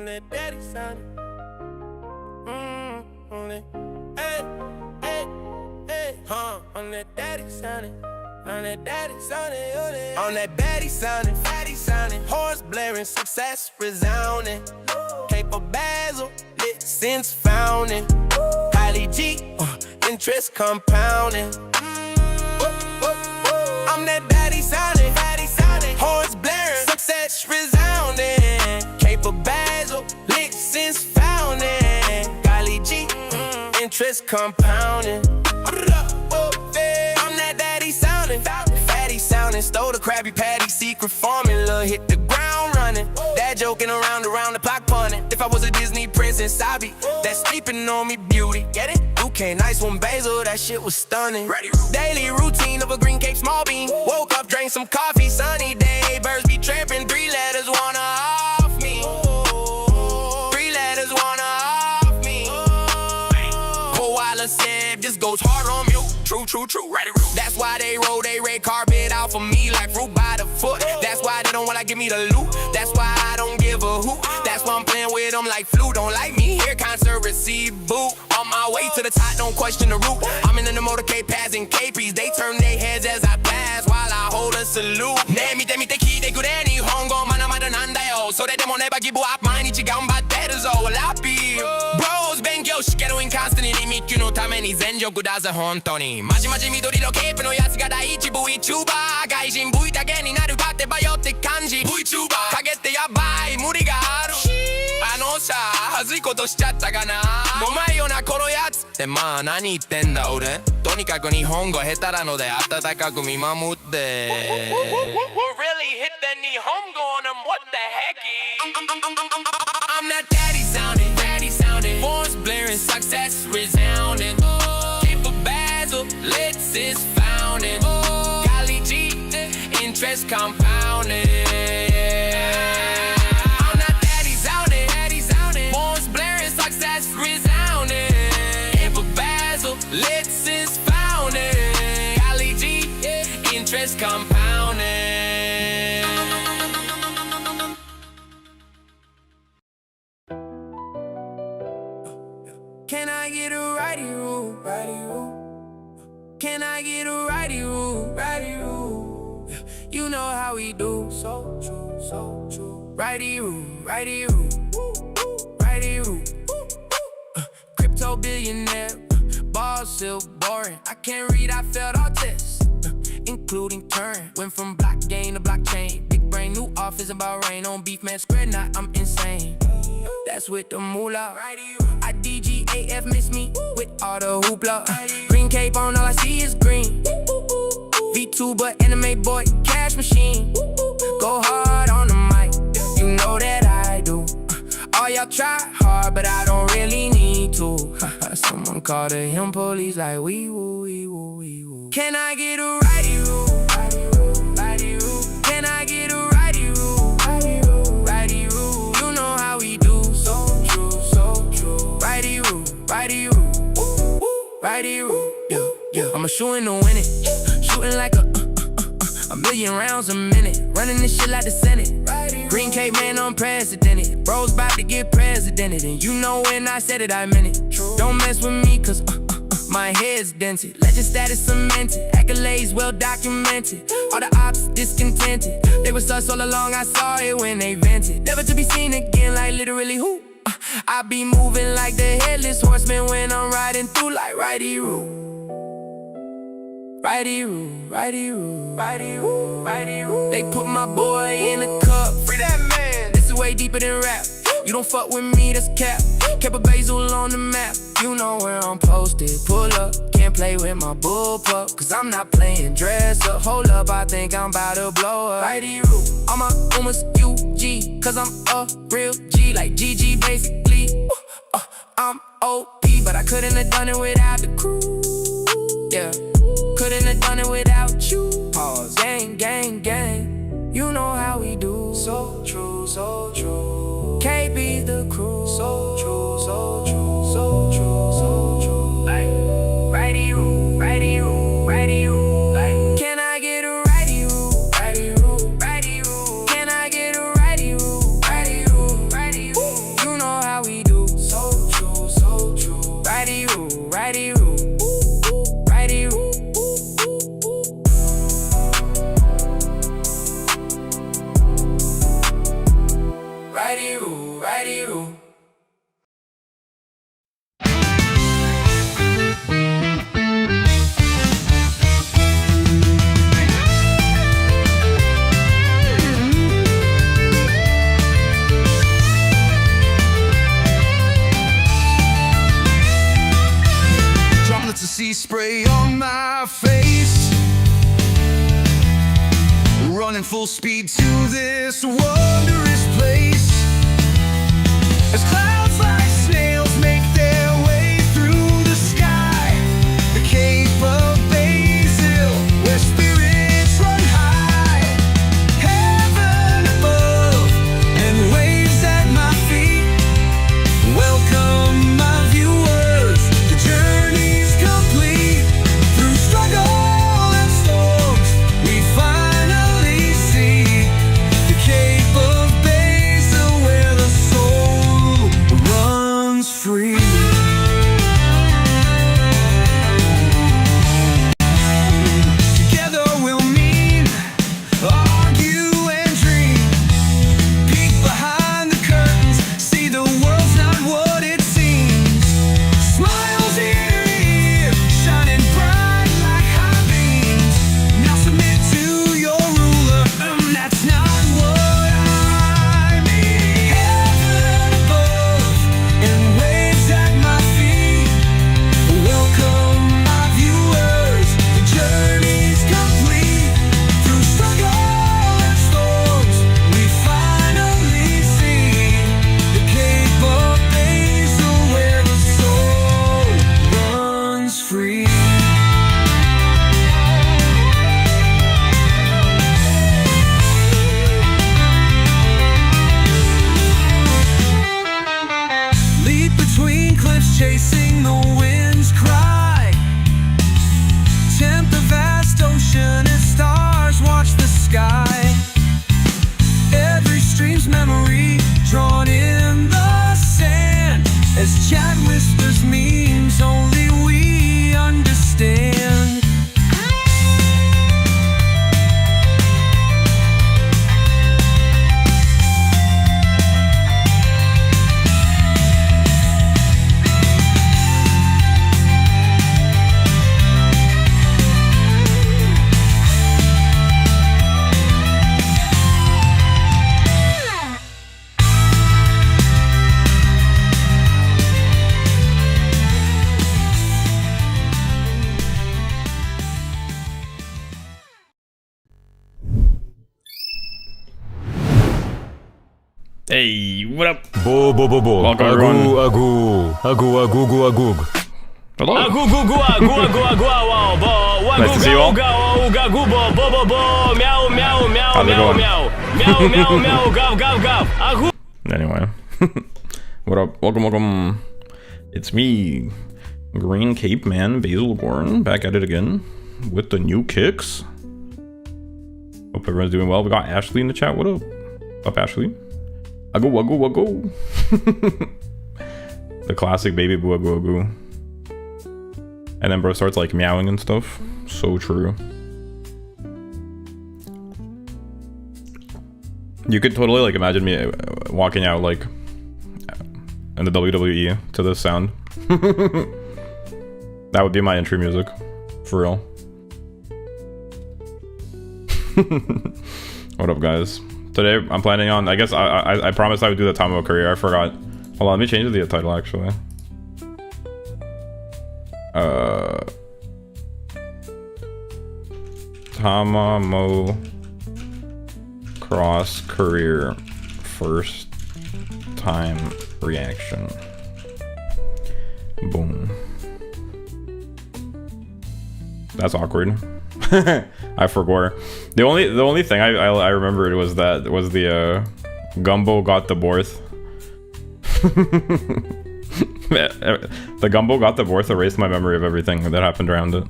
on that daddy sounding. On that, hey, hey, hey, on that daddy sounding. On that daddy sounding, on that daddy sounding, fatty sounding, horns blaring, success resounding. Cape of Basil, lit since founding. Highly G, interest compounding. I'm that daddy sounding, fatty sounding, horns blaring, success resounding. Cape of Basil, lit since founding. Highly G, interest compounding. I'm that daddy sounding, fatty sounding, stole the Krabby Patty secret formula, hit the ground running. Dad joking around the clock punning. If I was a Disney princess, I'd be that sleeping on me beauty. Get it? UK, nice one, Basil, that shit was stunning. Daily routine of a green Cape small bean. Woke up, drank some coffee, sunny day. Birds be tramping, 3 letters wanna off me. 3 letters wanna off me. Koala said this goes hard on you. True, right it. That's why they roll they red carpet out for me like fruit by the foot. That's why they don't wanna give me the loot. That's why I don't give a hoot. That's why I'm playing with them like flu. Don't like me here, concert receive boot. On my way to the top, don't question the route. I'm in the motorcade passing KPs. They turn their heads as I pass while I hold a salute. ねえ見て聞いてくれ日本語まだまだなんだよ。それでもnever give up 毎日頑張ってるぞ。ラッピー Bros 勉強しけどインカンスタントに密集のために全力だぜ本当に。まじまじ緑のケープのやつが第一 VTuber 外人 V だけになるかってばよって感じ VTuber 影ってやばい無理があるあのさはずいことしちゃったかなもうまいよなこのやつってまあ何言ってんだ俺とにかく日本語下手なので温かく見守って We'll really hit the 日本語 on them what the heck I'm that daddy sounding voice blaring success resounding Cape of Basil lit since founding Golly G interest compounding I'm that daddy sounding voice blaring success resounding Cape of Basil lit since founding Golly G interest compounding Can I get a righty rule? Can I get a righty rule? You know how we do. So true. Righty rule. Crypto billionaire, Basil Goran. I can't read, I failed all tests, including turn. Went from blockchain to blockchain. Big brain, new office about rain on beef, man. Square knot, I'm insane. That's with the moolah. I DGAF miss me with all the hoopla. Green cape on, all I see is green. VTuber, anime boy, cash machine. Go hard on the mic, you know that I do. All y'all try hard, but I don't really need to. Someone call the him police like wee woo. Can I get a righty rule? Can I get a righty rule? You know how we do. So true. Righty rule. Yeah. I'm a shooting to win it. Shooting like a million rounds a minute. Running this shit like the Senate. Green Cape man unprecedented. Bros about to get presidented. And you know when I said it, I meant it. Don't mess with me, cause my head's dented. Legend status cemented. Accolades well documented. All the ops discontented. They was us all along, I saw it when they vented. Never to be seen again, like literally who? I be moving like the headless horseman when I'm riding through like righty rule. They put my boy in a cup. Free that man. This is way deeper than rap. You don't fuck with me, that's cap. Cape of Basil on the map. You know where I'm posted. Pull up, can't play with my bullpup, cause I'm not playing dress up. Hold up, I think I'm about to blow up. Righty rule. All my UG, cause I'm a real G, like GG basically. I'm OP, but I couldn't have done it without the crew. Yeah, couldn't have done it without you. Pause. Gang. You know how we do. So true. Can't be the crew. So true. Like righty rule. Like, can I get a righty rule? Can I get a righty rule? righty-roo, righty-roo. Droplets of sea spray on my face, running full speed to this wondrous place. As clouds like snails make their way through the sky, the Cape of Basil, where spirits run high. Heaven above and waves at my feet. Welcome my viewers, the journey's complete. Through struggle and storms, we finally see the Cape of Basil, where the soul runs free. Together we'll meet, argue and dream. Peek behind the curtains, see the world's not what it seems. Smiles ear to ear, shining bright like high beams. Now submit to your ruler, that's not what I mean. Heaven above and waves at my feet. Welcome my viewers, the journey's complete. Through struggle and storms, we finally see the Cape of Basil, where the soul runs free. Leap between cliffs, chasing the wind's cry. Tempt the vast ocean as stars watch the sky. Every stream's memory drawn in the sand. As chat whispers memes only we understand. Hey, what up? Bo. Welcome, everyone. Agug. Hello. Nice to see you all. How's it going? Anyway, what up? Welcome. It's me, Green Cape Man, Basil Goran, back at it again with the new kicks. Hope everyone's doing well. We got Ashley in the chat. What up? Up, Ashley? Agu. The classic baby boo agu. And then bro starts like meowing and stuff. So true. You could totally like imagine me walking out like in the WWE to this sound. That would be my entry music. For real. What up, guys? Today I'm planning on, I guess I promised I would do the Tamamo career. I forgot. Hold on, let me change the title actually. Tamamo cross career first time reaction. Boom. That's awkward. I forgot. The only thing I remembered was the Gumbo got the Borth. The Gumbo got the Borth erased my memory of everything that happened around it.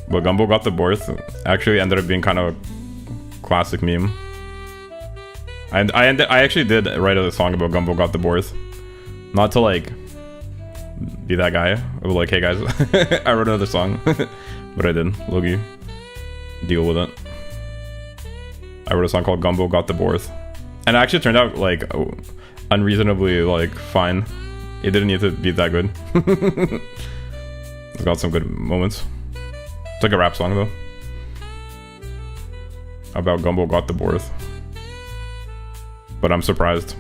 But Gumbo got the Borth actually ended up being kind of a classic meme. And I actually did write a song about Gumbo got the Borth. Not to like be that guy. I was like, hey guys, I wrote another song. But I did. Logie. Deal with it. I wrote a song called Gumbo Got the Borth. And it actually turned out like unreasonably like fine. It didn't need to be that good. It's got some good moments. It's like a rap song though. About Gumbo Got the Borth. But I'm surprised.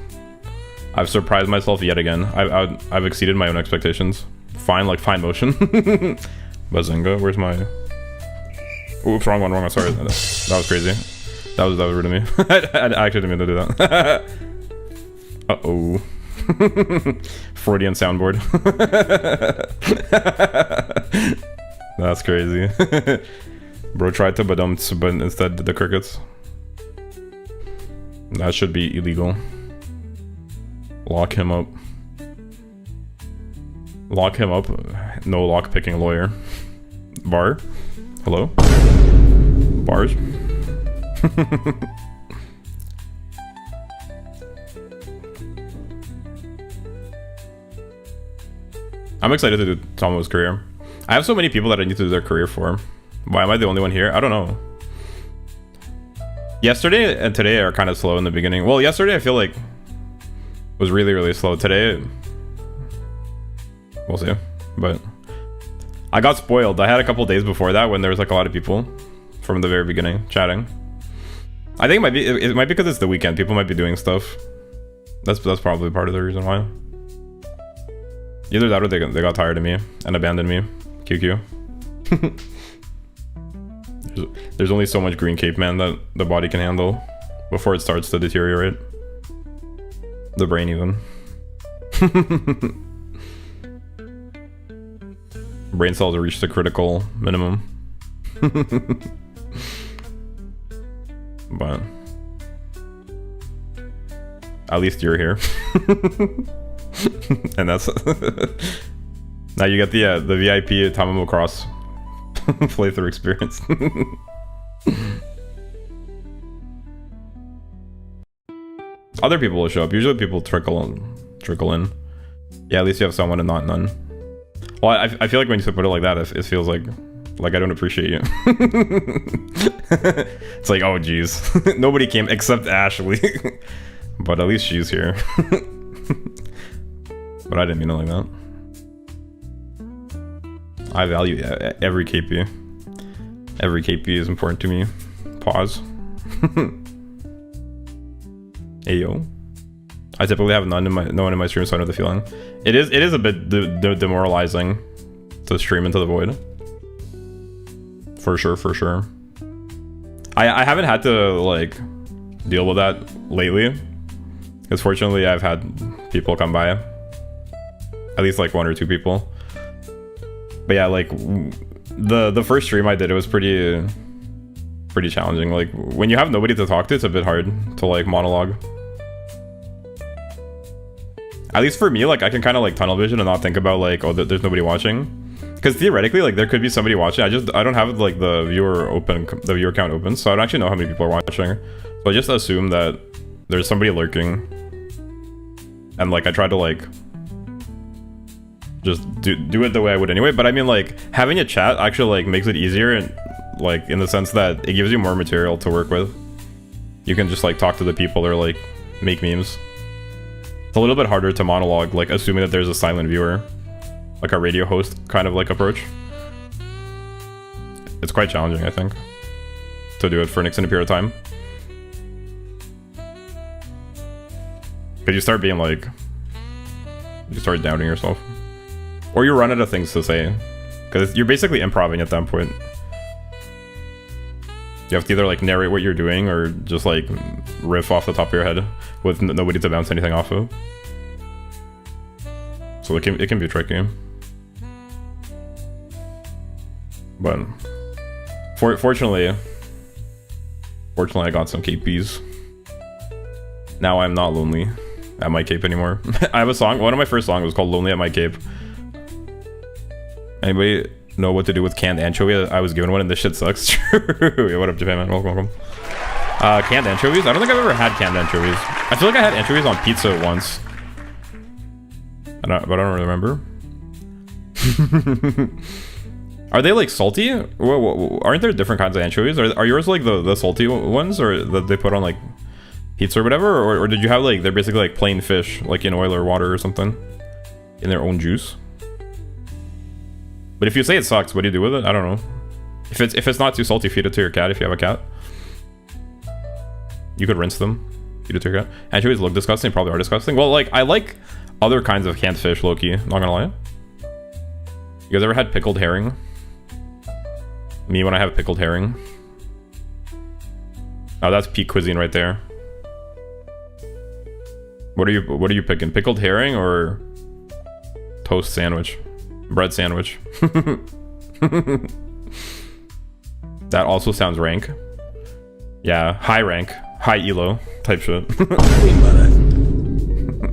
I've surprised myself yet again. I've exceeded my own expectations. Fine, like fine motion. Bazinga, where's my... Oops, wrong one. Sorry, that was crazy. That was rude of me. I actually didn't mean to do that. Uh-oh. Freudian soundboard. That's crazy. Bro tried to badumts, but instead did the crickets. That should be illegal. Lock him up. Lock him up. No lock picking lawyer. Bar. Hello? Bars. I'm excited to do Tamo's career. I have so many people that I need to do their career for. Why am I the only one here? I don't know. Yesterday and today are kind of slow in the beginning. Well, yesterday I feel like was really slow. Today, we'll see. But I got spoiled. I had a couple days before that when there was like a lot of people from the very beginning chatting. I think it might be because it's the weekend. People might be doing stuff. That's probably part of the reason why. Either that or they got tired of me and abandoned me. QQ. There's only so much green cape man that the body can handle before it starts to deteriorate. The brain even. Brain cells reach the critical minimum. But at least you're here. And that's now you get the VIP Tamamo Cross playthrough experience. Other people will show up. Usually people trickle in. Yeah, at least you have someone and not none. Well, I feel like when you put it like that, it feels like I don't appreciate you. It's like, oh geez, nobody came except Ashley. But at least she's here. But I didn't mean it like that. I value every KP. Every KP is important to me. Pause. Ayo. I typically have no one in my stream, so I know the feeling. It is a bit demoralizing to stream into the void. For sure. I haven't had to like deal with that lately, because fortunately I've had people come by. At least like 1 or 2 people. But yeah, like the first stream I did, it was pretty challenging. Like when you have nobody to talk to, it's a bit hard to like monologue. At least for me, like I can kind of like tunnel vision and not think about like, oh, there's nobody watching. Because theoretically, like there could be somebody watching. I don't have like the viewer count open, so I don't actually know how many people are watching. So I just assume that there's somebody lurking, and like I try to like just do it the way I would anyway. But I mean, like having a chat actually like makes it easier, and like in the sense that it gives you more material to work with. You can just like talk to the people or like make memes. It's a little bit harder to monologue, like assuming that there's a silent viewer, like a radio host kind of like approach. It's quite challenging, I think, to do it for an extended period of time. Because you start being like, you start doubting yourself. Or you run out of things to say. Because you're basically improvising at that point. You have to either like narrate what you're doing or just like riff off the top of your head with nobody to bounce anything off of. So it can be tricky. But fortunately I got some KPs. Now I'm not lonely at my cape anymore. I have a song, one of my first songs was called Lonely at My Cape. Anybody know what to do with canned anchovy? I was given one and this shit sucks. True. What up, Japan man? Welcome. Canned anchovies? I don't think I've ever had canned anchovies. I feel like I had anchovies on pizza once. But I don't remember. Are they like salty? Aren't there different kinds of anchovies? Are yours like the salty ones, or that they put on like pizza or whatever? Or did you have like, they're basically like plain fish, like in oil or water or something, in their own juice? But if you say it sucks, what do you do with it? I don't know. If it's not too salty, feed it to your cat if you have a cat. You could rinse them, feed it to your cat. Anchovies look disgusting, probably are disgusting. Well, like, I like other kinds of canned fish, low-key, not gonna lie. You guys ever had pickled herring? Me when I have pickled herring. Oh, that's peak cuisine right there. What are you picking? Pickled herring or toast sandwich? Bread sandwich. That also sounds rank. Yeah, high rank, high elo type shit.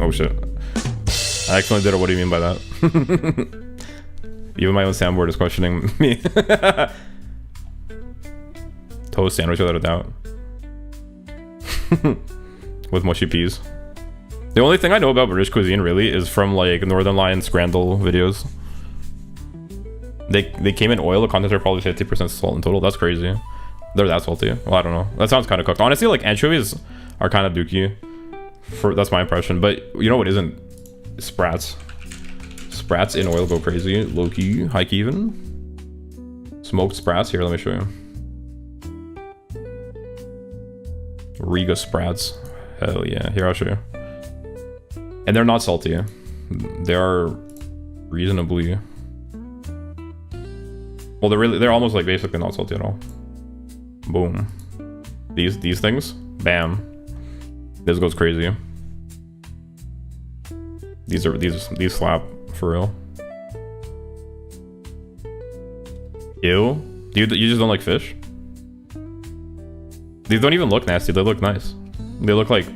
Oh shit. I accidentally did it. What do you mean by that? Even my own soundboard is questioning me. Toast sandwich without a doubt. With mushy peas. The only thing I know about British cuisine really is from like Northern Lion Scrandle videos. They came in oil. The contents are probably 50% salt in total. That's crazy. They're that salty. Well, I don't know. That sounds kind of cooked. Honestly, like anchovies are kind of dookie. That's my impression. But you know what isn't? Sprats. Sprats in oil go crazy. Low key, high key even. Smoked sprats. Here, let me show you. Riga sprats. Hell yeah. Here, I'll show you. And they're not salty. They are reasonably. Well, they're almost like basically not salty at all. Boom. These things. Bam. This goes crazy. These slap for real. Ew. You just don't like fish? These don't even look nasty. They look nice. They look like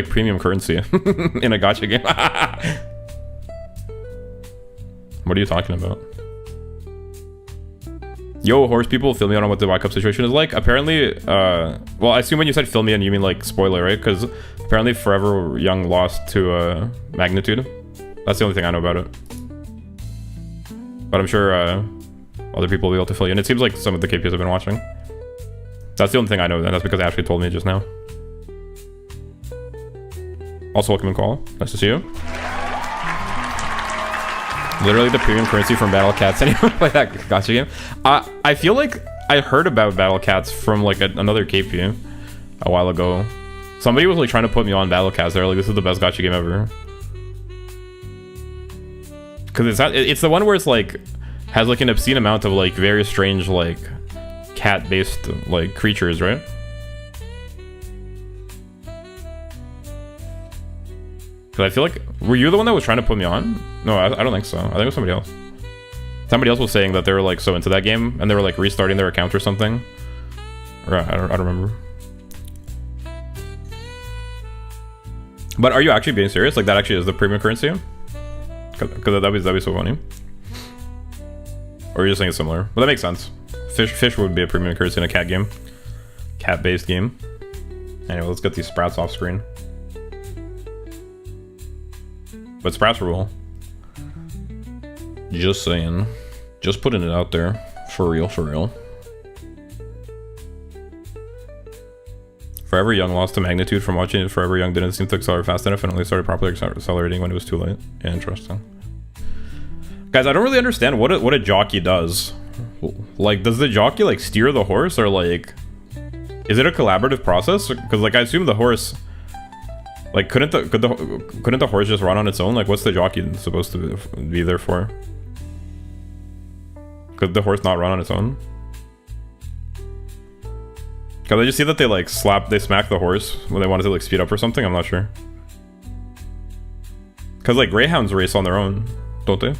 premium currency in a gacha game. What are you talking about? Yo, horse people, fill me in on what the Y-Cup situation is like. Apparently, well, I assume when you said fill me in, you mean like spoiler, right? Because apparently Forever Young lost to Magnitude. That's the only thing I know about it. But I'm sure other people will be able to fill you in. It seems like some of the KPs have been watching. That's the only thing I know, and that's because Ashley told me just now. Also, welcome and call. Nice to see you. Literally the premium currency from Battle Cats. Anyone play that gacha game? I feel like I heard about Battle Cats from like another KP a while ago. Somebody was like trying to put me on Battle Cats. They're like, this is the best gacha game ever. Because it's the one where it's like has like an obscene amount of like very strange like cat-based like creatures, right? Because I feel like, were you the one that was trying to put me on? No, I don't think so. I think it was somebody else. Somebody else was saying that they were like so into that game and they were like restarting their account or something. Or I don't remember. But are you actually being serious? Like that actually is the premium currency? Because that'd be so funny. Or you're just saying it's similar? But that makes sense. Fish would be a premium currency in a cat game. Cat-based game. Anyway, let's get these sprats off screen. But sprats rule. Just saying. Just putting it out there. For real, for real. Forever Young lost to Magnitude from watching it. Forever Young didn't seem to accelerate fast enough and only started properly accelerating when it was too late. Yeah, interesting. Guys, I don't really understand what a jockey does. Like, does the jockey like steer the horse, or like, is it a collaborative process? Because like I assume the horse, like, couldn't the horse just run on its own? Like, what's the jockey supposed to be there for? Could the horse not run on its own? Because I just see that they like smack the horse when they wanted to like speed up or something. I'm not sure. Because like greyhounds race on their own, don't they?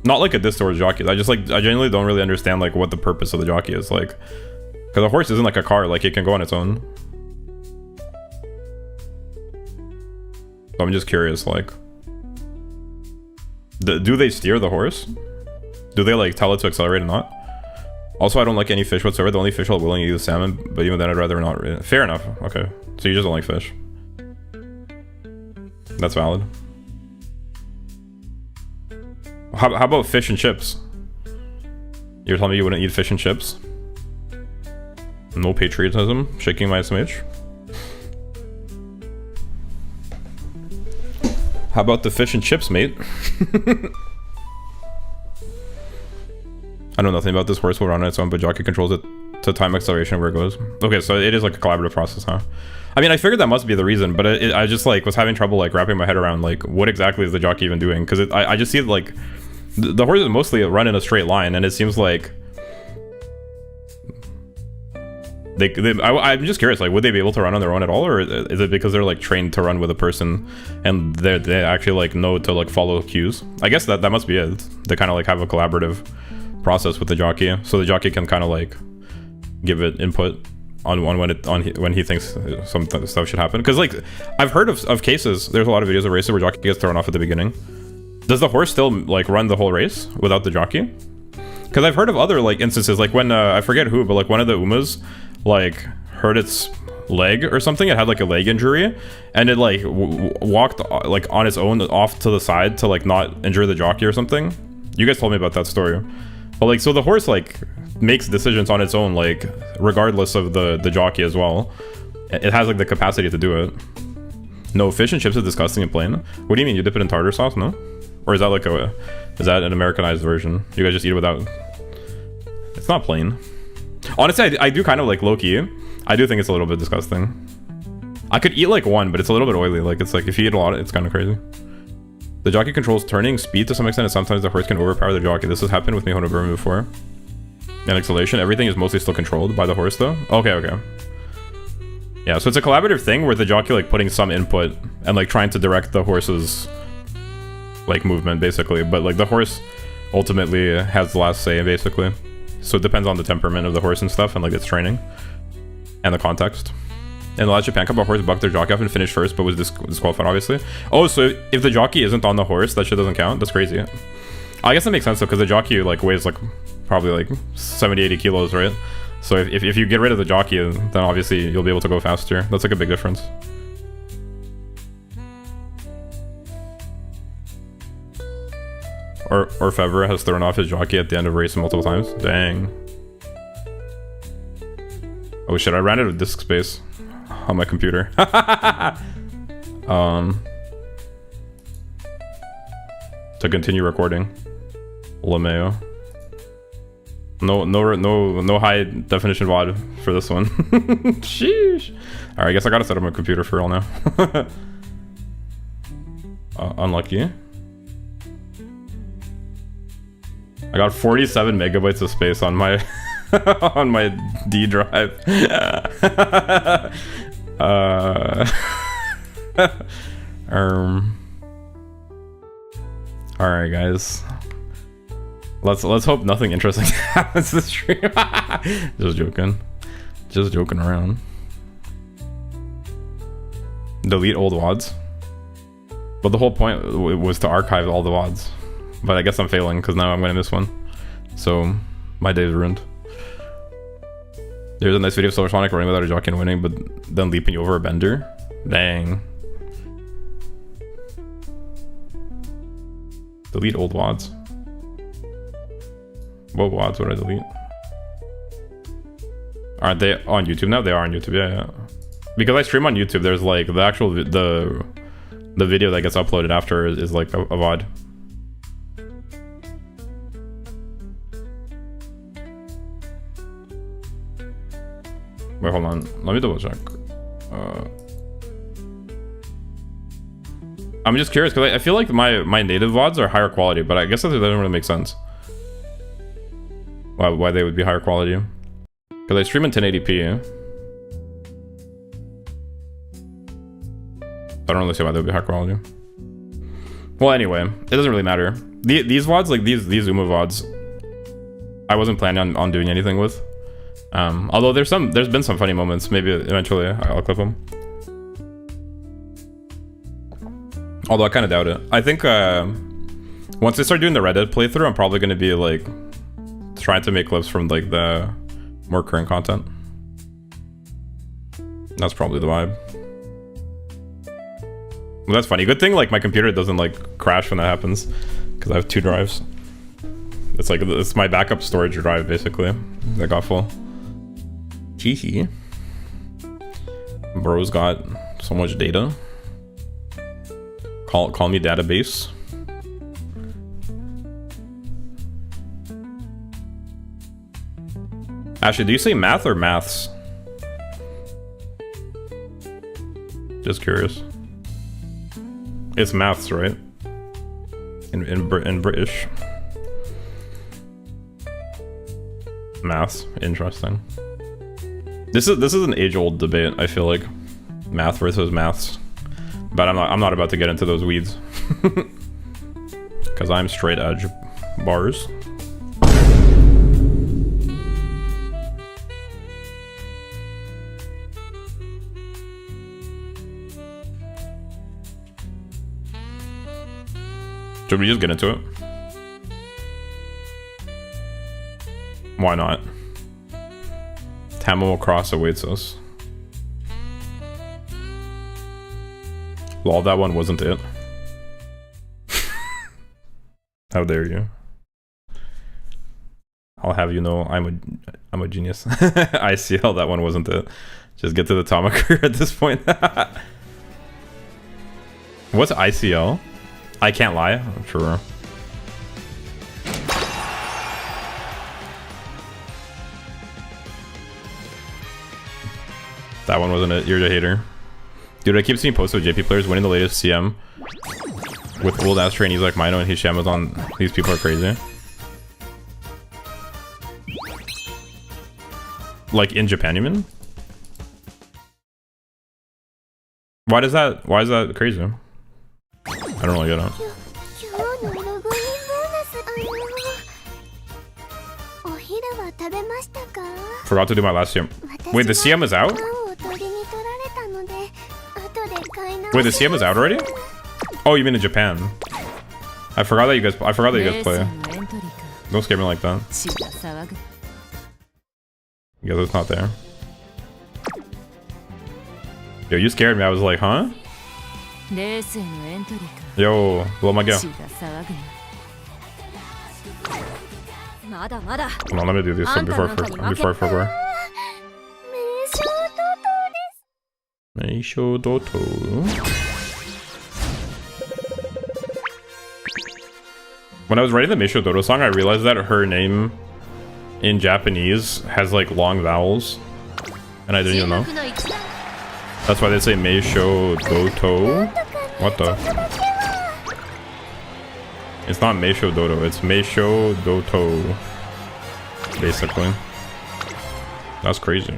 Not like a diss towards jockeys. I genuinely don't really understand like what the purpose of the jockey is. Like, because a horse isn't like a car. Like, it can go on its own. So I'm just curious, like, do they steer the horse? Do they like tell it to accelerate or not? Also, I don't like any fish whatsoever. The only fish I'll willingly eat is salmon, but even then I'd rather not. Fair enough. Okay, so you just don't like fish. That's valid. How about fish and chips? You're telling me you wouldn't eat fish and chips? No patriotism, shaking my SMH. How about the fish and chips, mate? I know nothing about this. Horse will run on its own, but jockey controls it to time acceleration where it goes. Okay, so it is like a collaborative process, huh? I mean, I figured that must be the reason, but I just like was having trouble like wrapping my head around like what exactly is the jockey even doing? Because I just see it like the horses mostly run in a straight line, and it seems like I'm just curious, like, would they be able to run on their own at all, or is it because they're like trained to run with a person and they actually like know to like follow cues? I guess that must be it. They kind of like have a collaborative process with the jockey, so the jockey can kind of like give it input on when he thinks some stuff should happen. Because like I've heard of cases, there's a lot of videos of races where jockey gets thrown off at the beginning. Does the horse still like run the whole race without the jockey? Because I've heard of other like instances, like when I forget who, but like one of the Umas like hurt its leg or something. It had like a leg injury, and it like walked like on its own off to the side to like not injure the jockey or something. You guys told me about that story. But like, so the horse like makes decisions on its own, like regardless of the jockey as well. It has like the capacity to do it. No, fish and chips is disgusting and plain. What do you mean? You dip it in tartar sauce? No? Or is that like is that an Americanized version? You guys just eat it without? It's not plain. Honestly, I do kind of like low-key. I do think it's a little bit disgusting. I could eat like one, but it's a little bit oily. Like it's like if you eat a lot, it's kind of crazy. The jockey controls turning, speed to some extent, and sometimes the horse can overpower the jockey. This has happened with me on a Burma before. And acceleration, everything is mostly still controlled by the horse though. Okay. Yeah, so it's a collaborative thing where the jockey like putting some input and like trying to direct the horse's like movement basically, but like the horse ultimately has the last say basically. So it depends on the temperament of the horse and stuff, and like its training and the context. In the last Japan Cup, a horse bucked their jockey off and finished first, but was disqualified obviously. Oh, so if the jockey isn't on the horse, that shit doesn't count? That's crazy. I guess that makes sense though, because the jockey like weighs like probably like 70-80 kilos, right? So if you get rid of the jockey, then obviously you'll be able to go faster. That's like a big difference. Or Fevre has thrown off his jockey at the end of a race multiple times. Dang. Oh shit, I ran out of disk space on my computer. To continue recording. LeMayo. No high definition VOD for this one. Sheesh. Alright, I guess I gotta set up my computer for real now. Unlucky. I got 47 megabytes of space on my on my D drive. Alright guys. Let's hope nothing interesting happens this stream. Just joking around. Delete old VODs. But the whole point was to archive all the VODs. But I guess I'm failing because now I'm gonna miss one. So my day's ruined. There's a nice video of Silver Sonic running without a jockey and winning, but then leaping over a bender. Dang. Delete old VODs. What VODs would I delete? Aren't they on YouTube now? They are on YouTube, yeah. Because I stream on YouTube, there's like the actual the video that gets uploaded after is like a VOD. Wait, hold on. Let me double check. I'm just curious because I feel like my native VODs are higher quality, but I guess that doesn't really make sense. Why they would be higher quality? Because I stream in 1080p. I don't really see why they would be high quality. Well, anyway, it doesn't really matter. These VODs, like these Uma VODs, I wasn't planning on doing anything with. Although there's been some funny moments. Maybe eventually I'll clip them. Although I kind of doubt it. I think once I start doing the Reddit playthrough, I'm probably going to be like trying to make clips from like the more current content. That's probably the vibe. Well, that's funny. Good thing like my computer doesn't like crash when that happens. Because I have 2 drives. It's like, it's my backup storage drive, basically. That got full. Teehee. Bro's got so much data. Call me database. Actually, do you say math or maths? Just curious. It's maths, right? In British. Maths, interesting. This is an age-old debate, I feel like. Math versus maths. But I'm not about to get into those weeds. Cause I'm straight edge bars. Should we just get into it? Why not? Tamamo cross awaits us. Lol, that one wasn't it. How dare you? I'll have you know I'm a genius. I see how that one wasn't it. Just get to the Tomaker at this point. What's ICL? I can't lie. I'm sure. That one wasn't it. You're the hater. Dude, I keep seeing posts of JP players winning the latest CM with old ass trainees like Mino and Hisham on. These people are crazy. Like in Japan, you mean? Why is that crazy? I don't really get it. Forgot to do my last CM. Wait, the CM is out? Wait, the CM is out already? Oh, you mean in Japan? I forgot that you guys play. Don't scare me like that. You guys, it's not there. Yo, you scared me. I was like, huh? Yo, blow my girl. Come on, let me do this before I forget. Meisho Doto. When I was writing the Meisho Doto song, I realized that her name in Japanese has like long vowels, and I didn't even know. That's why they say Meisho Doto. What the? It's not Meisho Doto, it's Meisho Doto. Basically. That's crazy.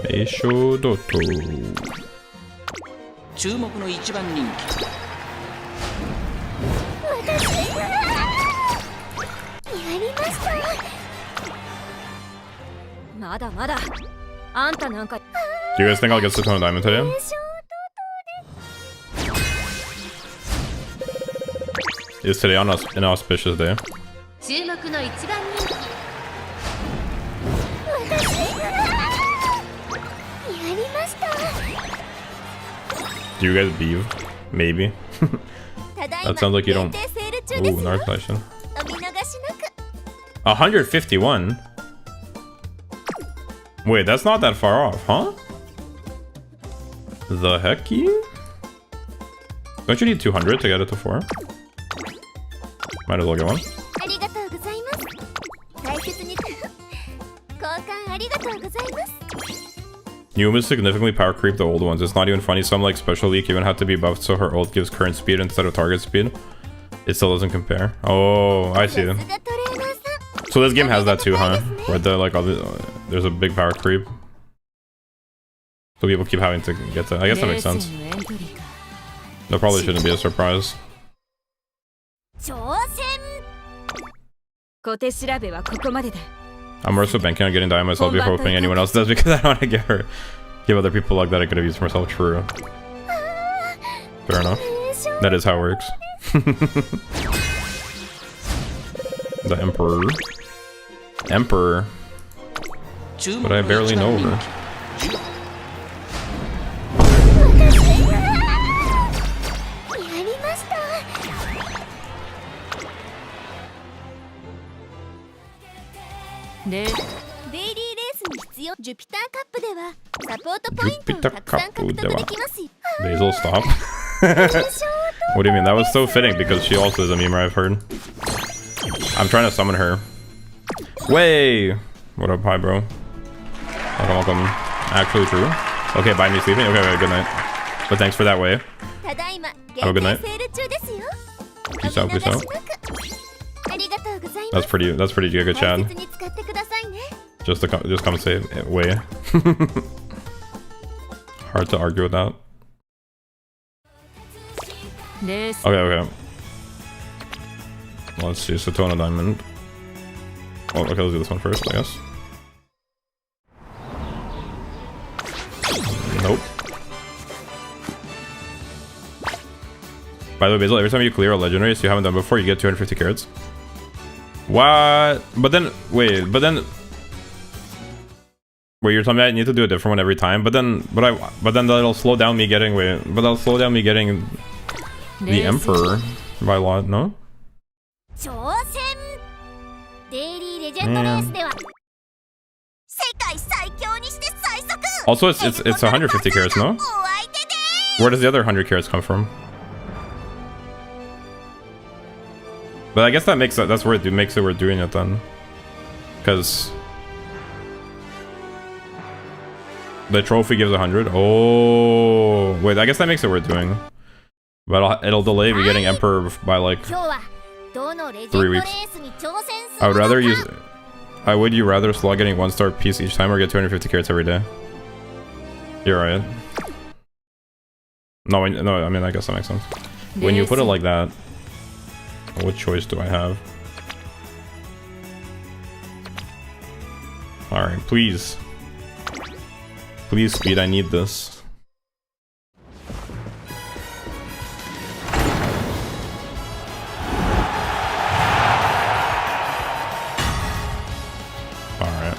Meisho Doto. Do you guys think I'll get 600 diamond today? Is today an auspicious day? Do you guys beeve? Maybe. That sounds like you don't. Ooh, North Station. 151? Wait, that's not that far off, huh? The hecky? Don't you need 200 to get it to 4? Might as well get one. New moves significantly power creep the old ones. It's not even funny. Some like special leak even had to be buffed so her ult gives current speed instead of target speed. It still doesn't compare. Oh, I see them. So this game has that too, huh? Where the like all the there's a big power creep. So people keep having to get that. I guess that makes sense. That probably shouldn't be a surprise. I'm more so banking on getting die myself before hoping anyone else does because I don't want to give other people luck that I could have used for myself. True. Fair enough. That is how it works. The Emperor. But I barely know her. デイリーレースに必要ジュピターカップではサポートポイントをたくさん獲得できますよ。 Basil, stop. What do you mean? That was so fitting because she also is a memer I've heard. I'm trying to summon her. Way! What up, hi bro? Welcome, welcome. Actually true. Okay, bye me sleeping. Okay, okay, good night. But thanks for that way. ただいま Have a good 限 night. 定セール中ですよ。 Peace out, peace out. ありがとうございます。 That's pretty good, 大 Chad. 切に使ってくださいね。 Just come and say way. Hard to argue with that. レース Okay, okay. Let's see, Satona Diamond. Oh, okay, let's do this one first, I guess. Nope. By the way, Basil, every time you clear a legendary, so you haven't done before, you get 250 carats. What? But then, wait, wait, you're telling me I need to do a different one every time, but then that'll slow down me getting, that'll slow down me getting the Emperor by a lot, no? 挑戦デイリーレジェンドレースでは世界最強にして最速 Also, it's 150 carats, no? お相手で Where does the other 100 carats come from? But I guess that's where it makes it worth doing it then, because the trophy gives 100. Oh wait, I guess that makes it worth doing, but it'll delay me getting Emperor by like 今日はどのレジェン 3 ドレ weeks. ースに挑戦す I る would の rather か use. Would you rather slot getting 1-star piece each time or get 250 carats every day? You're right. No, I mean I guess that makes sense. When you put it like that, what choice do I have? Alright, please. Please, speed, I need this. Alright.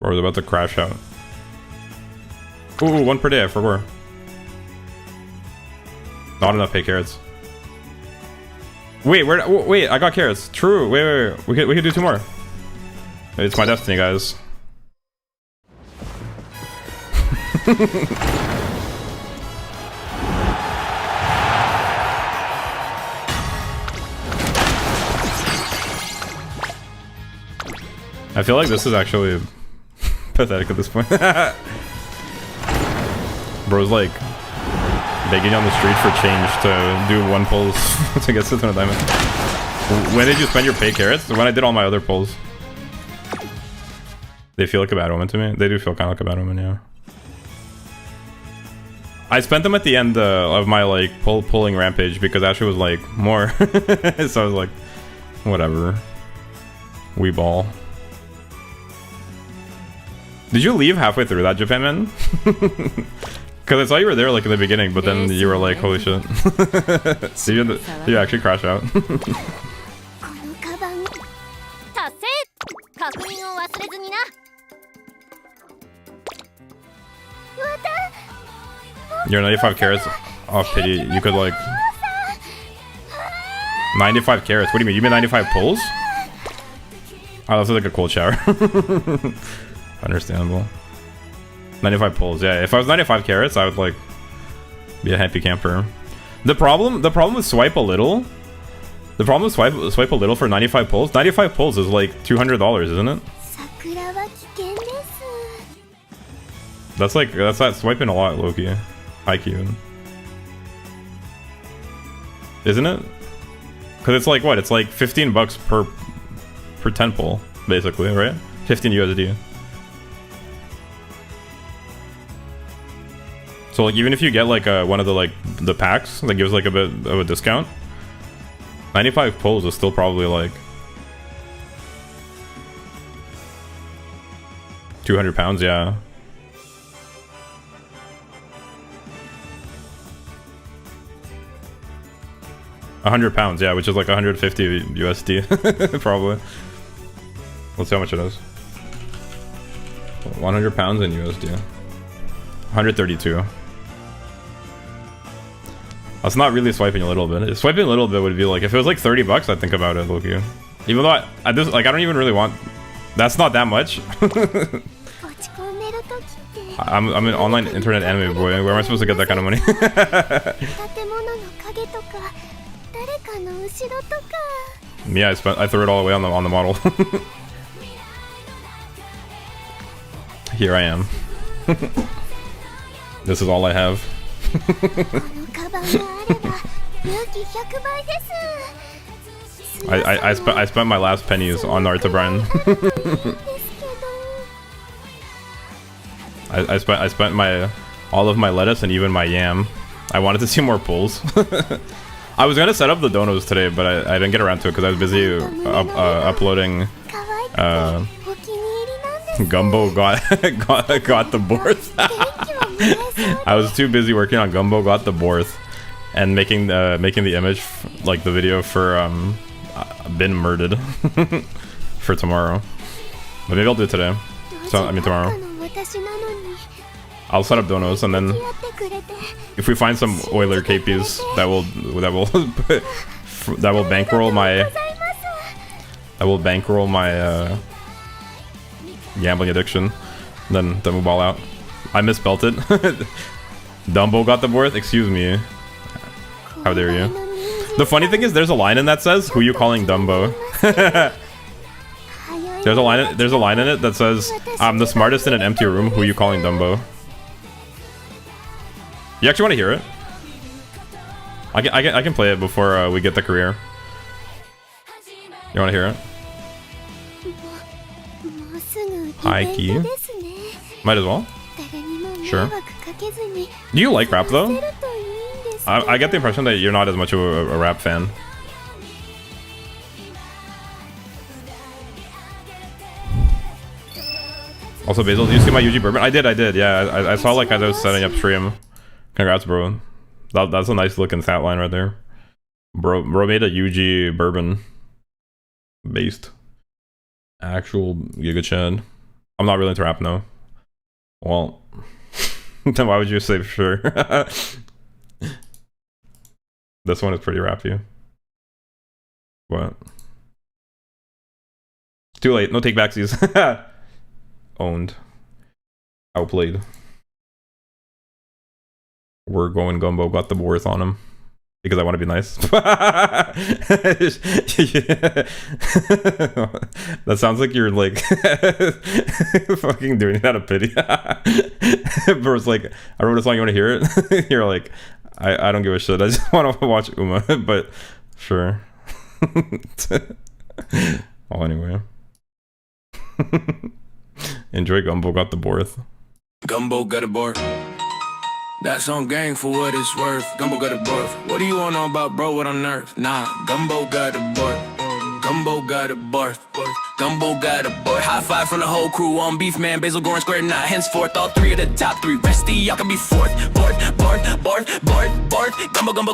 Or was about to crash out. Ooh, 1 per day, I forgot. Not enough pay carrots. Wait, wait, I got carrots. True, wait. We could do 2 more. It's my destiny, guys. I feel like this is actually pathetic at this point. Bro's like begging on the street for change to do 1 pulls to get Sith on a diamond. When did you spend your pay carrots? When I did all my other pulls. They feel like a bad omen to me. They do feel kind of like a bad omen, yeah. I spent them at the end of my like pulling rampage because Ashley was like more. So I was like, whatever. We ball. Did you leave halfway through that, Japan man? Because I saw you were there like in the beginning, but then you were like, holy shit. Did you actually crash out? このカバン達成確認を忘れずにな You're 95 carats off pity. You could like 95 carats. What do you mean? You mean 95 pulls? Oh, that's like a cold shower. Understandable. 95 pulls, yeah. If I was 95 carats, I would like be a happy camper. The problem with swipe a little. The problem with swipe a little for 95 pulls. 95 pulls is like $200, isn't it? 桜は危険です That's that swiping a lot, Loki. High key. Isn't it? Because it's like what? It's like $15 per 10 pull, basically, right? 15 USD. So like even if you get like one of the like the packs that gives like a bit of a discount, 95 pulls is still probably like 200 pounds, yeah. £100, yeah, which is like 150 USD, probably. Let's see how much it is. 100 pounds in USD. 132. That's not really swiping a little bit. Swiping a little bit would be like, if it was like $30, I'd think about it, Loki. Even though I just, like, I don't even really want... That's not that much. I'm an online internet anime boy. Where am I supposed to get that kind of money? Yeah, I threw it all away on the model. Here I am. This is all I have. I spent my last pennies on Naruto Brian. I spent all of my lettuce and even my yam. I wanted to see more pulls. I was gonna set up the donos today, but I didn't get around to it because I was busy uploading. Gumbo got the Borth. I was too busy working on Gumbo got the Borth and making the image, like the video for been murdered for tomorrow. But maybe I'll do it today. So I mean tomorrow. I'll set up donos, and then if we find some Euler KPs that will bankroll my gambling addiction, then we'll ball out. I misspelt it. Dumbo got the Borth. Excuse me. How dare you? The funny thing is, there's a line in that says, "Who you calling Dumbo?" There's a line in it that says, "I'm the smartest in an empty room. Who you calling Dumbo?" You actually want to hear it? I can play it before we get the career. You want to hear it? High key. Might as well. Sure. Do you like rap though? I get the impression that you're not as much of a rap fan. Also, Basil, did you see my UG bourbon? I did. Yeah, I saw like as I was setting up stream. Congrats, bro. That's a nice looking stat line right there. Bro made a UG bourbon based actual Giga Chad. I'm not really into rap now. Well, then why would you say for sure? This one is pretty rappy. What? Too late. No take backsies. Owned. Outplayed. We're going Gumbo got the Borth on him. Because I want to be nice. That sounds like you're like fucking doing it out of pity. Bro's like, I wrote a song, you want to hear it? You're like, I don't give a shit. I just want to watch Uma, but sure. Well, anyway. Enjoy Gumbo got the Borth. Gumbo got a Borth. That's on gang for what it's worth. Gumbo got a Borth. What do you want to know about, bro? What on earth? Nah, Gumbo got a Borth. Gumbo got a Borth. Gumbo got a Borth. High five from the whole crew on beef, man. Basil Goran square not henceforth. All three of the top three. Resty, y'all can be fourth. Borth.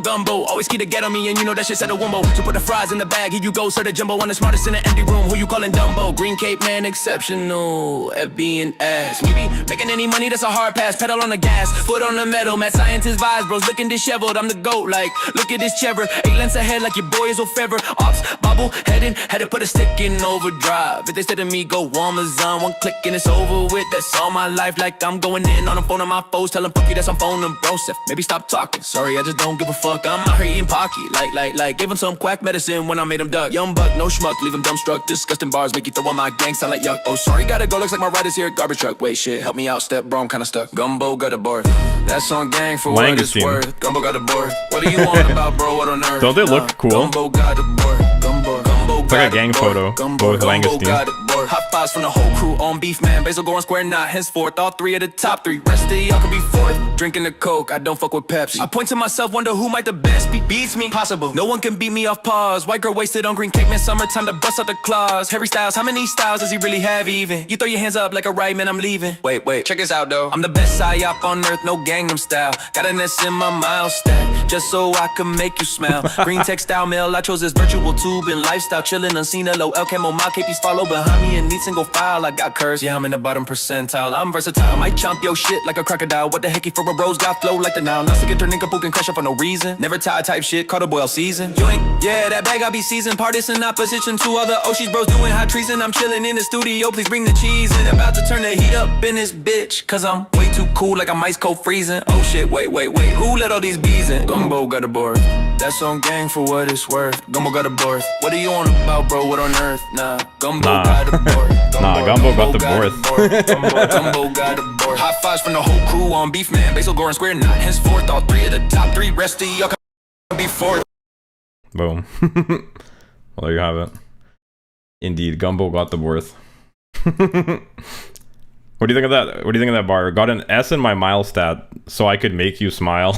Gumbo. Always key to get on me, and you know that shit said a wumbo. So put the fries in the bag. Here you go, sir. The jumbo. I'm the smartest in the empty room. Who you calling Dumbo? Green Cape man, exceptional. FB and ass. Me be making any money, that's a hard pass. Pedal on the gas, foot on the metal. Mad scientist vibes, bros looking disheveled. I'm the GOAT, like, look at this Trevor. 8 lengths ahead, like your boy is O'Fever. Ops, bobble, heading, had to put a stick in overdrive. If they said to me, go Amazon, one click and it's over with. That's all my life, like I'm going in on the phone of my foes. Tell them fuck you, that's on phone and bro. Maybe stop talking, sorry, I just don't give a fuck. I'm out here eating Pocky, like, give him some quack medicine when I made him duck. Young buck, no schmuck, leave him dumbstruck. Disgusting bars make you throw on my gang, sound like yuck. Oh, sorry, gotta go, looks like my rider's here, garbage truck. Wait, shit, help me out, step bro, I'm kinda stuck. Gumbo got a Borth. That's on gang for what it's worth. Gumbo got a Borth. What do you want about, bro? What on earth? Don't they look cool? Gumbo got a Borth. Gumbo it's like a gang photo. Both Langustine. Hot fives from the whole crew on beef, man. Basil Goran square not henceforth. All three of the top three. Rest of y'all can be fourth. Drinking the Coke, I don't fuck with Pepsi. I point to myself, wonder who might the best be. Beats me, possible. No one can beat me off pause. White girl wasted on green cake, man. Summertime to bust out the claws. Harry Styles, how many styles does he really have even? You throw your hands up like a right man, I'm leaving. Wait, check this out though. I'm the best psyop on earth, no Gangnam style. Got an S in my mile stack, just so I can make you smile. Green textile mail, I chose this virtual tube and lifestyle. Chillin' unseen, LOL, camo, my KPs follow behind me. me in neat single file. I got curves, yeah, I'm in the bottom percentile. I'm versatile, might chomp your shit like a crocodile. What the hecky for a rose, got flow like the Nile. Not to get turning kaput and crash up for no reason. Never tie type shit, caught a boil season. You ain't, yeah, that bag I be seasoned. Partisan opposition to other Oshis bros doing high treason. I'm chilling in the studio, please bring the cheese in. About to turn the heat up in this bitch, cause I'm way too cool like I'm ice cold freezing. Oh shit, wait, who let all these bees in? Gumbo got a board, that's on gang for what it's worth. Gumbo got a board, what are you on about, bro? What on earth? Nah, Gumbo got a board. Gumbo got the board. Gumbo got a board. High fives from the whole crew on beef, man. Basil Goran square knot. Henceforth, all three of the top three. Rest of y'all can be fourth. Boom. Well, there you have it. Indeed, Gumbo got the worth. What do you think of that? What do you think of that bar? Got an S in my mile stat, so I could make you smile.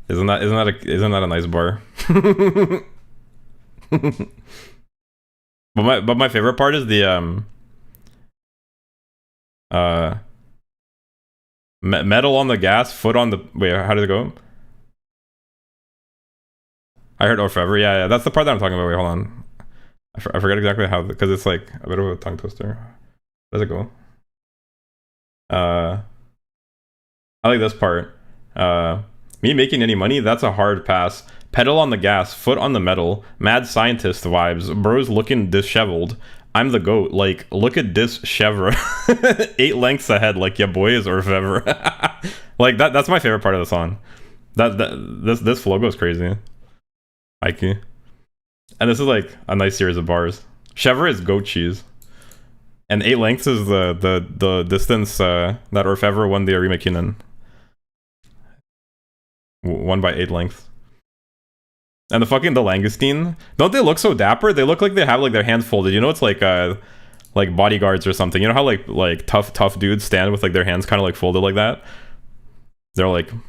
Isn't that a nice bar? But my favorite part is the metal on the gas, foot on the wait. How did it go? I heard orfever. Yeah, that's the part that I'm talking about. Wait, hold on. I forget exactly how, because it's like a bit of a tongue twister. How does it go? I like this part. Me making any money, that's a hard pass. Pedal on the gas, foot on the metal. Mad scientist vibes. Bros looking disheveled. I'm the goat. Like, look at this chevre. 8 lengths ahead, like your boy is orfever. Like that's my favorite part of the song. This flow goes crazy. Mikey. And this is like a nice series of bars. Chevre is goat cheese. And 8 lengths is the distance that orfever won the Arima Kinen. Won by 8 lengths. And the langoustine, don't they look so dapper? They look like they have like their hands folded. You know, it's like bodyguards or something. You know how like tough dudes stand with like their hands kind of like folded like that? They're like, you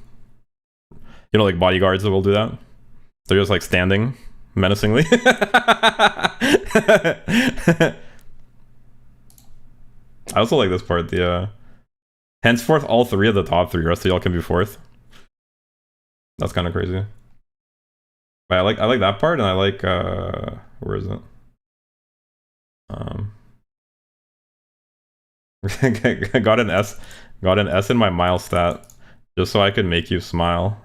know, like bodyguards that will do that. They're just like standing menacingly. I also like this part. The henceforth all 3 of the top 3, rest of y'all can be 4th. That's kind of crazy. But I like that part, and I like where is it? Got an S in my mile stat just so I could make you smile.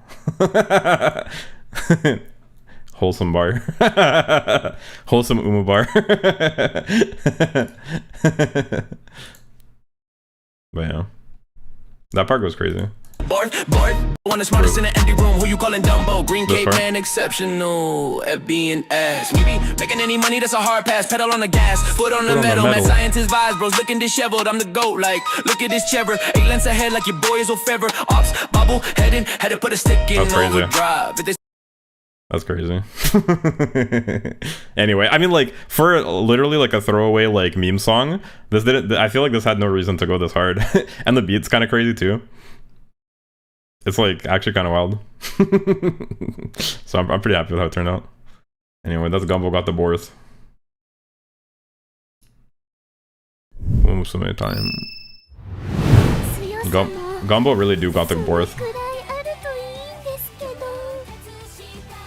Wholesome bar. Wholesome Umu bar. But yeah, that part goes crazy. Bored, one the smartest in the empty room. Who you calling Dumbo? Green Cape man, exceptional at being ass. We be making any money, that's a hard pass. Pedal on the gas, foot on the metal. Mad scientist vibes, bros looking disheveled. I'm the goat, like, look at this chevre. 8 lengths ahead, like your boy is orfever. Ops, bobble, heading, had to put a stick in overdrive. That's crazy. Anyway, I mean, like, for literally like a throwaway like meme song, this didn't. I feel like this had no reason to go this hard, and the beat's kind of crazy too. It's like actually kind of wild. So I'm pretty happy with how it turned out. Anyway, that's Gumbo got the boards. Umamusume time. Gumbo really do got the boards.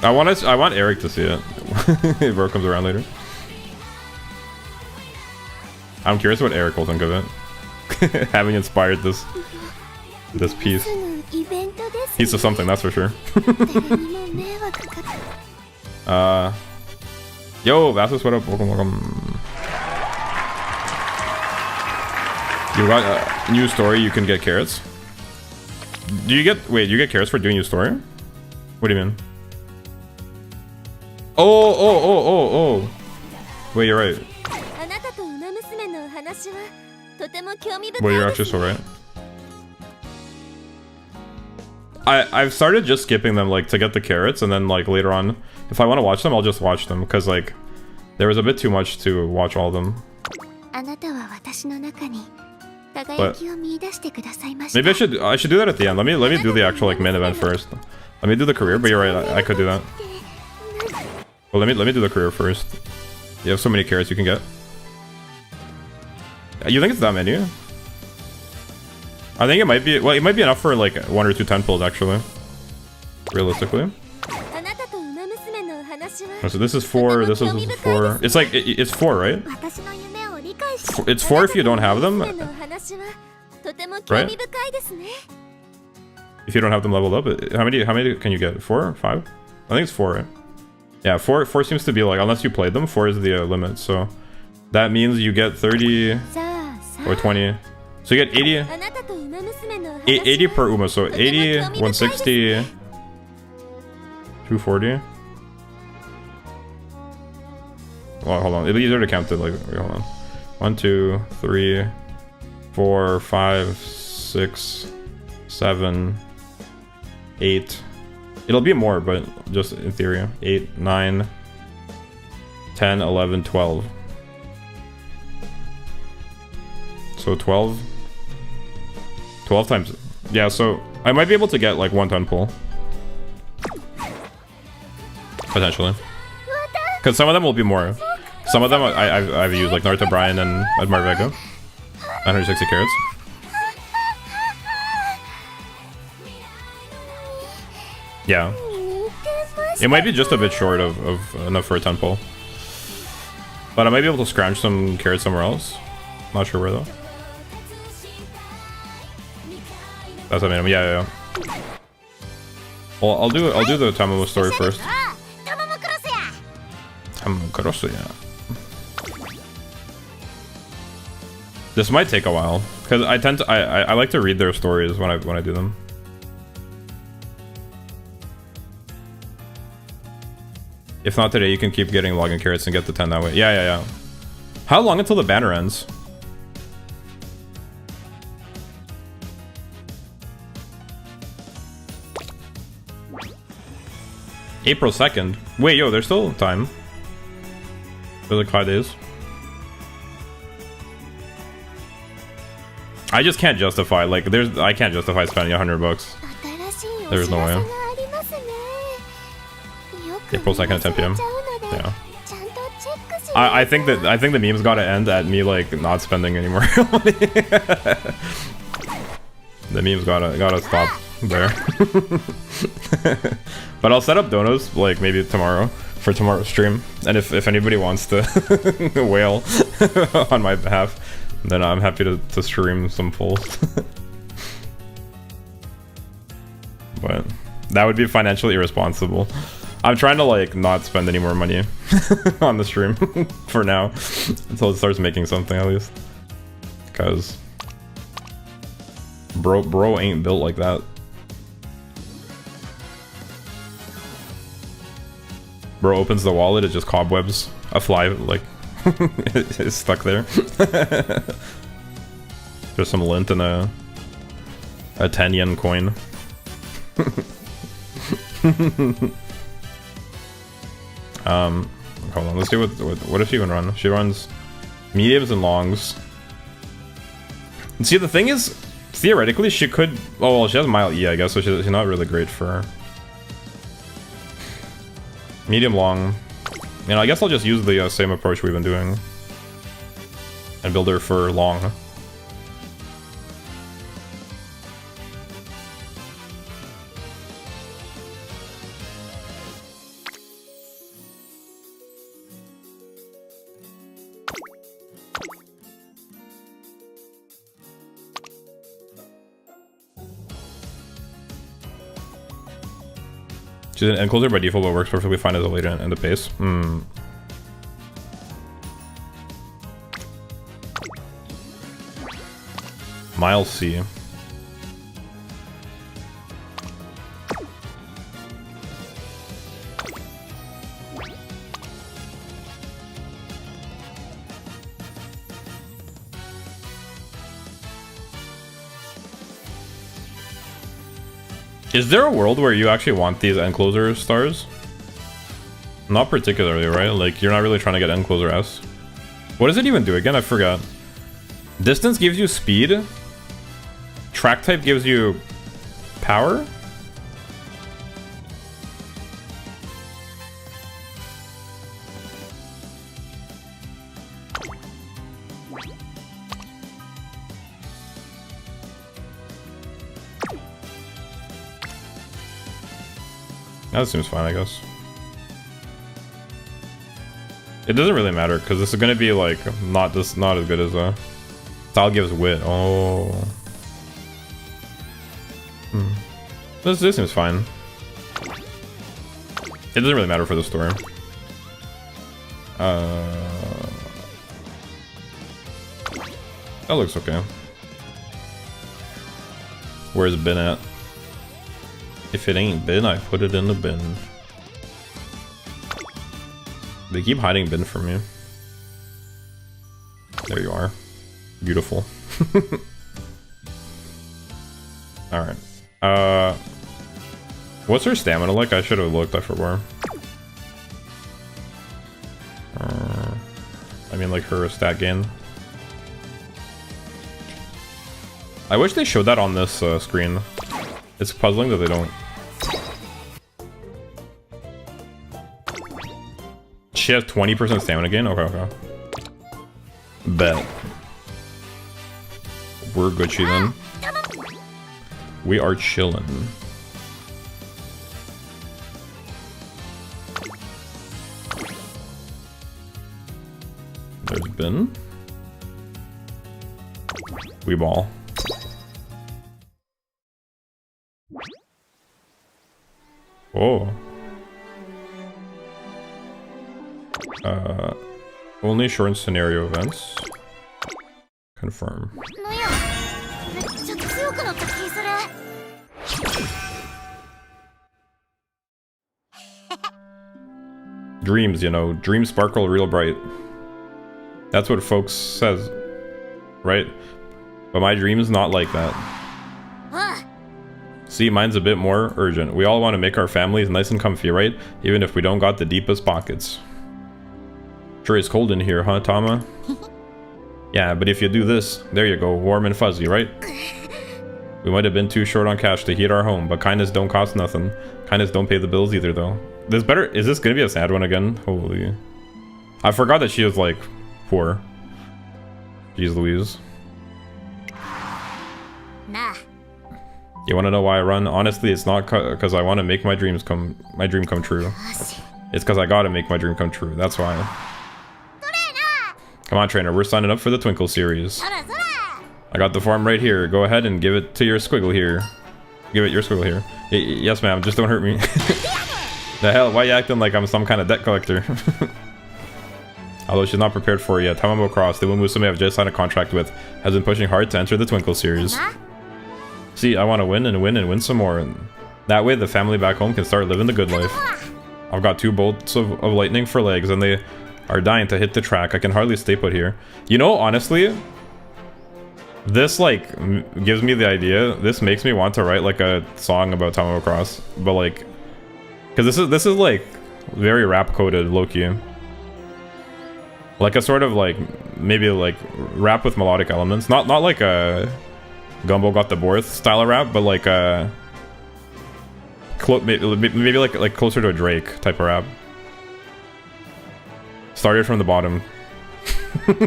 I want Eric to see it. If Bro comes around later. I'm curious what Eric will think of it. Having inspired this piece. Piece of something, that's for sure. Yo, Vassus, what up? Welcome. You got a new story, you can get carrots. You get carrots for doing your story? What do you mean? Oh. Wait, you're right. Wait, you're actually so right. I've started just skipping them, like, to get the carrots, and then, like, later on, if I want to watch them, I'll just watch them, because, like, there was a bit too much to watch all of them. But maybe I should do that at the end. Let me do the actual, like, main event first. Let me do the career, but you're right, I could do that. Well, let me do the career first. You have so many carrots you can get. You think it's that many? I think it might be. Well, it might be enough for like 1 or 2 10 pulls actually. Realistically. So this is 4, this is 4. It's like, it's 4, right? 私の夢を理解し It's 4 if you don't have them, 娘のお話はとても興味深いですね。 if you don't have them leveled up. How many can you get? 4? 5? I think it's 4, right? Yeah, 4 seems to be like, unless you played them, 4 is the limit, so that means you get 30 or 20. So you get 80, あなたと馬娘のお話は 80 per Uma, so 80, 160, 240. Well, hold on, it'll be easier to count it, like, wait, hold on. 1, 2, 3, 4, 5, 6, 7, 8. It'll be more, but just in theory. 8, 9, 10, 11, 12. So 12. 12 times. Yeah, so I might be able to get like 1 ton pull. Potentially. Because some of them will be more. Some of them I've used, like Naruto Brian and Admar Vega. 160 carats. Yeah. It might be just a bit short of enough for a 10 pull. But I might be able to scrounge some carrots somewhere else. Not sure where though. That's what I mean. Yeah. Well, I'll do the Tamamo story first. Tamamo Cross, yeah. This might take a while because I tend to I like to read their stories when I do them. If not today, you can keep getting login carrots and get the 10 that way. Yeah. How long until the banner ends? April 2nd. Wait, yo, there's still time. There's like 5 days. I just can't justify, like, I can't justify spending $100. There's no way. April 2nd at 10 PM. Yeah. I think the memes gotta end at me like not spending any more money. The memes gotta stop there. But I'll set up donos like maybe tomorrow for tomorrow's stream, and if anybody wants to wail on my behalf, then I'm happy to stream some pulls. But that would be financially irresponsible. I'm trying to like not spend any more money on the stream for now until it starts making something at least, because bro ain't built like that. Bro opens the wallet, it just cobwebs. A fly like is stuck there. There's some lint and a 10 yen coin. Hold on, let's see what does she even run? She runs mediums and longs. And see, the thing is, theoretically she could, oh well, she has mild E, I guess, so she's not really great for medium long. You know, I guess I'll just use the same approach we've been doing and build her for long. She's an encloser by default, but works perfectly fine as a late in the pace. Mile C. Is there a world where you actually want these encloser stars? Not particularly, right? Like, you're not really trying to get encloser S. What does it even do again? I forgot. Distance gives you speed. Track type gives you power? That seems fine, I guess. It doesn't really matter because this is gonna be like not as good as style gives wit. Oh, this seems fine. It doesn't really matter for the story. That looks okay. Where's bin at? If it ain't bin, I put it in the bin. They keep hiding bin from me. There you are. Beautiful. Alright. What's her stamina like? I should have looked, I forgot. I mean like her stat gain. I wish they showed that on this screen. It's puzzling that they don't. She has 20% stamina gain? Okay. Bet. We're Gucci then. We are chillin'. There's bin. We ball. Oh. Only short scenario events. Confirm. Dreams, you know, dreams sparkle real bright. That's what folks says, right? But my dream's not like that. See, mine's a bit more urgent. We all want to make our families nice and comfy, right? Even if we don't got the deepest pockets. Sure is cold in here, huh, Tama? Yeah, but if you do this, there you go, warm and fuzzy, right? We might have been too short on cash to heat our home, but kindness don't cost nothing. Kindness don't pay the bills either, though. Is this gonna be a sad one again? Holy. I forgot that she was, like, poor. Jeez Louise. Nah. You wanna know why I run? Honestly, it's not because I want to make my dream come true. It's because I gotta make my dream come true. That's why. Come on, trainer. We're signing up for the Twinkle series. I got the form right here. Go ahead and give it to your squiggle here. Give it your squiggle here. Yes, ma'am. Just don't hurt me. The hell? Why are you acting like I'm some kind of debt collector? Although she's not prepared for it yet, Tamamo Cross, the Umamusume I've just signed a contract with, has been pushing hard to enter the Twinkle series. See, I want to win and win and win some more. And that way, the family back home can start living the good life. I've got 2 bolts of lightning for legs, and they are dying to hit the track. I can hardly stay put here. You know, honestly, this, like, gives me the idea. This makes me want to write, like, a song about Tamamo Cross. But, like, because this is, like, very rap-coded, low-key. Like a sort of, like, maybe, like, rap with melodic elements. Not like a Gumbo Got the Borth style of rap, but, like, a... maybe like closer to a Drake type of rap. Started from the bottom. Type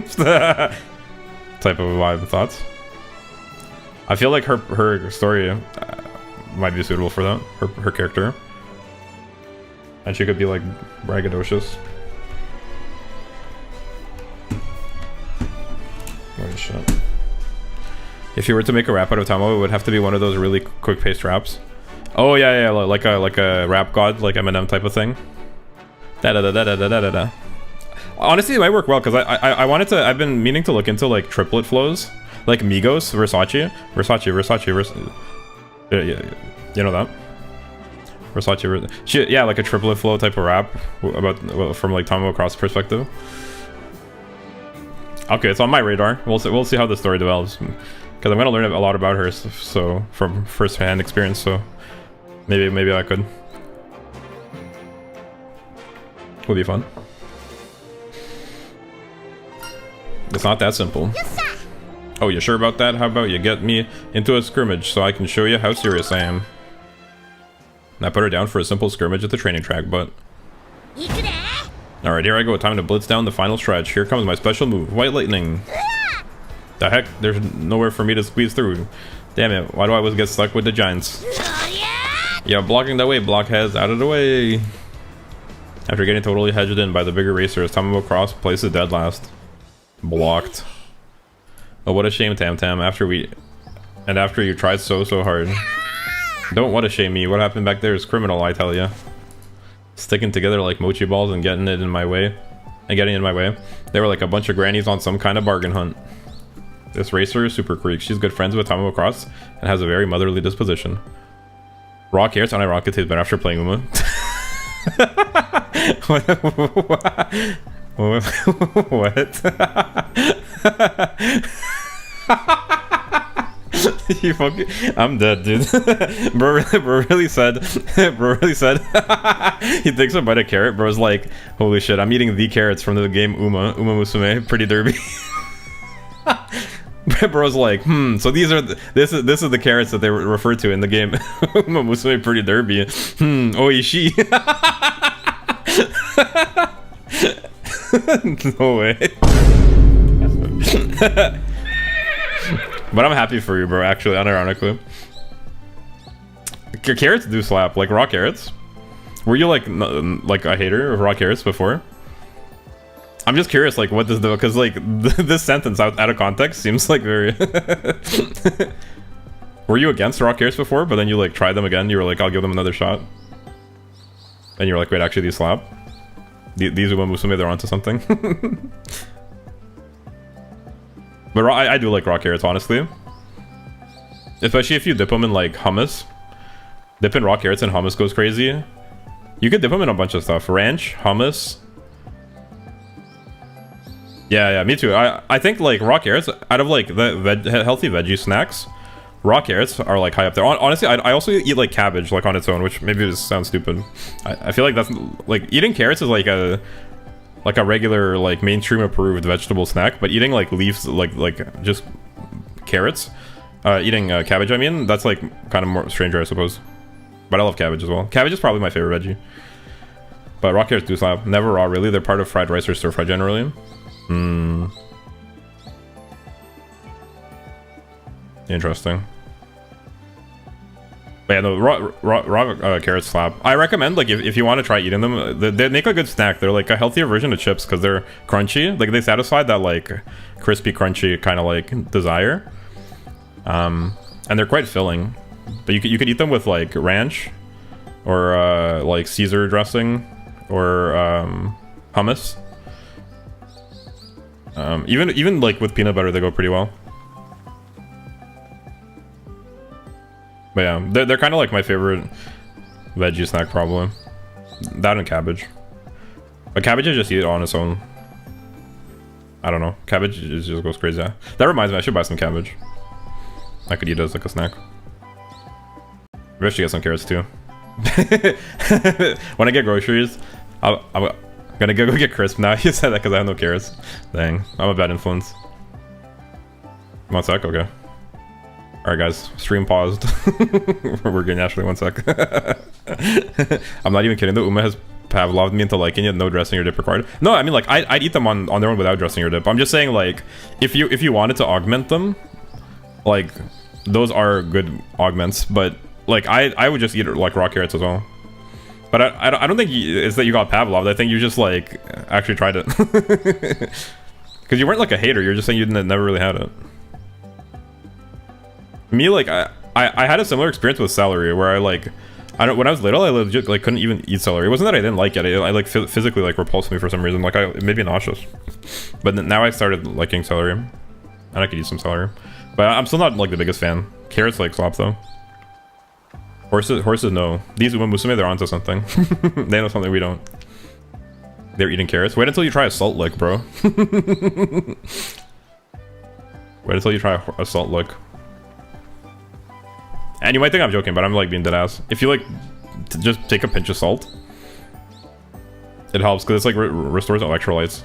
of vibe. Thoughts? I feel like her story might be suitable for that. Her character. And she could be like braggadocious. Oh shit. If you were to make a rap out of Tamamo, it would have to be one of those really quick-paced raps. Oh yeah, like a rap god, like Eminem type of thing. Da da da da da da da da. Honestly, it might work well because I wanted to. I've been meaning to look into like triplet flows, like Migos, Versace. Yeah, you know that. Versace. Yeah, like a triplet flow type of rap about from like Tamamo Cross perspective. Okay, it's on my radar. We'll see how the story develops because I'm gonna learn a lot about her. So from first-hand experience. So. Maybe I could. Would be fun. It's not that simple. Oh, you sure about that? How about you get me into a scrimmage so I can show you how serious I am? And I put her down for a simple scrimmage at the training track, but... Alright, here I go. Time to blitz down the final stretch. Here comes my special move, White Lightning. The heck? There's nowhere for me to squeeze through. Damn it, why do I always get stuck with the giants? Yeah, blocking the way, blockheads, out of the way. After getting totally hedged in by the bigger racers, Tamamo cross places dead last. Blocked. Oh, what a shame, Tam Tam. After you tried so hard. Don't what a shame me. What happened back there is criminal, I tell ya. Sticking together like mochi balls and getting in my way. They were like a bunch of grannies on some kind of bargain hunt. This racer is super creek. She's good friends with Tamamo Cross and has a very motherly disposition. Raw carrots unironically taste better after playing Uma. What? You fucking, I'm dead, dude. bro really said he takes a bite of carrot. Bro's like, holy shit, I'm eating the carrots from the game Umamusume Pretty Derby. Bro's like, so this is the carrots that they refer to in the game Umamusume Pretty Derby. Oishi. No way. But I'm happy for you, bro, actually, unironically. Carrots do slap, like raw carrots. Were you like a hater of raw carrots before? I'm just curious, like, what does the, because like this sentence out of context seems like very Were you against raw carrots before, but then you like tried them again, you were like, I'll give them another shot, and you're like, wait, actually these slap? These Umamusume, they're onto something. But I do like raw carrots, honestly. Especially if you dip them in like hummus. Dip in raw carrots and hummus goes crazy. You could dip them in a bunch of stuff. Ranch, hummus. Yeah, me too. I think like raw carrots, out of like the healthy veggie snacks, raw carrots are like high up there. Honestly, I also eat like cabbage like on its own, which maybe this sounds stupid. I feel like that's like eating carrots is like a regular like mainstream approved vegetable snack, but eating like leaves like just carrots, eating cabbage, I mean, that's like kind of more stranger, I suppose. But I love cabbage as well. Cabbage is probably my favorite veggie. But raw carrots do slap. Never raw, really. They're part of fried rice or stir fry generally. Interesting. But yeah, no, raw carrots slap. I recommend, like, if you want to try eating them, they make a good snack. They're like a healthier version of chips because they're crunchy. Like, they satisfy that like crispy, crunchy kind of like desire. And they're quite filling. But you could eat them with like ranch, or like Caesar dressing, or hummus. Even like with peanut butter, they go pretty well. But yeah, they're kind of like my favorite veggie snack, probably. That and cabbage. But cabbage, I just eat it on its own. I don't know. Cabbage just goes crazy. That reminds me, I should buy some cabbage. I could eat it as like a snack. Maybe I should get some carrots too. When I get groceries, I'm gonna go get crisp now. You said that because I have no carrots. Dang, I'm a bad influence. 1 sec, okay. Alright guys, stream paused. We're getting actually 1 sec. I'm not even kidding though, Uma has Pavloved me into liking it, no dressing or dip required. No, I mean like, I'd eat them on their own without dressing or dip. I'm just saying like, if you wanted to augment them, like, those are good augments, but like, I would just eat like raw carrots as well. But I don't think it's that you got Pavloved, I think you just like, actually tried it. Because you weren't like a hater, you're just saying you never really had it. Me, like, I had a similar experience with celery, where when I was little, I legit like couldn't even eat celery. It wasn't that I didn't like it, I like physically like repulsed me for some reason, like it made me nauseous. But now I started liking celery, and I could eat some celery. But I'm still not like the biggest fan. Carrots like slop though. Horses no. These Umamusume, they're onto something. They know something we don't. They're eating carrots. Wait until you try a salt lick, bro. Wait until you try a salt lick. And you might think I'm joking, but I'm like being dead ass. If you like just take a pinch of salt, it helps because it's like restores electrolytes.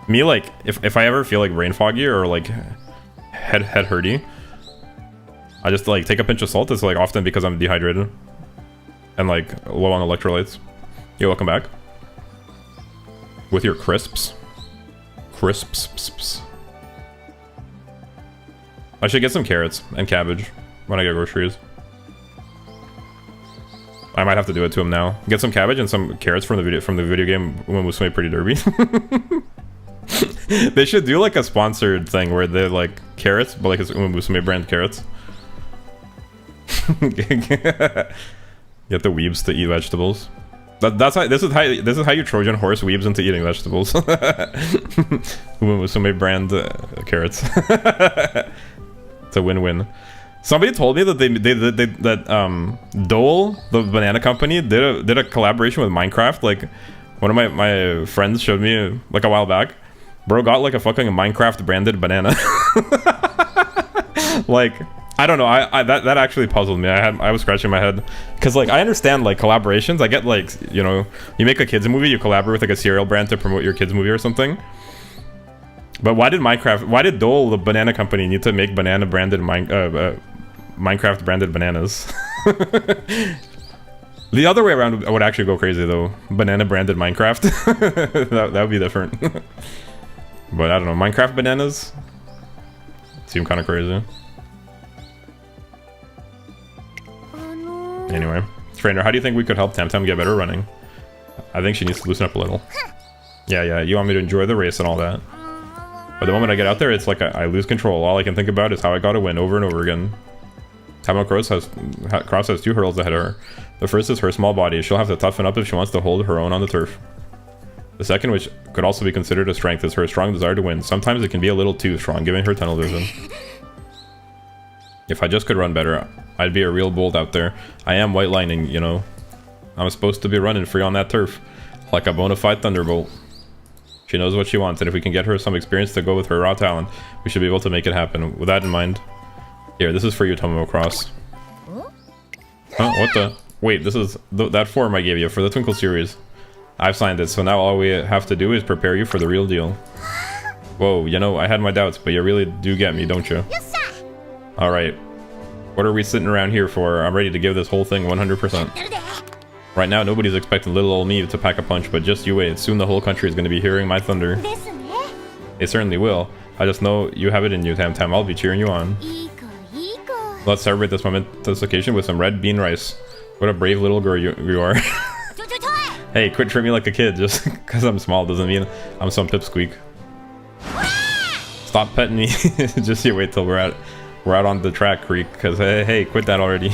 Me, like if I ever feel like brain foggy or like head hurty, I just like take a pinch of salt. It's like often because I'm dehydrated and like low on electrolytes. You're welcome back with your crisps. I should get some carrots and cabbage when I get groceries. I might have to do it to him now. Get some cabbage and some carrots from the video game Umamusume Pretty Derby. They should do like a sponsored thing where they're like carrots, but like it's Umamusume brand carrots. Get the weebs to eat vegetables. This is how you Trojan horse weebs into eating vegetables. Umamusume brand carrots. It's a win-win. Somebody told me that that Dole, the banana company, did a collaboration with Minecraft. Like one of my friends showed me like a while back. Bro got like a fucking Minecraft branded banana. Like I don't know. That actually puzzled me. I was scratching my head because like I understand like collaborations. I get like, you know, you make a kids movie, you collaborate with like a cereal brand to promote your kids movie or something. But why did Dole, the banana company, need to make banana branded Minecraft branded bananas? The other way around would actually go crazy though. Banana branded Minecraft. that would be different. But I don't know. Minecraft bananas seem kind of crazy. Anyway, trainer, how do you think we could help Tam get better running? I think she needs to loosen up a little. Yeah, you want me to enjoy the race and all that. But the moment I get out there, it's like I lose control. All I can think about is how I gotta win over and over again. Tamamo Cross has 2 hurdles ahead of her. The first is her small body. She'll have to toughen up if she wants to hold her own on the turf. The second, which could also be considered a strength, is her strong desire to win. Sometimes it can be a little too strong, giving her tunnel vision. If I just could run better, I'd be a real bold out there. I am white lining, you know. I'm supposed to be running free on that turf, like a bona fide thunderbolt. She knows what she wants, and if we can get her some experience to go with her raw talent, we should be able to make it happen. With that in mind, here, this is for you, Tamamo Cross. Huh? What the? Wait, this is that form I gave you for the Twinkle series. I've signed it, so now all we have to do is prepare you for the real deal. Whoa, you know, I had my doubts, but you really do get me, don't you? Alright. What are we sitting around here for? I'm ready to give this whole thing 100%. Right now, nobody's expecting little old me to pack a punch, but just you wait. Soon the whole country is going to be hearing my thunder. They certainly will. I just know you have it in you, Tam. I'll be cheering you on. Let's celebrate this momentous occasion with some red bean rice. What a brave little girl you are. Hey, quit treating me like a kid. Just because I'm small doesn't mean I'm some pipsqueak. Stop petting me. Just you wait till we're out on the track, Creek. Because hey, quit that already.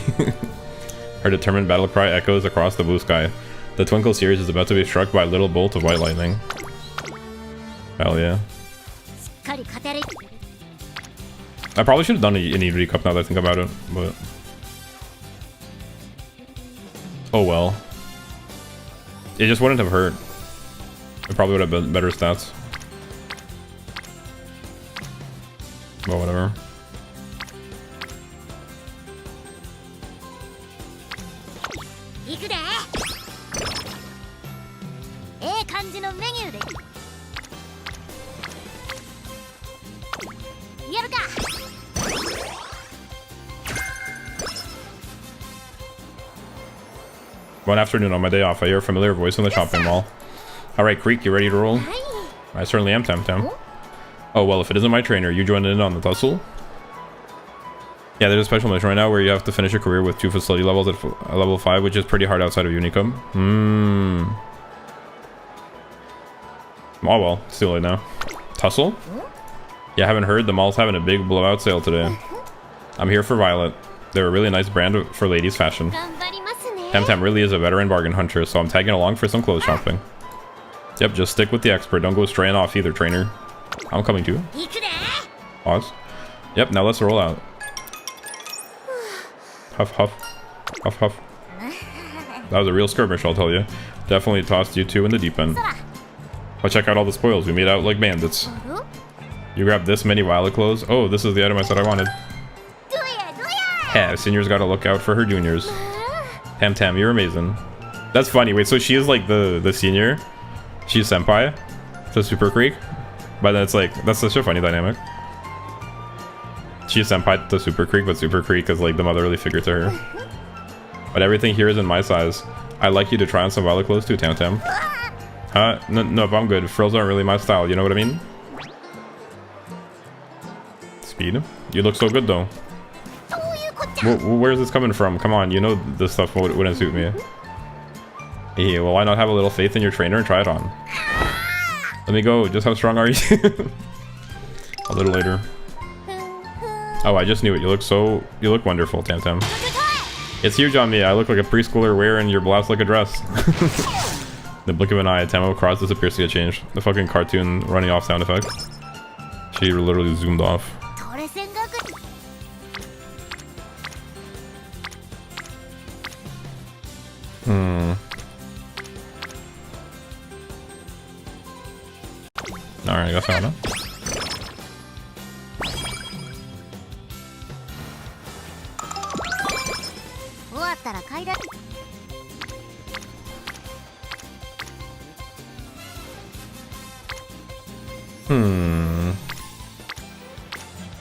Her determined battle cry echoes across the blue sky. The Twinkle series is about to be struck by a little bolt of white lightning. Hell yeah. I probably should have done an EV Cup now that I think about it, but... Oh well. It just wouldn't have hurt. It probably would have been better stats. Well, whatever. One afternoon on my day off, I hear a familiar voice in the shopping mall. Alright, Creek, you ready to roll? I certainly am, Tam. Oh, well, if it isn't my trainer, you joined in on the tussle? Yeah, there's a special mission right now where you have to finish your career with 2 facility levels at level 5, which is pretty hard outside of Unicum. Oh well, it's too late now. Tussle? Yeah, I haven't heard. The mall's having a big blowout sale today. I'm here for Violet. They're a really nice brand for ladies' fashion. Tam really is a veteran bargain hunter, so I'm tagging along for some clothes shopping. Yep, just stick with the expert. Don't go straying off either, trainer. I'm coming too. Pause. Yep, now let's roll out. Huff, huff. Huff, huff. That was a real skirmish, I'll tell you. Definitely tossed you two in the deep end. But check out all the spoils. We made out like bandits. You grabbed this many Violet clothes? Oh, this is the item I said I wanted. Yeah, seniors gotta look out for her juniors. Tam, you're amazing. That's funny. Wait, so she is like the senior? She's senpai to Super Creek? But then it's like, that's such a funny dynamic. She's senpai to Super Creek, but Super Creek is like the motherly figure to her. But everything here is in my size. I'd like you to try on some Violet clothes too, Tam. Nope, I'm good. Frills aren't really my style, you know what I mean? Speed. You look so good though. Where's this coming from? Come on, you know this stuff wouldn't suit me. Hey, well, why not have a little faith in your trainer and try it on? Let me go. Just how strong are you? A little later. Oh, I just knew it. You look wonderful, Tam Tam. It's huge on me. I look like a preschooler wearing your blouse like a dress. The blink of an eye, Tamamo crosses appears to get changed. The fucking cartoon running off sound effect. She literally zoomed off. Alright, I got found out.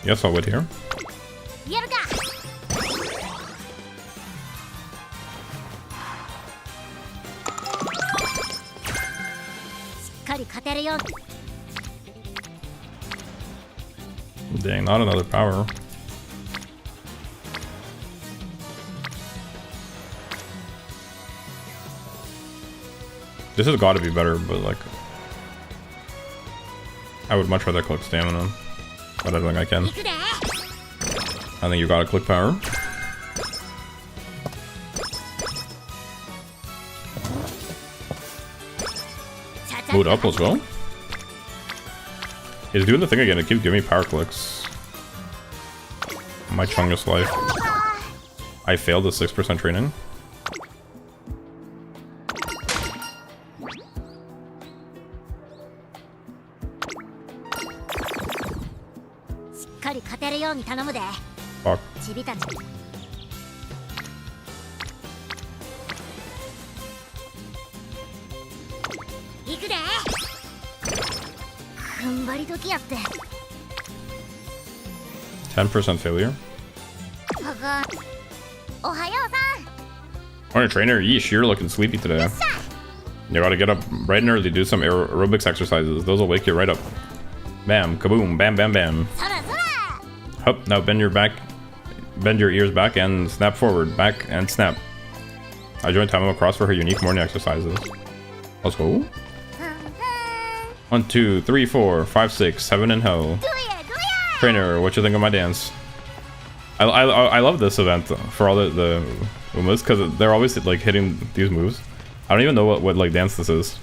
Guess I'll wait here. Dang, not another power. This has got to be better, but like, I would much rather click stamina, but I don't think I can. I think you gotta click power. Move up, let's go. He's doing the thing again, it keeps giving me power clicks. My Chungus life. I failed the 6% training. Fuck. %10 failure. Morning trainer, yeesh, you're looking sleepy today. You gotta get up bright and early, do some aerobics exercises. Those will wake you right up. Bam, kaboom, bam, bam, bam. Hup, now bend your ears back and snap forward, back and snap. I joined Tamamo Cross for her unique morning exercises. Let's go. 1, 2, 3, 4, 5, 6, 7 in hell. Trainer, what you think of my dance? I love this event for all the Umas because they're always like hitting these moves. I don't even know what like dance this is,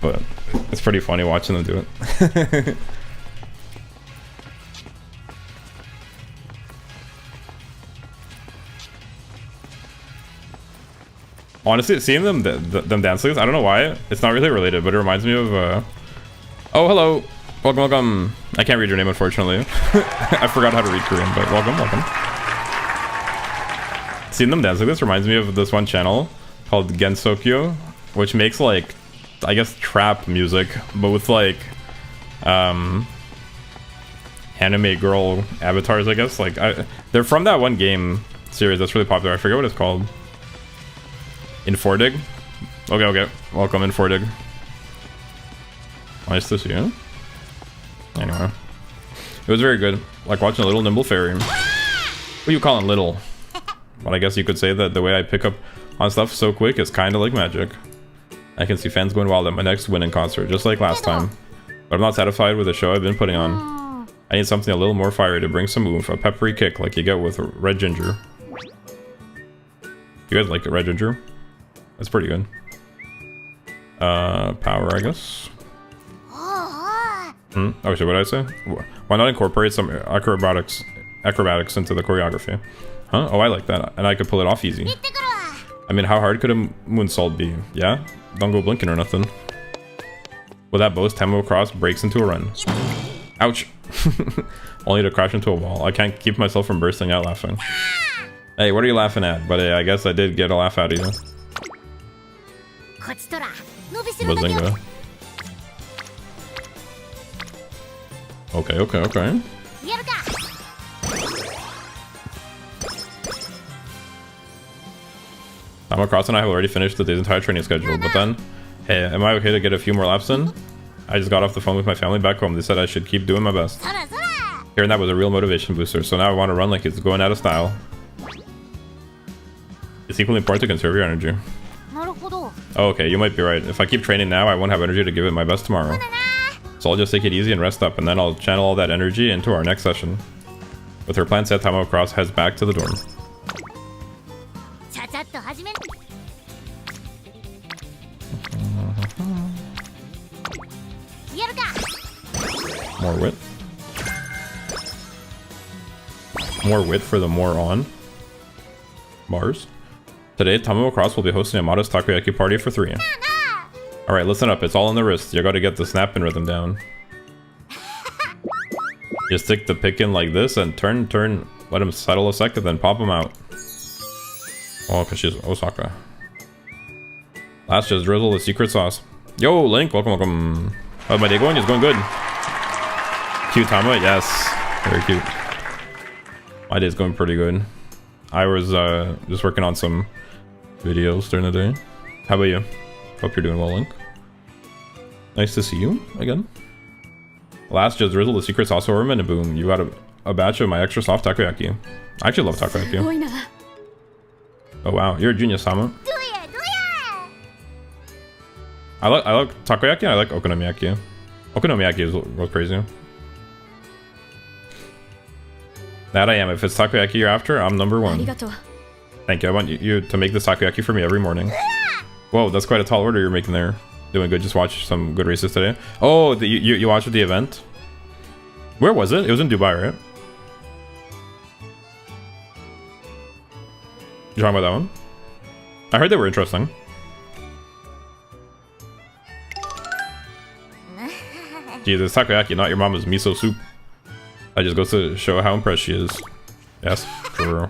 but it's pretty funny watching them do it. Honestly, seeing them dance like this, I don't know why. It's not really related, but it reminds me of. Oh, hello, welcome. I can't read your name, unfortunately. I forgot how to read Korean, but welcome. Seeing them dance like this reminds me of this one channel called Gensokyo, which makes like, I guess, trap music, but with like, anime girl avatars. I guess like they're from that one game series that's really popular. I forget what it's called. Infordig? Okay. Welcome, Infordig. Nice to see you. Anyway. It was very good. Like watching a little nimble fairy. What are you calling little? But I guess you could say that the way I pick up on stuff so quick is kind of like magic. I can see fans going wild at my next winning concert, just like last time. But I'm not satisfied with the show I've been putting on. I need something a little more fiery to bring some oomph, a peppery kick like you get with red ginger. You guys like it, red ginger? That's pretty good. Power, I guess. Oh, so what did I say? Why not incorporate some acrobatics into the choreography? Huh? Oh, I like that. And I could pull it off easy. I mean, how hard could a moonsault be? Yeah? Don't go blinking or nothing. With that boast, Tamamo Cross breaks into a run. Ouch! Only to crash into a wall. I can't keep myself from bursting out laughing. Hey, what are you laughing at? But I guess I did get a laugh out of you. Bazinga. Okay. Tamamo Cross and I have already finished the entire training schedule, but then, hey, am I okay to get a few more laps in? I just got off the phone with my family back home. They said I should keep doing my best. Hearing that was a real motivation booster, so now I want to run like it's going out of style. It's equally important to conserve your energy. なるほど。 Oh, okay, you might be right. If I keep training now, I won't have energy to give it my best tomorrow. So I'll just take it easy and rest up, and then I'll channel all that energy into our next session. With her plan set, Tamamo Cross heads back to the dorm. ちゃちゃっと始め。やるか。 More wit. More wit for the more on. Bars. Today, Tamamo Cross will be hosting a modest takoyaki party for 3. Alright, listen up. It's all in the wrist. You gotta get the snapping rhythm down. You stick the pick in like this and turn, let him settle a second, then pop him out. Oh, because she's Osaka. Last, just drizzle the secret sauce. Yo, Link, welcome. How's my day going? It's going good. Cute Tama, yes. Very cute. My day's going pretty good. I was just working on some videos during the day. How about you? Hope you're doing well, Link. Nice to see you again. Last, just drizzle the secret sauce over him and boom, you got a batch of my extra soft takoyaki. I actually love takoyaki. Oh wow, you're a genius, Sama. I like takoyaki and I like okonomiyaki. Okonomiyaki is real crazy. That I am. If it's takoyaki you're after, I'm number 1. Thank you. I want you to make this takoyaki for me every morning. Whoa, that's quite a tall order you're making there. Doing good. Just watch some good races today. Oh, you watched the event? Where was it? It was in Dubai, right? You talking about that one? I heard they were interesting. Jesus, takoyaki, not your mama's miso soup. That just goes to show how impressed she is. Yes, true.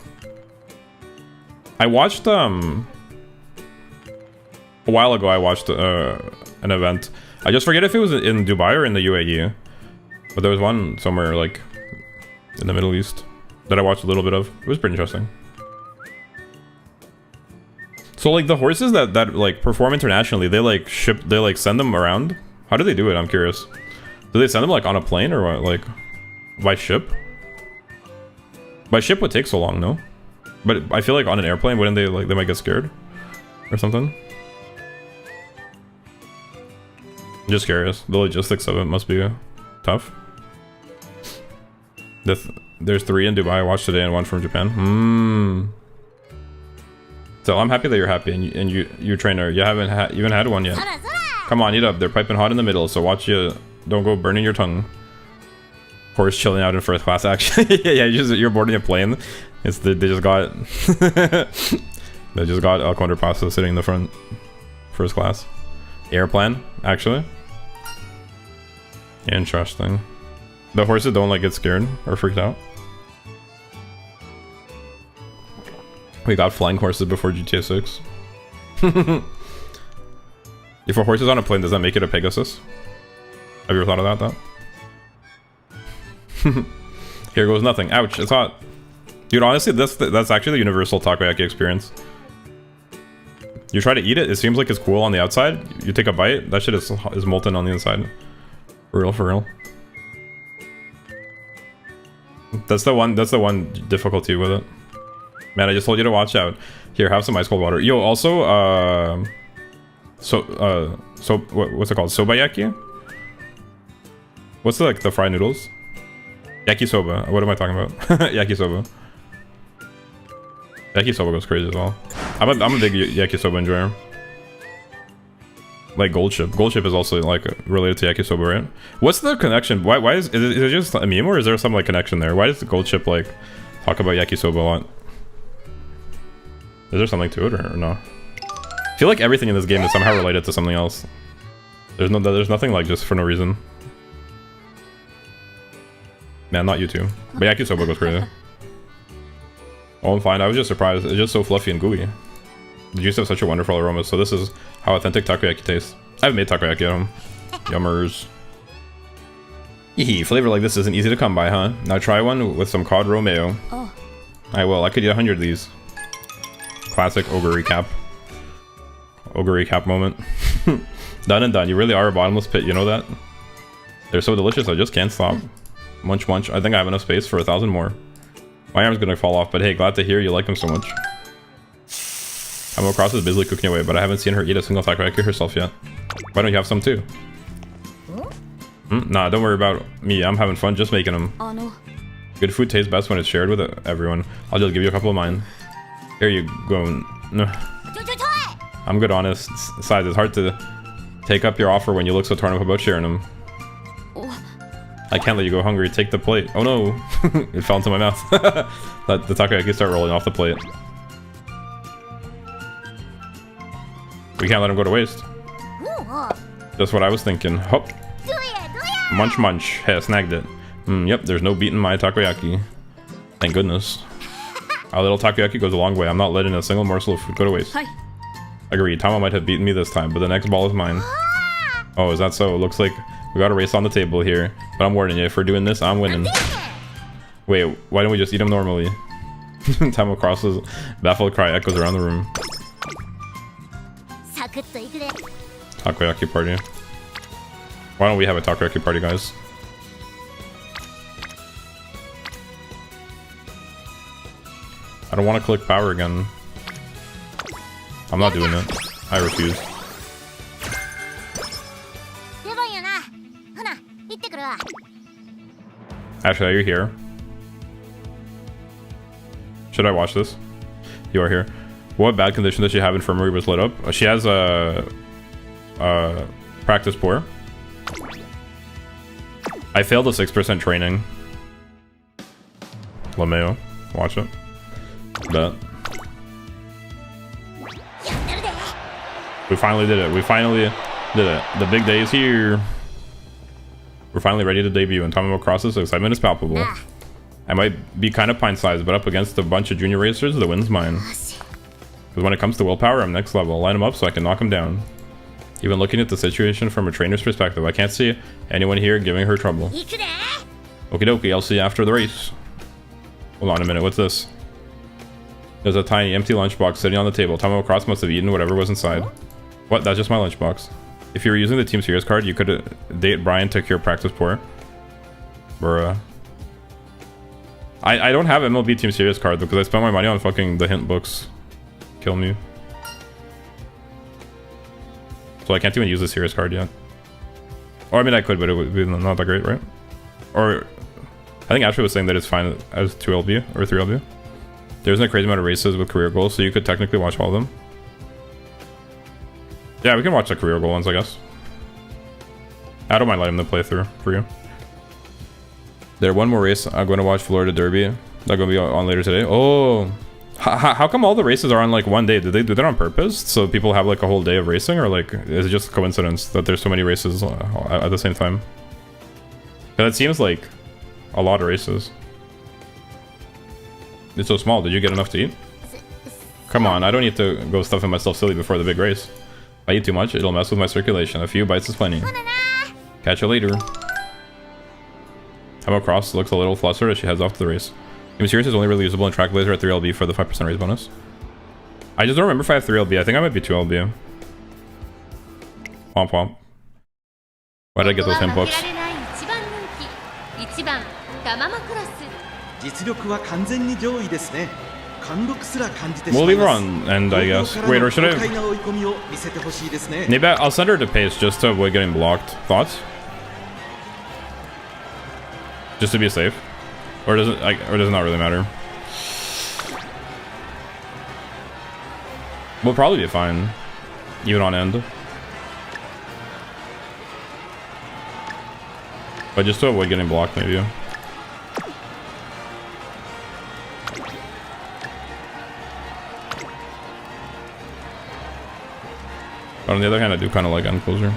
I watched a while ago. I watched an event. I just forget if it was in Dubai or in the UAE, but there was one somewhere like in the Middle East that I watched a little bit of. It was pretty interesting. So like the horses that like perform internationally, they like send them around. How do they do it? I'm curious. Do they send them like on a plane or what? Like by ship? By ship would take so long, no? But I feel like on an airplane, wouldn't they like they might get scared or something? Just curious. The logistics of it must be tough. There's 3 in Dubai I watched today and 1 from Japan. So I'm happy that you're happy and you trainer. You haven't had one yet. Come on, eat up. They're piping hot in the middle, so watch you. Don't go burning your tongue. Horse chilling out in first class. Actually, yeah, you're boarding a plane. They just got they just got El Condor Pasta sitting in the front, first class. Airplane, actually. Interesting. The horses don't like get scared or freaked out. We got flying horses before GTA 6. If a horse is on a plane, does that make it a Pegasus? Have you ever thought of that, though? Here goes nothing. Ouch, it's hot. Dude, honestly, that's actually the universal takoyaki experience. You try to eat it, it seems like it's cool on the outside. You take a bite, that shit is molten on the inside. For real. That's the one difficulty with it. Man, I just told you to watch out. Here, have some ice cold water. Yo, also, what's it called? Sobayaki? What's the fried noodles? Yakisoba. What am I talking about? Yakisoba. Yakisoba goes crazy as well. I'm a big yakisoba enjoyer. Like Gold Ship. Gold Ship is also like related to yakisoba, right? What's the connection? Why is it just a meme or is there some like connection there? Why does the Gold Ship like talk about yakisoba a lot? Is there something to it or no? I feel like everything in this game is somehow related to something else. There's nothing like just for no reason. Man, not you two. But yakisoba goes crazy. Oh, I'm fine. I was just surprised. It's just so fluffy and gooey. The juice have such a wonderful aroma. So this is how authentic takoyaki tastes. I haven't made takoyaki at home. Yummers. Eehee, flavor like this isn't easy to come by, huh? Now try one with some cod roe mayo. Oh. I will. I could eat 100 of these. Classic ogre recap. Ogre recap moment. Done and done. You really are a bottomless pit, you know that? They're so delicious, I just can't stop. Munch munch. I think I have enough space for 1,000 more. My arm's gonna fall off, but hey, glad to hear you like them so much. Tamamo Cross is busily cooking away, but I haven't seen her eat a single takoyaki herself yet. Why don't you have some too? Nah, don't worry about me. I'm having fun just making them. Good food tastes best when it's shared with everyone. I'll just give you a couple of mine. Here you go. No. I'm good, honest. Besides, it's hard to take up your offer when you look so torn up about sharing them. I can't let you go hungry. Take the plate. Oh no! It fell into my mouth. Let the takoyaki start rolling off the plate. We can't let him go to waste. Just what I was thinking. Hop. Munch munch. Hey, I snagged it. Yep, there's no beating my takoyaki. Thank goodness. Our little takoyaki goes a long way. I'm not letting a single morsel of food go to waste. Agreed. Tama might have beaten me this time, but the next ball is mine. Oh, is that so? Looks like we got a race on the table here. But I'm warning you, if we're doing this, I'm winning. Wait, why don't we just eat them normally? Tama crosses. Baffled cry echoes around the room. Takoyaki party. Why don't we have a takoyaki party, guys? I don't want to click power again. I'm not doing it. I refuse. Ashley, are you here? Should I watch this? You are here. What bad condition does she have? Infirmary was lit up. She has a practice poor. I failed a 6% training. LeMayo, watch it. Bet. We finally did it. We finally did it. The big day is here. We're finally ready to debut, and Tamamo crosses, so excitement is palpable. I might be kind of pint-sized, but up against a bunch of junior racers, the win's mine. Because when it comes to willpower, I'm next level. I'll line them up so I can knock them down. Even looking at the situation from a trainer's perspective, I can't see anyone here giving her trouble. Okie dokie, I'll see you after the race. Hold on a minute, what's this? There's a tiny empty lunchbox sitting on the table. Tamamo Cross must have eaten whatever was inside. What? That's just my lunchbox. If you were using the Team Serious card, you could date Brian to cure practice poor. Bruh. I don't have MLB Team Serious card because I spent my money on fucking the hint books. Kill me. So I can't even use the Serious card yet. Or I mean I could, but it would be not that great, right? Or I think Ashley was saying that it's fine as 2LB or 3LB. There's a crazy amount of races with career goals, so you could technically watch all of them. Yeah, we can watch the career goal ones, I guess. I don't mind letting them play through for you. There's one more race. I'm going to watch Florida Derby. They're going to be on later today. Oh, how come all the races are on like one day? Did they do that on purpose? So people have like a whole day of racing, or like is it just a coincidence that there's so many races at the same time? Because it seems like a lot of races. It's so small. Did you get enough to eat? Come on, I don't need to go stuffing myself silly before the big race. If I eat too much, it'll mess with my circulation. A few bites is plenty. Catch you later. Tamamo Cross looks a little flustered as she heads off to the race. Team Serious is only really usable in Track Blazer at 3LB for the 5% raise bonus. I just don't remember if I have 3LB. I think I might be 2LB. Womp womp. Why did I get those hint books? We'll leave her on end, I guess. Wait, or should I? Maybe I'll send her to pace just to avoid getting blocked. Thoughts? Just to be safe, or does it? Or does it not really matter? We'll probably be fine, even on end. But just to avoid getting blocked, maybe. But on the other hand, I do kind of like end closer.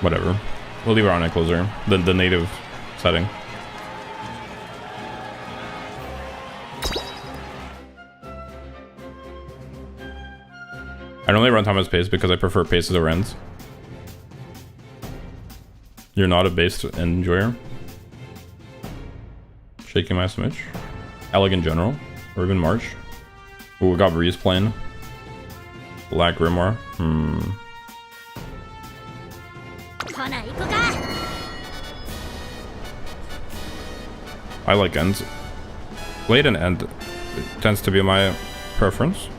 Whatever. We'll leave her on end closer. The native setting. I normally run Thomas pace because I prefer paces over ends. You're not a base enjoyer. Shaking my smidge. Elegant General. Or even March. Ooh, we got Breeze playing. Black Grimoire. I like ends. Late and end tends to be my preference.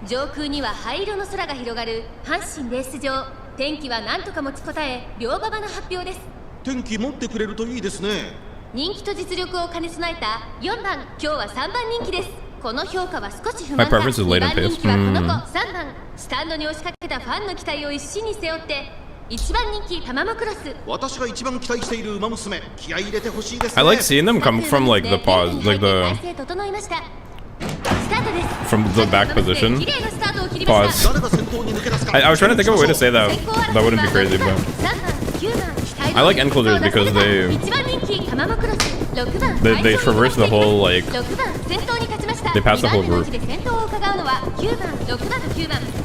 上空には灰色の空が広がる阪神レース場。天気は何とか持ちこたえ、両馬場の発表です。天気持ってくれるといいですね。人気と実力を兼ね備えた4番、今日は3番人気です。この評価は少し不満だ。2番人気はこの子、3番。スタンドに押しかけたファンの期待を一身に背負って1番人気タマモクロス。私が一番期待している馬娘、気合い入れてほしいですね。 I like seeing them come from like the pause, like the from the back position. Pause. I was trying to think of a way to say that. That wouldn't be crazy, but I like end closers because they traverse the whole like they pass the whole group.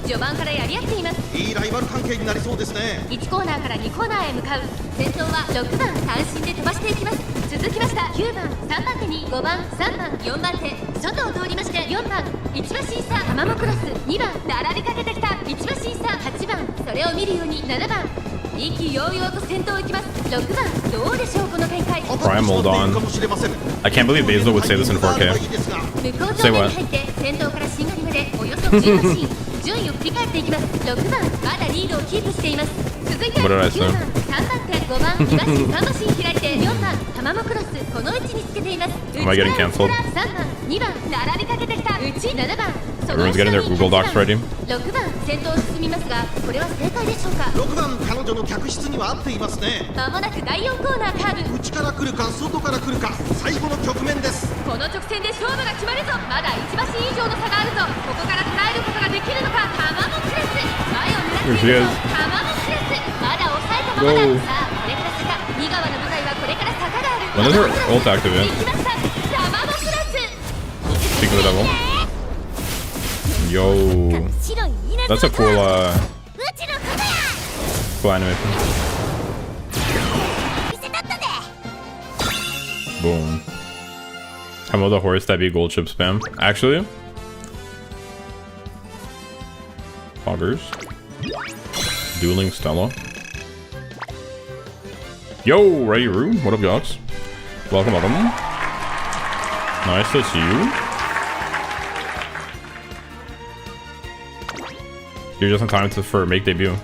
序盤からやり合っています。いいライバル関係になりそうですね。1コーナーから2コーナーへ向かう。先頭は6番単身で飛ばしていきます。続きました9番3番手に5番3番4番手外を通りまして4番1馬審査タマモクロス2番並びかけてきた1馬審査8番それを見るように7番意気揚々と先頭行きます。6番どうでしょうこの展開。 Primal Dawn. I can't believe Basil would say this in 4K. 向こう上に入って先頭からしんがりまでおよそ10馬身順位を振り返っていきます。6番まだリードをキープしています。続いて9番3番手5番2馬身3馬身開いて4番タマモクロスこの位置につけています。 Am I getting cancelled? 3番2番並びかけてきた内7番 Everyone's getting their Google Docs ready. 6番先頭を進みますがこれは正解でしょうか。6番彼女の客室には合っていますね。まもなく第4コーナーカーブ。内から来るか外から来るか最後の局面です。この直線で勝負が決まるぞ。まだ1馬身以上の差があるぞ。ここから捉えることができるのか。タマモクロス前を狙っているぞ。タマモクロスまだ抑えたままだ。さあこれから坂2側の舞台はこれから坂がある。 When does her ult activate? 行きましたタマモクロス。 Speak of the devil. Yo, that's a cool cool animation. Boom. How about the horse that be gold chip spam? Actually, Poggers. Dueling Stella. Yo, Ready Roo. What up, Jox? Welcome, welcome. Nice to see you. You're just in time for make debut.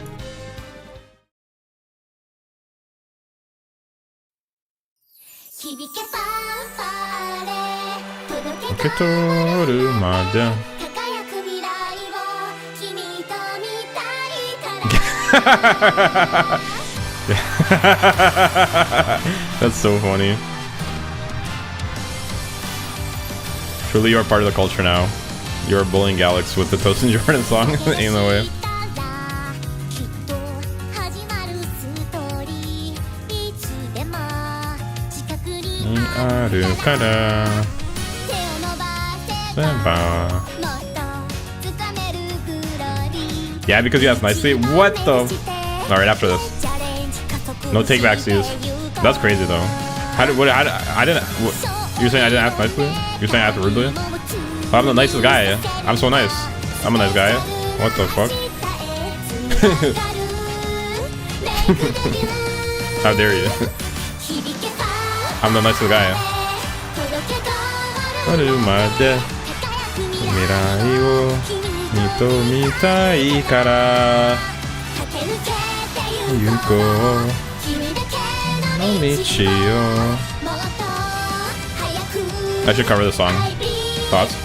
That's so funny. Truly, you are part of the culture now. You're bullying Alex with the Tosin Jordan song. Ain't no way. Yeah, because he has nicely. What the? Alright, after this. No take back C's. That's crazy though. How did? What? I didn't. What, you're saying I didn't ask nicely? You're saying I asked rudely? Oh, I'm the nicest guy. I'm so nice. I'm a nice guy. What the fuck? How dare you? I'm the nicest guy. I should cover this song. Thoughts?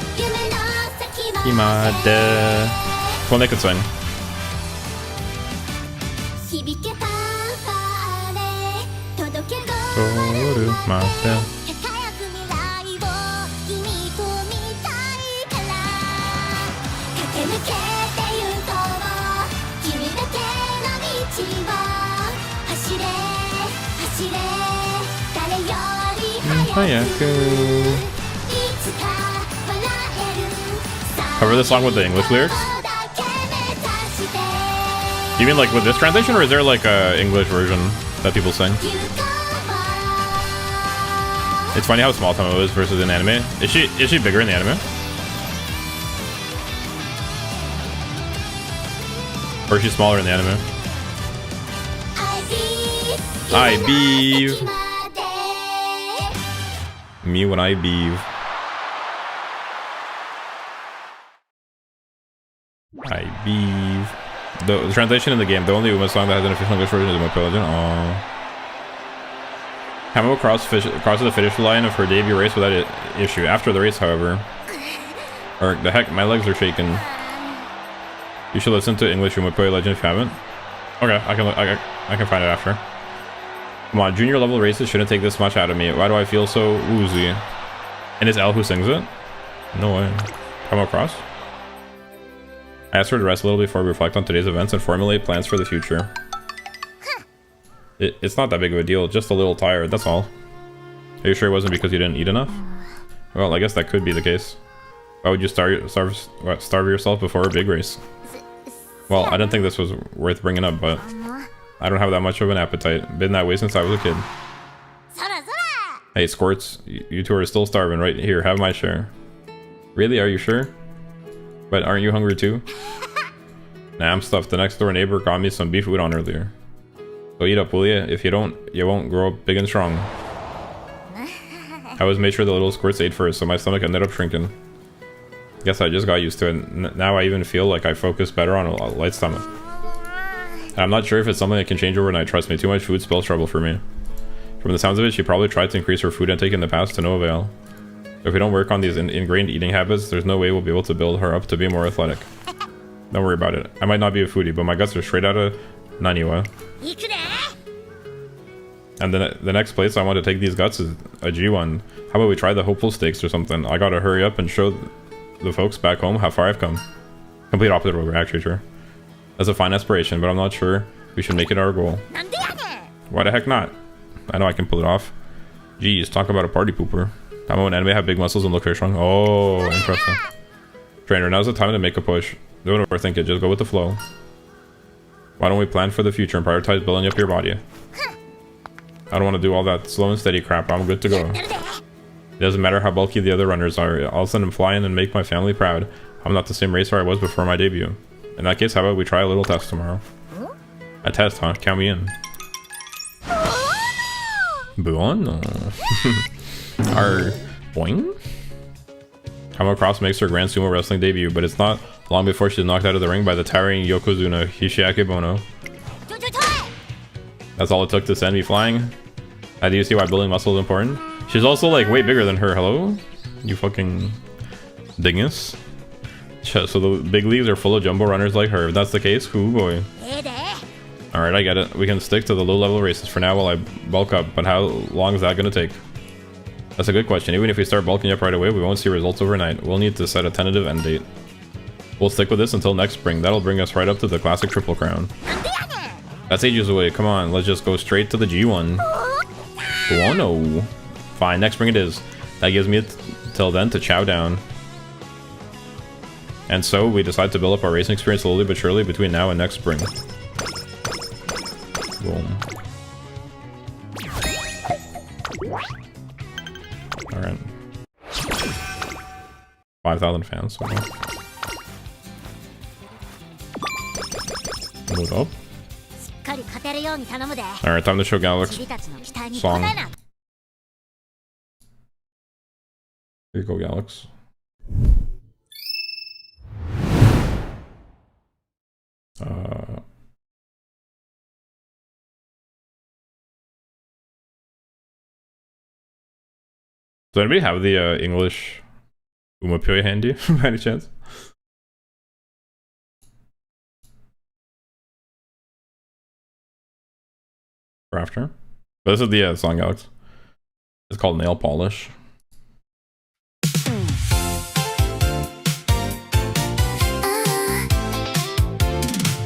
Well, they could sing. Cover this song with the English lyrics? You mean like with this translation, or is there like a English version that people sing? It's funny how small Tamamo is versus in anime. Is she bigger in the anime? Or is she smaller in the anime? I beeve. Me when I beeve. I beeve. The translation in the game, the only Uma song that has an official English version is Uma Legend. Aww. Tamamo crosses the finish line of her debut race without issue. After the race, however, or the heck, my legs are shaking. You should listen to English Uma Legend if you haven't. Okay, I can find it after. Come on, junior level races shouldn't take this much out of me. Why do I feel so woozy? And it's Elle who sings it? No way. Come across. I asked her to rest a little before we reflect on today's events and formulate plans for the future. It's not that big of a deal, just a little tired, that's all. Are you sure it wasn't because you didn't eat enough? Well, I guess that could be the case. Why would you starve yourself before a big race? Well, I didn't think this was worth bringing up, but I don't have that much of an appetite. Been that way since I was a kid. Hey, Squirts, you two are still starving, right? Here, have my share. Really? Are you sure? But aren't you hungry too? Nah, I'm stuffed. The next door neighbor got me some beef udon earlier. So eat up, will ya? If you don't, you won't grow up big and strong. I always made sure the little Squirts ate first, so my stomach ended up shrinking. Guess I just got used to it. Now I even feel like I focus better on a light stomach. And I'm not sure if it's something that can change overnight. Trust me, too much food spells trouble for me. From the sounds of it, she probably tried to increase her food intake in the past to no avail. If we don't work on these ingrained eating habits, there's no way we'll be able to build her up to be more athletic. Don't worry about it. I might not be a foodie, but my guts are straight out of Naniwa. And the next place I want to take these guts is a G1. How about we try the Hopeful Stakes or something? I gotta hurry up and show the folks back home how far I've come. Complete opposite of what we're actually sure. That's a fine aspiration, but I'm not sure we should make it our goal. Why the heck not? I know I can pull it off. Geez, talk about a party pooper. Tamamo and anime have big muscles and look very strong. Oh, interesting. Trainer, now's the time to make a push. Don't overthink it, just go with the flow. Why don't we plan for the future and prioritize building up your body? I don't want to do all that slow and steady crap. I'm good to go. It doesn't matter how bulky the other runners are. I'll send them flying and make my family proud. I'm not the same racer I was before my debut. In that case, how about we try a little test tomorrow? A test, huh? Count me in. Buono. Our boing. Tamamo Cross makes her Grand Sumo Wrestling debut, but it's not long before she's knocked out of the ring by the towering Yokozuna Hishiake Bono. That's all it took to send me flying. How do you see why building muscle is important? She's also like way bigger than her. Hello? You fucking dingus. So the big leagues are full of jumbo runners like her. If that's the case, cool boy. Alright, I get it. We can stick to the low level races for now while I bulk up, but how long is that gonna take? That's a good question. Even if we start bulking up right away, we won't see results overnight. We'll need to set a tentative end date. We'll stick with this until next spring. That'll bring us right up to the classic Triple Crown. That's ages away. Come on, let's just go straight to the G1. Oh no. Fine, next spring it is. That gives me till then to chow down. And so we decide to build up our racing experience slowly but surely between now and next spring. Boom. Alright. 5,000 fans. So load up. Alright, time to show Galax song. Here you go, Galax. Does anybody have the English Umamusume handy by any chance? Or after? But this is the song, Alex. It's called Nail Polish.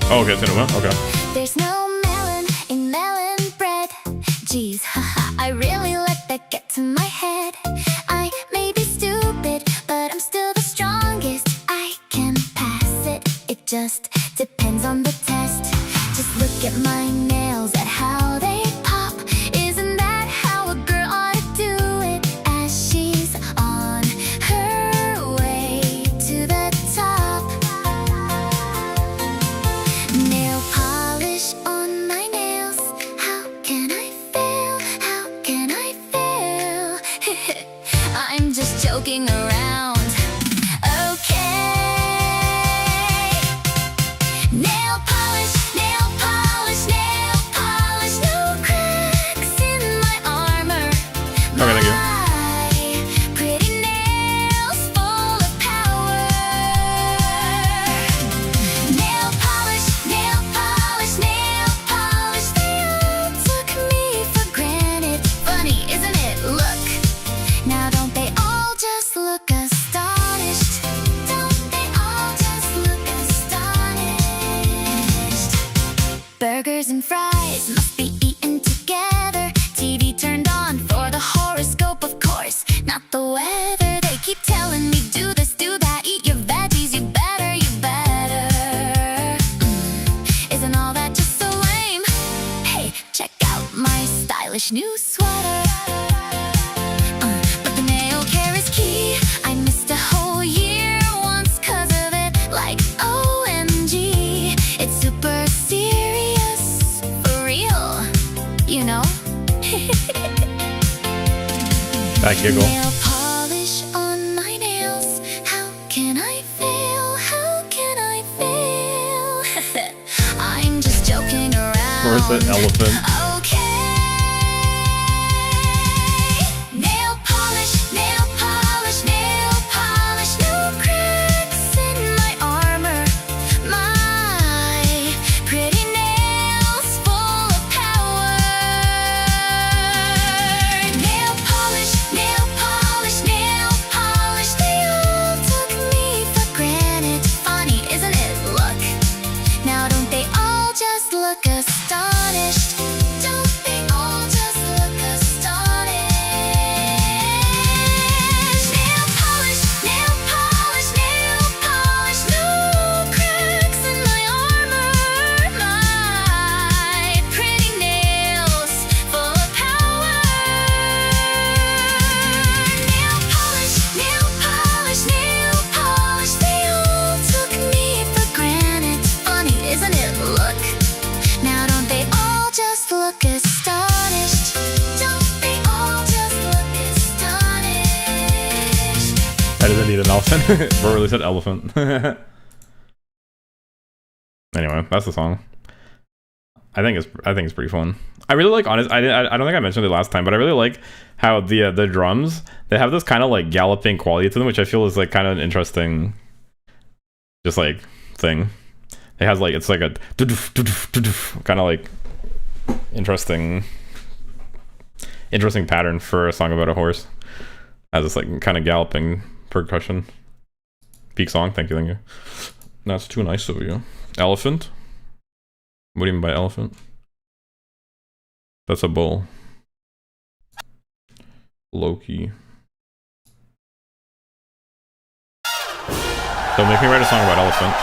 Oh, okay, it's in a okay. There's no melon in melon bread. Jeez, haha, I really let that get to my head. I may be stupid, but I'm still the strongest. I can pass it, it just depends on the test. Just look at my nails, at how they pop. Isn't that how a girl ought to do it? As she's on her way to the top. Nail polish on my nails, how can I Burgers and fries must be eaten together. TV turned on for the horoscope, of course, not the weather. They keep telling me do this, do that, eat your veggies, you better, you better. Isn't all that just so lame? Hey, check out my stylish new sweater. But the nail care is key. I missed a whole year once 'cause of it. Like OMG, it's super serious, for real, you know. That giggle. Nail polish on my nails. How can I fail? How can I fail? I'm just joking around. Where's the elephant? Okay. Nail polish, nail polish, nail polish. No cracks in my armor. My pretty nails full of power. Nail polish, nail polish, nail polish. They all took me for granted. Funny, isn't it? Look. Now don't they all just look astonished? Don't they all just look astonished? Nail polish, nail polish, nail polish. No cracks in my armor. My pretty nails full of power. Nail polish, nail polish, nail polish. They all took me for granted. Funny, isn't it? Look. Now don't they all just look astonished? Don't they all just look astonished? That is indeed an elephant. Bro really said elephant. Anyway, that's the song. I think it's pretty fun. I really like, honest. I don't think I mentioned it last time, but I really like how the drums, they have this kind of like galloping quality to them, which I feel is like kind of an interesting, just like thing. It has like, it's like a kind of like interesting pattern for a song about a horse. Has this like kind of galloping percussion. Peak song, thank you. That's too nice of you. Elephant? What do you mean by elephant? That's a bull. Loki. Don't make me write a song about elephant.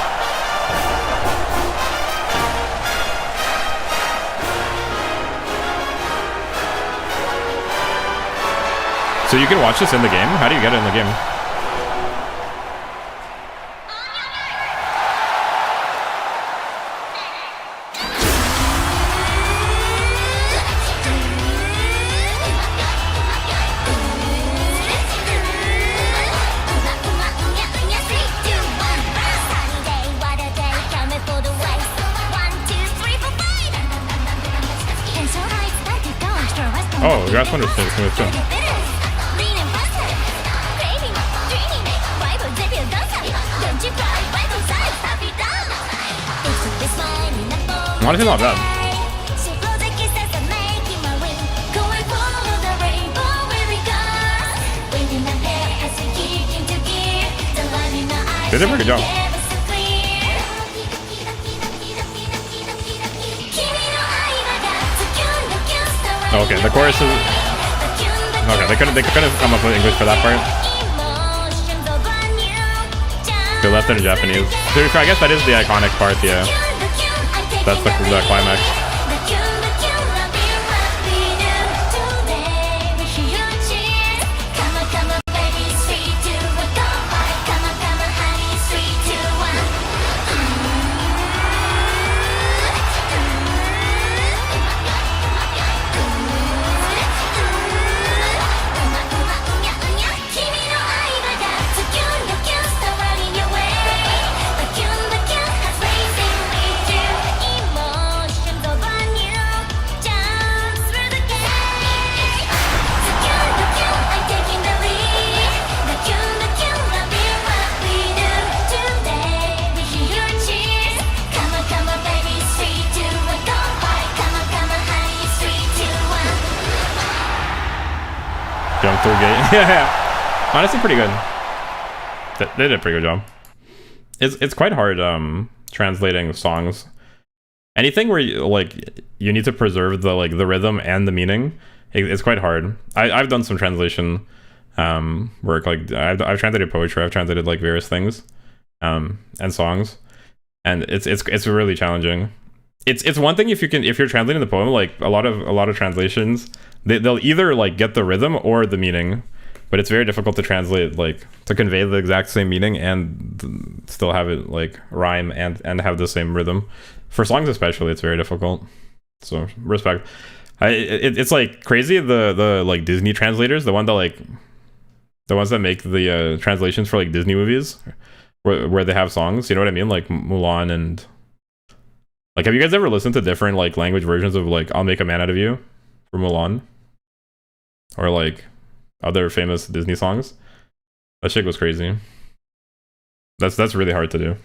So you can watch this in the game? How do you get it in the game? Oh, Grass Wonder's smooth too. Honestly, not bad. They did a pretty good job. Okay, the chorus is... Okay, they couldn't come up with English for that part. They left it in Japanese. To be fair, I guess that is the iconic part, yeah. That's the climax. Jump through gate. Yeah. Honestly, pretty good. They did a pretty good job. It's quite hard translating songs anything where you, like, you need to preserve the like the rhythm and the meaning, it's quite hard. I've done some translation work. Like I've translated poetry, I've translated like various things, and songs, and it's really challenging. It's one thing if you're translating the poem, like a lot of translations, they'll either like get the rhythm or the meaning, but it's very difficult to translate, like to convey the exact same meaning and still have it like rhyme and have the same rhythm. For songs especially, it's very difficult. So respect. It's like crazy, the like Disney translators, the ones that make the translations for like Disney movies where they have songs, you know what I mean, like Mulan, and like, have you guys ever listened to different like language versions of like I'll Make a Man Out of You for Mulan, or like other famous Disney songs? That shit goes crazy. That's really hard to do.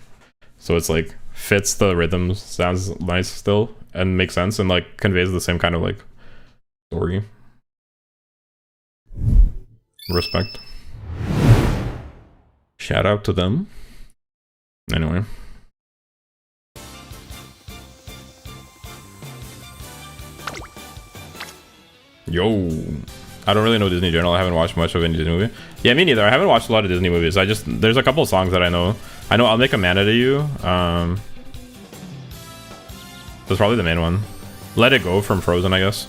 So it's like fits the rhythm, sounds nice still, and makes sense, and like conveys the same kind of like story. Respect. Shout out to them. Anyway. Yo. I don't really know Disney in general. I haven't watched much of any Disney movie. Yeah, me neither. I haven't watched a lot of Disney movies. There's a couple of songs that I know. I know I'll Make a Man Out of You. That's probably the main one. Let It Go from Frozen, I guess.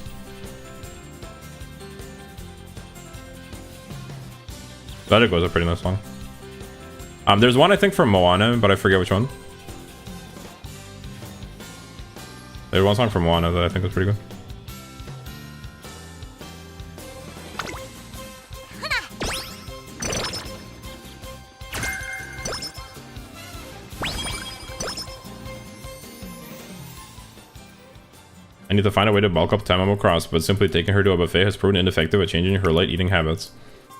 Let It Go is a pretty nice song. There's one I think from Moana, but I forget which one. There's one song from Moana that I think was pretty good. I need to find a way to bulk up Tamamo Cross, but simply taking her to a buffet has proven ineffective at changing her light eating habits.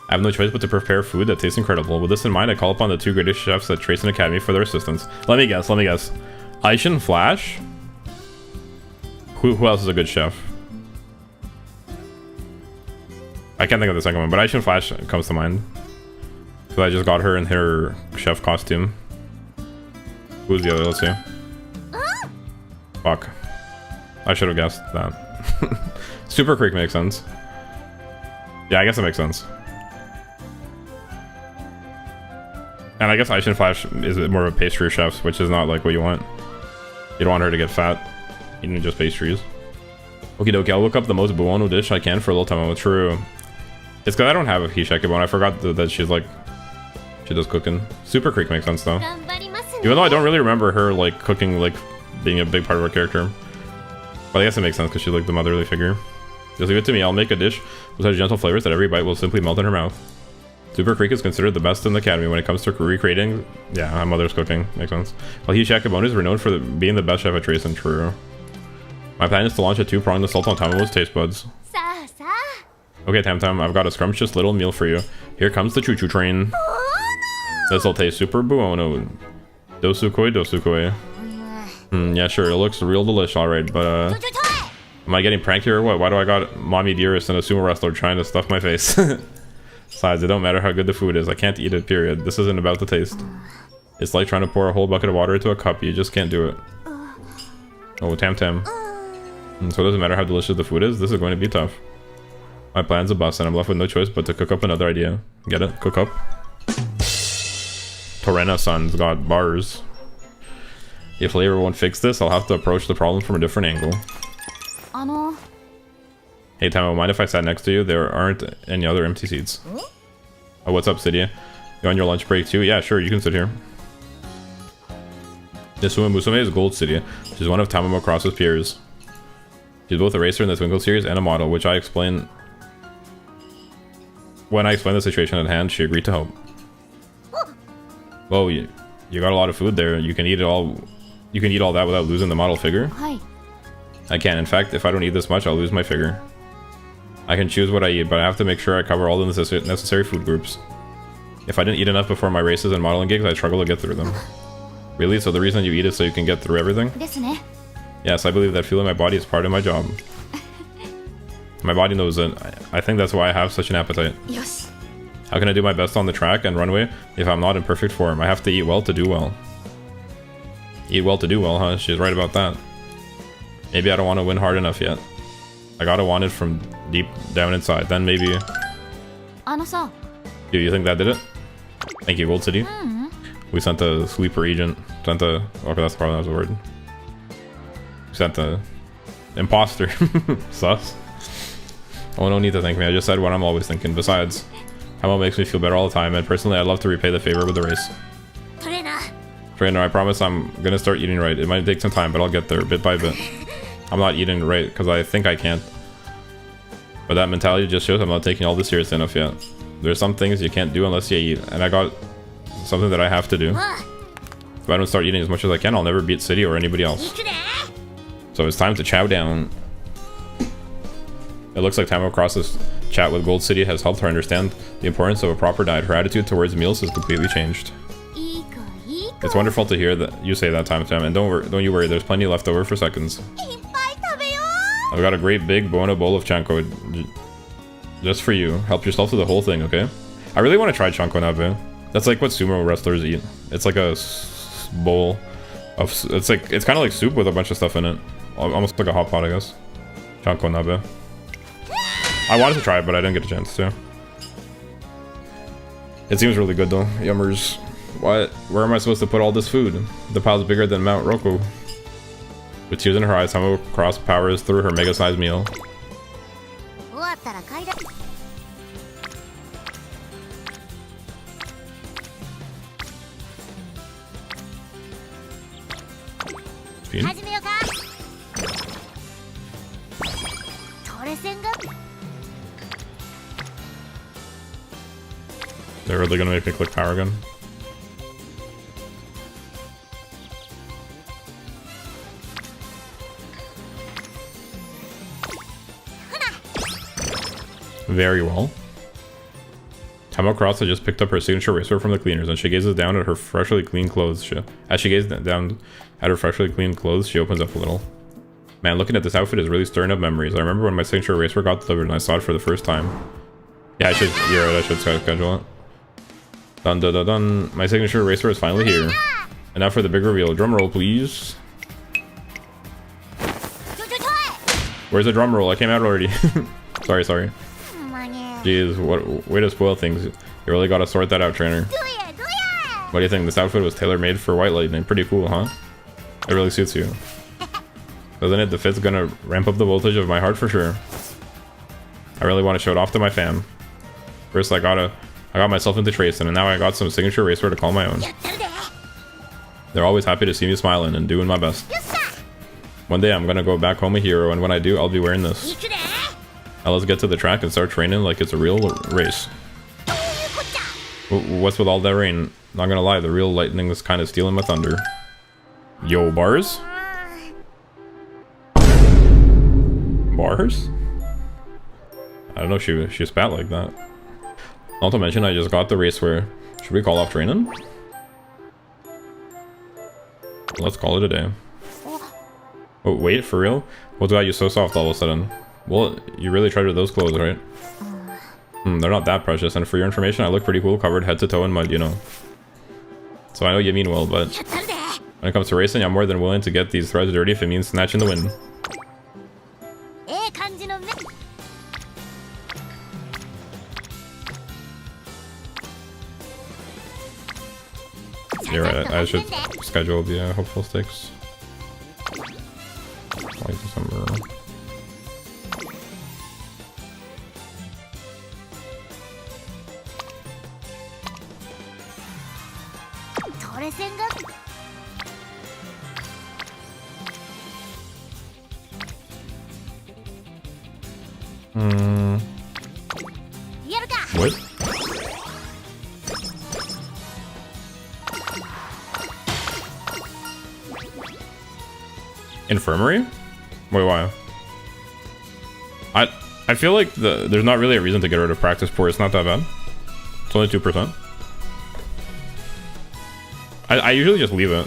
I have no choice but to prepare food that tastes incredible. With this in mind, I call upon the two greatest chefs at Tracing Academy for their assistance. Let me guess. Aishin Flash? Who else is a good chef? I can't think of the second one, but Aishin Flash comes to mind. So I just got her in her chef costume. Who's the other? Let's see. Fuck. I should have guessed that. Super Creek makes sense. Yeah, I guess it makes sense. And I guess Aishin Flash is more of a pastry chef, which is not like what you want. You don't want her to get fat eating just pastries. Okie dokie, I'll look up the most buono dish I can for a little time. True. It's because I don't have a hishekibon. I forgot that she's like, she does cooking. Super Creek makes sense though. Even though I don't really remember her like cooking, like being a big part of her character. But I guess it makes sense because she's like the motherly figure. Just leave it to me. I'll make a dish with such gentle flavors that every bite will simply melt in her mouth. Super Creek is considered the best in the academy when it comes to recreating. Yeah, my mother's cooking. Makes sense. While Hishakibon is renowned for being the best chef at tracing. True. My plan is to launch a two-pronged assault on Tamamo's taste buds. Okay, Tam Tam, I've got a scrumptious little meal for you. Here comes the choo-choo train. This'll taste super buono. Dosukoi, dosukoi. Yeah, sure, it looks real delish, alright, but am I getting pranked here or what? Why do I got Mommy Dearest and a sumo wrestler trying to stuff my face? Besides, it don't matter how good the food is, I can't eat it, period. This isn't about the taste. It's like trying to pour a whole bucket of water into a cup, you just can't do it. Oh, Tam Tam. So it doesn't matter how delicious the food is, this is going to be tough. My plan's a bust and I'm left with no choice but to cook up another idea. Get it? Cook up. Torrena-san's got bars. If flavor won't fix this, I'll have to approach the problem from a different angle. Hey Tamo, mind if I sat next to you? There aren't any other empty seats. Oh, what's up, Cydia? You on your lunch break too? Yeah, sure, you can sit here. This Umamusume is Gold Cydia. She's one of Tamamo Cross's peers. She's both a racer in the Twinkle series and a model, which I explain... When I explained the situation at hand, she agreed to help. Whoa, you got a lot of food there. You can eat it all. You can eat all that without losing the model figure. I can. In fact, if I don't eat this much, I'll lose my figure. I can choose what I eat, but I have to make sure I cover all the necessary food groups. If I didn't eat enough before my races and modeling gigs, I struggle to get through them. Really? So the reason you eat is so you can get through everything? Yes, I believe that fueling my body is part of my job. My body knows it. I think that's why I have such an appetite. How can I do my best on the track and runway if I'm not in perfect form? I have to eat well to do well. Eat well to do well, huh? She's right about that. Maybe I don't want to win hard enough yet. I gotta want it from deep down inside. Then maybe... Do you think that did it? Thank you, Gold City. We sent the sleeper agent. Sent the... Okay, that's probably not the word. We sent the... imposter. Sus. Oh, no need to thank me. I just said what I'm always thinking. Besides, Tamamo makes me feel better all the time, and personally, I'd love to repay the favor with the race. Trainer, I promise I'm gonna start eating right. It might take some time, but I'll get there bit by bit. I'm not eating right because I think I can't. But that mentality just shows I'm not taking all this seriously enough yet. There's some things you can't do unless you eat, and I got something that I have to do. If I don't start eating as much as I can, I'll never beat City or anybody else. So it's time to chow down. It looks like Tamamo Cross's chat with Gold City has helped her understand the importance of a proper diet. Her attitude towards meals has completely changed. It's wonderful to hear that you say that, Tam, and don't you worry, there's plenty left over for seconds. I've got a great big bowl of chanko just for you. Help yourself to the whole thing, okay? I really want to try chanko nabe. That's like what sumo wrestlers eat. It's like a bowl of... It's kind of like soup with a bunch of stuff in it. Almost like a hot pot, I guess. Chanko nabe. I wanted to try it, but I didn't get a chance to. It seems really good though. Yummers. What? Where am I supposed to put all this food? The pile's bigger than Mount Roku. With tears in her eyes, Tamamo Cross powers through her mega-sized meal. Feed? They're really gonna make me click power gun. Very well. Tamamo Cross had just picked up her signature racer from the cleaners, and she gazes down at her freshly clean clothes. As she gazes down at her freshly clean clothes, she opens up a little. Man, looking at this outfit is really stirring up memories. I remember when my signature racer got delivered and I saw it for the first time. Yeah, you're right, I should schedule it. Dun dun dun dun. My signature racer is finally here. And now for the big reveal. Drum roll, please. Where's the drum roll? I came out already. Sorry. Jeez, what way to spoil things. You really gotta sort that out, trainer. What do you think? This outfit was tailor-made for White Lightning. Pretty cool, huh? It really suits you. Doesn't it? The fit's gonna ramp up the voltage of my heart for sure. I really want to show it off to my fam. First, I got myself into tracing, and now I got some signature racer to call my own. They're always happy to see me smiling and doing my best. One day I'm gonna go back home a hero, and when I do, I'll be wearing this. Now let's get to the track and start training like it's a real race. What's with all that rain? Not gonna lie, the real lightning is kind of stealing my thunder. Yo, bars? Bars? I don't know, she spat like that. Not to mention, I just got the racewear. Should we call off training? Let's call it a day. Oh, wait, for real? What got you so soft all of a sudden? Well, you really tried with those clothes, right? They're not that precious, and for your information, I look pretty cool, covered head to toe in mud, you know. So I know you mean well, but when it comes to racing, I'm more than willing to get these threads dirty if it means snatching the win. You're right, I should schedule the hopeful stakes. Like December. What? Infirmary? Wait, why? I feel like there's not really a reason to get rid of practice poor. It's not that bad. It's only 2%. I usually just leave it.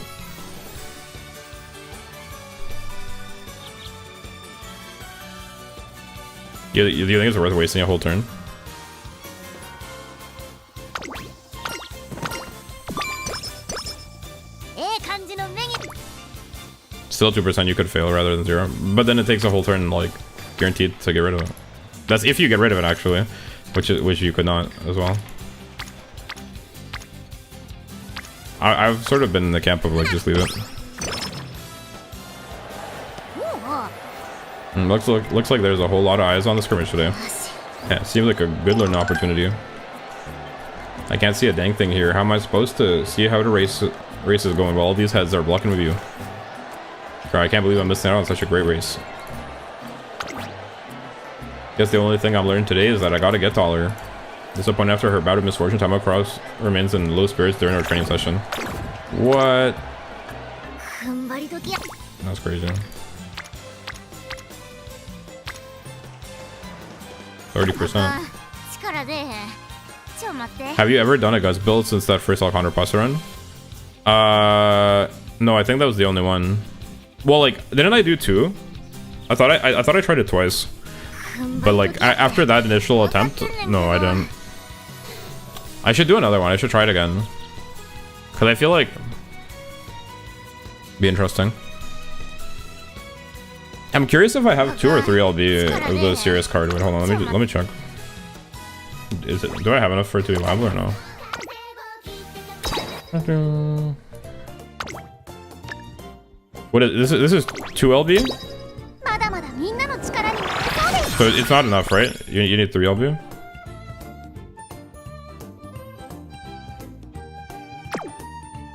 Do you think it's worth wasting a whole turn? Still 2%, you could fail rather than 0. But then it takes a whole turn, like, guaranteed to get rid of it. That's if you get rid of it, actually. Which you could not, as well. I've sort of been in the camp of, like, just leave it. Looks like there's a whole lot of eyes on the skirmish today. Yeah, seems like a good learning opportunity. I can't see a dang thing here. How am I supposed to see how the race is going while all these heads are blocking with you? I can't believe I'm missing out on such a great race. Guess the only thing I've learned today is that I gotta get taller. Disappointed after her bout of misfortune, Tamamo Cross remains in low spirits during our training session. What? That's crazy. 30%. Have you ever done a Gus build since that first Alcondra Pasta run? No, I think that was the only one. Well, like, didn't I do 2? I thought I tried it twice. But like, after that initial attempt, no, I didn't. I should do another one. I should try it again. Cause I feel like be interesting. I'm curious if I have 2 or 3 LB of the serious card. Wait, hold on. Let me check. Is it? Do I have enough for it to be viable or no? What is this? This is 2 LB. So it's not enough, right? You need 3 LB.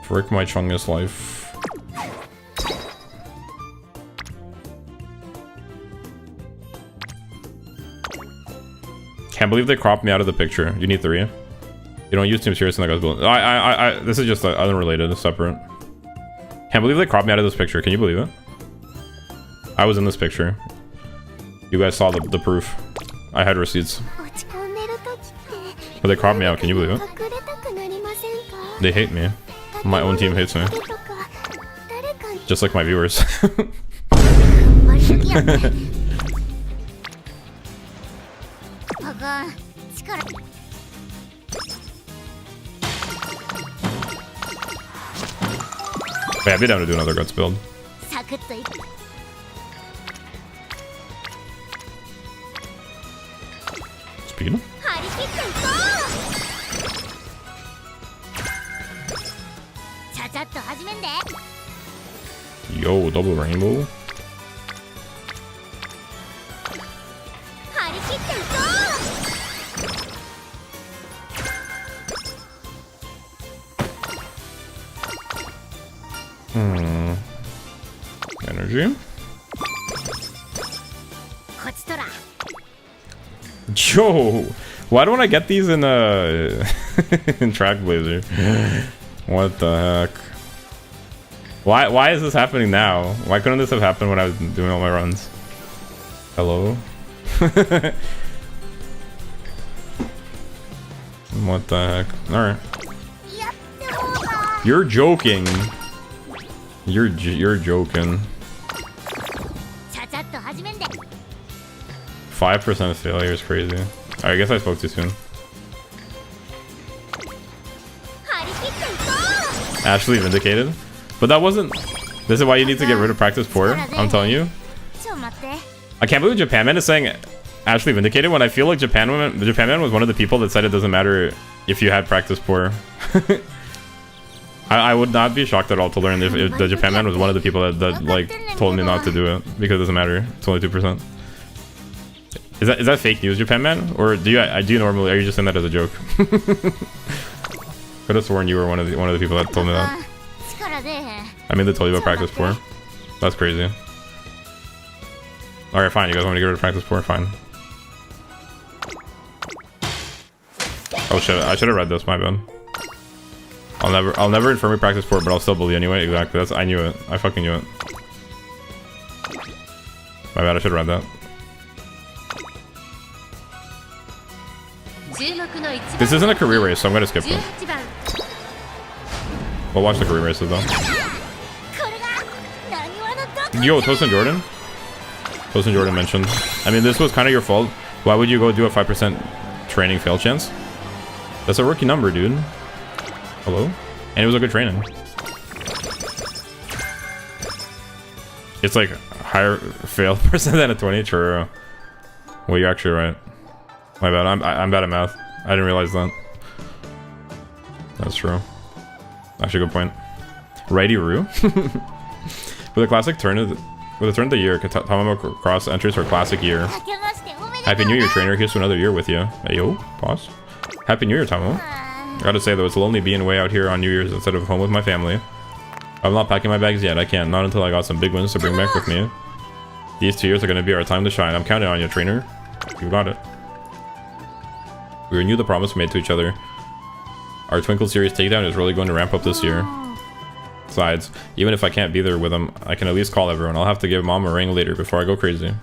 Frick my Chungus life. Can't believe they cropped me out of the picture. You need 3. You don't use Team Serious in that guy's build. This is just unrelated, separate. Can't believe they cropped me out of this picture. Can you believe it? I was in this picture. You guys saw the proof. I had receipts. But they cropped me out. Can you believe it? They hate me. My own team hates me. Just like my viewers. Wait, I'd be down to do another guts build. Speed? Yo, double rainbow. Energy. Yo, why don't I get these in in Track Blazer? What the heck? Why is this happening now? Why couldn't this have happened when I was doing all my runs? Hello? What the heck? Alright. You're joking. You're joking. 5% failure is crazy. I guess I spoke too soon. Ashley vindicated. But that wasn't... This is why you need to get rid of practice poor. I'm telling you. I can't believe Japan Man is saying Ashley vindicated when I feel like Japan Man was one of the people that said it doesn't matter if you had practice poor. I would not be shocked at all to learn if the Japan Man was one of the people that like told me not to do it because it doesn't matter. It's only 2%. Is that fake news, Japan Man, or do you normally? Are you just saying that as a joke? Could have sworn you were one of the people that told me that. I mean, they told you about practice poor. That's crazy. Alright, fine. You guys want me to get rid of practice poor? Fine. Oh shit! I should have read this. My bad. I'll never infirmary practice poor, but I'll still bully anyway. Exactly. I knew it. I fucking knew it. My bad. I should have read that. This isn't a career race, so I'm gonna skip it. We'll watch the career races though. Yo, Toast and Jordan? Toast and Jordan mentioned. I mean, this was kind of your fault. Why would you go do a 5% training fail chance? That's a rookie number, dude. Hello? And it was a good training. It's like higher fail percent than a 20. True. Well, you're actually right. My bad. I'm bad at math. I didn't realize that. That's true. Actually, good point. Righty-roo. With a classic turn of the year, Tamamo Cross enters her classic year. Happy New Year, trainer. Here's to another year with you. Hey, yo, pause. Happy New Year, Tamamo. Gotta say though, it's lonely being way out here on New Year's instead of home with my family. I'm not packing my bags yet. I can't. Not until I got some big wins to bring back with me. These 2 years are gonna be our time to shine. I'm counting on you, trainer. You got it. We renew the promise we made to each other. Our Twinkle series takedown is really going to ramp up this year. Besides, even if I can't be there with them, I can at least call everyone. I'll have to give mom a ring later before I go crazy.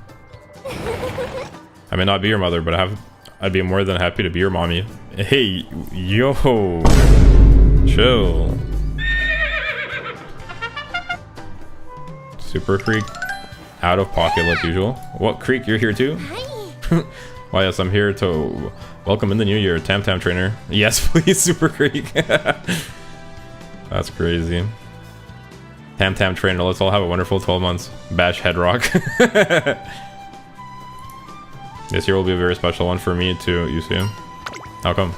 I may not be your mother, but I'd be more than happy to be your mommy. Hey, yo, chill. Super Creek, out of pocket like usual. What, Creek, you're here too? Why, yes, I'm here to welcome in the new year, Tam Tam trainer. Yes, please, Super Creek. That's crazy. Tam Tam trainer, let's all have a wonderful 12 months. Bash head rock. This year will be a very special one for me too, you see. How come?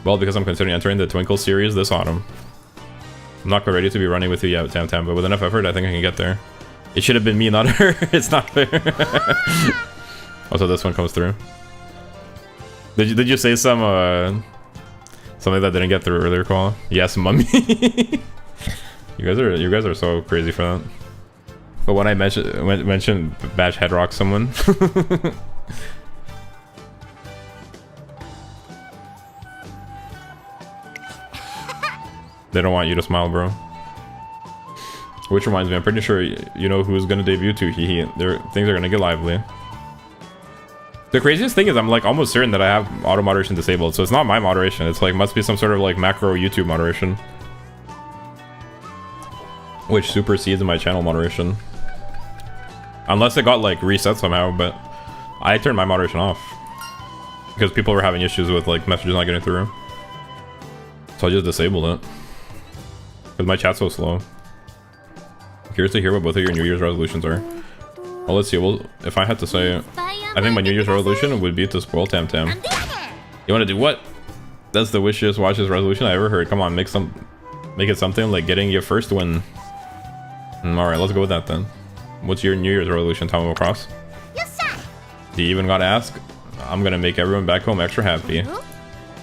Well, because I'm considering entering the Twinkle series this autumn. I'm not quite ready to be running with you yet, Tam Tam, but with enough effort, I think I can get there. It should have been me, not her. It's not fair. Also, this one comes through. Did you say something that didn't get through earlier, call? Yes, mummy. You guys are so crazy for that. But when I mentioned bash head rock someone. They don't want you to smile, bro. Which reminds me, I'm pretty sure you know who's gonna debut too. Things are gonna get lively. The craziest thing is I'm like almost certain that I have auto moderation disabled, so it's not my moderation. It's like must be some sort of like macro YouTube moderation, which supersedes my channel moderation. Unless it got like reset somehow, but I turned my moderation off because people were having issues with like messages not getting through. So I just disabled it because my chat's so slow. Curious to hear what both of your New Year's resolutions are. Well, let's see. Well, if I had to say, I think my New Year's resolution would be to spoil Tam Tam. You want to do what? That's the wishiest, watches resolution I ever heard. Come on, make it something like getting your first win. All right, let's go with that then. What's your New Year's resolution, Tamamo Cross? Do you even gotta ask? I'm gonna make everyone back home extra happy.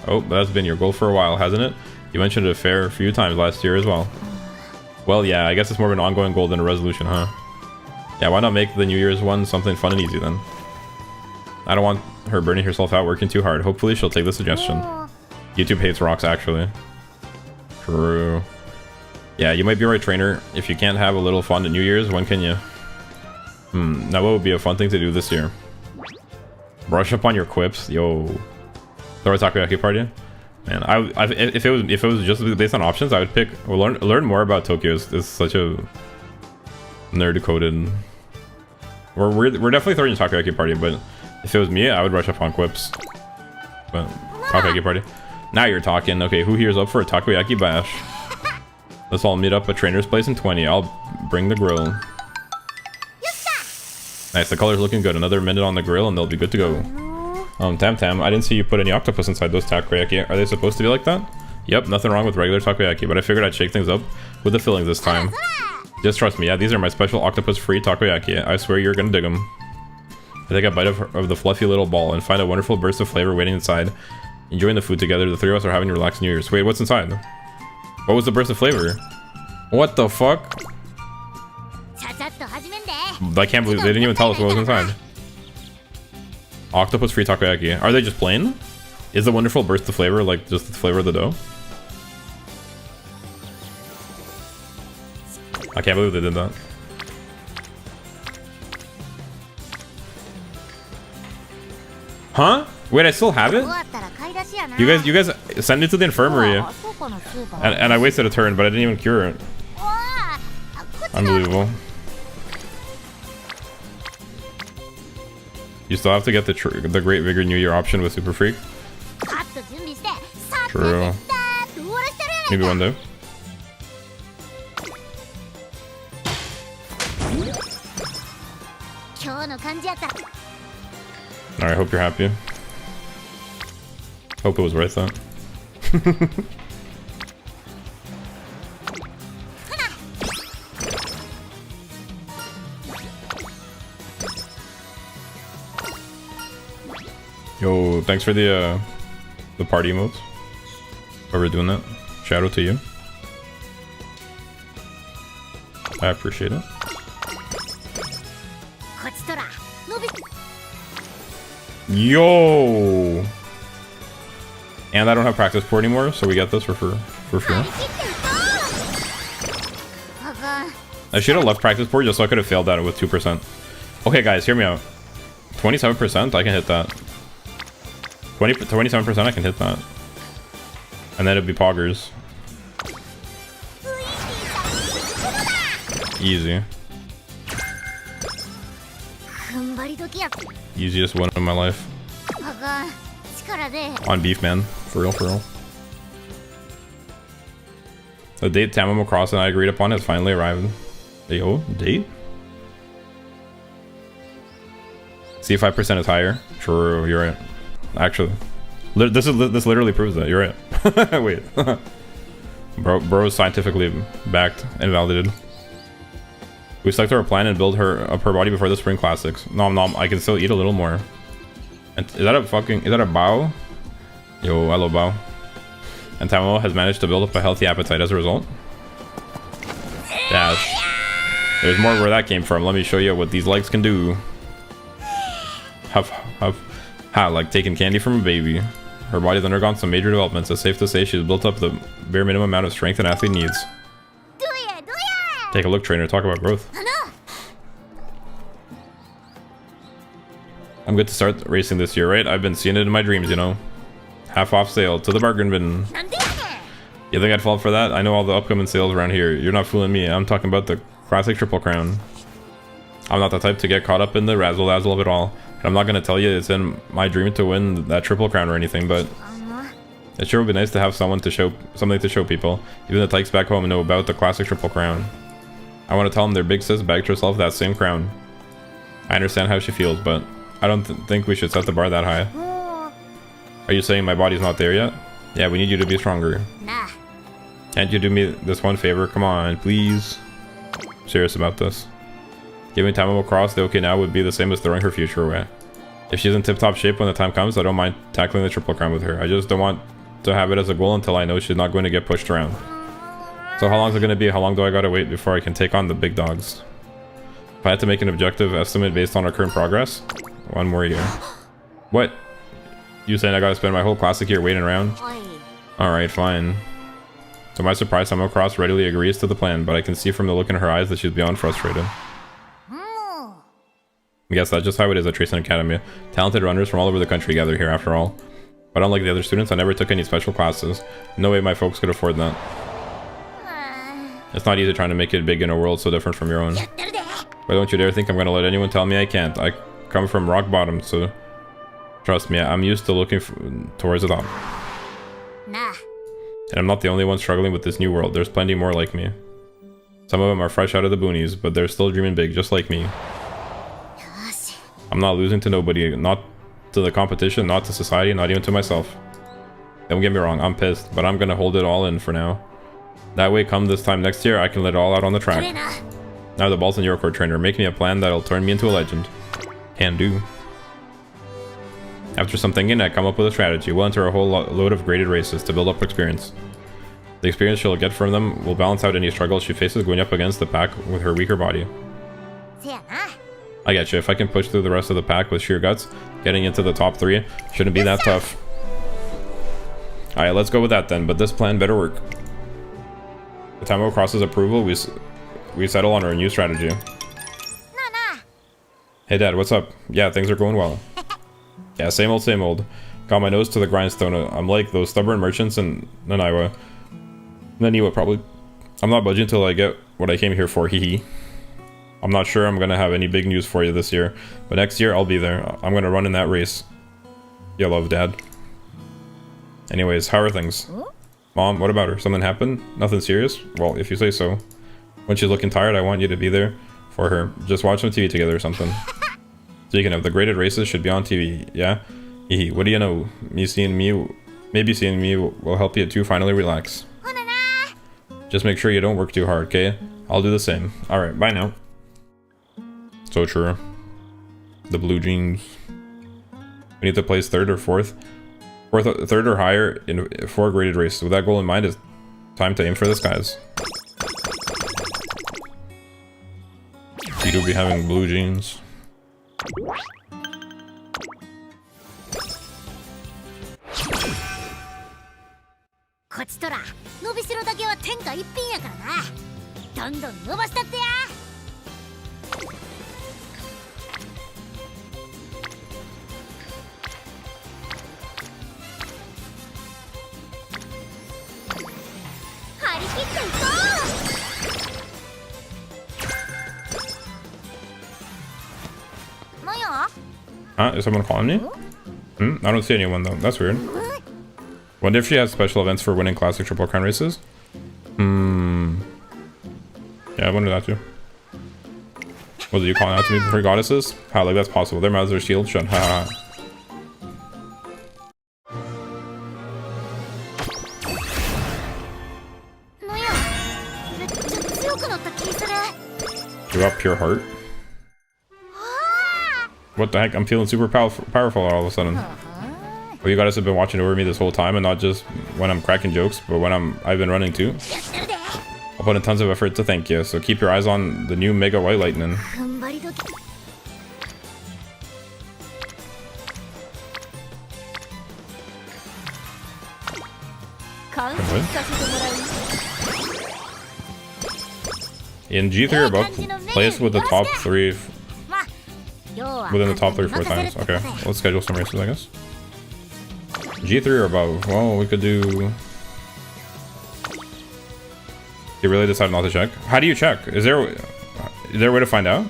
Oh, that's been your goal for a while, hasn't it? You mentioned it a fair few times last year as well. Well, yeah, I guess it's more of an ongoing goal than a resolution, huh? Yeah, why not make the New Year's one something fun and easy then? I don't want her burning herself out working too hard. Hopefully she'll take the suggestion. YouTube hates rocks, actually. True. Yeah, you might be right, trainer. If you can't have a little fun at New Year's, when can you? Now what would be a fun thing to do this year? Brush up on your quips. Yo. Throw a takoyaki party? Man, if it was just based on options, I would pick or learn more about Tokyo. It's such a nerd-coded. We're definitely throwing a takoyaki party, but if it was me, I would brush up on quips. But takoyaki party. Now you're talking. Okay, who here's up for a takoyaki bash? Let's all meet up at Trainer's Place in 20. I'll bring the grill. Nice, the color's looking good. Another minute on the grill and they'll be good to go. Tam Tam, I didn't see you put any octopus inside those takoyaki. Are they supposed to be like that? Yep, nothing wrong with regular takoyaki, but I figured I'd shake things up with the fillings this time. Just trust me, yeah, these are my special octopus-free takoyaki. I swear you're gonna dig them. I take a bite of the fluffy little ball and find a wonderful burst of flavor waiting inside. Enjoying the food together, the three of us are having a relaxed New Year's. Wait, what's inside? What was the burst of flavor? What the fuck? I can't believe they didn't even tell us what was inside. Octopus free takoyaki. Are they just plain? Is the wonderful burst of flavor like just the flavor of the dough? I can't believe they did that. Huh? Wait, I still have it? You guys sent it to the infirmary. And I wasted a turn, but I didn't even cure it. Unbelievable. You still have to get the Great Vigor New Year option with Super Freak. True. Maybe one day. の感じやった。 Alright, hope you're happy. Hope it was worth it. Yo, thanks for the party emotes. Whoever doing that. Shout out to you. I appreciate it. こっちとら伸び Yo! And I don't have practice port anymore, so we get this for free. あがん I should have left practice port just so I could have failed that with 2%. Okay, guys, hear me out. 27%, I can hit that. 27%, I can hit that. And then it'd be poggers. Easy. 踏ん張り時や Easiest win of my life. あがん力で On beef, man. For real, for real. The date Tamamo Cross and I agreed upon has finally arrived. Yo, date? See if 5% is higher. True, you're right. Actually, this literally proves that. You're right. Wait. Bro is scientifically backed and validated. We selected our plan and build her up her body before the Spring Classics. Nom nom, I can still eat a little more. And is that a bao? Yo, I love bao. And Tamamo has managed to build up a healthy appetite as a result. Dash. There's more where that came from. Let me show you what these legs can do. Like taking candy from a baby. Her body's undergone some major developments. It's safe to say she's built up the bare minimum amount of strength an athlete needs. Take a look, trainer. Talk about growth. I'm good to start racing this year, right? I've been seeing it in my dreams, you know. Half off sale to the bargain bin. You think I'd fall for that? I know all the upcoming sales around here. You're not fooling me. I'm talking about the classic Triple Crown. I'm not the type to get caught up in the razzle-dazzle of it all. And I'm not going to tell you it's in my dream to win that Triple Crown or anything, but it sure would be nice to have something to show people. Even the tykes back home know about the classic Triple Crown. I want to tell them their big sis bagged herself that same crown. I understand how she feels, but I don't think we should set the bar that high. Are you saying my body's not there yet? Yeah, we need you to be stronger. Can't you do me this one favor? Come on, please. I'm serious about this. Giving Tamamo Cross the okay now would be the same as throwing her future away. If she's in tip-top shape when the time comes, I don't mind tackling the Triple Crown with her. I just don't want to have it as a goal until I know she's not going to get pushed around. So how long is it going to be? How long do I gotta wait before I can take on the big dogs? If I had to make an objective estimate based on our current progress, 1 more year. What? You saying I gotta spend my whole classic year waiting around? Alright, fine. To my surprise, Tamamo Cross readily agrees to the plan, but I can see from the look in her eyes that she's beyond frustrated. I guess that's just how it is at Tracing Academy. Talented runners from all over the country gather here after all. But unlike the other students, I never took any special classes. No way my folks could afford that. It's not easy trying to make it big in a world so different from your own. But don't you dare think I'm gonna let anyone tell me I can't. I come from rock bottom, so trust me, I'm used to looking towards the top. And I'm not the only one struggling with this new world. There's plenty more like me. Some of them are fresh out of the boonies, but they're still dreaming big, just like me. I'm not losing to nobody, not to the competition, not to society, not even to myself. Don't get me wrong, I'm pissed, but I'm gonna hold it all in for now. That way, come this time next year, I can let it all out on the track. Now the ball's in your court, trainer. Make me a plan that'll turn me into a legend. Can do. After some thinking, I come up with a strategy. We'll enter a whole load of graded races to build up experience. The experience she'll get from them will balance out any struggles she faces going up against the pack with her weaker body. I get you. If I can push through the rest of the pack with sheer guts, getting into the top 3 shouldn't be that tough. Alright, let's go with that then, but this plan better work. With Tamamo Cross's approval, we settle on our new strategy. Hey Dad, what's up? Yeah, things are going well. Yeah, same old. Got my nose to the grindstone. I'm like those stubborn merchants in Naniwa. Probably. I'm not budging till I get what I came here for, hee. I'm not sure I'm gonna have any big news for you this year, but next year I'll be there. I'm gonna run in that race. You love, Dad. Anyways, how are things? Mom, what about her? Something happened? Nothing serious? Well, if you say so. When she's looking tired, I want you to be there for her. Just watch some TV together or something. Speaking of, the graded races should be on TV, yeah? Hehe, what do you know? Maybe seeing me will help you to finally relax. Just make sure you don't work too hard, okay? I'll do the same. Alright, bye now. So true. The blue jeans. We need to place third or fourth. Third or higher in 4 graded races. With that goal in mind, it's time to aim for the skies. You'll be having blue jeans. こちとら伸びしろだけは天下一品やからな。どんどん伸ばしたってや。張り切っていこう。なんや？ Huh? Is someone calling me? I don't see anyone though. That's weird. Wonder if she has special events for winning classic Triple Crown races? Yeah, I wonder that too. Was it you calling out to me for goddesses? How, like that's possible. Their mouths are shield shut. Haha. Give up pure heart. What the heck? I'm feeling super powerful all of a sudden. Well, you guys have been watching over me this whole time, and not just when I'm cracking jokes, but when I've been running too. I'll put in tons of effort to thank you, so keep your eyes on the new Mega White Lightning. In G3 or above, place with the top 3 within the top 3 or 4 times. Okay, let's schedule some races, I guess. G3 or above. Well, we could do... You really decided not to check? How do you check? Is there a way to find out?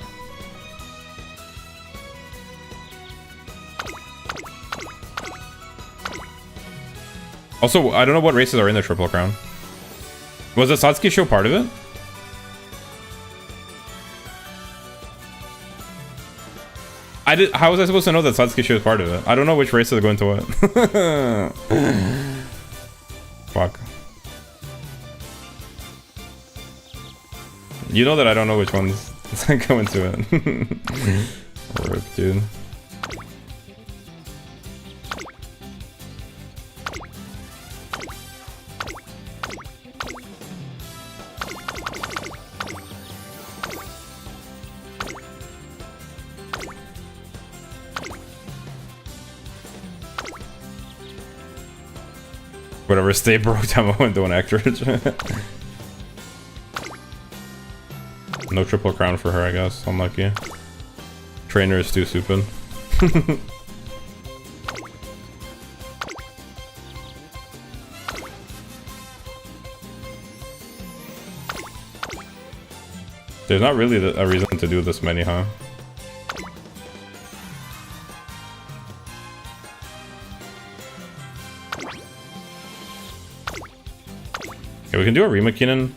Also, I don't know what races are in the Triple Crown. Was the Satsuki show part of it? How was I supposed to know that Satsuki show was part of it? I don't know which races are going to what. Fuck. You know that I don't know which ones go into it. Rip, dude. Whatever, stay broke, Tamamo, and don't act rich. No Triple Crown for her, I guess. Unlucky. Trainer is too stupid. There's not really a reason to do this many, huh? Okay, we can do a Rimakinen.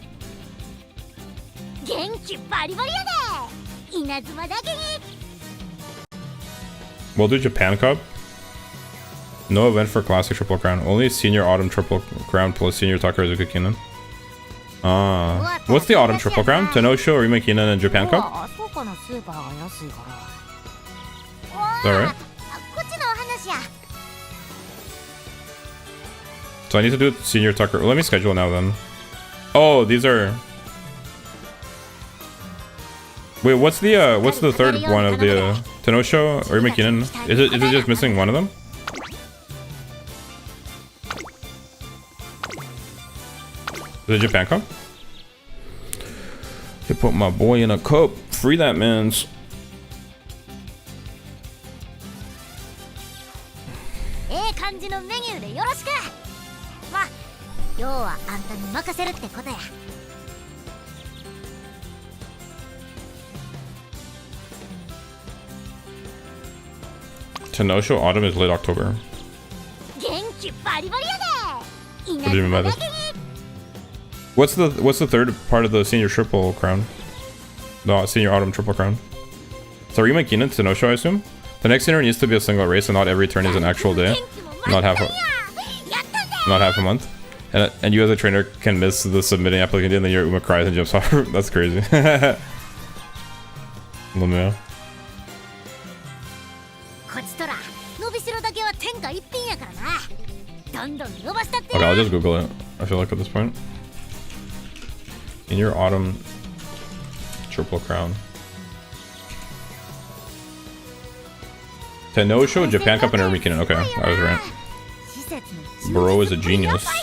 We'll do Japan Cup. No event for Classic Triple Crown. Only Senior Autumn Triple Crown plus Senior Takarazuka Kinen. What's the Autumn Triple Crown? Tenosho, Rimakinen, and Japan Cup? Is that right? So I need to do Senior Tucker. Let me schedule now then. Oh, these are... Wait, what's the third one of the Tenosho or Makinen? Is it just missing one of them? Is it Japan Cup? They put my boy in a cup. Free that man's. Tenosho Autumn is late October. What do you mean by this? What's the third part of the Senior Triple Crown? No, Senior Autumn Triple Crown. Tharima Keenan to no show, I assume? The next dinner needs to be a single race and not every turn is an actual day. Not half a month. And you as a trainer can miss the submitting applicant and then your Uma cries and jumps off. That's crazy. Lamia. Okay, I'll just Google it. I feel like at this point. In your autumn triple crown. Tenosho, Japan Cup, and Urmikinen. Okay, I was right. Bro is a genius. I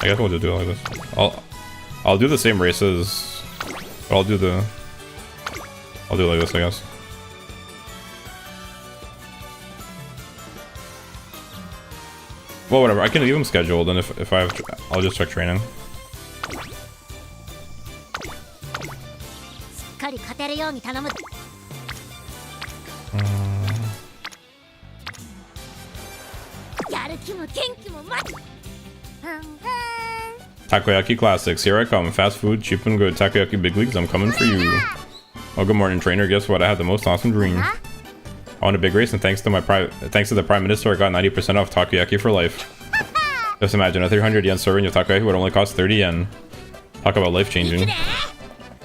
guess we'll just do it like this. I'll do the same races, but I'll do it like this, I guess. Well, whatever. I can leave them scheduled, and if I have, I'll just check training. Takoyaki Classics, here I come. Fast food, cheap and good. Takoyaki Big Leagues, I'm coming for you. Oh, good morning, trainer. Guess what? I had the most awesome dream. I won a big race, and thanks to the Prime Minister, I got 90% off takoyaki for life. Just imagine a 300 yen serving of takoyaki would only cost 30 yen. Talk about life changing.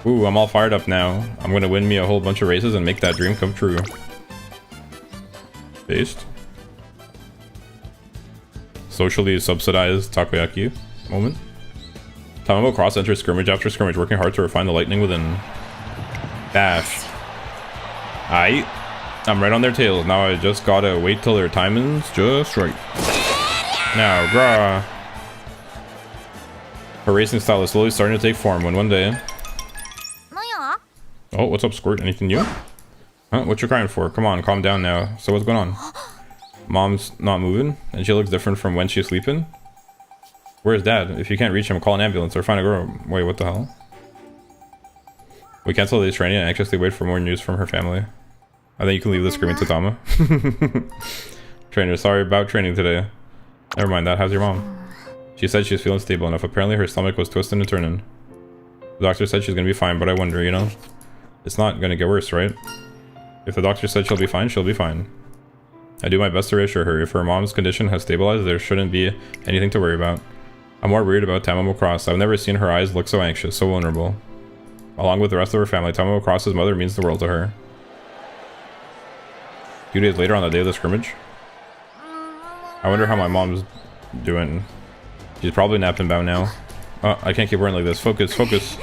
Ooh, I'm all fired up now. I'm gonna win me a whole bunch of races and make that dream come true. Based. Socially subsidized takoyaki moment. Tamamo cross enters skirmish after skirmish, working hard to refine the lightning within. Dash. I'm right on their tails. Now I just gotta wait till their timing's just right. Now, grah. Her racing style is slowly starting to take form when one day... Oh, what's up, Squirt? Anything new? Huh? What you crying for? Come on, calm down now. So what's going on? Mom's not moving, and she looks different from when she's sleeping. Where's Dad? If you can't reach him, call an ambulance or find a girl. Wait, what the hell? We cancel today's training and anxiously wait for more news from her family. I think you can leave the screaming to Tama. Trainer, sorry about training today. Never mind that. How's your mom? She said she's feeling stable enough. Apparently her stomach was twisting and turning. The doctor said she's gonna be fine, but I wonder, you know? It's not gonna get worse, right? If the doctor said she'll be fine, she'll be fine. I do my best to reassure her. If her mom's condition has stabilized, there shouldn't be anything to worry about. I'm more worried about Tamamo Cross. I've never seen her eyes look so anxious, so vulnerable. Along with the rest of her family, Tamamo Cross's mother means the world to her. 2 days later on the day of the scrimmage. I wonder how my mom's doing. She's probably napping about now. Oh, I can't keep running like this. Focus, focus.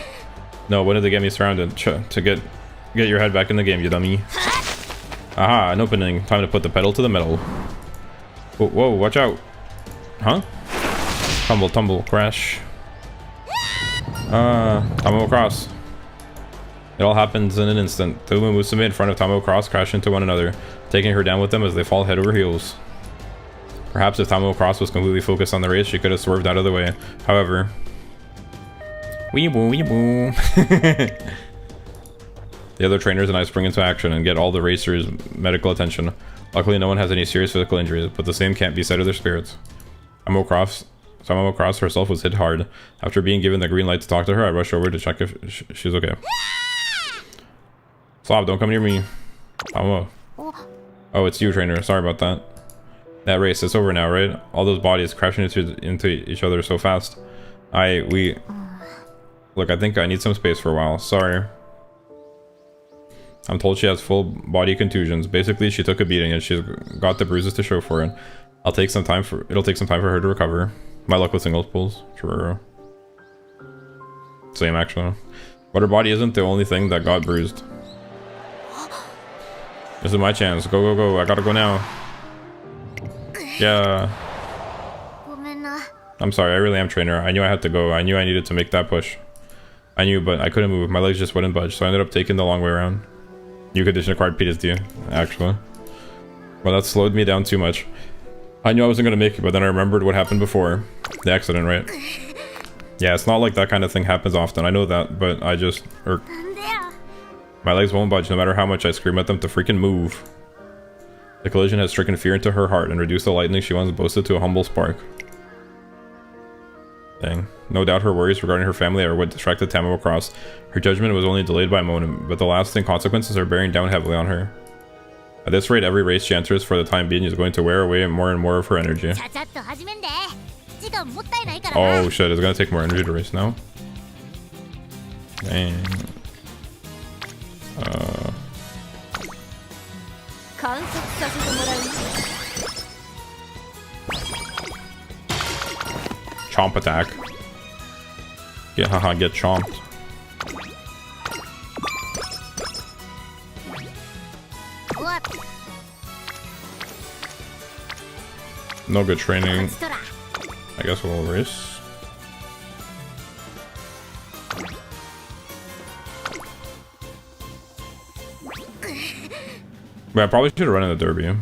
No, when did they get me surrounded? To get your head back in the game, you dummy. Aha, an opening. Time to put the pedal to the metal. Whoa, whoa, watch out. Huh? Tumble, tumble, crash. Tamamo Cross. It all happens in an instant. The Umamusume in front of Tamamo Cross crash into one another, taking her down with them as they fall head over heels. Perhaps if Tamamo Cross was completely focused on the race, she could have swerved out of the way. However... Weeboo, weeboo. The other trainers and I spring into action and get all the racers' medical attention. Luckily, no one has any serious physical injuries, but the same can't be said of their spirits. Tamamo Cross herself was hit hard. After being given the green light to talk to her, I rushed over to check if she's okay. Slob, don't come near me. Tamamo. Oh, it's you, trainer. Sorry about that. That race, it's over now, right? All those bodies crashing into each other so fast. Look, I think I need some space for a while. Sorry. I'm told she has full body contusions. Basically, she took a beating and she's got the bruises to show for it. It'll take some time for her to recover. My luck with singles pulls. True. Same, actually. But her body isn't the only thing that got bruised. This is my chance. Go, go, go. I gotta go now. Yeah. I'm sorry, I really am, trainer. I knew I had to go. I knew I needed to make that push. I knew, but I couldn't move. My legs just wouldn't budge, so I ended up taking the long way around. New condition acquired PTSD, actually. Well, that slowed me down too much. I knew I wasn't gonna make it, but then I remembered what happened before. The accident, right? Yeah, it's not like that kind of thing happens often. I know that, but I just... My legs won't budge no matter how much I scream at them to freaking move. The collision has stricken fear into her heart and reduced the lightning she once boasted to a humble spark. Dang. No doubt her worries regarding her family are what distracted Tamamo across. Her judgment was only delayed by a moment, but the lasting consequences are bearing down heavily on her. At this rate, every race she enters for the time being is going to wear away more and more of her energy. Oh shit, it's gonna take more energy to race now. Dang. Chomp attack. Get haha, get chomped. No good training. I guess we'll race. But I probably should have run in the derby.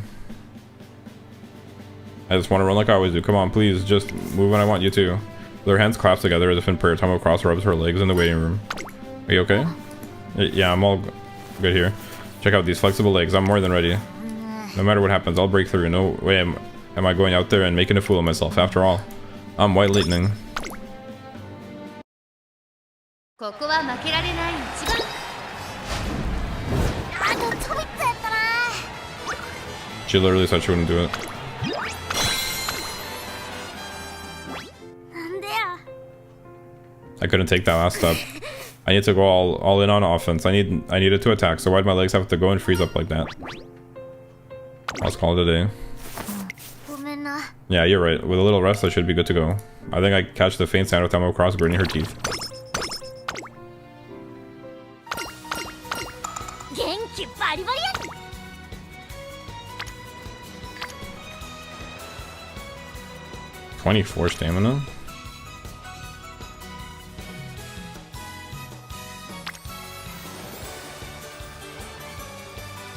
I just want to run like I always do. Come on, please, just move when I want you to. With her hands clasped together as if in prayer, Tamamo cross rubs her legs in the waiting room. Are you okay? Yeah, I'm all good here. Check out these flexible legs. I'm more than ready. No matter what happens, I'll break through. No way am I going out there and making a fool of myself. After all, I'm White Lightning. She literally said she wouldn't do it. I couldn't take that last step. I need to go all in on offense. I needed to attack, so why'd my legs have to go and freeze up like that? Let's call it a day. Yeah, you're right. With a little rest, I should be good to go. I think I catch the faint sound of Tamamo cross gritting her teeth. "24 stamina?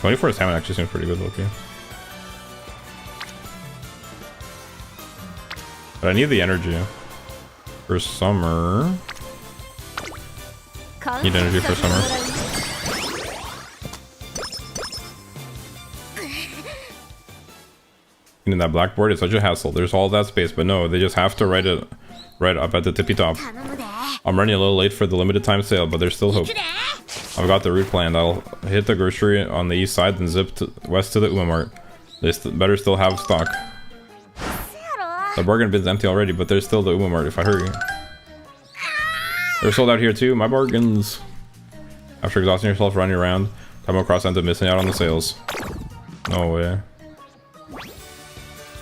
"24 stamina actually seems pretty good looking. But I need the energy for summer. Need energy for summer. In that blackboard, it's such a hassle. There's all that space, but no, they just have to write it right up at the tippy top. I'm running a little late for the limited time sale, but there's still hope. I've got the route planned. I'll hit the grocery on the east side and zip west to the Umamart. They better still have stock. The bargain bin's empty already, but there's still the Umamart if I hurry. They're sold out here too, my bargains. After exhausting yourself running around, Tamamo cross ends up missing out on the sales. No way.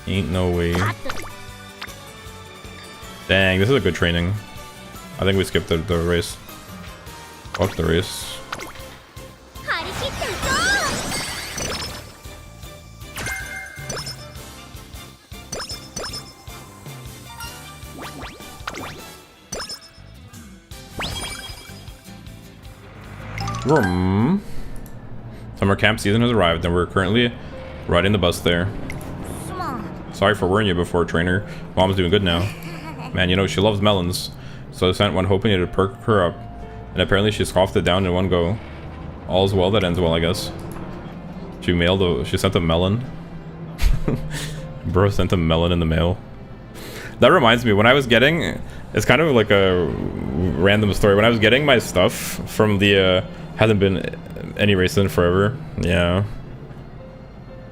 Ain't no way. Dang, this is a good training. I think we skipped the race. Fuck the race. Summer camp season has arrived and we're currently riding the bus there. Sorry for worrying you before, trainer. Mom's doing good now. Man, you know, she loves melons. So I sent one hoping it'd perk her up. And apparently she scoffed it down in one go. All's well that ends well, I guess. She sent a melon. Bro sent a melon in the mail. That reminds me, when I was getting... It's kind of like a random story. When I was getting my stuff from the... hasn't been any race in forever. Yeah.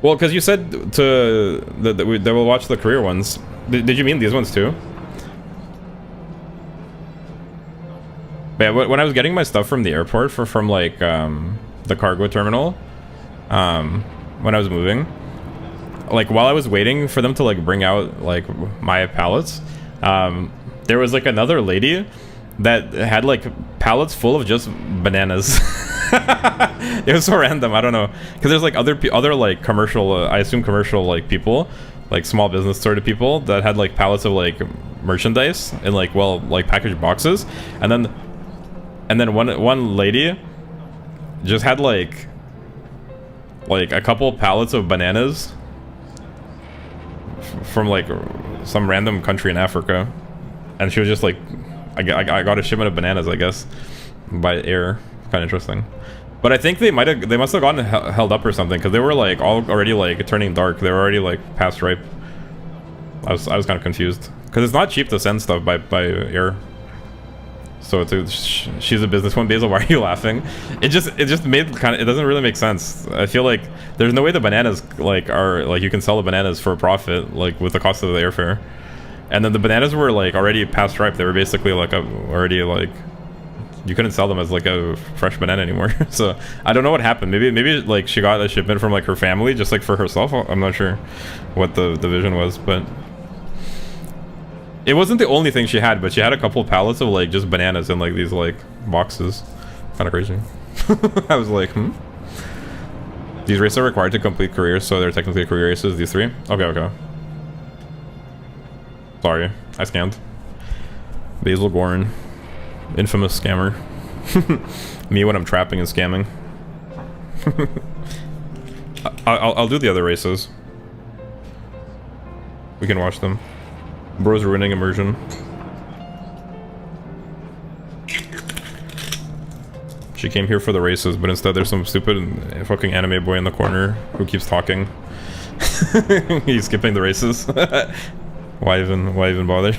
Well, because you said that we'll watch the career ones. Did you mean these ones too? But yeah, when I was getting my stuff from the airport from like the cargo terminal, when I was moving, like while I was waiting for them to like bring out like my pallets, there was like another lady that had like pallets full of just bananas. It was so random. I don't know, because there's like other like commercial, I assume commercial like people, like small business sort of people that had like pallets of like merchandise in like packaged boxes, and then one lady just had like a couple pallets of bananas from like some random country in Africa, and she was just like, I got a shipment of bananas, I guess, by air. Kind of interesting. But I think they must have gotten held up or something, because they were like already like turning dark. They were already like past ripe. I was kind of confused. Because it's not cheap to send stuff by air. So she's a businesswoman. Basil, why are you laughing? It just made kind of, it doesn't really make sense. I feel like there's no way the bananas like are like you can sell the bananas for a profit like with the cost of the airfare. And then the bananas were like already past ripe. They were basically like already like you couldn't sell them as like a fresh banana anymore. So I don't know what happened. Maybe like she got a shipment from like her family just like for herself. I'm not sure what the vision was, but it wasn't the only thing she had, but she had a couple of pallets of like just bananas in like these like boxes. Kind of crazy. I was like, These races are required to complete careers, so they're technically career races, these three? Okay. Sorry, I scammed. Basil Goran. Infamous scammer. Me when I'm trapping and scamming. I'll do the other races. We can watch them. Bro's ruining immersion. She came here for the races, but instead there's some stupid fucking anime boy in the corner who keeps talking. He's skipping the races. Why even bother?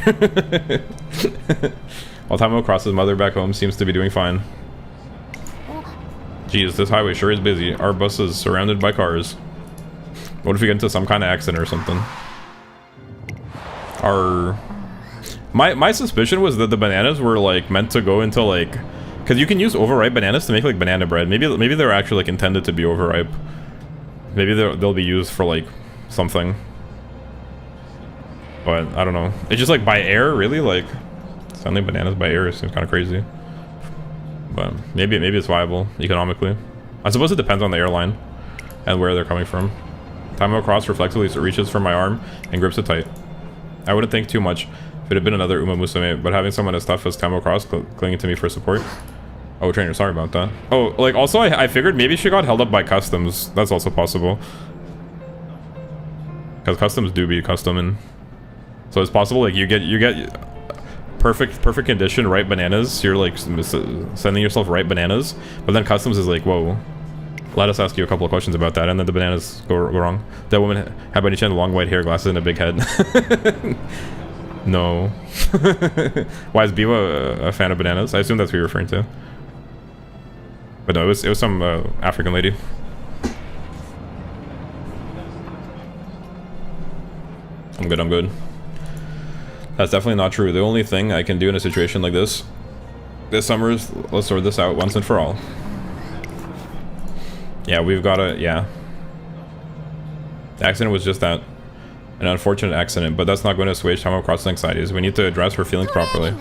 While Tamamo crosses mother back home seems to be doing fine. Geez, this highway sure is busy. Our bus is surrounded by cars. What if we get into some kind of accident or something? My suspicion was that the bananas were like meant to go into like, because you can use overripe bananas to make like banana bread. Maybe they're actually like intended to be overripe. Maybe they'll be used for like something. But I don't know. It's just like by air, really? Like sending bananas by air seems kind of crazy. But maybe it's viable economically. I suppose it depends on the airline and where they're coming from. Tamamo cross reflexively reaches for my arm and grips it tight. I wouldn't think too much if it had been another Umamusume, but having someone as tough as Tamamo cross clinging to me for support. Oh, trainer, sorry about that. Oh, like also I figured maybe she got held up by customs. That's also possible. Because customs do be custom, and so it's possible like you get perfect condition ripe bananas. You're like sending yourself ripe bananas, but then customs is like, whoa, let us ask you a couple of questions about that, and then the bananas go wrong. That woman had by any chance long white hair, glasses, and a big head. No. Why is Biwa a fan of bananas? I assume that's what you're referring to. But no, it was some African lady. I'm good. That's definitely not true. The only thing I can do in a situation like this summer is let's sort this out once and for all. Yeah, we've got to, yeah. The accident was just that. An unfortunate accident, but that's not going to assuage Tamamo cross's anxieties. We need to address her feelings properly.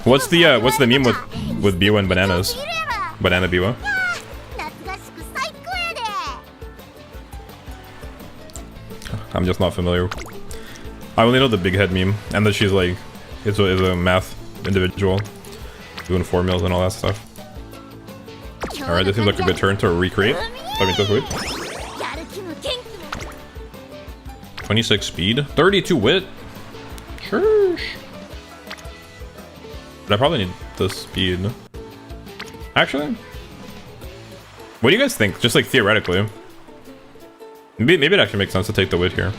What's the meme with Biwa and bananas? Banana Biwa? I'm just not familiar. I only know the big head meme, and that she's like, is a math individual, doing formulas and all that stuff. Alright, this seems like a good turn to recreate. 26 speed, 32 wit. Sure. But I probably need the speed. Actually, what do you guys think? Just like theoretically, maybe it actually makes sense to take the wit here.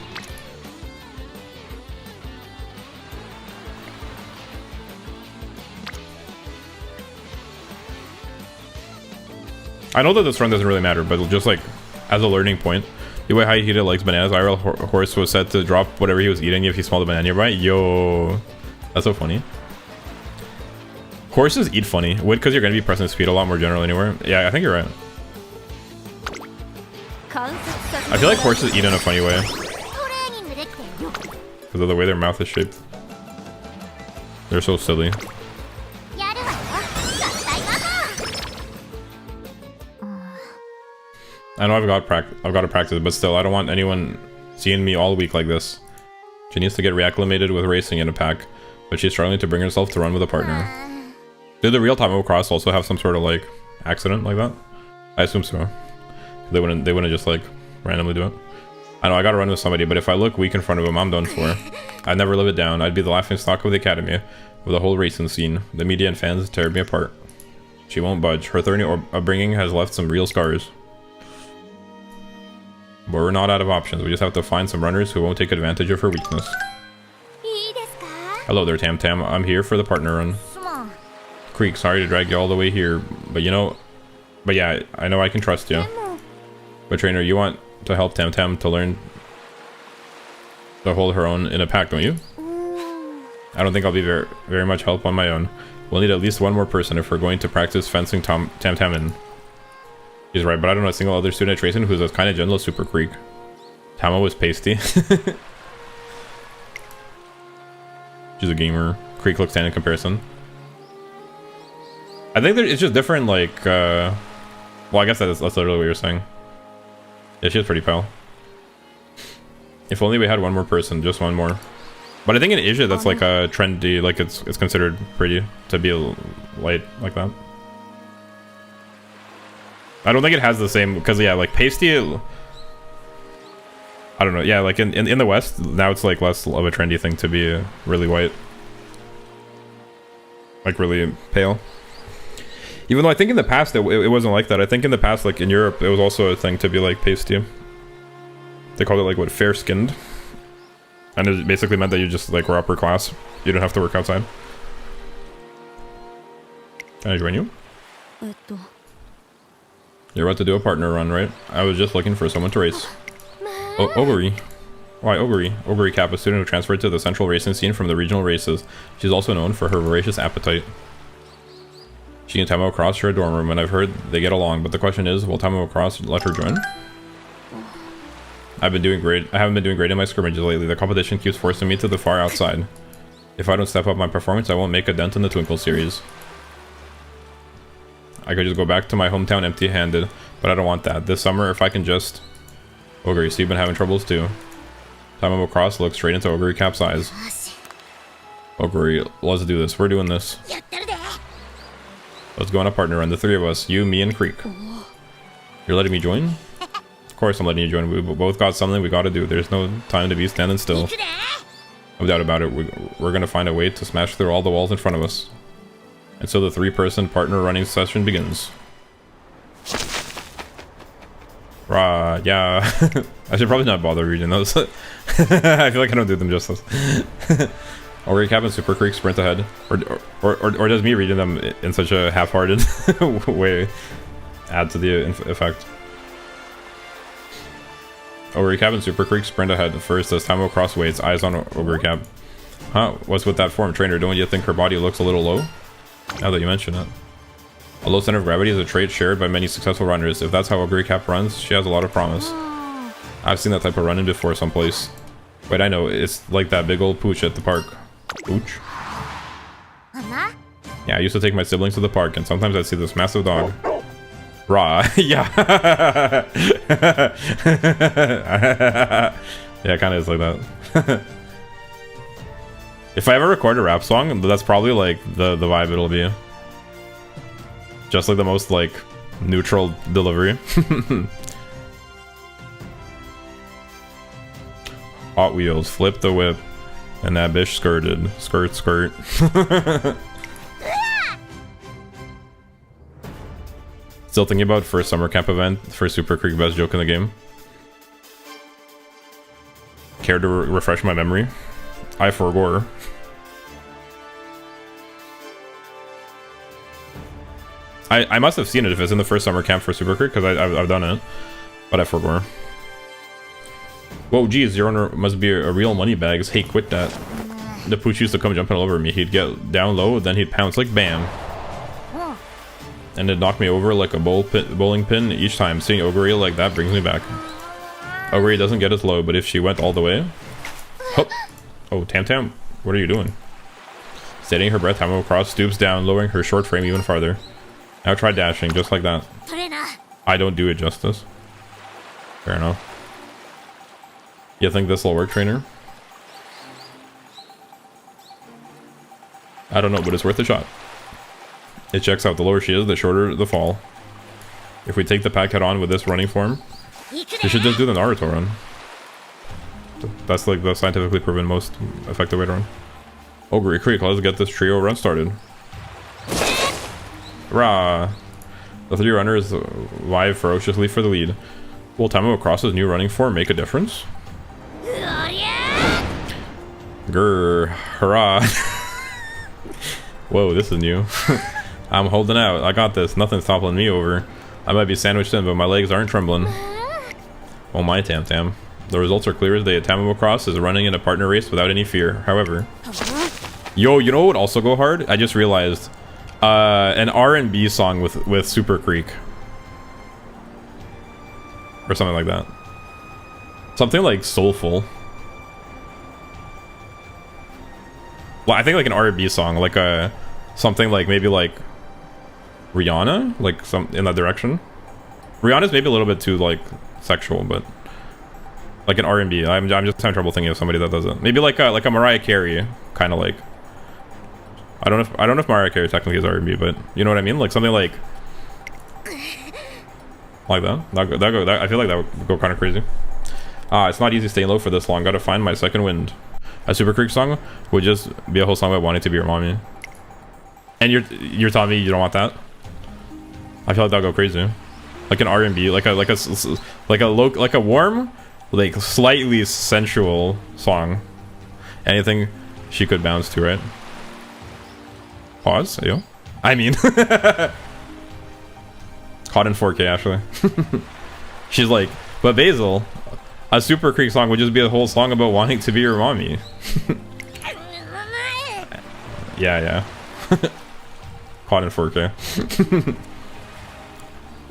I know that this run doesn't really matter, but just like as a learning point, the way Ahhhhhh likes bananas, IRL horse was said to drop whatever he was eating if he smelled a banana nearby. Yo, that's so funny. Horses eat funny. Would because you're gonna be pressing speed a lot more generally anywhere. Yeah, I think you're right. I feel like horses eat in a funny way because of the way their mouth is shaped. They're so silly. I know I've got to practice, but still, I don't want anyone seeing me all week like this. She needs to get reacclimated with racing in a pack, but she's struggling to bring herself to run with a partner. Did the real Tamamo cross also have some sort of like accident like that? I assume so. They wouldn't just like randomly do it. I know I gotta run with somebody, but if I look weak in front of him, I'm done for. I'd never live it down. I'd be the laughing stock of the academy, of the whole racing scene. The media and fans tear me apart. She won't budge. Her 30 upbringing has left some real scars. But we're not out of options. We just have to find some runners who won't take advantage of her weakness. Hello there, Tam Tam. I'm here for the partner run. Creek, sorry to drag you all the way here, but you know, but yeah, I know I can trust you. But trainer, you want to help Tam Tam to learn to hold her own in a pack, don't you? I don't think I'll be very much help on my own. We'll need at least one more person if we're going to practice fencing Tam Tam in. He's right, but I don't know a single other student at Tracing who's as kind of gentle as Super Creek. Tamamo was pasty. She's a gamer. Creek looks tan in comparison. I think it's just different, like, well, I guess that's literally what you're saying. Yeah, she's pretty pale. If only we had one more person, just one more. But I think in Asia, that's like a trendy, like it's considered pretty to be light like that. I don't think it has the same, because yeah, like pasty, I don't know, yeah, like in the West, now it's like less of a trendy thing to be really white. Like really pale. Even though I think in the past it wasn't like that. I think in the past, like in Europe, it was also a thing to be like pasty. They called it like what, fair skinned, and it basically meant that you just like were upper class. You didn't have to work outside. Can I join you? You're about to do a partner run, right? I was just looking for someone to race. Oh, Oguri. Why Oguri? Oguri Cap, a student who transferred to the central racing scene from the regional races. She's also known for her voracious appetite. She and Tamamo Cross share a dorm room, and I've heard they get along, but the question is, will Tamamo Cross let her join? I've been doing great. I haven't been doing great in my scrimmages lately. The competition keeps forcing me to the far outside. If I don't step up my performance, I won't make a dent in the Twinkle series. I could just go back to my hometown empty-handed, but I don't want that. This summer, if I can just... Oguri, so you've been having troubles too. Tamamo Cross looks straight into Oguri Cap's eyes. Oguri, let's do this. We're doing this. Let's go on a partner run, the three of us. You, me, and Creek. You're letting me join? Of course I'm letting you join. We both got something we gotta do. There's no time to be standing still. No doubt about it. We're gonna find a way to smash through all the walls in front of us. And so the three-person partner running session begins. Rah, yeah. I should probably not bother reading those. I feel like I don't do them justice. Oguri Cap and Super Creek sprint ahead. Or does me reading them in such a half-hearted way add to the effect? Oguri Cap and Super Creek sprint ahead first as Tamamo Cross waits, eyes on Oguri Cap. Huh, what's with that form, trainer? Don't you think her body looks a little low? Now that you mention it. A low center of gravity is a trait shared by many successful runners. If that's how Oguri Cap runs, she has a lot of promise. I've seen that type of run-in before someplace. Wait, I know, it's like that big old pooch at the park. Pooch? Yeah, I used to take my siblings to the park, and sometimes I'd see this massive dog. Raw. Yeah. Yeah, it kind of is like that. If I ever record a rap song, that's probably like the vibe it'll be. Just like the most like neutral delivery. Hot Wheels, flip the whip, and that bitch skirted. Skirt, skirt. Still thinking about first summer camp event for Super Creek, best joke in the game. Care to refresh my memory? I forgore. I must have seen it if it's in the first summer camp for Super Creek, because I've done it, but I forgore. Whoa, geez, your owner must be a real money bags. Hey, quit that. The pooch used to come jumping all over me. He'd get down low, then he'd pounce like bam. And it'd knock me over like a bowling pin each time. Seeing Oguri like that brings me back. Oguri doesn't get as low, but if she went all the way... Hup. Oh, Tam Tam, what are you doing? Steadying her breath, Tamamo Cross stoops down, lowering her short frame even farther. Now try dashing, just like that. I don't do it justice. Fair enough. You think this will work, trainer? I don't know, but it's worth a shot. It checks out. The lower she is, the shorter the fall. If we take the pack head on with this running form, you should just do the Naruto run. That's like the scientifically proven most effective way to run. Oguri Creek, let's get this trio run started. Rah! The three runners vie ferociously for the lead. Will Tamamo Cross's new running form make a difference? Grr, hurrah. Whoa, this is new. I'm holding out. I got this. Nothing's toppling me over. I might be sandwiched in, but my legs aren't trembling. Oh my tam tam. The results are clear as day. Tamamo Cross is running in a partner race without any fear. However, yo, you know what would also go hard? I just realized an R&B song with Super Creek or something like that. Something like soulful. Well, I think like an R&B song, like something like maybe like Rihanna, like some in that direction. Rihanna's maybe a little bit too like sexual, but like an R&B. I'm just having trouble thinking of somebody that does it. Maybe like a Mariah Carey, kind of like. I don't know if Mariah Carey technically is R&B, but you know what I mean. Like something like that. I feel like that would go kind of crazy. It's not easy staying low for this long. Gotta find my second wind. A Super Creek song would just be a whole song about wanting to be your mommy. And you're telling me you don't want that? I feel like that'll go crazy. Like an R&B, like a warm, like slightly sensual song. Anything she could bounce to, right? Pause. Yo. I mean, caught in 4K, Ashley. She's like, but Basil, a Super Creek song would just be a whole song about wanting to be your mommy. Yeah. Caught in 4K.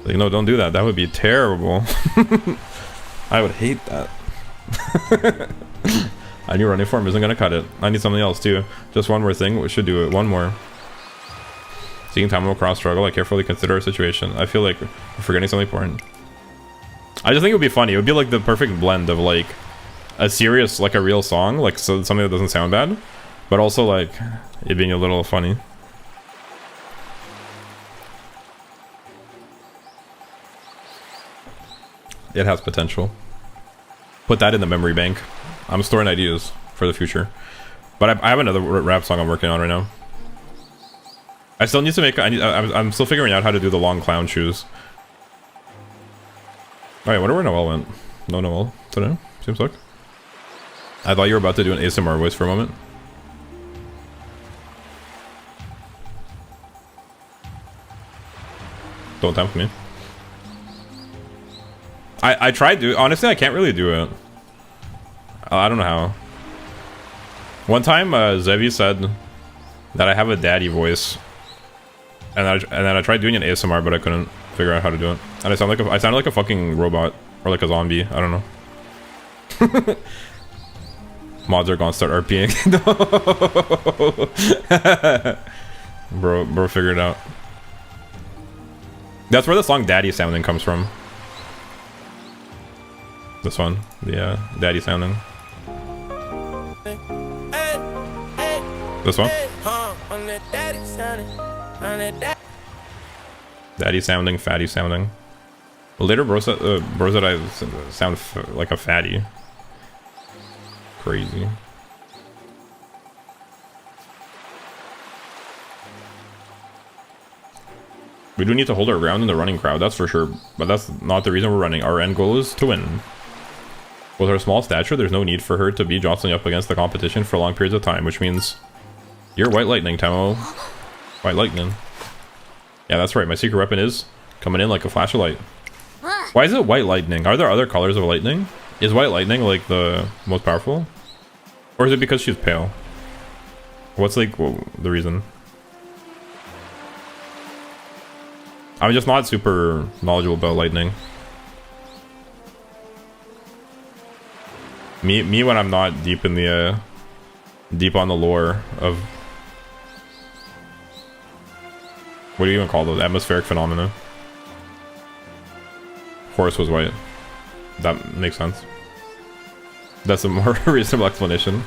Like, no, don't do that. That would be terrible. I would hate that. I knew running form isn't gonna cut it. I need something else too. Just one more thing. We should do it. One more. Seeing Tamamo Cross struggle, I carefully consider our situation. I feel like we're forgetting something important. I just think it would be funny. It would be like the perfect blend of like a serious, like a real song, like so something that doesn't sound bad, but also like it being a little funny. It has potential. Put that in the memory bank. I'm storing ideas for the future. But I have another rap song I'm working on right now. I still need to make... I'm still figuring out how to do the long clown shoes. Alright, I wonder where Noel went. No Noel today, seems like. I thought you were about to do an ASMR voice for a moment. Don't tempt me. I tried to... Honestly, I can't really do it. I don't know how. One time, Zevi said that I have a daddy voice, and then I tried doing an ASMR, but I couldn't figure out how to do it. And I sounded like a fucking robot or like a zombie. I don't know. Mods are gonna start RPing. No. Bro, figure it out. That's where the song "Daddy Sounding" comes from. This one, the daddy sounding. This one. Daddy sounding, fatty sounding. Later, bro said I sound like a fatty. Crazy. We do need to hold our ground in the running crowd, that's for sure. But that's not the reason we're running. Our end goal is to win. With her small stature, there's no need for her to be jostling up against the competition for long periods of time, which means you're White Lightning, Tamamo. White Lightning. Yeah, that's right. My secret weapon is coming in like a flash of light. Why is it White Lightning? Are there other colors of lightning? Is White Lightning like the most powerful? Or is it because she's pale? What's like the reason? I'm just not super knowledgeable about lightning. Me when I'm not deep in the deep on the lore of what do you even call those atmospheric phenomena? Horse was white. That makes sense. That's a more reasonable explanation.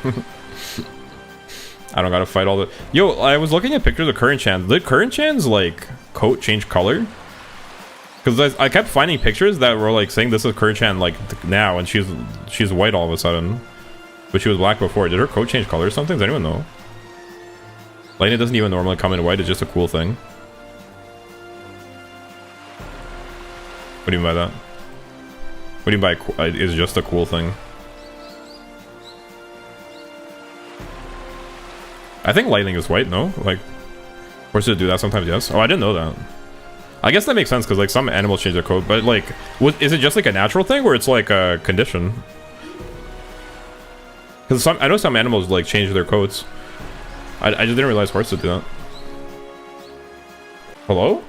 I don't gotta fight all the... Yo, I was looking at pictures of Current Chan's. Did Current Chan's like coat change color? Because I kept finding pictures that were like saying this is Current Chan like now, and she's white all of a sudden, but she was black before. Did her coat change color or something? Does anyone know? Lightning doesn't even normally come in white. It's just a cool thing. What do you mean by that? What do you mean by it's just a cool thing? I think lightning is white, no? Like, horses do that sometimes, yes. Oh, I didn't know that. I guess that makes sense, because like some animals change their coat, but like, is it just like a natural thing, or it's like a condition? Because I know some animals like change their coats. I just didn't realize horses do that. Hello?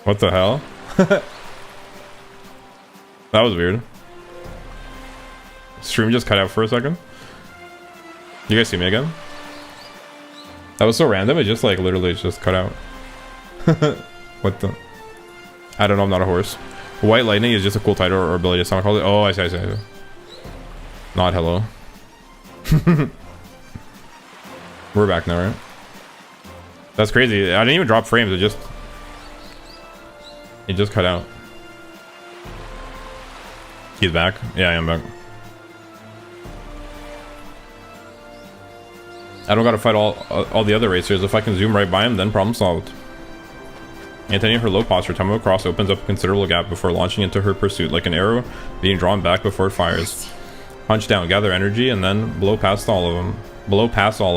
What the hell? That was weird. Stream just cut out for a second. You guys see me again? That was so random, it just like literally just cut out. What the? I don't know, I'm not a horse. White lightning is just a cool title or ability someone called it. Oh, I see. Not hello. We're back now, right? That's crazy. I didn't even drop frames, it just cut out. He's back. Yeah, I am back. I don't gotta fight all the other racers. If I can zoom right by him, then problem solved. Maintaining her low posture, Tamamo Cross opens up a considerable gap before launching into her pursuit, like an arrow being drawn back before it fires. Punch down, gather energy, and then blow past all of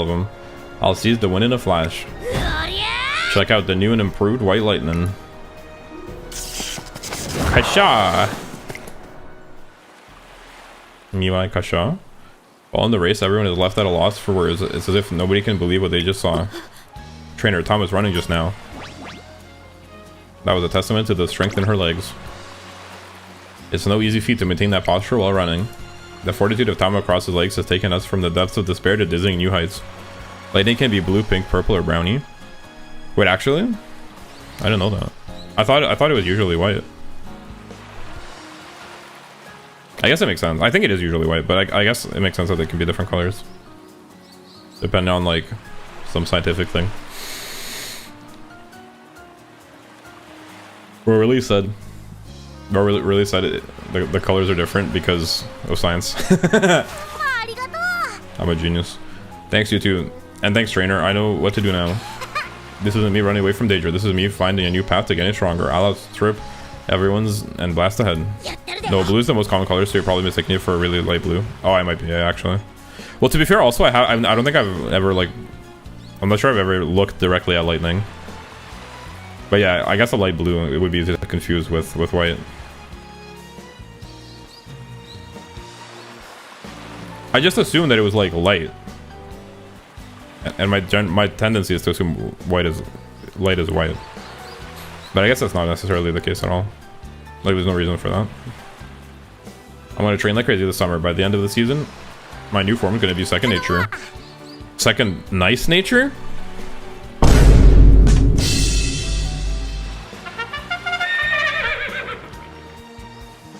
them. I'll seize the win in a flash. Check out the new and improved White Lightning. Kasha! Miwai Kasha. While in the race, everyone is left at a loss for words. It's as if nobody can believe what they just saw. Trainer, Tom was running just now. That was a testament to the strength in her legs. It's no easy feat to maintain that posture while running. The fortitude of Tamamo across his legs has taken us from the depths of despair to dizzying new heights. Lightning can be blue, pink, purple, or brownie. Wait, actually? I didn't know that. I thought it was usually white. I guess it makes sense. I think it is usually white, but I guess it makes sense that they can be different colors. Depending on, like, some scientific thing. Or really said the colors are different because of science. I'm a genius. Thanks, you too. And thanks, trainer. I know what to do now. This isn't me running away from danger. This is me finding a new path to getting stronger. I'll strip everyone's and blast ahead. No, blue is the most common color, so you're probably mistaking it for a really light blue. Oh, I might be, yeah, actually. Well, to be fair, also, I don't think I've ever, like... I'm not sure I've ever looked directly at lightning. But yeah, I guess a light blue, it would be easy to confuse with white. I just assumed that it was, like, light. And my tendency is to assume light is white. But I guess that's not necessarily the case at all. Like, there's no reason for that. I'm gonna train like crazy this summer. By the end of the season, my new form is gonna be second nature. Second nice nature?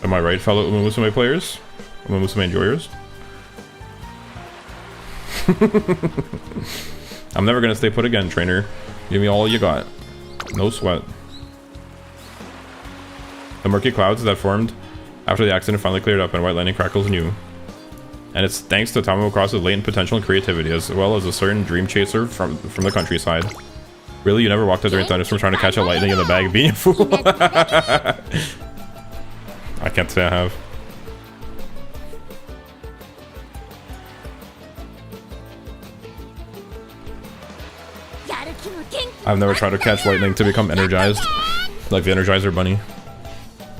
Am I right, fellow Umamusume players? Umamusume enjoyers? I'm never gonna stay put again, trainer. Give me all you got. No sweat. The murky clouds that formed after the accident finally cleared up and White Lightning crackles new. And it's thanks to Tamamo Cross's latent potential and creativity, as well as a certain dream chaser from the countryside. Really, you never walked out during thunderstorm trying to catch a lightning in the bag, being a fool? I can't say I have. I've never tried to catch lightning to become energized, like the Energizer Bunny.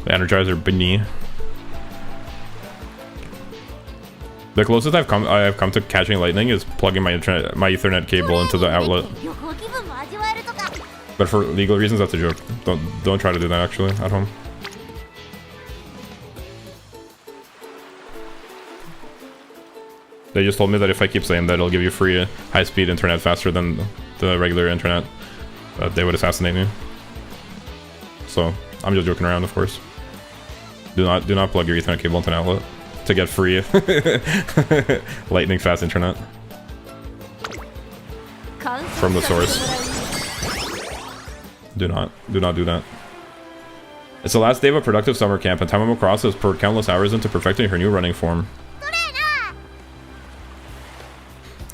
The Energizer Bunny. The closest I've come to catching lightning is plugging my Ethernet cable into the outlet. But for legal reasons, that's a joke. Don't try to do that actually at home. They just told me that if I keep saying that, it'll give you free high-speed internet faster than the regular internet. They would assassinate me. So I'm just joking around, of course. Do not plug your Ethernet cable into an outlet to get free lightning fast internet from the source. Do not do that. It's the last day of a productive summer camp, and Tamamo Cross has poured countless hours into perfecting her new running form.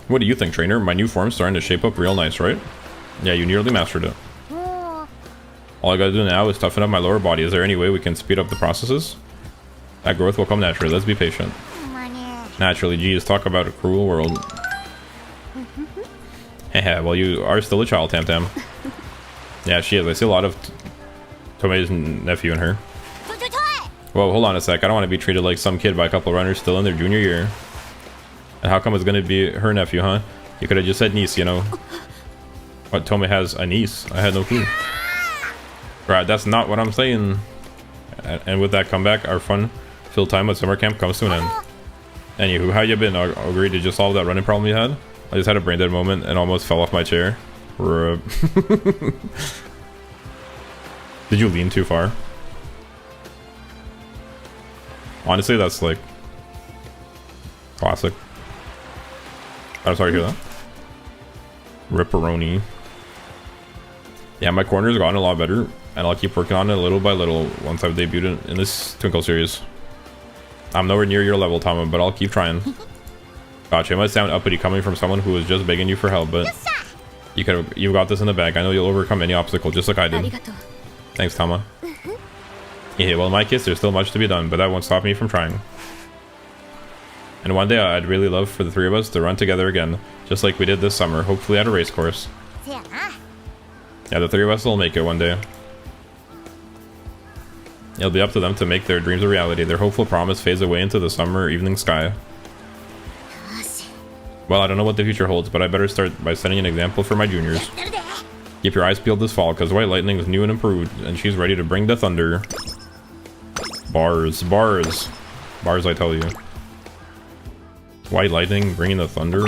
What do you think, trainer? My new form's starting to shape up real nice, right? Yeah, you nearly mastered it. All I gotta do now is toughen up my lower body. Is there any way we can speed up the processes? That growth will come naturally. Let's be patient. Naturally, geez, talk about a cruel world. Haha, well, you are still a child, Tam Tam. Yeah, she is. I see a lot of Tomei's nephew in her. Whoa, hold on a sec. I don't want to be treated like some kid by a couple runners still in their junior year. And how come it's going to be her nephew, huh? You could have just said niece, you know. What, Tomei has a niece? I had no clue. Right, that's not what I'm saying. And with that comeback, our fun-filled time at summer camp comes to an end. Anywho, how you been, Ogre? Did you solve that running problem you had? I just had a brain dead moment and almost fell off my chair. Did you lean too far? Honestly, that's like classic. I'm sorry to hear that. Ripperoni. Yeah, my corner's gotten a lot better, and I'll keep working on it little by little once I've debuted in this Twinkle series. I'm nowhere near your level, Tamamo, but I'll keep trying. Gotcha, it might sound uppity coming from someone who was just begging you for help, but you've got this in the bag. I know you'll overcome any obstacle, just like I did. Thanks, Tama. Yeah, well, in my case, there's still much to be done, but that won't stop me from trying. And one day, I'd really love for the three of us to run together again, just like we did this summer, hopefully at a race course. Yeah, the three of us will make it one day. It'll be up to them to make their dreams a reality. Their hopeful promise fades away into the summer evening sky. Well, I don't know what the future holds, but I better start by setting an example for my juniors. Keep your eyes peeled this fall, because White Lightning is new and improved, and she's ready to bring the thunder. Bars, bars. Bars, I tell you. White Lightning bringing the thunder.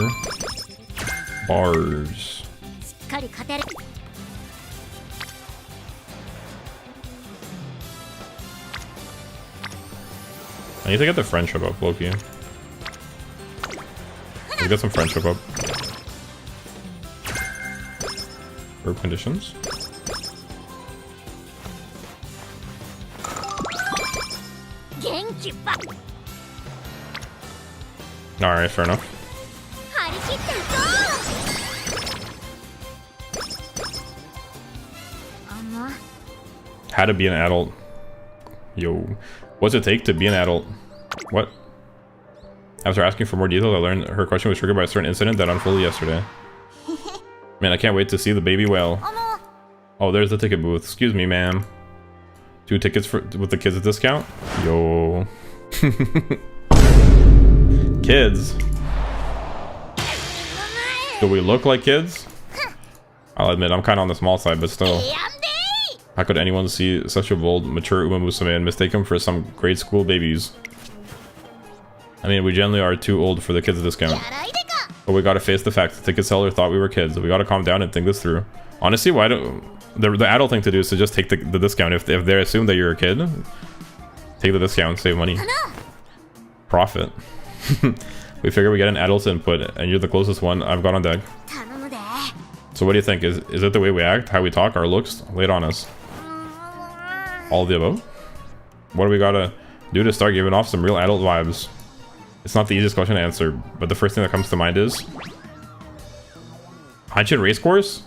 Bars. I need to get the friendship up, Loki. Let's get some friendship up. Verb conditions. Alright, fair enough. How to be an adult. Yo. What's it take to be an adult? What? After asking for more details, I learned her question was triggered by a certain incident that unfolded yesterday. Man, I can't wait to see the baby whale. Oh, there's the ticket booth. Excuse me, ma'am. 2 tickets with the kids at discount? Yo. Kids? Do we look like kids? I'll admit, I'm kind of on the small side, but still. How could anyone see such a bold, mature Umamusume and mistake him for some grade school babies? I mean, we generally are too old for the kids discount. But we gotta face the fact the ticket seller thought we were kids. We gotta calm down and think this through. Honestly, why don't... The adult thing to do is to just take the discount. If they assume that you're a kid, take the discount, save money. Profit. We figure we get an adult's input, and you're the closest one I've got on deck. So what do you think? Is it the way we act, how we talk, our looks? Lay it on us. All of the above? What do we gotta do to start giving off some real adult vibes? It's not the easiest question to answer, but the first thing that comes to mind is... Hanchin race course?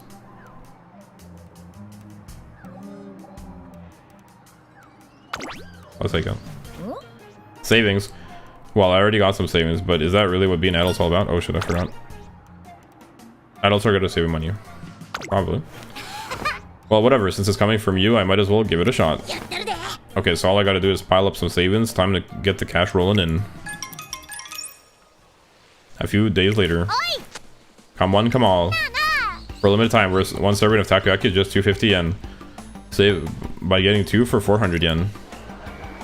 Let's take it. Savings. Well, I already got some savings, but is that really what being adult's all about? Oh shit, I forgot. Adults are good at saving money. Probably. Well, whatever, since it's coming from you, I might as well give it a shot. Okay, so all I gotta do is pile up some savings. Time to get the cash rolling in. A few days later. Come one, come all. For a limited time, where one serving of takoyaki is just 250 yen. Save by getting 2 for 400 yen.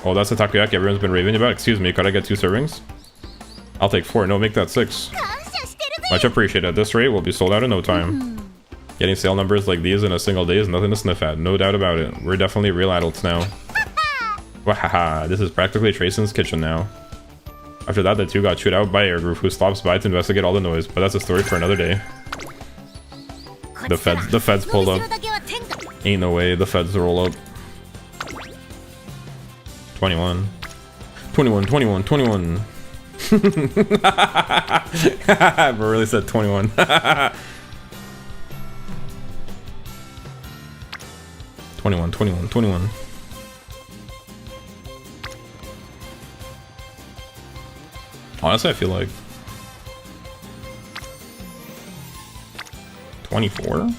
Oh, that's the takoyaki everyone's been raving about. Excuse me, could I get 2 servings? I'll take 4. No, make that 6. Much appreciated. At this rate, we'll be sold out in no time. Getting sale numbers like these in a single day is nothing to sniff at. No doubt about it. We're definitely real adults now. Wahaha, this is practically Trayson's kitchen now. After that, the two got chewed out by Air Group, who stops by to investigate all the noise, but that's a story for another day. The feds pulled up. Ain't no way the feds roll up. 21. 21, 21, 21. I really said 21. 21, 21, 21. Honestly, I feel like 24. I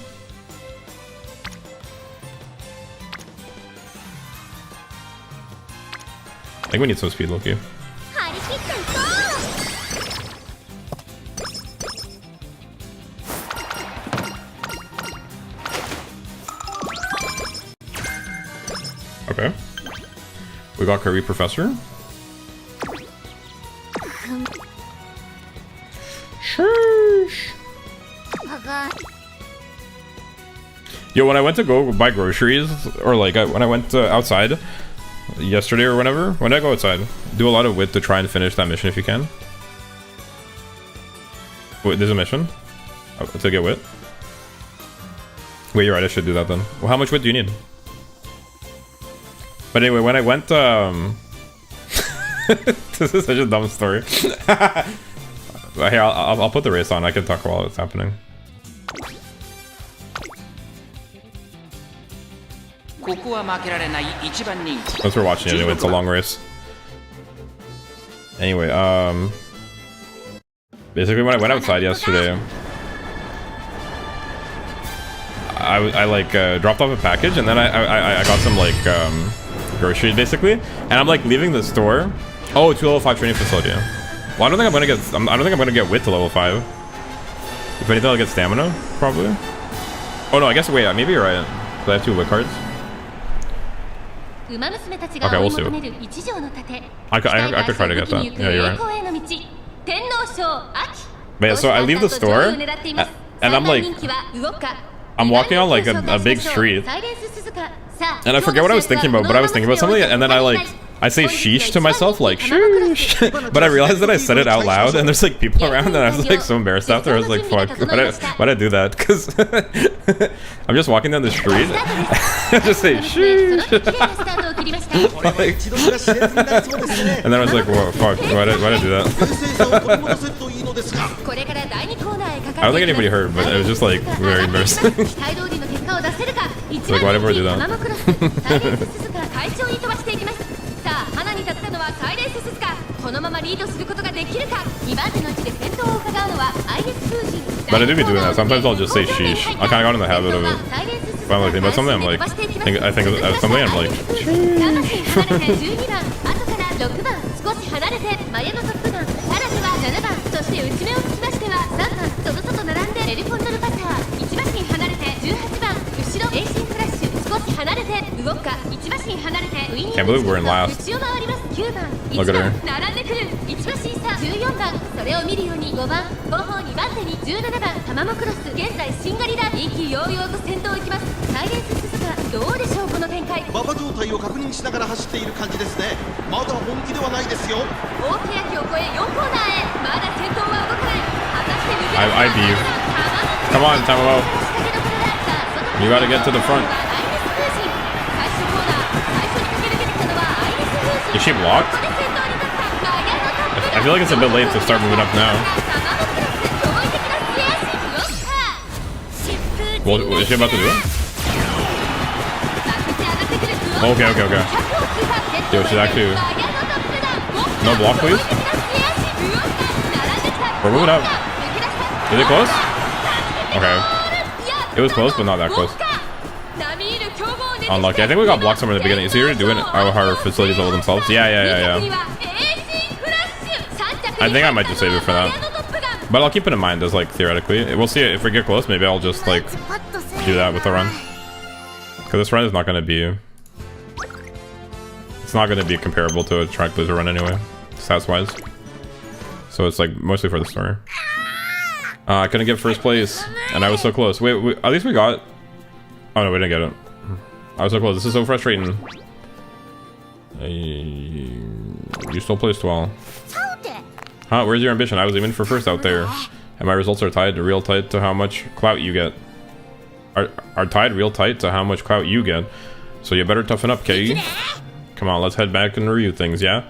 think we need some speed, Loki. 張り切っていこう Okay. We got Kirby Professor. Sheesh. Yo, when I went to go buy groceries, or like when I went outside yesterday or whenever, when I go outside, do a lot of wit to try and finish that mission if you can. Wait, there's a mission? Oh, to get wit? Wait, you're right, I should do that then. Well, how much wit do you need? But anyway, when I went, this is such a dumb story. Here, I'll put the race on, I can talk while it's happening. Since we're watching it anyway, it's a long race. Anyway, basically when I went outside yesterday, I like dropped off a package, and then I got some like groceries basically, and I'm like leaving the store. Oh, 2 level 5 training facility. Well, I don't think I'm gonna get. I don't think I'm gonna get wit to level 5. If anything, I'll get stamina probably. Oh no, I guess wait. Maybe you're right. I have 2 wit cards. Okay, we'll see. I could try to get that. Yeah, you're right. But yeah, so I leave the store, and I'm like, I'm walking on like a big street, and I forget what I was thinking about, but I was thinking about something, and then I say sheesh to myself, like sheesh, but I realized that I said it out loud, and there's like people around, and I was like so embarrassed after. I was like, fuck, why'd I do that? Because I'm just walking down the street, I just say sheesh, like, and then I was like, whoa, fuck, why'd I do that? I don't think anybody heard, but it was just like very embarrassing. Like, why did I do that? このままリードすることができるか。2番手の位置で先頭を伺うのは IS 風神。 But I do be doing that. Sometimes I'll just say sheesh. I kind of got in the habit of it. But I'm like, about something I'm like, I think of something I'm like, sheesh. 12番、後から6番、少し離れて前のトップガン、さらには7番、そして内目をつきましては3番、その外並んでエレフォンドルパター、1馬身離れて18番、後ろエイシンフラッシュ、少し離れて動くか、1馬身離れてウィニング Can't believe we're in last. 内を回ります9番、1番、並んでくる1馬身差14番、それを見るように5番、後方2番手に17番、タマモクロス、現在シンガリラ、意気揚々と先頭を行きます。サイレンス鈴鹿、どうでしょうこの展開。馬場状態を確認しながら走っている感じですね。まだ本気ではないですよ。大手焼きを越え4コーナーへ、まだ先頭は動かない。果たして抜けるか。I beef. Come on, Tamamo. You gotta get to the front. Is she blocked? I feel like it's a bit late to start moving up now. Well, is she about to do it? Okay. Yo, she's actually... No block, please? We're moving up. Is it close? Okay. It was close, but not that close. Unlucky. I think we got blocked somewhere in the beginning. Is he already doing our facilities level themselves? Yeah. I think I might just save it for that. But I'll keep it in mind as like theoretically. We'll see if we get close. Maybe I'll just like do that with the run. Because this run is not going to be... It's not going to be comparable to a Track Blizzard run anyway, stats-wise. So it's like mostly for the story. I couldn't get first place, and I was so close. Wait, at least we got... Oh no, we didn't get it. I was so close. This is so frustrating. You still placed well. Huh? Where's your ambition? I was aiming for first out there, and my results are tied, real tight to how much clout you get. Are tied real tight to how much clout you get. So you better toughen up, K. Come on, let's head back and review things, yeah?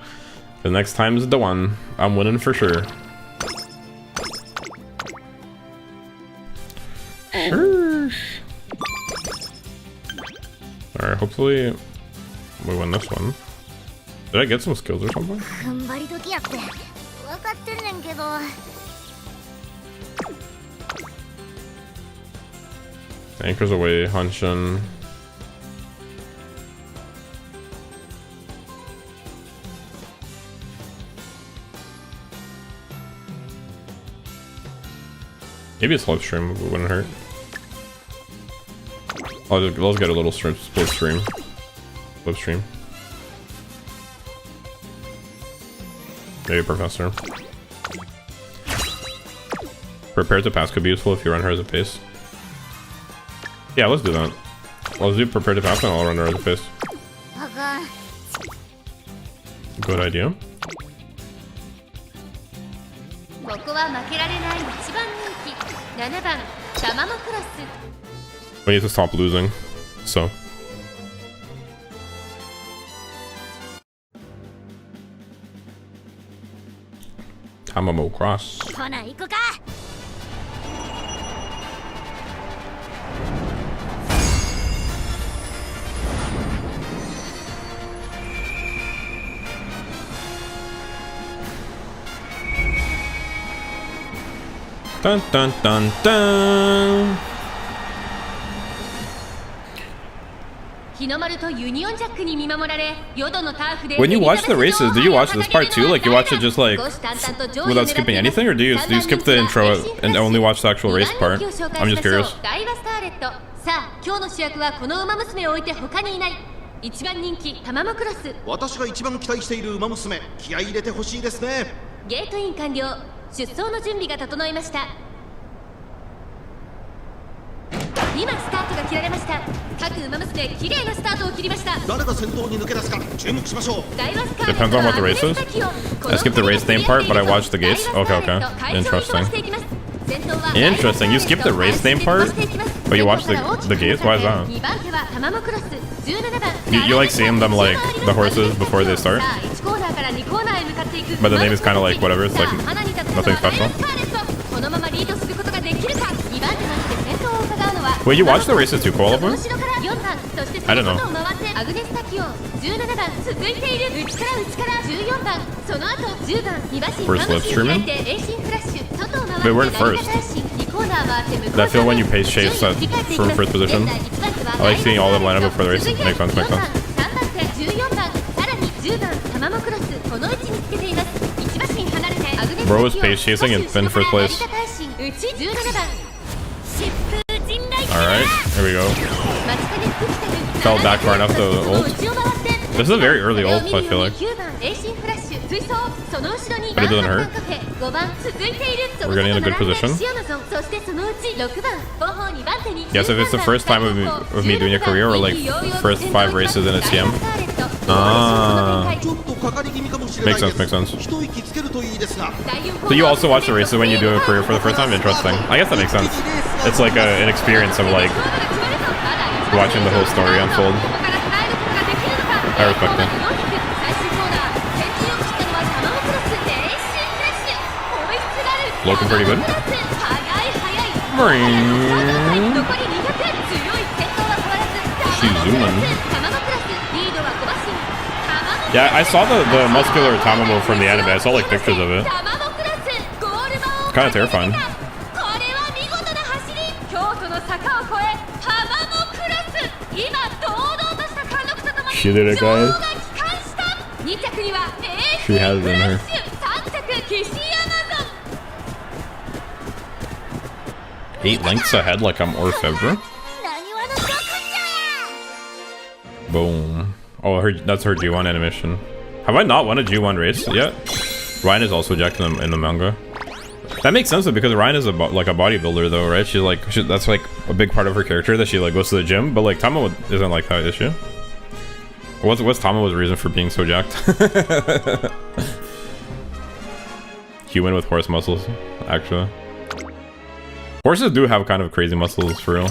The next time's the one. I'm winning for sure. Alright, hopefully we win this one. Did I get some skills or something? かってんねんけど。 Anchors away, Hanshin. Maybe a slipstream wouldn't hurt. Let's get a little split stream. Slipstream. Maybe Professor. Prepare to pass could be useful if you run her as a pace. Yeah, let's do that. Let's do prepare to pass and I'll run her as a pace. Good idea. ここは負けられない一番人気7番タマモクロス We need to stop losing. So. Tamamo cross. ほな行くか。 Dun dun dun dun. 日の丸とユニオンジャックに見守られ淀のターフで When you watch the races, do you watch this part too? Like you watch it just like without skipping anything, or do you skip the intro and only watch the actual race part? I'm just curious. 大和スターレットさあ今日の主役はこの馬娘を置いて他にいない一番人気タマモクロス私が一番期待している馬娘、気合い入れてほしいですね。ゲートイン完了出走の準備が整いました今スタートが切られました各馬娘綺麗なスタートを切りました誰が先頭に抜け出すか注目しましょう。 Depends on what the race is. I skipped the race name part, but I watched the gates. Okay, okay. Interesting. Interesting. You skipped the race name part, but you watched the gates? Why is that? You like seeing them like the horses before they start? But the name is kind of like whatever. It's like nothing special. Wait, you watched the races too, Koala Boy? I don't know. First live streaming? Wait, we're in first. That feel when you pace chase that from first position? I like seeing all of them line up before the race. Makes sense, makes sense. Bro was pace chasing and in first place. Alright, here we go. Fell back far enough to ult. This is a very early ult, I feel like. But it doesn't hurt. We're getting in a good position. Yes, if it's the first time of me doing a career or like first 5 races in a TM. Ah. Makes sense, makes sense. So you also watch the races when you do a career for the first time? Interesting. I guess that makes sense. It's like an experience of like watching the whole story unfold. I respect it. Looking pretty good. She's zooming. Yeah, I saw the muscular Tamamo from the anime. I saw like pictures of it. It's kind of terrifying. She did it, guys. She has it in her. Eight lengths ahead like I'm Orfevre. Boom. Oh, that's her G1 animation. Have I not won a G1 race yet? Ryan is also jacked in the manga. That makes sense though, because Ryan is like a bodybuilder though, right? She's like, that's like a big part of her character, that she like goes to the gym. But like Tamamo isn't like that, is she? What's Tamamo's reason for being so jacked? Human with horse muscles, actually. Horses do have kind of crazy muscles for real.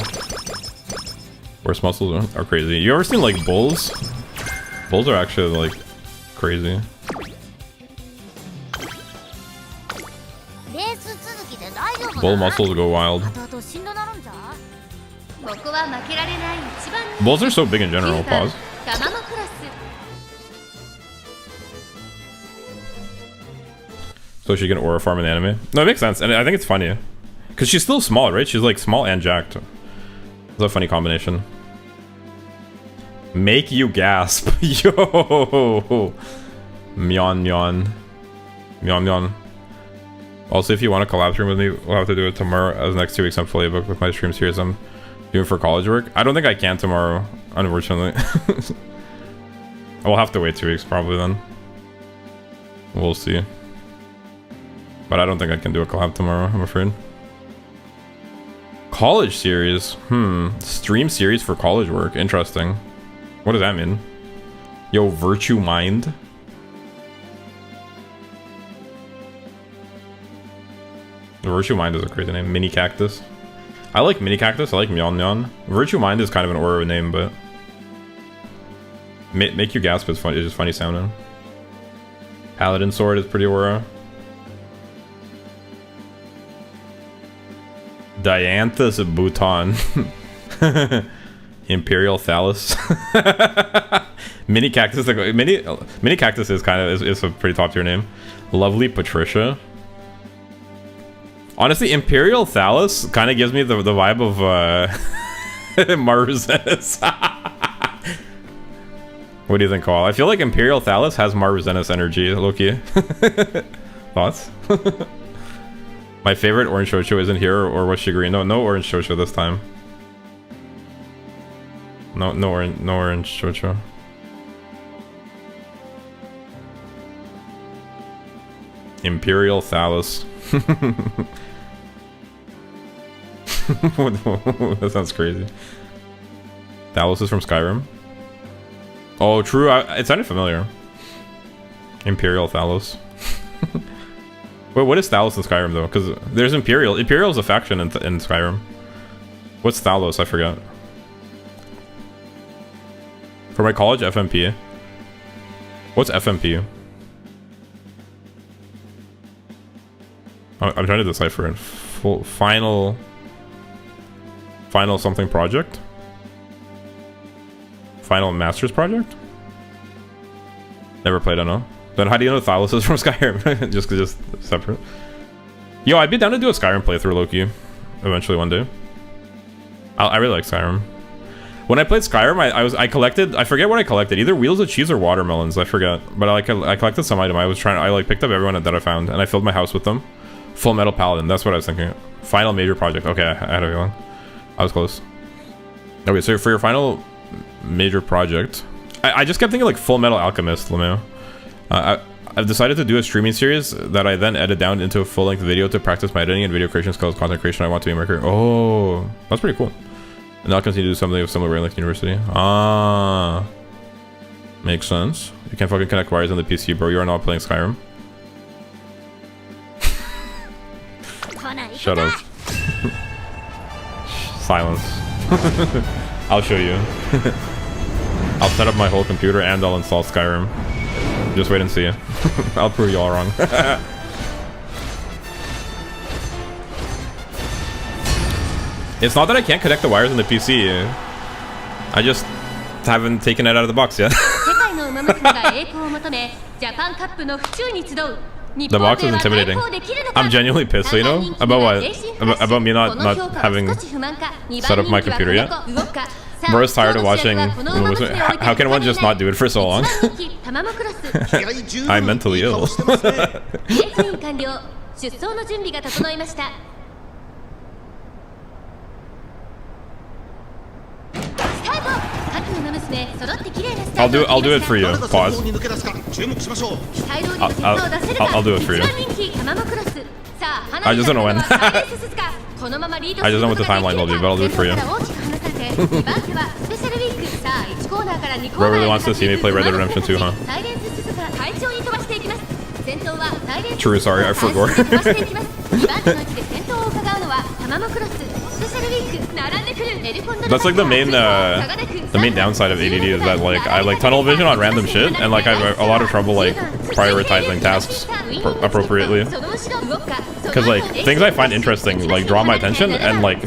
Horse muscles are crazy. You ever seen like bulls? Bulls are actually like crazy. Bull muscles go wild. Bulls are so big in general. Pause. So she can aura farm in the anime. No, it makes sense, and I think it's funny. Because she's still small, right? She's like small and jacked. It's a funny combination. Make you gasp. Yo! Myon myon. Myon myon. Also, if you want to collab stream with me, we'll have to do it tomorrow. As next 2 weeks, I'm fully booked with my stream series I'm doing for college work. I don't think I can tomorrow, unfortunately. We'll have to wait 2 weeks probably then. We'll see. But I don't think I can do a collab tomorrow, I'm afraid. College series? Stream series for college work. Interesting. What does that mean? Yo, Virtue Mind? Virtue Mind is a crazy name. Mini Cactus. I like Mini Cactus. I like Myon Myon. Virtue Mind is kind of an aura name, but Make You Gasp is funny. It's just funny sounding. Paladin Sword is pretty aura. Dianthus Bhutan. Imperial Thallus. Mini Cactus. Mini Cactus is kind of is a pretty top tier name. Lovely Patricia. Honestly, Imperial Thallus kind of gives me the vibe of Marzenus. What do you think, Call? I feel like Imperial Thallus has Marzenus energy, Loki. Thoughts? My favorite orange Shoujo isn't here, or was she green? No orange Shoujo this time. No orange Shoujo. Imperial Thallus. That sounds crazy. Thallus is from Skyrim. Oh, true. It sounded familiar. Imperial Thallus. Wait, what is Thallus in Skyrim though? Because there's Imperial. Imperial is a faction in Skyrim. What's Thallus? I forgot. For my college FMP. What's FMP? I'm trying to decipher it. Final something project? Final Masters project? Never played, I don't know. Then how do you know Thallus is from Skyrim? just separate. Yo, I'd be down to do a Skyrim playthrough, Loki. Eventually one day. I really like Skyrim. When I played Skyrim, I collected, I forget what I collected, either wheels of cheese or watermelons, I forget. But I collected some item. I like picked up everyone that I found and I filled my house with them. Full Metal Paladin, that's what I was thinking. Final major project. Okay, I had a feeling. I was close. Okay, so for your final major project, I just kept thinking like Full Metal Alchemist, Lemeo. I've decided to do a streaming series that I then edit down into a full-length video to practice my editing and video creation skills, content creation. I want to be a maker. Oh, that's pretty cool. And I'll continue to do something of similar like university. Ah, makes sense. You can't fucking connect wires on the PC, bro. You are not playing Skyrim. Shut up. Silence. I'll show you. I'll set up my whole computer and I'll install Skyrim. Just wait and see. I'll prove you all wrong. It's not that I can't connect the wires on the PC. I just haven't taken it out of the box yet. The box is intimidating. I'm genuinely pissed, you know? About what? About me not having set up my computer yet? Bro's tired of watching Umamusume. How can one just not do it for so long? I'm mentally ill. I'll do it for you. Pause. I'll do it for you. I just don't know when. I just know what the timeline will be, but I'll do it for you. Bro really wants to see me play Red Dead Redemption 2, huh? True, sorry, I forgot. That's like the main downside of ADD is that like I like tunnel vision on random shit and like I have a lot of trouble like prioritizing tasks appropriately. Cause like things I find interesting like draw my attention and like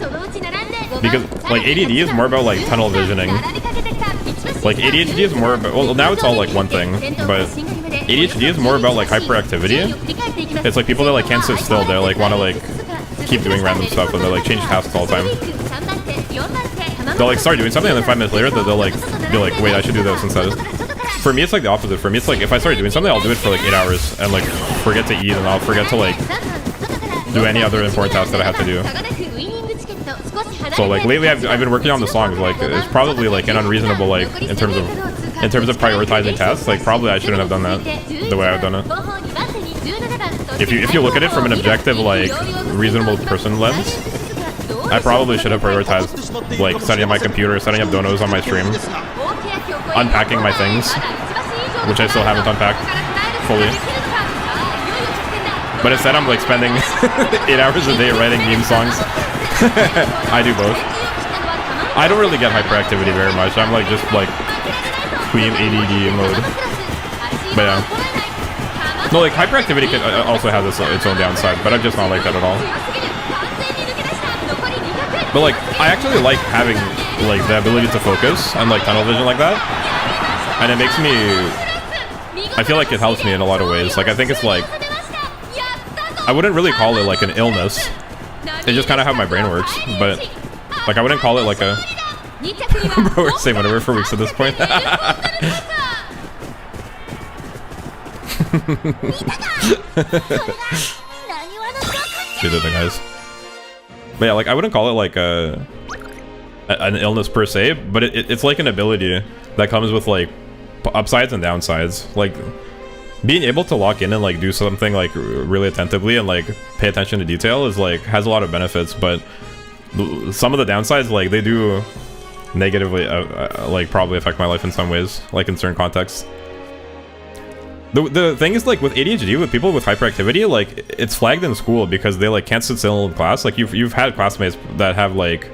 because like ADD is more about like tunnel visioning. Like ADHD is more about, well now it's all like one thing, but ADHD is more about like hyperactivity. It's like people that like can't sit still. They like want to like keep doing random stuff, and they like change tasks all the time. They'll like start doing something, and then 5 minutes later they'll like be like, wait, I should do this instead. For me, it's like the opposite. For me, it's like if I start doing something, I'll do it for like 8 hours and like forget to eat, and I'll forget to like do any other important tasks that I have to do. So like lately, I've been working on the songs. Like it's probably like an unreasonable like in terms of prioritizing tasks. Like probably I shouldn't have done that the way I've done it. If you look at it from an objective like reasonable person lens, I probably should have prioritized like setting up my computer, setting up donos on my stream, unpacking my things, which I still haven't unpacked fully. But instead I'm like spending 8 hours a day writing meme songs. I do both. I don't really get hyperactivity very much. I'm like just like queen ADD mode. But yeah. No, like hyperactivity can also has its own downside, but I'm just not like that at all. But like, I actually like having like the ability to focus and like tunnel vision like that. And it makes me, I feel like it helps me in a lot of ways. Like I think it's like, I wouldn't really call it like an illness. It's just kind of how my brain works. But like I wouldn't call it like a, bro, we're saying whatever for weeks at this point. She did it, guys. But yeah, like I wouldn't call it like an illness per se, but it's like an ability that comes with like upsides and downsides. Like being able to lock in and like do something like really attentively and like pay attention to detail is like has a lot of benefits, but some of the downsides like they do negatively like probably affect my life in some ways, like in certain contexts. The thing is like with ADHD, with people with hyperactivity, like it's flagged in school because they like can't sit still in class. Like you've had classmates that have like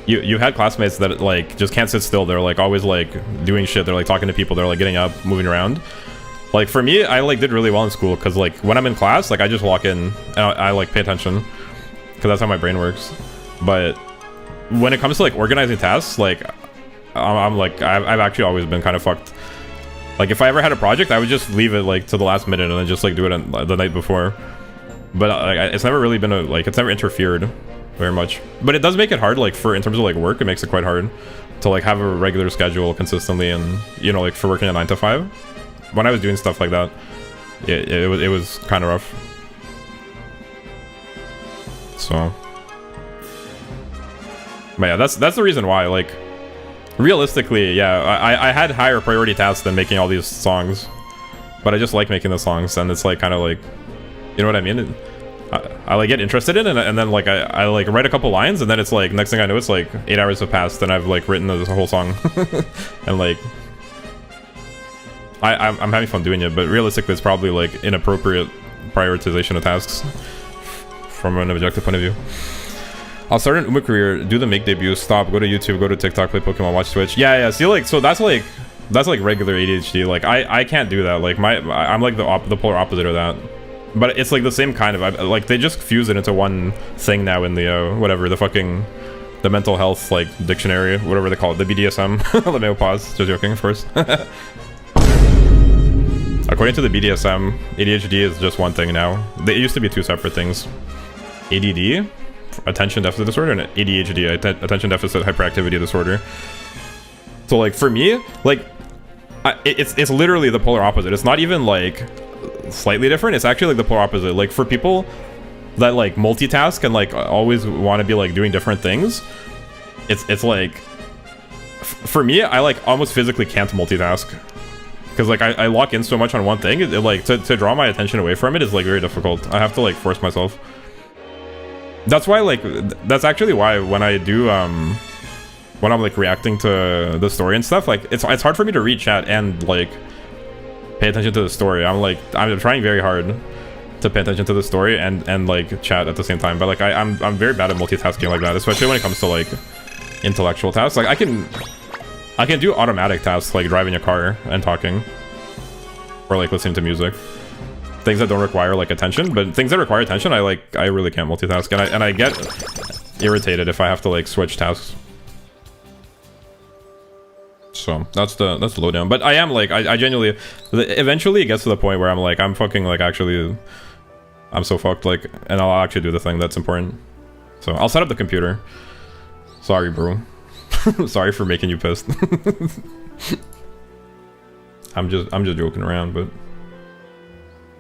you had classmates that like just can't sit still. They're like always like doing shit. They're like talking to people. They're like getting up, moving around. Like for me, I like did really well in school because like when I'm in class, like I just walk in and I like pay attention because that's how my brain works. But when it comes to like organizing tasks, like I'm like I've actually always been kind of fucked. Like if I ever had a project, I would just leave it like to the last minute and then just like do it the night before. But it's never really been it's never interfered very much. But it does make it hard, like in terms of like work, it makes it quite hard to like have a regular schedule consistently, and you know, like for working a 9 to 5. When I was doing stuff like that, it was kind of rough. So, but yeah, that's the reason why. Like, realistically, yeah, I had higher priority tasks than making all these songs, but I just like making the songs, and it's like kind of like, you know what I mean? I like get interested in it, and then like I like write a couple lines, and then it's like next thing I know, it's like 8 hours have passed, and I've like written this whole song, and like I'm having fun doing it, but realistically, it's probably like inappropriate prioritization of tasks from an objective point of view. I'll start an Uma career, do the make debut, stop, go to YouTube, go to TikTok, play Pokemon, watch Twitch. Yeah, see, like, so that's like regular ADHD. Like, I can't do that. Like, I'm like the polar opposite of that. But it's like the same kind of, like, they just fuse it into one thing now in the, whatever, the mental health, like, dictionary, whatever they call it, the BDSM. Let me pause, just joking, of course. According to the BDSM, ADHD is just one thing now. They used to be two separate things. ADD, attention deficit disorder, and ADHD, attention deficit hyperactivity disorder. So like for me, like it's literally the polar opposite. It's not even like slightly different, it's actually like the polar opposite. Like for people that like multitask and like always want to be like doing different things, it's like for me, I like almost physically can't multitask because like I lock in so much on one thing. It like to draw my attention away from it is like very difficult. I have to like force myself. That's why, like, that's actually why when I do, when I'm, like, reacting to the story and stuff, like, it's hard for me to read chat and, like, pay attention to the story. I'm trying very hard to pay attention to the story and like, chat at the same time. But, like, I'm very bad at multitasking like that, especially when it comes to, like, intellectual tasks. Like, I can do automatic tasks, like driving a car and talking. Or, like, listening to music. Things that don't require like attention, but things that require attention, I really can't multitask, and I get irritated if I have to like switch tasks. So that's the lowdown. But I am like, I genuinely, eventually it gets to the point where I'm like, I'm fucking like actually, I'm so fucked, like, and I'll actually do the thing that's important. So I'll set up the computer. Sorry, bro. Sorry for making you pissed. I'm just joking around, but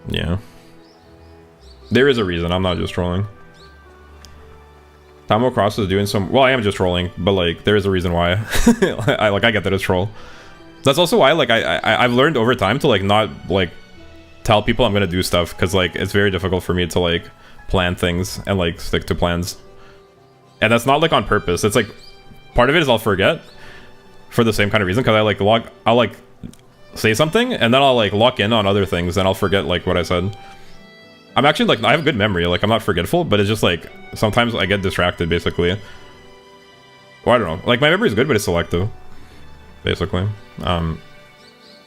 yeah. There is a reason. I'm not just trolling. Tamamo Cross is doing some. Well, I am just trolling, but like there is a reason why. I get that it's troll. That's also why like I've learned over time to like not like tell people I'm gonna do stuff, because like it's very difficult for me to like plan things and like stick to plans. And that's not like on purpose. It's like part of it is I'll forget for the same kind of reason, because I'll like say something and then I'll like lock in on other things and I'll forget like what I said. I'm actually like, I have good memory, like I'm not forgetful, but it's just like sometimes I get distracted basically. Well, I don't know, like my memory is good but it's selective basically. But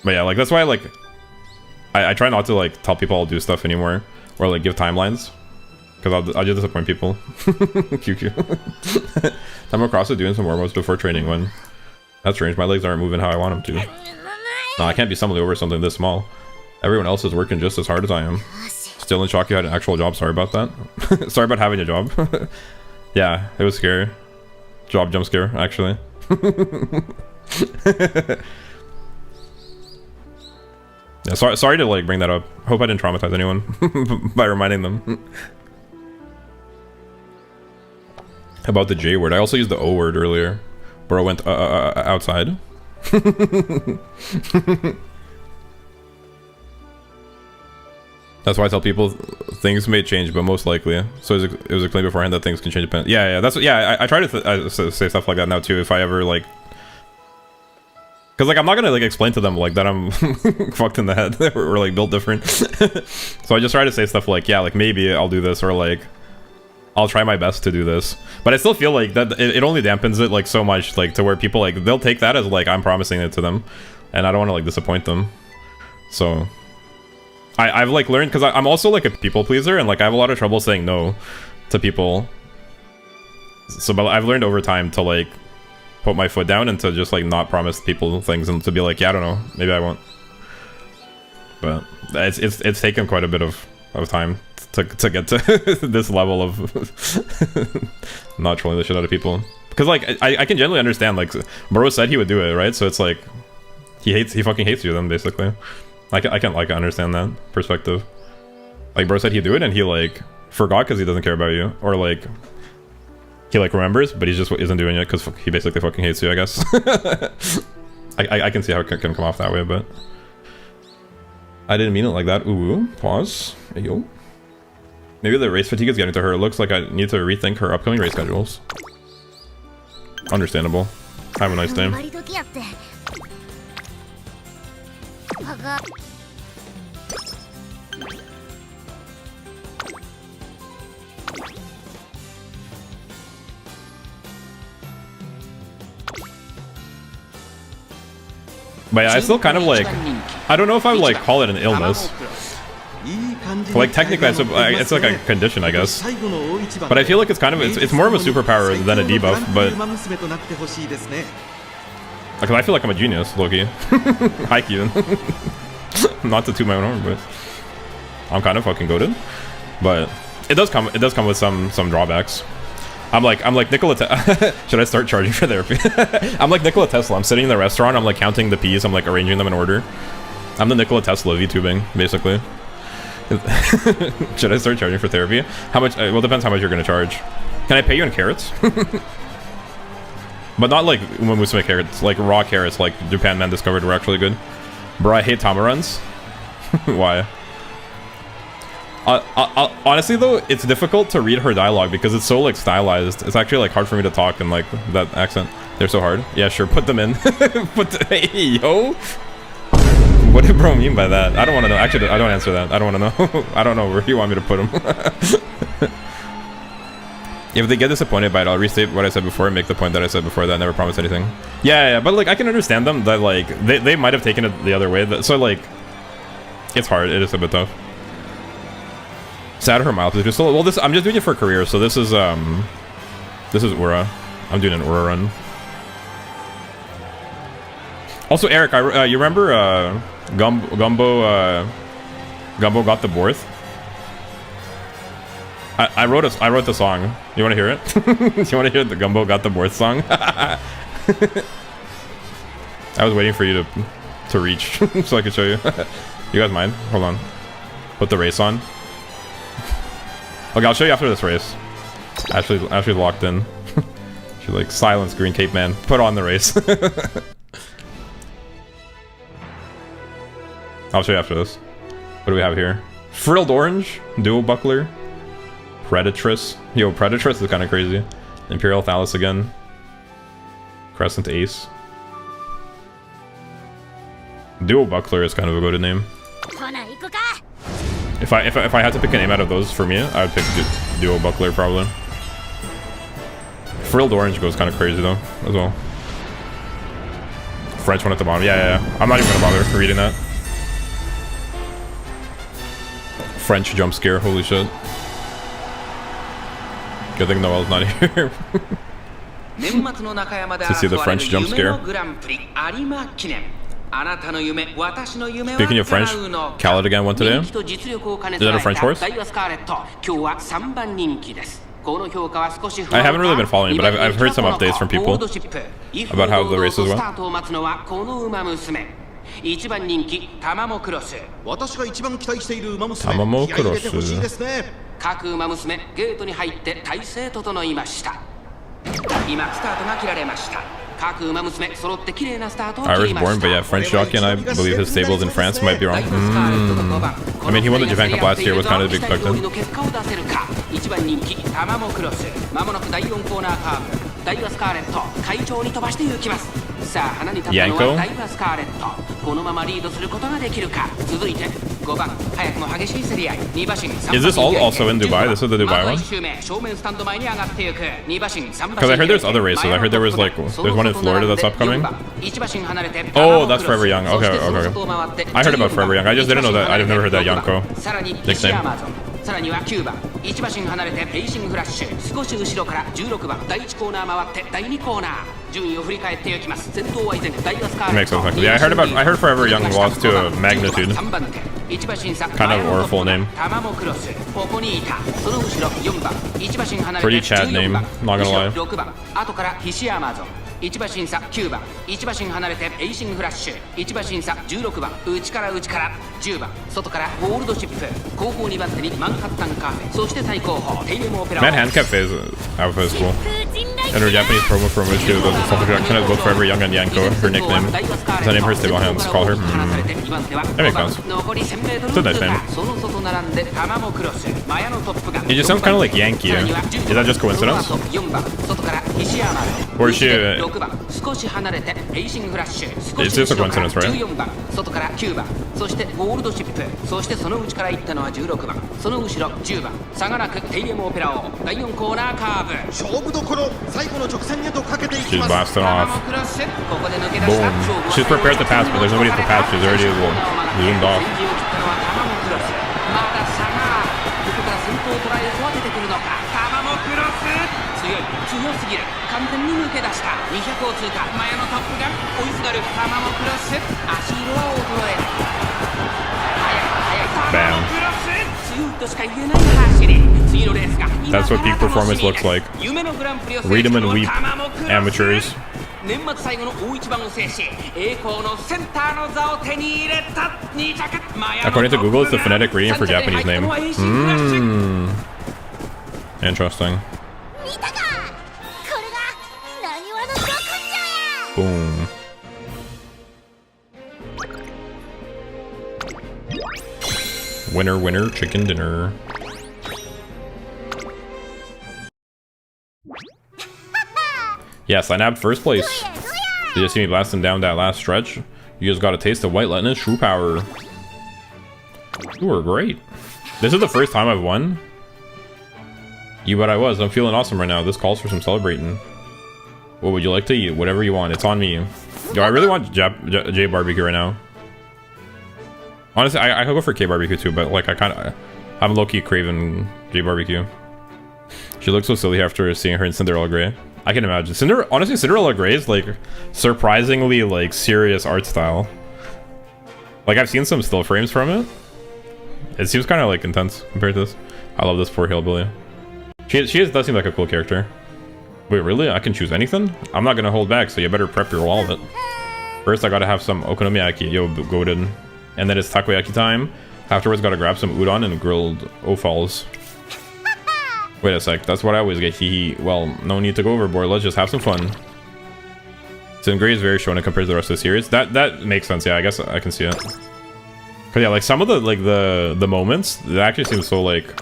yeah, like that's why like I try not to like tell people I'll do stuff anymore or like give timelines, because I'll just disappoint people. QQ. Tamamo Cross is doing some more modes before training when. That's strange, my legs aren't moving how I want them to. No, I can't be stumbling over something this small. Everyone else is working just as hard as I am. Still in shock you had an actual job, sorry about that. Sorry about having a job. Yeah, it was scary. Job jump scare, actually. Yeah, sorry to like bring that up. Hope I didn't traumatize anyone by reminding them. About the J word, I also used the O word earlier. Bro went outside. That's why I tell people things may change, but most likely. So it was explained beforehand that things can change. Yeah, that's I try to say stuff like that now too. If I ever like, because like I'm not gonna like explain to them like that I'm fucked in the head or like built different. So I just try to say stuff like, yeah, like maybe I'll do this, or like I'll try my best to do this. But I still feel like that it only dampens it like so much, like to where people like they'll take that as like I'm promising it to them, and I don't want to like disappoint them. So I've like learned, because I'm also like a people pleaser, and like I have a lot of trouble saying no to people. So but I've learned over time to like put my foot down and to just like not promise people things, and to be like, yeah, I don't know, maybe I won't. But it's taken quite a bit of time to get to this level of not trolling the shit out of people, because like I can generally understand, like bro said he would do it, right? So it's like he fucking hates you then basically. I can like understand that perspective. Like bro said he'd do it and he like forgot because he doesn't care about you, or like he like remembers but he just isn't doing it because he basically fucking hates you, I guess. I can see how it can come off that way, but I didn't mean it like that. Ooh, pause. Hey, yo. Maybe the race fatigue is getting to her. It looks like I need to rethink her upcoming race schedules. Understandable. Have a nice day. But yeah, I still kind of like, I don't know if I would like call it an illness. Like technically it's like a condition, I guess. But I feel like it's kind of, it's more of a superpower than a debuff, but because I feel like I'm a genius, low-key. High key. Not to toot my own horn, but I'm kind of fucking goated. But it does come with some drawbacks. I'm like Nikola should I start charging for therapy? I'm like Nikola Tesla. I'm sitting in the restaurant, I'm like counting the peas, I'm like arranging them in order. I'm the Nikola Tesla of VTubing, basically. Should I start charging for therapy? How much? Well, it depends how much you're gonna charge. Can I pay you in carrots? But not like Umamusume carrots, like raw carrots, like Japan Man discovered were actually good. Bro, I hate tamaruns. Why? Honestly though, it's difficult to read her dialogue because it's so like stylized. It's actually like hard for me to talk in like that accent. They're so hard. Yeah, sure, put them in. Hey, yo. What did bro mean by that? I don't want to know. Actually, I don't answer that. I don't want to know. I don't know where you want me to put them. If they get disappointed by it, I'll restate what I said before and make the point that I said before that I never promised anything. Yeah, but like I can understand them that like they might have taken it the other way. So like it's hard. It is a bit tough. Sad her mouth is just well. This I'm just doing it for career. So this is Ura. I'm doing an Ura run. Also, Eric, you remember Gumbo got the Borth? I wrote the song. You want to hear it? You want to hear the Gumbo got the Borth song? I was waiting for you to reach so I could show you. You guys mind? Hold on. Put the race on. Okay, I'll show you after this race. Ashley's locked in. She's like, silence, Green Cape Man. Put on the race. I'll show you after this. What do we have here? Frilled Orange, Dual Buckler, Predatress. Yo, Predatress is kind of crazy. Imperial Thallus again. Crescent Ace. Dual Buckler is kind of a good name. If I had to pick a name out of those for me, I would pick Dual Buckler probably. Frilled Orange goes kind of crazy though, as well. French one at the bottom. Yeah. I'm not even gonna bother reading that. French jump scare. Holy shit. Good thing Noel's not here to see the French jump scare. Speaking of French, Khaled again won today. Is that a French horse? I haven't really been following, but I've heard some updates from people about how the races went. Tamamo Cross. 各馬娘ゲートに入って体勢整いました。今スタートが切られました。各馬娘揃って綺麗なスタートを切りました。 Irish born, but yeah, French jockey, and I believe his stables in France might be wrong. I mean, he won the Japan Cup last year, was kind of expected. 1番人気タマモクロス。まもなく第4コーナーカーブ。ダイワスカーレット快調に飛ばして行きます。さあ花に立ったのはダイワスカーレット。このままリードすることができるか。続いて5番早くも激しい競り合い。2馬身。 Is this all also in Dubai? This is the Dubai one? 正面スタンド前に上がっていく。2馬身。 Because I heard there's other races. I heard there was like there's one in Florida that's upcoming. Oh, that's Forever Young. Okay. I heard about Forever Young. I just didn't know that. I've never heard that Yanko nickname. さらには9番1馬身離れてペイシングフラッシュ少し後ろから16番第1コーナー回って第2コーナー順位を振り返っていきます先頭は依然ダイワスカーレット Makes sense. Yeah, I heard Forever Young lost to a Magnitude. Kind of awful name. タマモクロスここにいたその後ろ4番1馬身離れて Pretty Chad name, not gonna lie. 6番後からヒシアマゾン1馬身差9番1馬身離れてペイシングフラッシュ1馬身差16番内から10番外からゴールドシップ後方2番手にマンハッタンカーフェそして最後方テイレムオペラ Man, Handicap Phase Alpha is cool. And her Japanese promo from which she does a self-introduction as both Forever Young and Yanko, her nickname. Is that name her stable hands call her? That makes sense. It's a nice name. He just sounds kind of like Yankee. Is that just coincidence? Or is she... It's just a coincidence, right? 外から9番そしてゴールドシップそしてその内から行ったのは16番その後ろ10番差がなくテイレムオペラを第4コーナーカーブ勝負どころ最後の直線へとかけていき She's ます blasting off. ここで抜け出した Boom. She's prepared to pass, but there's nobody to pass. She's already zoomed off. まだ差がここから先頭を捉え育ててくるのかタマモクロス強すぎる完全に抜け出した200を通過前のトップが追いすがるタマモクロス足色は衰えない速いタマモクロス強いとしか言えない走り次のレースが That's what peak performance looks like. 夢のグランプリを制 Read し them た and のは weep, タマモクロス amateurs. 年末最後の大一番を制し栄光のセンターの座を手に入れた2着 According to Google, it's the phonetic reading for Japanese name. Interesting. 見たかこれがなにわのど根性や Boom. Winner, winner, chicken dinner. Yes, I nabbed first place. Did you see me blasting down that last stretch? You just got a taste of White Lightning's true power. You were great. This is the first time I've won. You bet I was. I'm feeling awesome right now. This calls for some celebrating. What would you like to eat? Whatever you want. It's on me. Yo, I really want J barbecue right now. Honestly, I could go for K barbecue too, but like I'm low-key craving J barbecue. She looks so silly after seeing her in Cinderella Grey. I can imagine. Honestly, Cinderella Grey's like surprisingly like serious art style. Like I've seen some still frames from it. It seems kind of like intense compared to this. I love this poor hillbilly. She does seem like a cool character. Wait, really? I can choose anything? I'm not gonna hold back, so you better prep your wallet. First, I gotta have some okonomiyaki. Yo, goated. And then it's takoyaki time. Afterwards, gotta grab some udon and grilled offals. Wait a sec, that's what I always get, hee hee. Well, no need to go overboard, let's just have some fun. Grey is very shonen compared to the rest of the series. That makes sense, yeah, I guess I can see it. Cause yeah, like some of the moments, that actually seems so like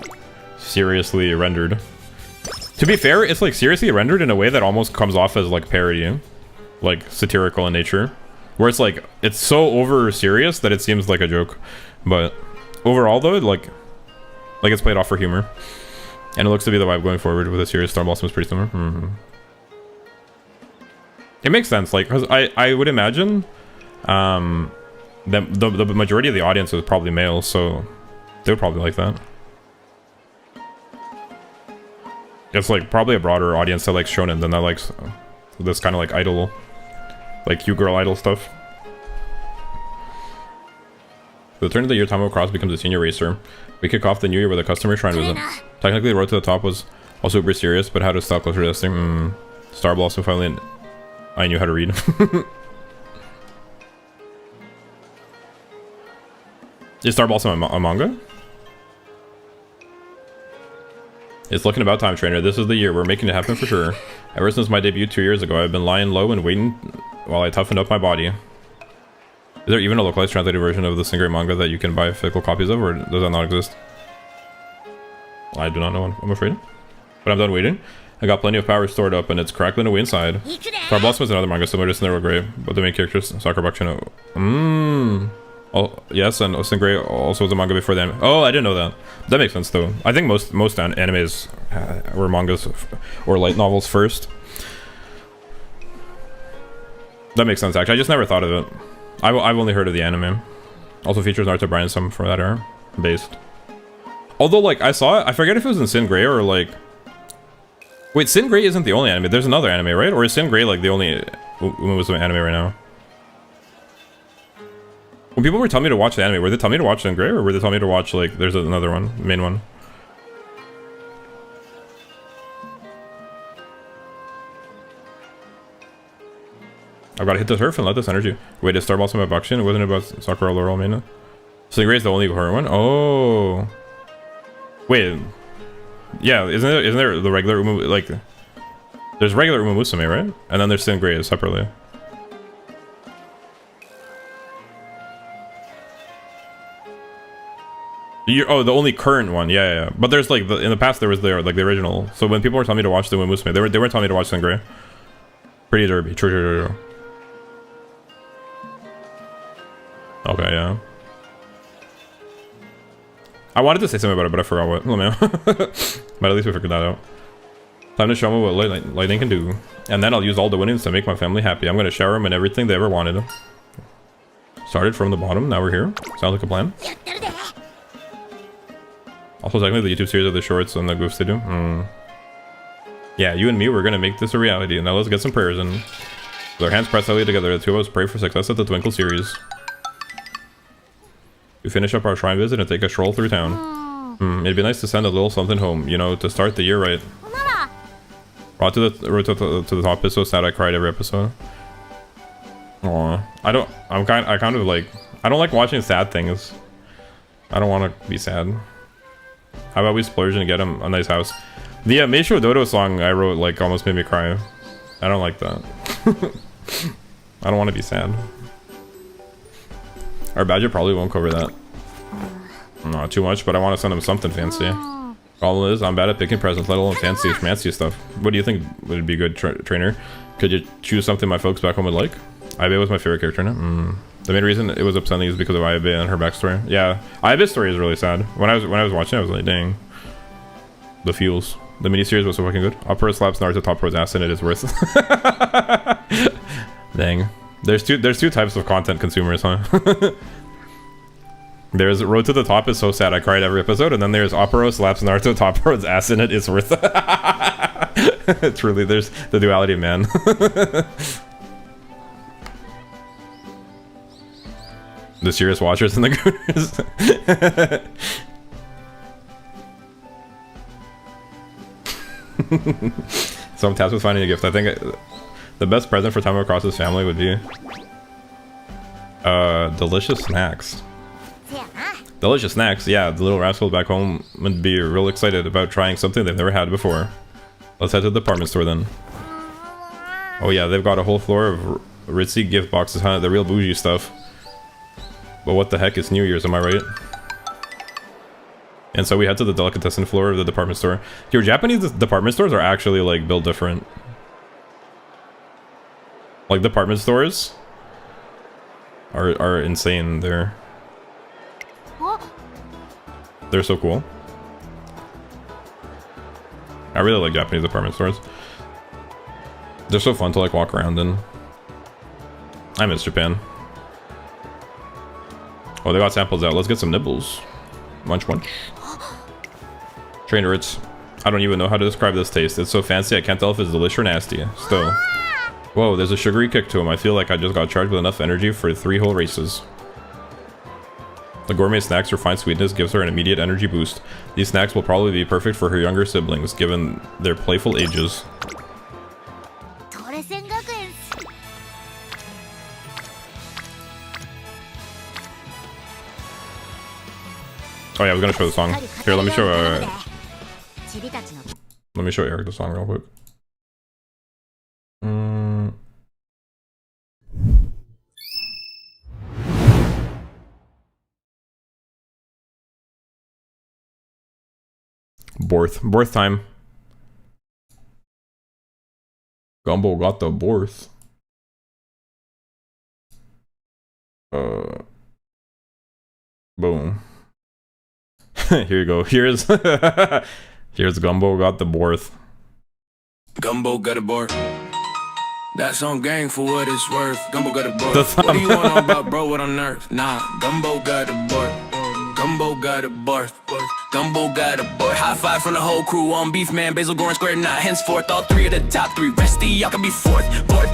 seriously rendered. To be fair, it's like seriously rendered in a way that almost comes off as like parody. Like satirical in nature. Where it's like, it's so over serious that it seems like a joke. But overall though, like it's played off for humor. And it looks to be the vibe going forward with the series. Star Blossom is pretty similar. It makes sense, like, cause I would imagine that the majority of the audience is probably male, so they would probably like that. It's like probably a broader audience that likes shonen than that likes this kind of like idol, like cute girl idol stuff. The turn of the year, Tamamo Cross becomes a senior racer. We kick off the new year with a customer shrine visit. Technically, the road to the top was also super serious, but how to stop closer to this thing? Star Blossom finally. I knew how to read. Is Star Blossom a manga? It's looking about time, trainer. This is the year. We're making it happen for sure. Ever since my debut 2 years ago, I've been lying low and waiting while I toughened up my body. Is there even a localized translated version of the Singray manga that you can buy physical copies of, or does that not exist? I do not know, I'm afraid. But I'm done waiting. I got plenty of power stored up, and it's crackling away inside. Star Blossom is another manga similar to Cinderella Grey, but the main characters, Sakura Bakushino. Oh, yes, and Singray also was a manga before the anime. Oh, I didn't know that. That makes sense, though. I think most animes were mangas or light novels first. That makes sense, actually. I just never thought of it. I've only heard of the anime. Also features Naruto Brian some from that era. Based. Although, like, I saw it. I forget if it was in Sin Grey or, like... Wait, Sin Grey isn't the only anime. There's another anime, right? Or is Sin Grey, like, the only Umamusume anime right now? When people were telling me to watch the anime, were they telling me to watch Sin Grey? Or were they telling me to watch, like, there's another one? Main one? I've got to hit the turf and let this energy. Wait, is Star Blossom about Bakushino? Wasn't it about Sakura Laurel Mina? Sin Grey is the only horror one? Oh. Wait. Yeah, isn't there the regular like there's regular Umamusume, right? And then there's Sin Grey separately. Oh, the only current one. Yeah. But there's like in the past there was like the original. So when people were telling me to watch the Umamusume, they weren't telling me to watch Sin Grey. Pretty derby. True. Okay, yeah. I wanted to say something about it, but I forgot what. Oh man. But at least we figured that out. Time to show me what lighting can do. And then I'll use all the winnings to make my family happy. I'm gonna shower them in everything they ever wanted. Started from the bottom, now we're here. Sounds like a plan. Also, technically the YouTube series of the shorts and the goofs they do. Yeah, you and me, we're gonna make this a reality. Now let's get some prayers in. With our hands pressed tightly together, the two of us pray for success at the Twinkle series. We finish up our shrine visit and take a stroll through town. It'd be nice to send a little something home, you know, to start the year right. Road to the top is so sad I cried every episode. Aw. I kind of like, I don't like watching sad things. I don't want to be sad. How about we splurge and get him a nice house? The Meisho Dodo song I wrote like almost made me cry. I don't like that. I don't want to be sad. Our budget probably won't cover that. Not too much, but I want to send him something fancy. Problem is, I'm bad at picking presents, let alone fancy schmancy stuff. What do you think would be good, trainer? Could you choose something my folks back home would like? Aibe was my favorite character now. The main reason it was upsetting is because of Aibe and her backstory. Yeah, Aibe's story is really sad. When I was watching it, I was like, dang. The feels. The miniseries was so fucking good. Opera slaps Naruto top pro's ass and it is worth. Dang. There's two types of content consumers, huh? There's Road to the Top is so sad I cried every episode, and then there's Opera slaps Naruto top pro's ass and it is worth. Truly, there's the duality, man. The serious watchers and the gooners. So I'm tasked with finding a gift. I think the best present for Tamamo across his family would be delicious snacks. せやな Delicious snacks, yeah. The little rascals back home would be real excited about trying something they've never had before. Let's head to the department store then. Oh yeah, they've got a whole floor of ritzy gift boxes, huh? The real bougie stuff. But what the heck, it's New Year's, am I right? And so we head to the delicatessen floor of the department store. Your Japanese department stores are actually like built different. Like department stores are insane. They're so cool. I really like Japanese department stores. They're so fun to like walk around in. I miss Japan. Oh, they got samples out. Let's get some nibbles. Munch munch. Trainer Ritz. I don't even know how to describe this taste. It's so fancy I can't tell if it's delicious or nasty. Still. Whoa, there's a sugary kick to him. I feel like I just got charged with enough energy for 3 whole races. The gourmet snacks' refined sweetness gives her an immediate energy boost. These snacks will probably be perfect for her younger siblings, given their playful ages. トレセン学園 Oh yeah, I was gonna show the song. Here, let me show チビたちの let me show Eric the song real quick. Borth time. Gumbo got the Borth. Boom. Here you go. Here's Gumbo got the Borth. Gumbo got a bar. That's on gang for what it's worth. Gumbo got a bar. What do you want to know about, bro? What on earth? Nah, Gumbo got a bar. Gumbo got a bar. Gumbo got a bar. High five from the whole crew on beef, man. Basil Goran square not henceforth. All 3 of the top 3. Resty, y'all can be 4th. Barth.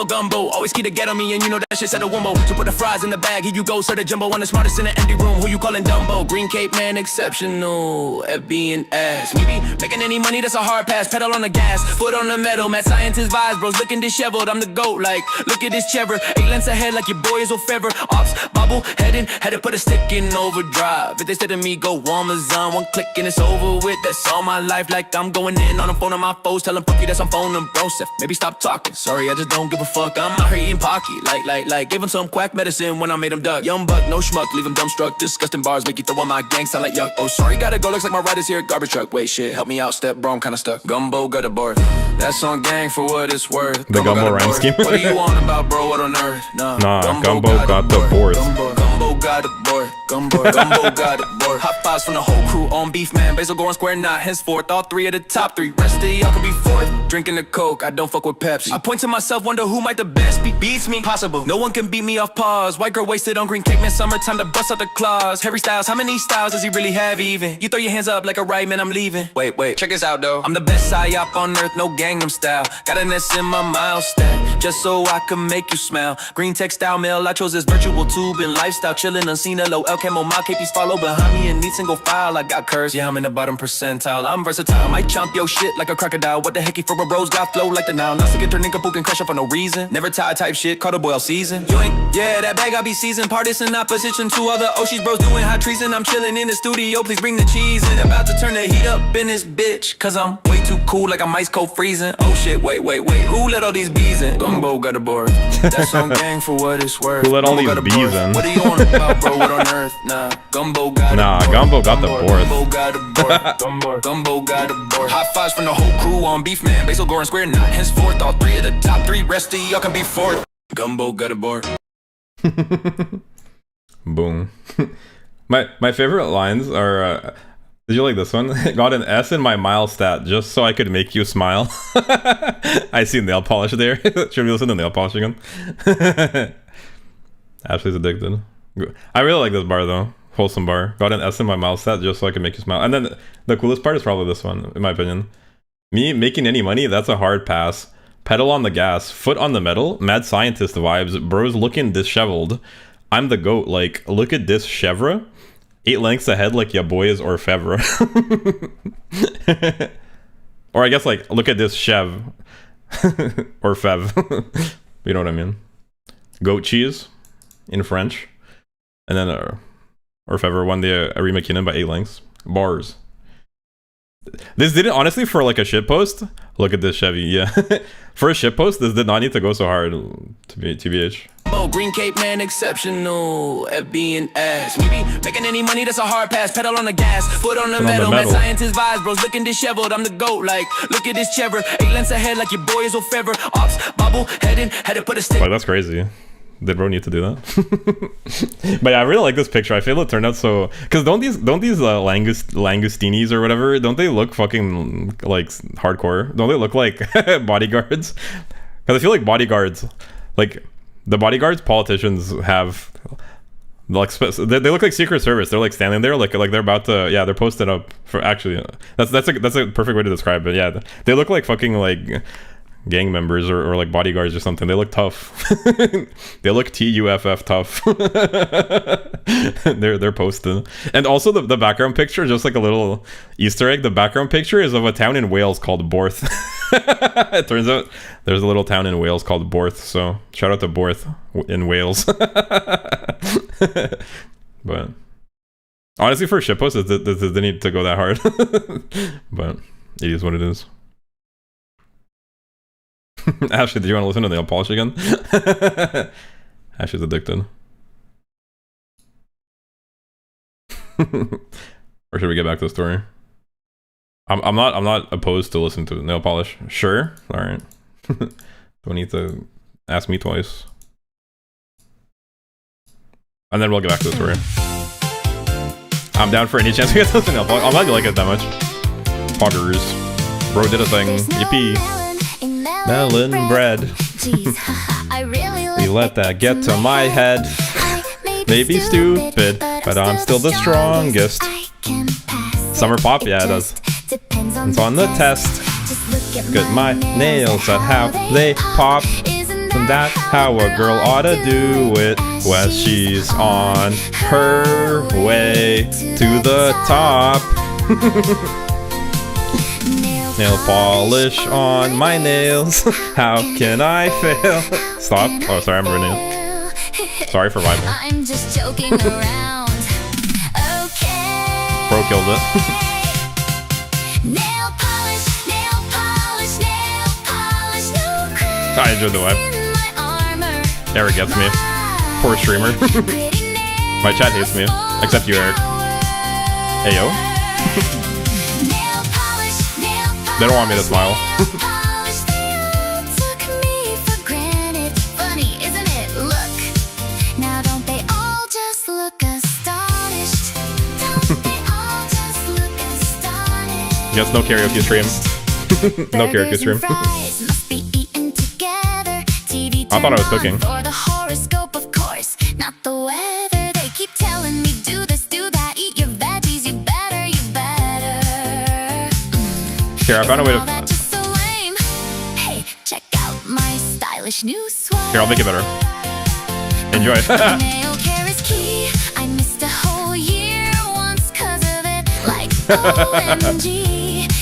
Gumbo. Always key to get on me, and you know that shit said a wumbo. So put the fries in the bag. Here you go, sir. The jumbo on the smartest in the empty room. Who you calling Dumbo? Green Cape man, exceptional at being ass. We be making any money, that's a hard pass. Pedal on the gas, foot on the metal. Mad scientist vibes, bros looking disheveled. I'm the goat, like look at this cheddar. 8 lengths ahead, like your boy is O'Fever. Ops, bobble, heading, had to put a stick in overdrive. If they said to me, go Amazon, 1 click and it's over with. That's all my life, like I'm going in on the phone of my foes. Tell them fuck you, that's on phone and bro. Maybe stop talking. Sorry, I just don't give a fuck. I'm out here eating pocky, like give him some quack medicine when I made him duck. Young buck, no schmuck, leave him dumbstruck. Disgusting bars make you throw on my gang, sound like yuck. Oh, sorry, gotta go. Looks like my rider's here, garbage truck. Wait, shit, help me out, step bro, I'm kinda stuck. Gumbo got a bar. That's on gang for what it's worth. The Gumbo rhyme scheme. What do you want about, bro? What on earth? Nah, Gumbo got the Borth. Gumbo got a bar. Gumbo got a bar. Hot fives from the whole crew on beef, man. Basil Goran square not henceforth. All 3 of the top 3. Rest of y'all can be 4th. Drinking the coke, I don't fuck with Pepsi. I point to myself, wonder who might the best be. Beats me, possible. No one can beat me off pause. White girl wasted on green cake, man. Summertime to bust out the claws. Harry Styles, how many styles does he really have even? You throw your hands up like a right man, I'm leaving. Wait, check this out though. I'm the best psyop on earth, no Gangnam style. Got an S in my mile stack, just so I can make you smile. Green textile mail, I chose this virtual tube and lifestyle. Chillin' unseen, low El Camo, my KPs follow behind me in neat single file. I got curves, yeah, I'm in the bottom percentile. I'm versatile, might chomp your shit like a crocodile. What the hecky for a rose, got flow like the Nile. Not to get turning kapook and crash up for no reason. Never tied type shit, caught a boil season. You ain't, yeah, that bag I be seasoned. Partisan opposition to all the Oshis bros doing high treason. I'm chillin' in the studio, please bring the cheese in. About to turn the heat up in this bitch, cause I'm way too cool like I'm ice cold freezing. Oh shit, wait, who let all these bees in? Gumbo got a bar. That's on gang for what it's worth. Who let all these bees in? What do you want about, bro? What on earth? Nah, Gumbo got a bar. Gumbo got the Borth. Gumbo got a bar. Gumbo got a bar. High fives from the whole crew on beef, man. Basil Goran square not henceforth. All 3 of the top 3. Rest of y'all can be 4th. Gumbo got a bar. Boom. My favorite lines are did you like this one? Got an S in my mile stat just so I could make you smile. I see nail polish there. Should we listen to nail polish again? Ashley's addicted. I really like this bar though. Wholesome bar. Got an S in my mouse set just so I can make you smile. And then the coolest part is probably this one, in my opinion. Me making any money, that's a hard pass. Pedal on the gas, foot on the metal, mad scientist vibes, bros looking disheveled. I'm the goat, like, look at this chevre. 8 lengths ahead like ya boy is orfevre. Or I guess like, look at this chev. Orfev. You know what I mean? Goat cheese in French. And then orfevre won the Ari McKinnon by 8 lengths. Bars. This didn't, honestly, for like a shitpost, look at this Chevy, yeah. For a shitpost, this did not need to go so hard, to be TBH. Oh, Green Cape man, exceptional at being ass. We be making any money, that's a hard pass. Pedal on the gas, foot on the metal. Mad scientist vibes, bros looking disheveled. I'm the goat, like, look at this chevre. 8 lengths ahead, like your boy is O'Fever. Ops, bobble, heading, had to put a stick. Like, that's crazy. Did bro need to do that? But yeah, I really like this picture. I feel it turned out so, because don't these langostinis or whatever, don't they look fucking like hardcore? Don't they look like bodyguards? Because I feel like bodyguards, like the bodyguards politicians have, like, they look like Secret Service. They're like standing there like they're about to, yeah, they're posted up for, actually that's a perfect way to describe it. Yeah, they look like fucking like gang members or like bodyguards or something. They look tough. They look TUFF tough. They're posted. And also the background picture, just like a little Easter egg, the background picture is of a town in Wales called Borth. It turns out there's a little town in Wales called Borth, so shout out to Borth in Wales. But honestly, for shitposts, they need to go that hard. But it is what it is. Ashley, do you want to listen to nail polish again? Ashley's addicted. Or should we get back to the story? I'm not opposed to listen to nail polish. Sure. Alright. Don't need to ask me twice. And then we'll get back to the story. I'm down for any chance we get to listen to nail polish. I'm glad you like it that much. Poggers. Bro did a thing. Yippee. Melon bread. You let that get to my head. Maybe stupid, but I'm still the strongest. Summer pop? Yeah, it does. It's on the test. Look at my nails at how they pop. And that's how a girl ought to do it when she's on her way to the top. Nail polish on my nails. How can I fail? Stop. Oh, sorry, I'm ruining it. Sorry for rival. I'm just joking around. Okay. Bro killed it. Nail polish, nail polish, nail polish, no cracks I enjoyed the vibe. in my armor. Eric gets me. Poor streamer. My chat hates me. Except you, Eric. Ayo. They don't want me to smile. Yes, no karaoke stream. No karaoke stream. I thought I was cooking. Here, I found a way to... Here, I'll make it better. Enjoy.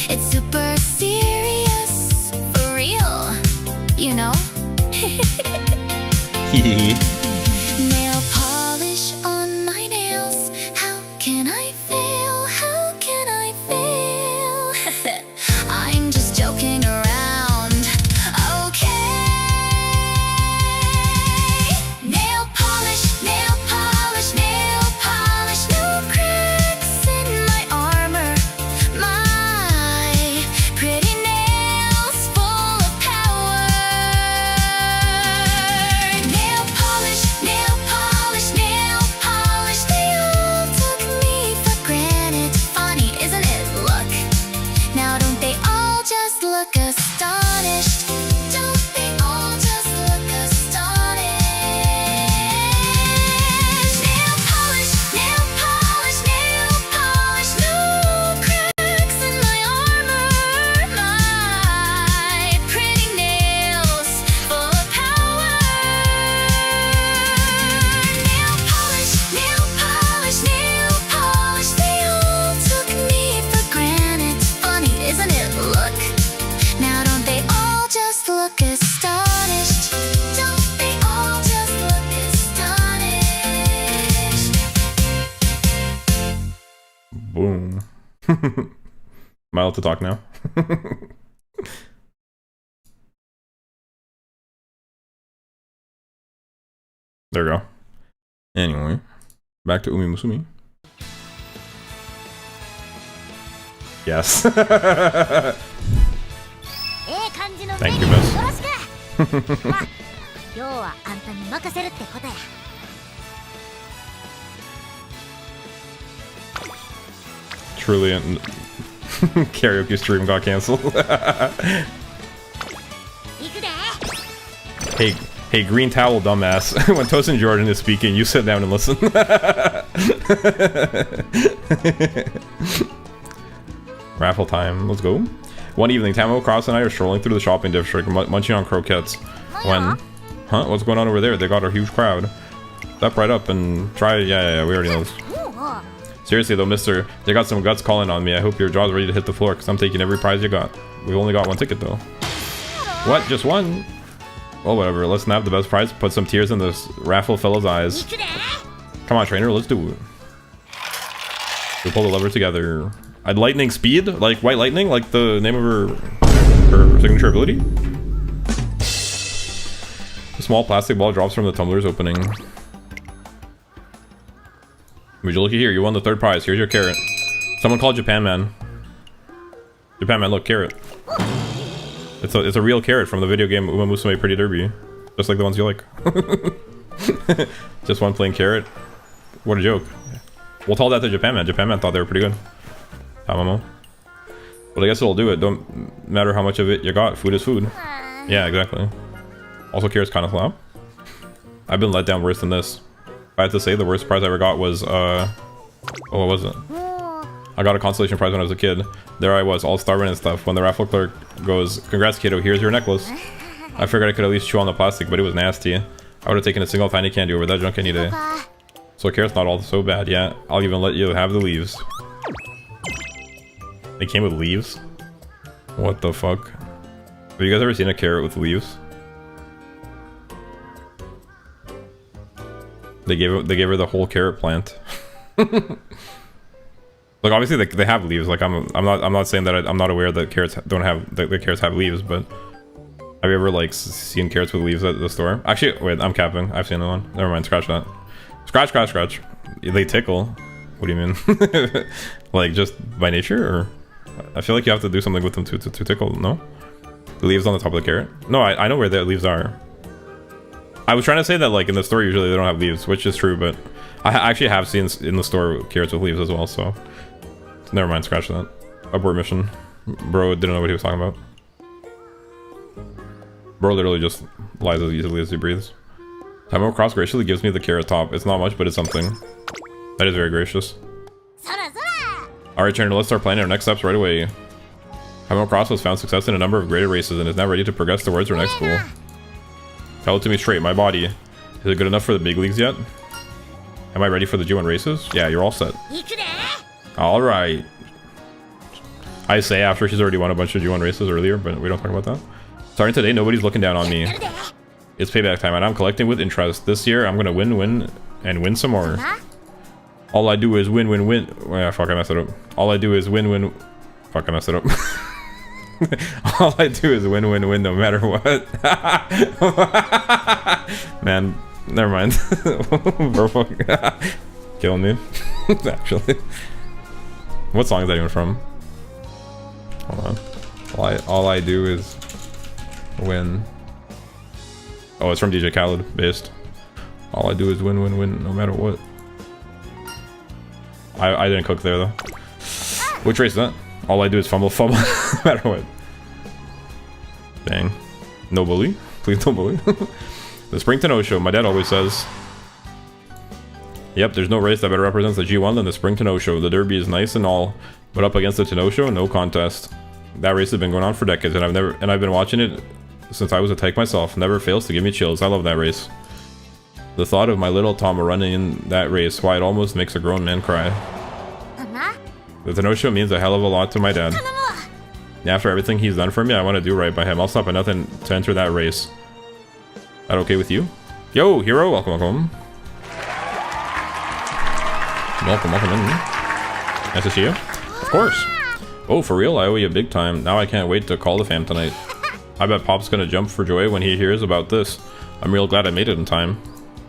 It's super serious, for real, you know? Nail polish on my nails. How can I fail? How can I fail? I'm just joking around. Okay. Nail polish, nail polish, nail polish. No cracks in my armor. My pretty nails full of power. Nail polish, nail polish. Am I allowed to talk now? There we go. Anyway, back to Umamusume. Yes. Thank you, miss. Truly, karaoke stream got cancelled. Hey, green towel, dumbass. When Tosin Jordan is speaking, you sit down and listen. Raffle time, let's go. One evening, Tamamo, Cross, and I are strolling through the shopping district, munching on croquettes. When, huh? What's going on over there? They got a huge crowd. Step right up and try. Yeah, we already know this. Seriously though, mister, they got some guts calling on me. I hope your jaw's ready to hit the floor, because I'm taking every prize you got. We've only got one ticket though. What? Just one? Well, whatever. Let's nab the best prize. Put some tears in this raffle fella's eyes. Come on, trainer. Let's do it. We pull the lever together. I'd lightning speed, like white lightning, like the name of her signature ability. A small plastic ball drops from the tumbler's opening. Would you looky here? You won the third prize. Here's your carrot. Someone called Japan Man. Japan Man, look, carrot. It's a real carrot from the video game Umamusume Pretty Derby, just like the ones you like. Just one plain carrot. What a joke. We'll tell that to Japan Man. Japan Man thought they were pretty good. Tamamo. But I guess it'll do it. Don't matter how much of it you got. Food is food. Yeah, exactly. Also, carrot's kind of loud. I've been let down worse than this. I had to say the worst prize I ever got was oh, what was it? I got a consolation prize when I was a kid. There I was, all starving and stuff, when the raffle clerk goes, "Congrats kiddo, here's your necklace." I figured I could at least chew on the plastic, but it was nasty. I would have taken a single tiny candy over that junk any day. So carrot's not all so bad, yeah. I'll even let you have the leaves. They came with leaves? What the fuck? Have you guys ever seen a carrot with leaves? They gave her the whole carrot plant. Like obviously they have leaves. Like I'm not saying that I'm not aware that carrots don't have the carrots have leaves, but have you ever like seen carrots with leaves at the store? Actually, wait, I'm capping. I've seen one. Never mind. Scratch that. Scratch. They tickle. What do you mean? Like just by nature, or I feel like you have to do something with them to tickle. No, the leaves on the top of the carrot. No, I know where the leaves are. I was trying to say that like in the store usually they don't have leaves, which is true, but I actually have seen in the store carrots with leaves as well, so never mind, scratch that. Upward mission. Bro didn't know what he was talking about. Bro literally just lies as easily as he breathes. Tamamo Cross graciously gives me the carrot top. It's not much, but it's something. That is very gracious. Alright, trainer, let's start planning our next steps right away. Tamamo Cross has found success in a number of graded races and is now ready to progress towards her next goal. Tell it to me straight, my body. Is it good enough for the big leagues yet? Am I ready for the G1 races? Yeah, you're all set. Alright. I say after she's already won a bunch of G1 races earlier, but we don't talk about that. Starting today, nobody's looking down on me. It's payback time, and I'm collecting with interest. This year, I'm gonna win, and win some more. All I do is win. Yeah, fuck, I messed it up. All I do is win. Fuck, I messed it up. All I do is win no matter what. Man, never mind. Bro, fuck. Killing me. Actually. What song is that even from? Hold on. All I do is win. Oh, it's from DJ Khaled, based. All I do is win no matter what. I didn't cook there though. Which race is that? All I do is fumble no matter what. Dang. No bully? Please don't bully. The Spring to No Show, my dad always says. Yep, there's no race that better represents the G1 than the Spring to No Show. The Derby is nice and all, but up against the To Show, no contest. That race has been going on for decades, and I've been watching it since I was a tyke myself. Never fails to give me chills. I love that race. The thought of my little Tom running in that race, why it almost makes a grown man cry. The To Show means a hell of a lot to my dad. After everything he's done for me, I want to do right by him. I'll stop at nothing to enter that race. That okay with you? Yo, hero, welcome. Welcome in. Nice to see you. Of course. Oh, for real? I owe you big time. Now I can't wait to call the fam tonight. I bet Pop's gonna jump for joy when he hears about this. I'm real glad I made it in time.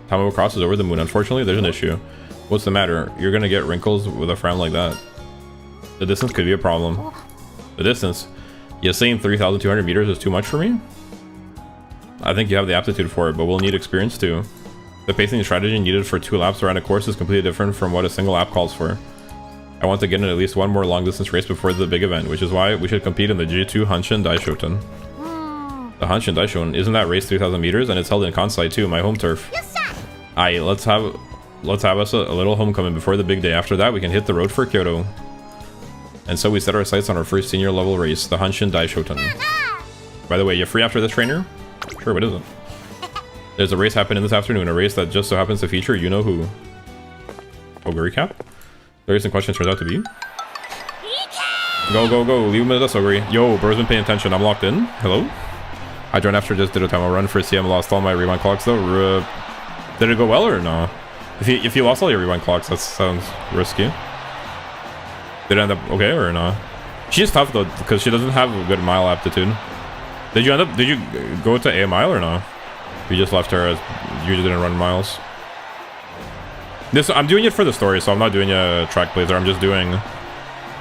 Tamamo crosses over the moon. Unfortunately, there's an issue. What's the matter? You're gonna get wrinkles with a frown like that. The distance could be a problem. The distance? You saying 3,200 meters is too much for me? I think you have the aptitude for it, but we'll need experience too. The pacing strategy needed for 2 laps around a course is completely different from what a single lap calls for. I want to get in at least one more long distance race before the big event, which is why we should compete in the G2 Hanshin Daishoten. The Hanshin Daishoten, isn't that race 3,000 meters? And it's held in Kansai too, my home turf. Aye, let's have us a little homecoming before the big day. After that, we can hit the road for Kyoto. And so we set our sights on our first senior level race, the Hanshin Daishoten. By the way, you free after this, trainer? Sure, what is it? There's a race happening this afternoon, a race that just so happens to feature you know who. Ogre recap? The race in question turns out to be... Go, go, go, leave him with us, Ogre. Yo, bro's been paying attention, I'm locked in. Hello? I joined after just did a Tamamo run for CM, lost all my rewind clocks though. Did it go well or no? If you lost all your rewind clocks, that sounds risky. Did it end up okay or no? She's tough though, because she doesn't have a good mile aptitude. Did you go to a mile or no? You just left her as you didn't run miles. I'm doing it for the story, so I'm not doing a track blazer. I'm just doing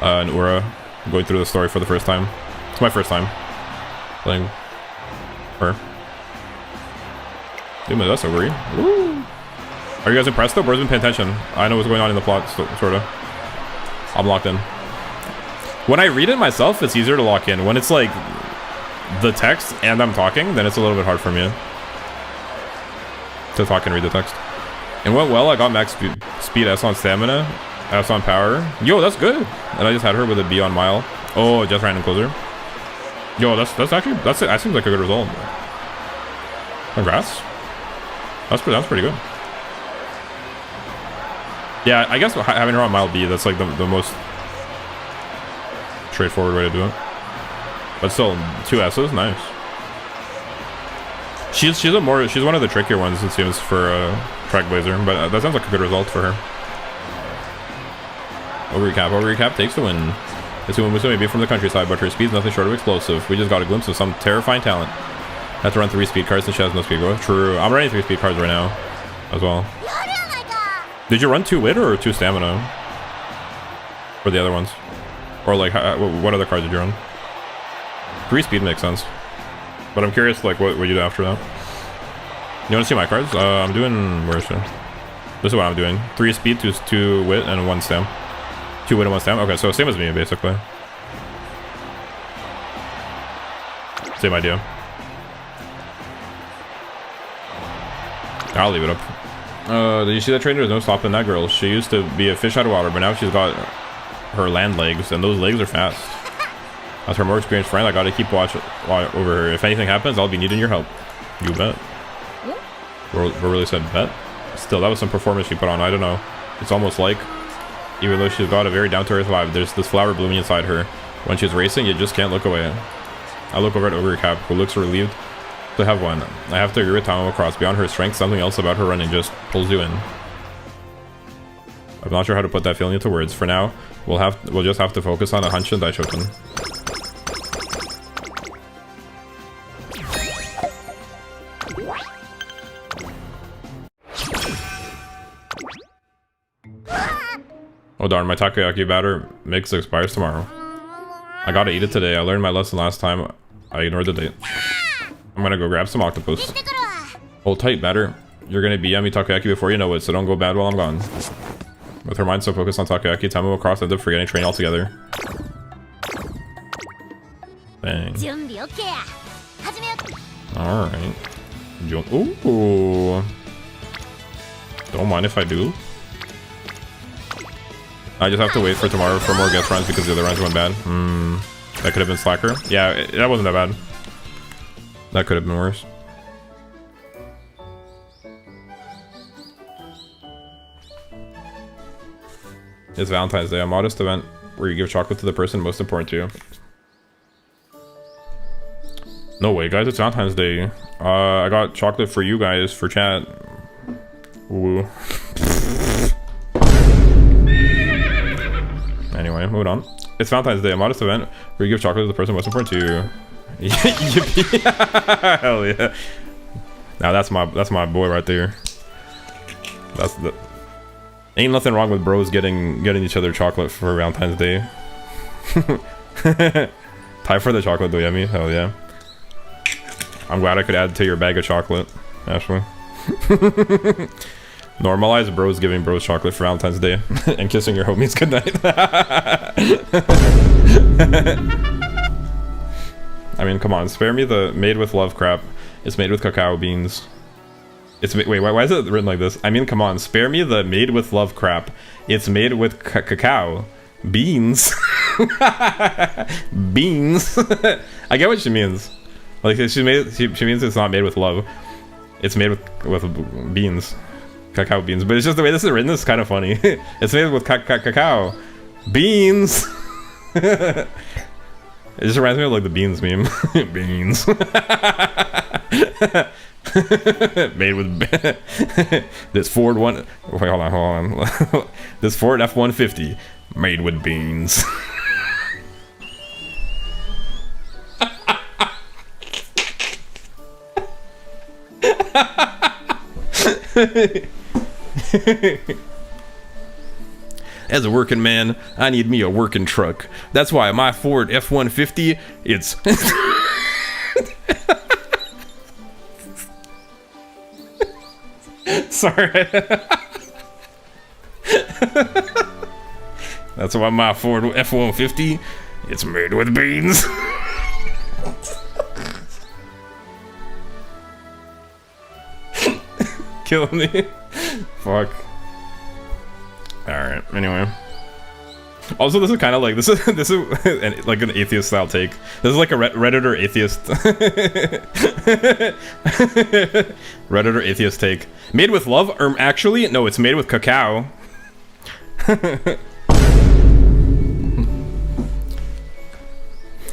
an Ura, going through the story for the first time. It's my first time playing her. Dude, that's over. Woo! Are you guys impressed though? Bro's been paying attention. I know what's going on in the plot, sorta. I'm locked in. When I read it myself, it's easier to lock in. When it's like the text and I'm talking, then it's a little bit hard for me to talk and read the text. It went well. I got max speed, S on stamina, S on power. Yo, that's good. And I just had her with a B on mile. Oh, just random closer. Yo, that seems like a good result. Congrats. That's pretty good. Yeah, I guess having her on mile B, that's like the most straightforward way to do it. But still, 2 S's, nice. She's one of the trickier ones, it seems, for track blazer, but that sounds like a good result for her. Over recap takes the win. This Umamusume may be from the countryside, but her speed's nothing short of explosive. We just got a glimpse of some terrifying talent. Have to run 3 speed cars and she has no speed growth. True. I'm running 3 speed cars right now as well. Did you run 2 wit or 2 stamina for the other ones? Or like what other cars did you run? 3 speed makes sense. But I'm curious like what you do after that. You want to see my cards? I'm doing, where is it? This is what I'm doing. 3 speed, 2 wit, and 1 stam. 2 wit and 1 stam. Okay, so same as me basically. Same idea. I'll leave it up. Did you see that trainer? There's no stopping that girl. She used to be a fish out of water, but now she's got her land legs, and those legs are fast. As her more experienced friend, I gotta keep watch over her. If anything happens, I'll be needing your help. You bet. We're really said bet. Still, that was some performance she put on. I don't know. It's almost like, even though she's got a very down-to-earth vibe, there's this flower blooming inside her. When she's racing, you just can't look away. I look over at Ogre Cap, who looks relieved to have one. I have to agree with Tamamo Cross. Beyond her strength, something else about her running just pulls you in. I'm not sure how to put that feeling into words. For now, we'll just have to focus on a Hanshin Daishoten. Oh darn, my takoyaki batter mix expires tomorrow. I gotta eat it today. I learned my lesson last time. I ignored the date. I'm gonna go grab some octopus. Hold tight, batter. You're gonna be yummy takoyaki before you know it, so don't go bad while I'm gone. With her mind so focused on takoyaki, Tamamo Cross ended up forgetting training altogether. Bang. Alright. Ooh. Don't mind if I do. I just have to wait for tomorrow for more guest runs because the other runs went bad. That could have been slacker. Yeah, that wasn't that bad. That could have been worse. It's Valentine's Day, a modest event where you give chocolate to the person most important to you. No way, guys, it's Valentine's Day. I got chocolate for you guys for chat. Woo. Anyway, moving on. It's Valentine's Day, a modest event where you give chocolate to the person most important to you. Yippee. Hell yeah. Now that's my boy right there. That's the... Ain't nothing wrong with bros getting each other chocolate for Valentine's Day. Time for the chocolate though, Yummy. Hell yeah. I'm glad I could add to your bag of chocolate, Ashley. Normalize bros giving bros chocolate for Valentine's Day and kissing your homies goodnight. I mean, come on, spare me the made with love crap. It's made with cacao beans. It's wait, why is it written like this? I mean, come on, spare me the made with love crap. It's made with cacao beans. Beans. I get what she means. Like she means it's not made with love. It's made with beans, cacao beans. But it's just the way this is written is kind of funny. It's made with cacao beans. It just reminds me of like the beans meme. Beans. Made with this Ford one. Wait, hold on. This Ford F-150 made with beans. As a working man, I need me a working truck. That's why my Ford F-150, it's... Sorry. That's why my Ford F-150, it's made with beans. Kill me. Fuck. Alright, anyway. Also, this is kind of like, this is like an atheist style take. This is like a Redditor atheist. Redditor atheist take. Made with love? Or actually, no, it's made with cacao.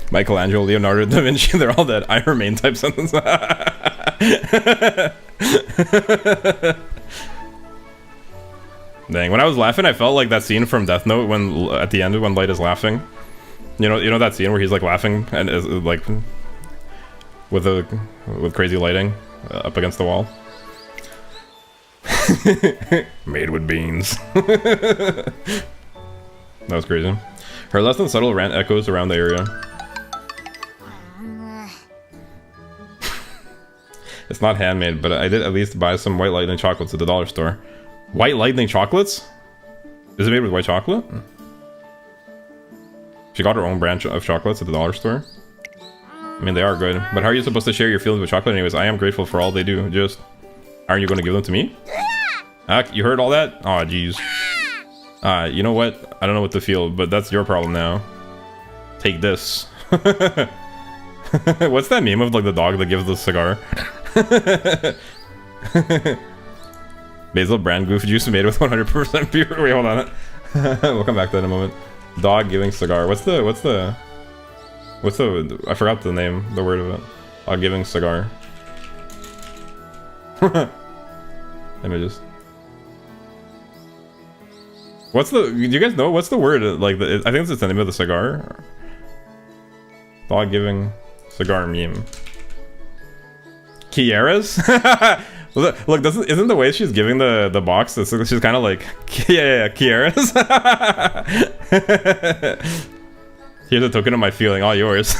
Michelangelo, Leonardo da Vinci, they're all dead. I remain type sentence. Dang, when I was laughing, I felt like that scene from Death Note when at the end when Light is laughing. You know that scene where he's like laughing and is like with crazy lighting up against the wall. Made with beans. That was crazy. Her less than subtle rant echoes around the area. It's not handmade, but I did at least buy some white lightning chocolates at the dollar store. White lightning chocolates? Is it made with white chocolate? She got her own branch of chocolates at the dollar store. I mean, they are good, but how are you supposed to share your feelings with chocolate anyways? I am grateful for all they do, just... Aren't you going to give them to me? You heard all that? Aw, jeez. You know what? I don't know what to feel, but that's your problem now. Take this. What's that meme of like the dog that gives the cigar? Basil brand goof juice made with 100% pure. Wait, hold on. We'll come back to that in a moment. Dog giving cigar. What's the? I forgot the name, the word of it. Dog giving cigar. Images. What's the? Do you guys know what's the word? Like, I think it's the name of the cigar. Dog giving cigar meme. Kiera's? Look, isn't the way she's giving the box? She's kind of like, yeah, Kiera's. Here's a token of my feeling, all yours,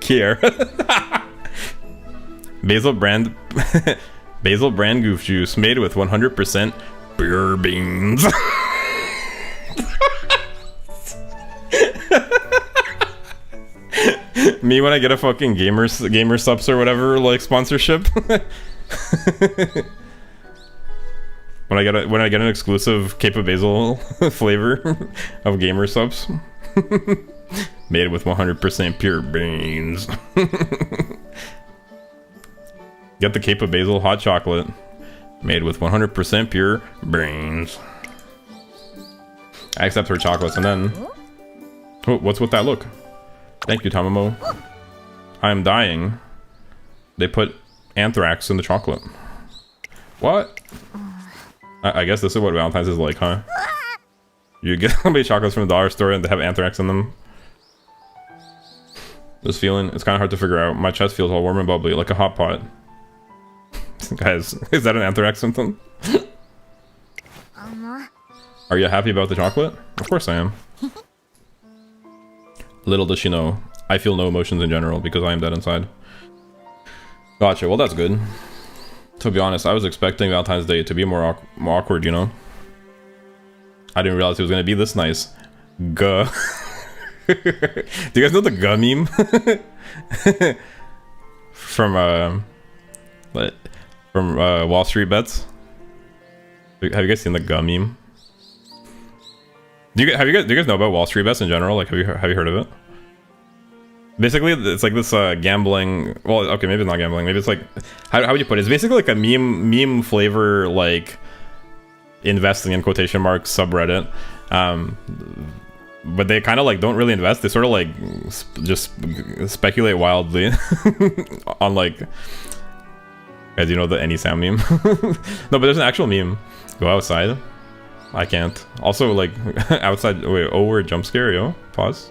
Kiera. Basil brand goof juice made with 100% pure beans. Me when I get a fucking gamer subs or whatever, like sponsorship. when I get an exclusive Cape of Basil flavor of gamer subs. Made with 100% pure beans. Get the Cape of Basil hot chocolate. Made with 100% pure beans. I accept her chocolates and then... Oh, what's with that look? Thank you, Tamamo. I am dying. They put anthrax in the chocolate. What? I guess this is what Valentine's is like, huh? You get somebody chocolates from the dollar store and they have anthrax in them. This feeling, it's kind of hard to figure out. My chest feels all warm and bubbly, like a hot pot. Guys, is that an anthrax symptom? Are you happy about the chocolate? Of course I am. Little does she know, I feel no emotions in general because I am dead inside. Gotcha, well that's good. To be honest, I was expecting Valentine's Day to be more awkward, you know? I didn't realize it was gonna be this nice. Guh. Do you guys know the guh meme? from Wall Street Bets? Have you guys seen the guh meme? Do you guys know about Wall Street Bets in general? Like, have you heard of it? Basically, it's like this gambling. Well, okay, maybe it's not gambling. Maybe it's like, how would you put it? It's basically like a meme flavor, like investing in quotation marks subreddit. But they kind of like don't really invest. They sort of like just speculate wildly on like, guys, you know the Any Sam meme? No, but there's an actual meme. Go outside. I can't. Also, like outside. Wait, oh, we're a jump scare, yo. Pause.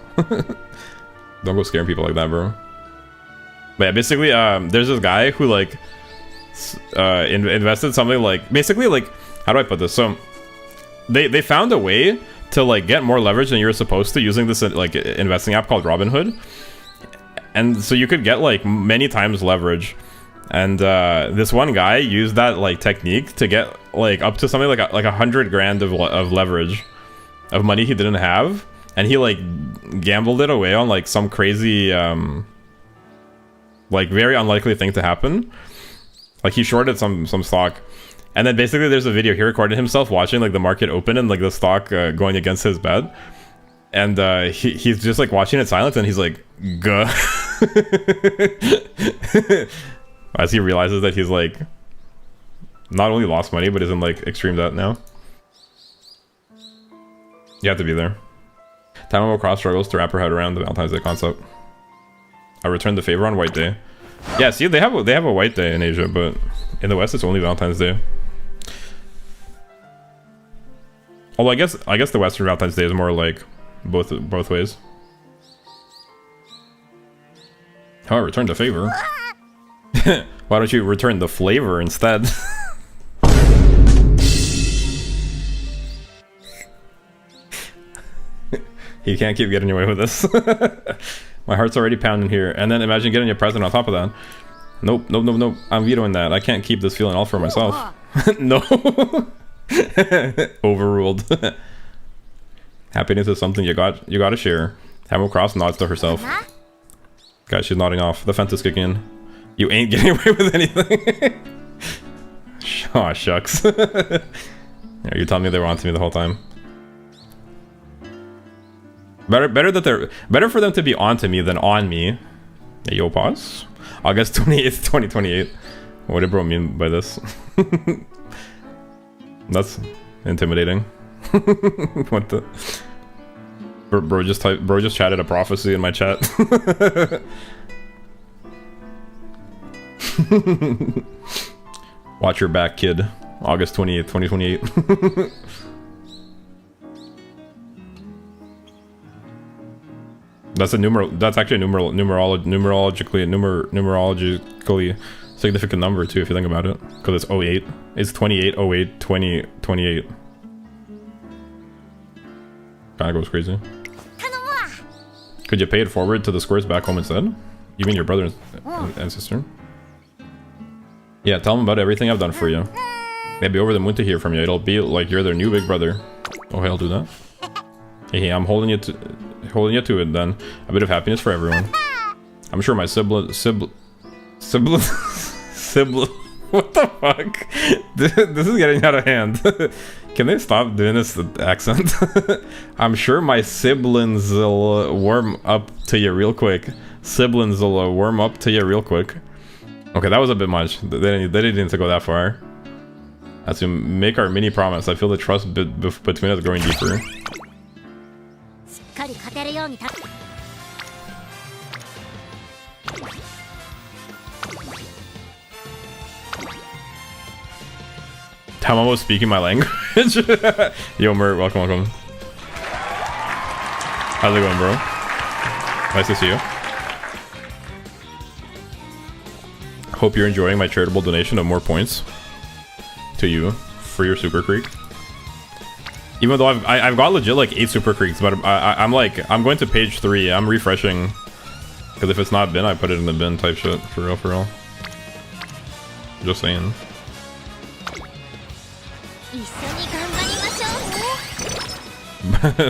Don't go scaring people like that, bro. But yeah, basically, there's this guy who like invested something like, basically like, how do I put this? So they found a way to like get more leverage than you were supposed to using this like investing app called Robinhood, and so you could get like many times leverage. And this one guy used that like technique to get like up to something like 100 grand of leverage of money he didn't have, and he like gambled it away on like some crazy like very unlikely thing to happen. Like he shorted some stock, and then basically there's a video he recorded himself watching like the market open and like the stock going against his bet, and he's just like watching it silent, and he's like, "Guh." As he realizes that he's like not only lost money but is in like extreme debt now. You have to be there. Tamamo cross struggles to wrap her head around the Valentine's Day concept. I returned the favor on White Day. Yeah, see, they have a White Day in Asia, but in the West it's only Valentine's Day. Although I guess the Western Valentine's Day is more like both ways. Oh, I returned the favor. Why don't you return the flavor instead? You can't keep getting away with this. My heart's already pounding here, and then imagine getting a present on top of that. Nope. I'm vetoing that. I can't keep this feeling all for myself. No. Overruled. Happiness is something you gotta share. Hammer Cross nods to herself. Guys, she's nodding off. The fence is kicking in. You ain't getting away with anything. Aw, shucks. Yeah, you telling me they were on to me the whole time. Better for them to be on to me than on me. Hey, yo, pause. August 28th, 2028. What did bro mean by this? That's intimidating. What the? Bro just chatted a prophecy in my chat. Watch your back, kid. August 28th, 2028. That's a that's actually a numerologically significant number too, if you think about it, because it's 08. It's 28, 08, 20, 28. Kind of goes crazy. Could you pay it forward to the squares back home instead? You mean your brother and sister? Yeah, tell them about everything I've done for you. They'll be over the moon to hear from you. It'll be like you're their new big brother. Oh, hey, I'll do that. Hey, I'm holding you to it then. A bit of happiness for everyone. I'm sure my sibling. What the fuck? This is getting out of hand. Can they stop doing this accent? I'm sure my siblings will warm up to you real quick. Siblings will warm up to you real quick. Okay, that was a bit much. They didn't need to go that far. As we make our mini promise, I feel the trust between us growing deeper. Tamamo speaking my language. Yo, Mert, welcome. How's it going, bro? Nice to see you. Hope you're enjoying my charitable donation of more points to you for your Super Creek. Even though I've got legit like 8 Super Creeks, but I'm going to page 3. I'm refreshing because if it's not bin, I put it in the bin type shit. For real, for real. Just saying.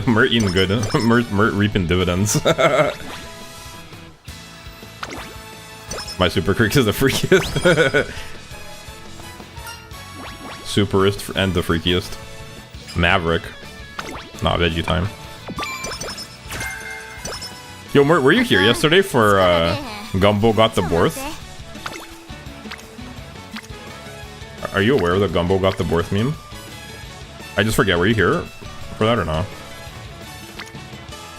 Mert eating good. Mert reaping dividends. My Super Creeks is the freakiest. Superist and the freakiest. Maverick. Not veggie time. Yo, Mert, were you here yesterday for Gumbo Got the Borth? Are you aware of the Gumbo Got the Borth meme? I just forget, were you here for that or not?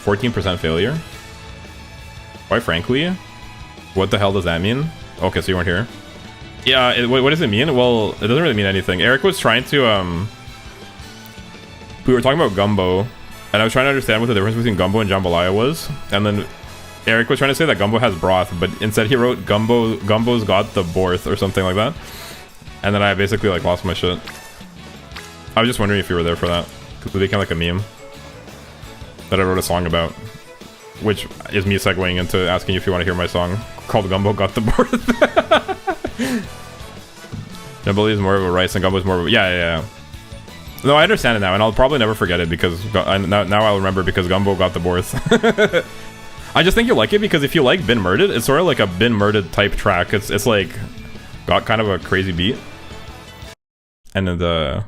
14% failure? Quite frankly, what the hell does that mean? Okay, so you weren't here. Yeah, what does it mean? Well, it doesn't really mean anything. Eric was trying to, we were talking about Gumbo, and I was trying to understand what the difference between Gumbo and Jambalaya was, and then Eric was trying to say that Gumbo has broth, but instead he wrote Gumbo's got the borth or something like that. And then I basically like lost my shit. I was just wondering if you were there for that, because it became like a meme that I wrote a song about, which is me segueing into asking you if you want to hear my song called Gumbo Got the Borth. Jambalaya is more of a rice and Gumbo is more of a... Yeah. No, I understand it now, and I'll probably never forget it because... Now I'll remember because Gumbo Got the Borth. I just think you'll like it because if you like Bin Murdered, it's sort of like a Bin Murdered type track. It's like... got kind of a crazy beat. And then the...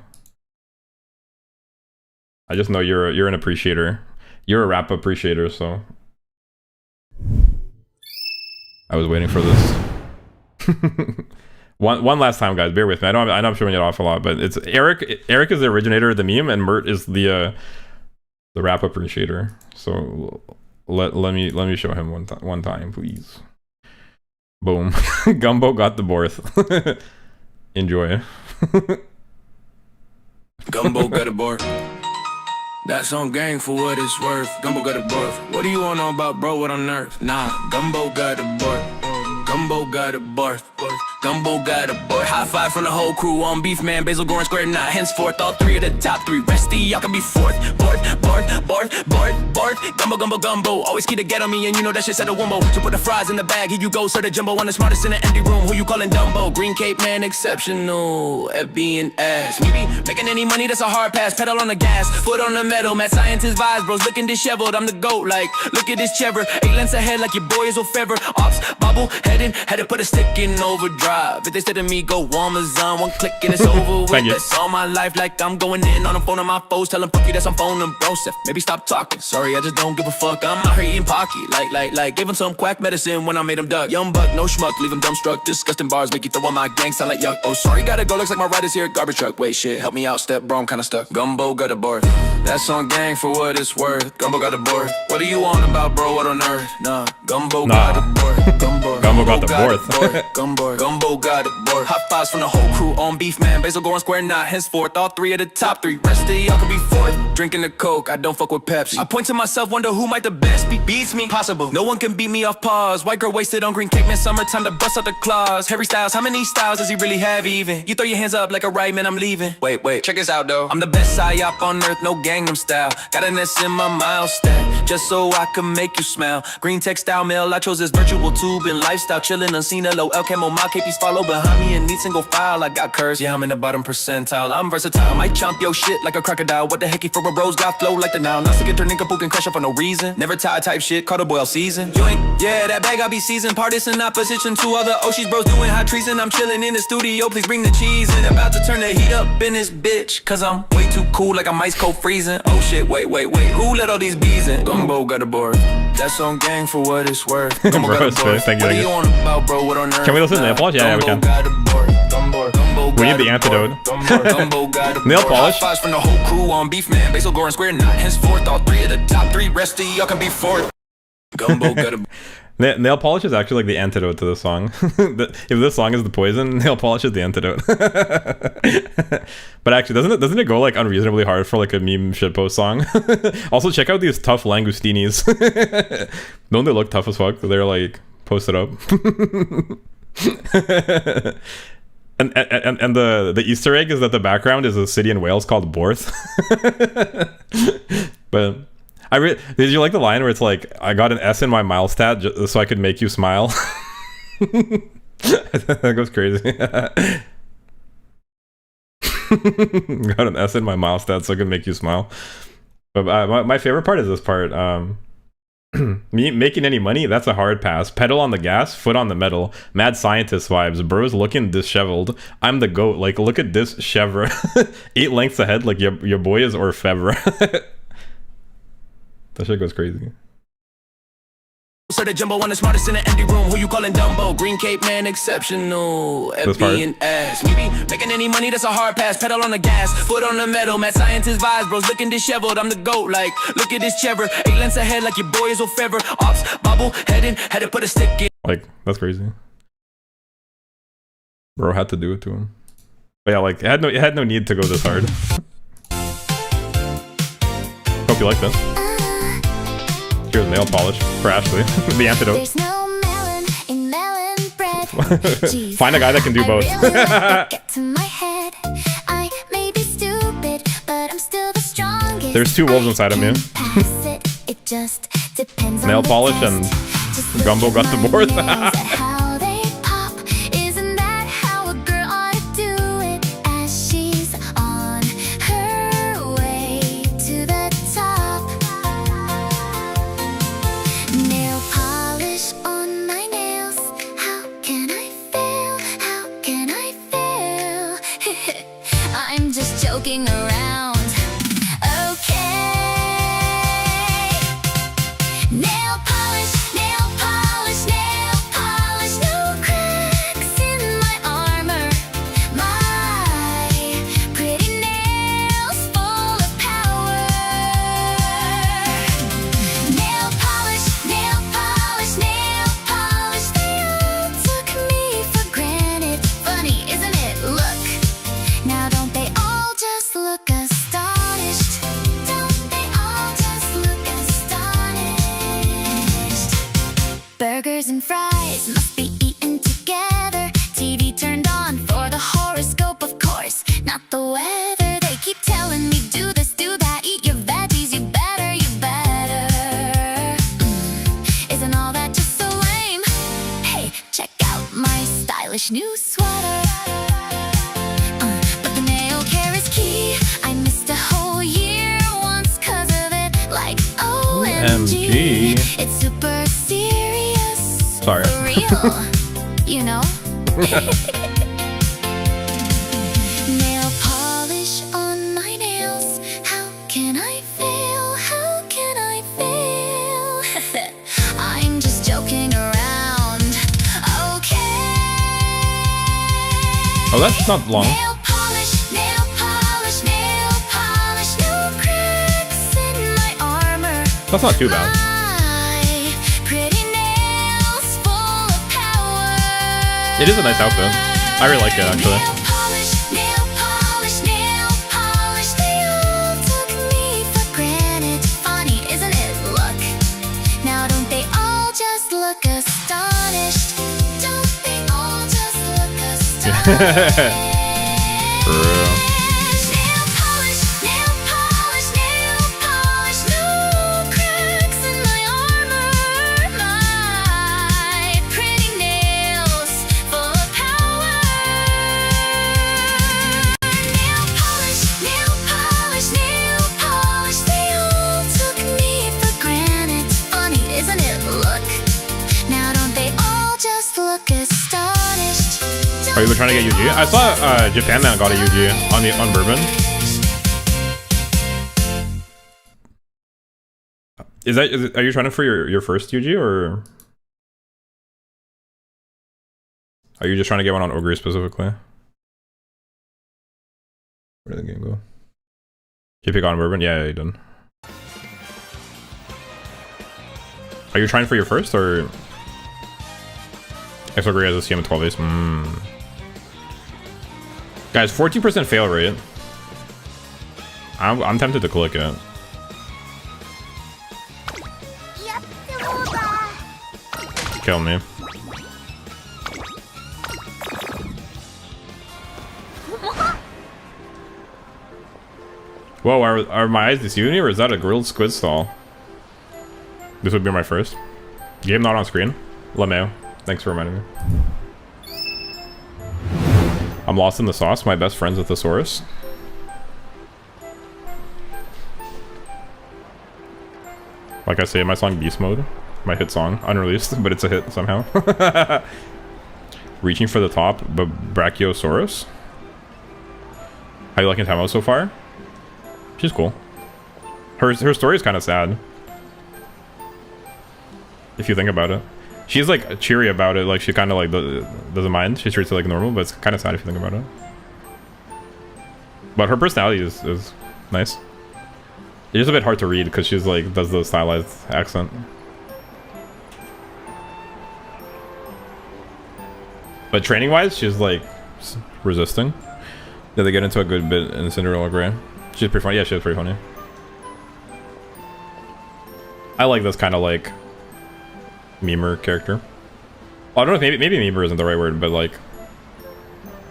I just know you're an appreciator. You're a rap appreciator, so... I was waiting for this. One last time, guys. Bear with me. I know I'm showing it off a lot, but it's Eric. Eric is the originator of the meme, and Mert is the rap appreciator. So let me show him one time, please. Boom. Gumbo got the borth. Enjoy. Gumbo got a borth. That's on gang for what it's worth. Gumbo got a borth. What do you wanna know about bro? What on earth? Nah, Gumbo got a borth. Gumbo got a borth. Gumbo got a boy. High five from the whole crew on beef, man. Basil Goran square not henceforth. All 3 of the top 3. Resty, y'all can be 4th. Borth. Gumbo. Always keep the get on me, and you know that shit said a wumbo. So put the fries in the bag. Here you go, sir. The jumbo. One the smartest in the empty room. Who you calling Dumbo? Green Cape man, exceptional at being ass. Me be making any money, that's a hard pass. Pedal on the gas, foot on the metal. Mad scientist vibes, bros looking disheveled. I'm the GOAT, like, look at this Trevor. 8 lengths ahead, like your boy is O'Fever. Ops, bobble, heading, had to put a stick in overdrive. If they said to me, go Amazon, one click and it's over with. That's all my life, like I'm going in on the phone of my foes. Tell them fuck you, that's on phone and bro. Maybe stop talking. Sorry, I just don't give a fuck. I'm out here eating Pocky. Like, give him some quack medicine when I made him duck. Young buck, no schmuck, leave him dumbstruck. Disgusting bars make you throw on my gang, sound like yuck. Oh, sorry, gotta go, looks like my rider's here. Garbage truck, wait, shit, help me out, step bro, I'm kinda stuck. Gumbo got a borth. That's on gang for what it's worth. Gumbo got a borth. What do you want about bro? What on earth? Nah, Gumbo got a borth. Gumbo got the borth. Gumbo got a borth. Hot fives from the whole crew on beef, man. Basil Goran square not henceforth. All 3 of the top 3. Rest of y'all can be 4th. Drinking the Coke, I don't fuck with Pepsi. I point to myself, wonder who might the best be. Beats me, possible. No one can beat me off pause. White girl wasted on green cake, man. Summertime to bust out the claws. Harry Styles, how many styles does he really have even? You throw your hands up like a right man, I'm leaving. Wait, check this out though. I'm the best psyop on earth, no Gangnam style. Got an S in my mile stack, just so I can make you smile. Green textile mail, I chose this virtual tube and lifestyle. Chillin' unseen, LOL camo, my KPs follow behind me in neat single file. I got curves, yeah, I'm in the bottom percentile. I'm versatile, might chomp your shit like a crocodile. What the heck, for a rose got flow like the Nile. Not to get turning kaput and crash up for no reason. Never tie type shit, caught a boil season. You ain't, yeah, that bag I be seasoned. Partisan opposition to other Oshis bros doing high treason. I'm chillin' in the studio, please bring the cheese in. About to turn the heat up in this bitch, cause I'm way too cool like I'm ice cold freezing. Oh shit, wait, who let all these bees in? Gumbo got a board. That's on gang for what it's worth. Gumbo got a board. What do you want about bro? What on earth? Can we listen to nail polish? Yeah, we can. We need the antidote. Nail polish. Fives from the whole crew on beef, man. Basil Goran square not henceforth. All 3 of the top 3. Rest of y'all can be 4th. Gumbo got a Nail polish is actually like the antidote to the song. If this song is the poison, nail polish is the antidote. But actually, doesn't it go like unreasonably hard for like a meme shitpost song? Also, check out these tough langostinis. Don't they look tough as fuck? They're like posted up. And the Easter egg is that the background is a city in Wales called Borth. But did you like the line where it's like, I got an S in my mile stat so I could make you smile? That goes crazy. Got an S in my mile stat so I could make you smile. But my favorite part is this part. Me making any money, that's a hard pass. Pedal on the gas, foot on the metal. Mad scientist vibes. Bro's looking disheveled. I'm the goat. Like, look at this chevre. 8 lengths ahead, like your boy is Orfevre. That shit goes crazy. So the jumbo one the smartest in the empty room. Who you calling Dumbo? Green Cape man exceptional. FB and ass. Me be making any money, that's a hard pass. Pedal on the gas, foot on the metal. Mad scientist vibes, bros looking disheveled. I'm the goat, like, look at this chevre. 8 lengths ahead, like your boy is Orfevre. Ops, bobble, heading, had to put a stick in. Like, that's crazy. Bro had to do it to him. But yeah, like, it had no need to go this hard. Hope you like this. Here's nail polish for Ashley. The antidote. There's no melon in melon bread. Jeez, Find a guy that can do both. I really let that get to my head. I may be stupid, but I'm still the strongest. There's 2 wolves inside of me. Pass it. It just depends Nail on the polish test. and Just look Gumbo at got the my board. nails and how they pop. Isn't that how a girl ought to do it? As she's on her way to the top. Nail polish on my nails. How can I fail? How can I fail? I'm just joking around. Okay. Nail polish, nail polish, nail polish. No cracks in my armor. My pretty nails full of power. Nail polish, nail polish, nail polish. They all took me for granted. Funny, isn't it? Look, now don't they all just look astonished? Don't they all just look astonished? Burgers and fries must be eaten together. TV turned on for the horoscope, of course, not the weather. They keep telling me do this, do that, eat your veggies, you better, you better. Isn't all that just so lame? Hey, check out my stylish new sweater. But the nail care is key. I missed a whole year once 'cause of it. Like, OMG. It's super serious. Sorry. For real. You know? Nail polish on my nails. How can I fail? How can I fail? I'm just joking around. Okay. Oh, that's not long. Nail polish, nail polish, nail polish. No cracks in my armor. That's not too bad. My pretty nails full of power. It is a nice outfit. I really like it, actually. Nail polish, nail polish, nail polish. They all took me for granted. Funny, isn't it? Look, now don't they all just look astonished? Don't they all just look astonished? For real. Nail polish, nail polish, nail polish. No cracks in my armor. My pretty nails full of power. Nail polish, nail polish, nail polish. They all took me for granted. Funny, isn't it? Look, now don't they all just look astonished? Are you trying to get UG? I saw Japan Man got a UG on Bourbon. Are you trying for your first UG, or are you just trying to get one on Ogre specifically? Where did the game go? Did you pick on Bourbon? Yeah, you did. Are you trying for your first, or X Ogre has a CM at 12 ace? Guys, 14% fail rate. I'm tempted to click it. Kill me. Whoa, are my eyes deceiving me, or is that a grilled squid stall? This would be my first. Game not on screen. LeMayo, thanks for reminding me. I'm lost in the sauce. My best friend's a thesaurus. Like I say in my song Beast Mode, my hit song, unreleased, but it's a hit somehow. Reaching for the top, but Brachiosaurus. How you liking Tamamo so far? She's cool. Her story is kind of sad. If you think about it. She's like cheery about it, like she kind of like doesn't mind. She treats it like normal, but it's kind of sad if you think about it. But her personality is nice. It's just a bit hard to read because she's like does the stylized accent. But training wise, she's like resisting. Did they get into a good bit in Cinderella Grey? She's pretty funny. Yeah, she was pretty funny. I like this kind of like memer character. Well, I don't know if maybe memer isn't the right word, but like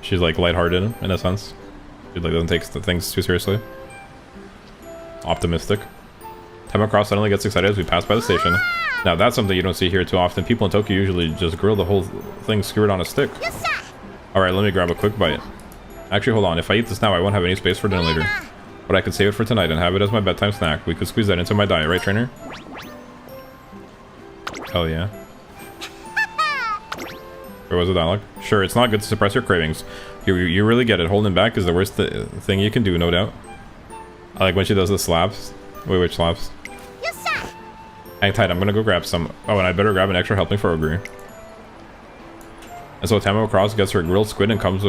she's like lighthearted in a sense. She like doesn't take things too seriously. Optimistic. Tamamo suddenly gets excited as we pass by the station. Now that's something you don't see here too often. People in Tokyo usually just grill the whole thing skewered on a stick. Alright, let me grab a quick bite. Actually, hold on. If I eat this now, I won't have any space for dinner later. But I could save it for tonight and have it as my bedtime snack. We could squeeze that into my diet, right, trainer? Hell yeah. Or was it dialogue? Sure, it's not good to suppress your cravings. You really get it. Holding back is the worst thing you can do, no doubt. I like when she does the slaps. Wait, which slaps? Hang tight, I'm gonna go grab some. Oh, and I better grab an extra helping for Ogre. And so Tamamo Cross gets her grilled squid and comes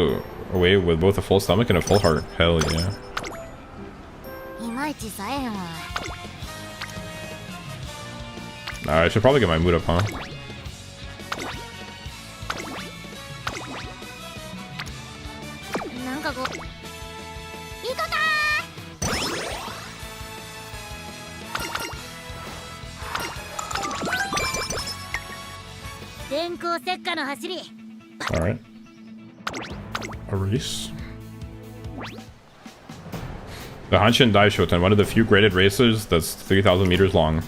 away with both a full stomach and a full heart. Hell yeah. I should probably get my mood up, huh? Alright. A race. The Hanshin Daishoten, one of the few graded races that's 3,000 meters long.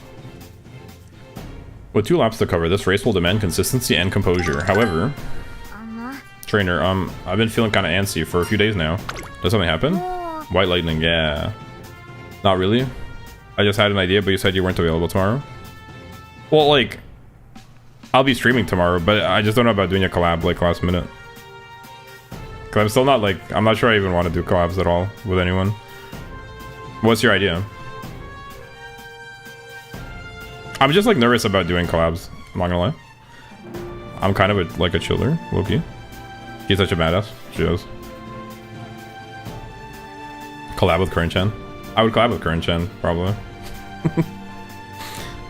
With 2 laps to cover, this race will demand consistency and composure. However, trainer, I've been feeling kind of antsy for a few days now. Does something happen? White lightning, yeah. Not really. I just had an idea, but you said you weren't available tomorrow. Well, like, I'll be streaming tomorrow, but I just don't know about doing a collab like last minute. Cause I'm still not like, I'm not sure I even want to do collabs at all with anyone. What's your idea? I'm just like nervous about doing collabs, I'm not gonna lie. I'm kind of like a chiller, Loki. He's such a badass. She is. Collab with Current-chan. I would collab with Current-chan, probably.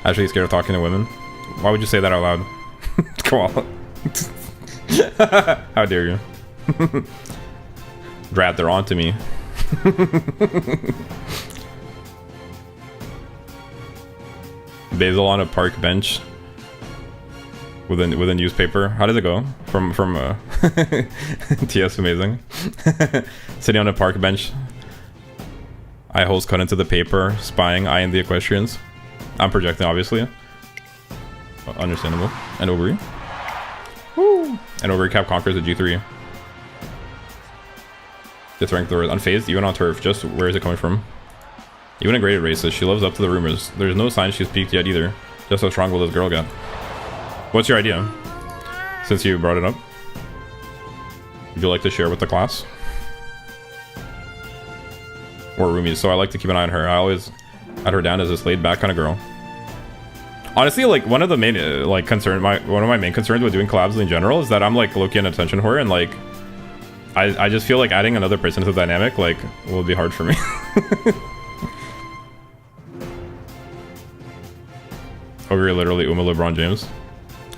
Actually scared of talking to women. Why would you say that out loud? Come on. How dare you? Drat, they're on to me. Basil on a park bench with a newspaper. How does it go? From TS amazing. Sitting on a park bench. Eye holes cut into the paper, spying, eyeing the equestrians. I'm projecting, obviously. Understandable. And Ogre. Woo! And Ogre Cap conquers the G3. Gets ranked third. Unfazed, even on turf. Just where is it coming from? Even in graded races, she lives up to the rumors. There's no sign she's peaked yet either. Just how strong will this girl get? What's your idea? Since you brought it up. Would you like to share with the class? Or roomies, so I like to keep an eye on her. I always had her down as this laid back kind of girl. Honestly, like one of the main one of my main concerns with doing collabs in general is that I'm like low-key an attention whore, and like I just feel like adding another person to the dynamic like will be hard for me. Ogre literally LeBron James.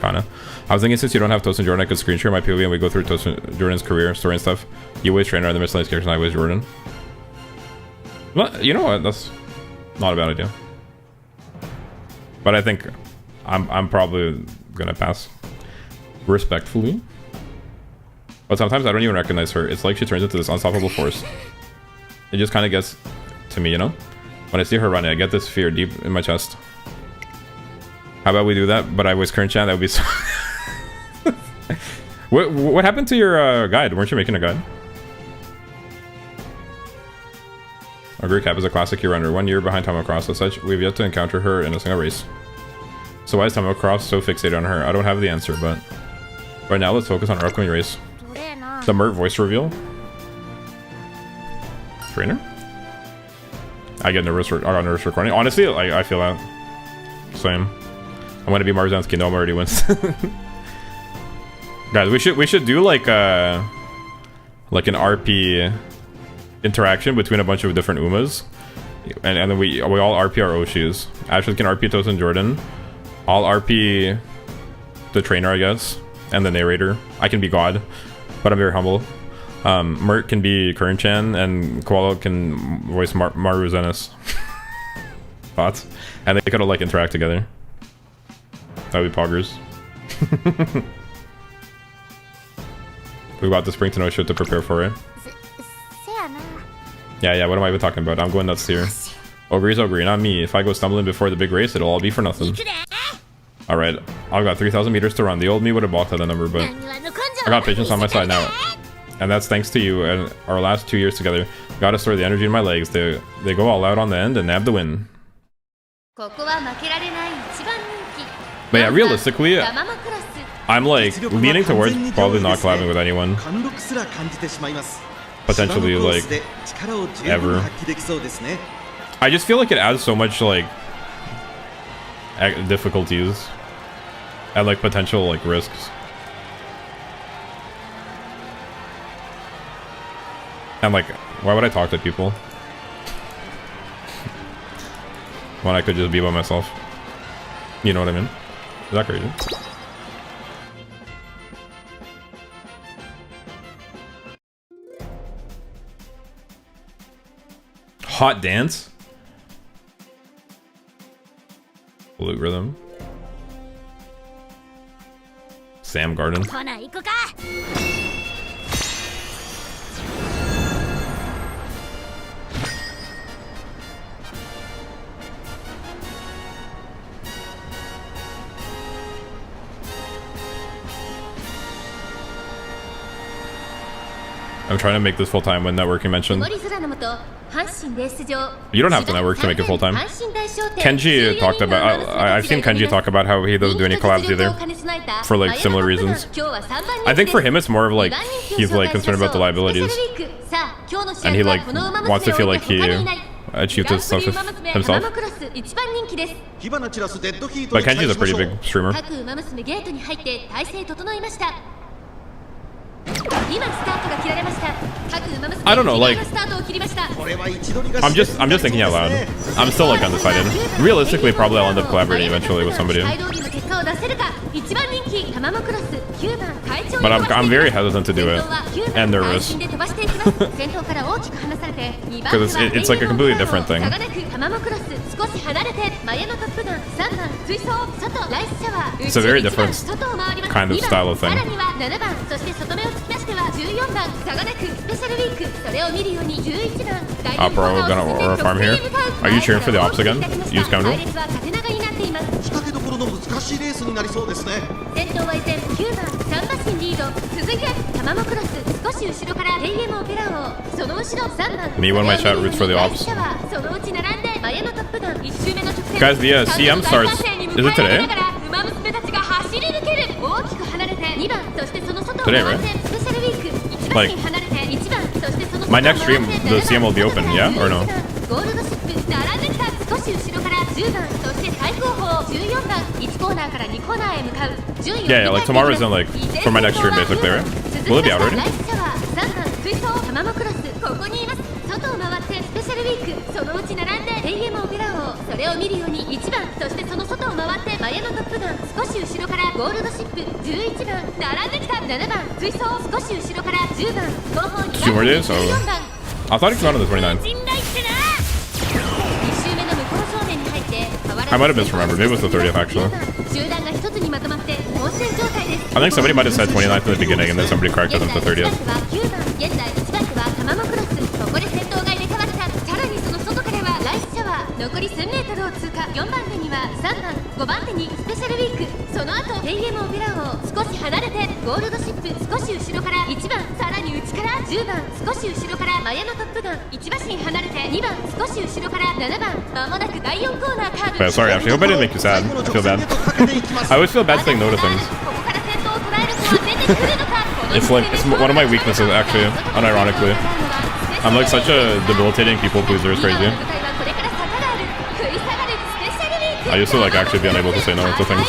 Kinda. I was thinking since you don't have Toast and Jordan, I could screen share my POV and we go through Toast and Jordan's career, story and stuff. You always trainer the miscellaneous characters and I always Jordan. Well, you know what? That's not a bad idea. But I think I'm probably gonna pass. Respectfully. But sometimes I don't even recognize her. It's like she turns into this unstoppable force. It just kind of gets to me, you know? When I see her running, I get this fear deep in my chest. How about we do that? But I was current chat, that would be so... What happened to your guide? Weren't you making a guide? Ogre Cap is a classic year runner, 1 year behind Tamamo Cross. As such, we've yet to encounter her in a single race. So why is Tamamo Cross so fixated on her? I don't have the answer, but... Right now, let's focus on our upcoming race. The Mert voice reveal. Trainer? I get nervous. I got nervous recording. Honestly, I feel that. Same. I'm gonna be Marzan's Kingdom already wins. Guys, we should do like an RP interaction between a bunch of different Umas, and then we all RP our Oshis. Ashley can RP Toast and Jordan. I'll RP the trainer, I guess, and the narrator. I can be God, but I'm very humble. Mert can be Current-chan, and Koala can voice Maru Zenis. Thoughts? And they could like interact together. That would be poggers. We got the spring to know shit to prepare for it. Yeah, what am I even talking about? I'm going nuts here. Ogre's Ogre, not me. If I go stumbling before the big race, it'll all be for nothing. Alright, I've got 3,000 meters to run. The old me would have balked at the number, but I got patience on my side now. And that's thanks to you and our last 2 years together. Gotta store the energy in my legs. They go all out on the end and nab the win. But yeah, realistically, I'm like leaning towards probably not collabing with anyone. Potentially, like, ever. I just feel like it adds so much, like, difficulties and, like, potential, like, risks. And, like, why would I talk to people when I could just be by myself? You know what I mean? Is that crazy? Hot dance? Flute rhythm. Sam Garden. I'm trying to make this full-time when networking mentioned. You don't have to network to make it full-time. Kenji talked about... I've seen Kenji talk about how he doesn't do any collabs either. For, like, similar reasons. I think for him it's more of, like, he's, like, concerned about the liabilities. And he, like, wants to feel like he achieved his stuff himself. But Kenji's a pretty big streamer. I don't know, like, I'm just thinking out loud. I'm still like undecided. Realistically, probably I'll end up collaborating eventually with somebody. But I'm very hesitant to do it and nervous because it's like a completely different thing. It's a very different kind of style of thing. Opera gonna farm here. Are you cheering for the ops again? Use scoundrel. Me when my chat roots for the ops. Guys, the CM starts. Is it today? Today, right? Like, my next stream, the CM will be open, yeah? Or no? Yeah, like tomorrow's in, like, for my next stream basically, right? Will it be out already? Two more days? Oh. I thought it came out on the 29th. I might have misremembered. Maybe it was the 30th actually. I think somebody might have said 29th in the beginning and then somebody corrected them to 30th. 残り 1000m を通過。4番手には3番、5番手にスペシャルウィーク、その後 AM オペラ王少し離れてゴールドシップ少し後ろから1番、さらに内から10番少し後ろからマヤのトップガン1馬身離れて2番少し後ろから7番、まもなく第4コーナーカーブ。 Okay, sorry, actually, I hope I didn't make you sad. I feel bad. I always feel bad saying no to things. ここから先頭を捉える子は出てくるのか。 It's like, it's one of my weaknesses, actually, unironically. I'm like such a debilitating people pleaser, it's crazy. I used to like actually be unable to say no to things.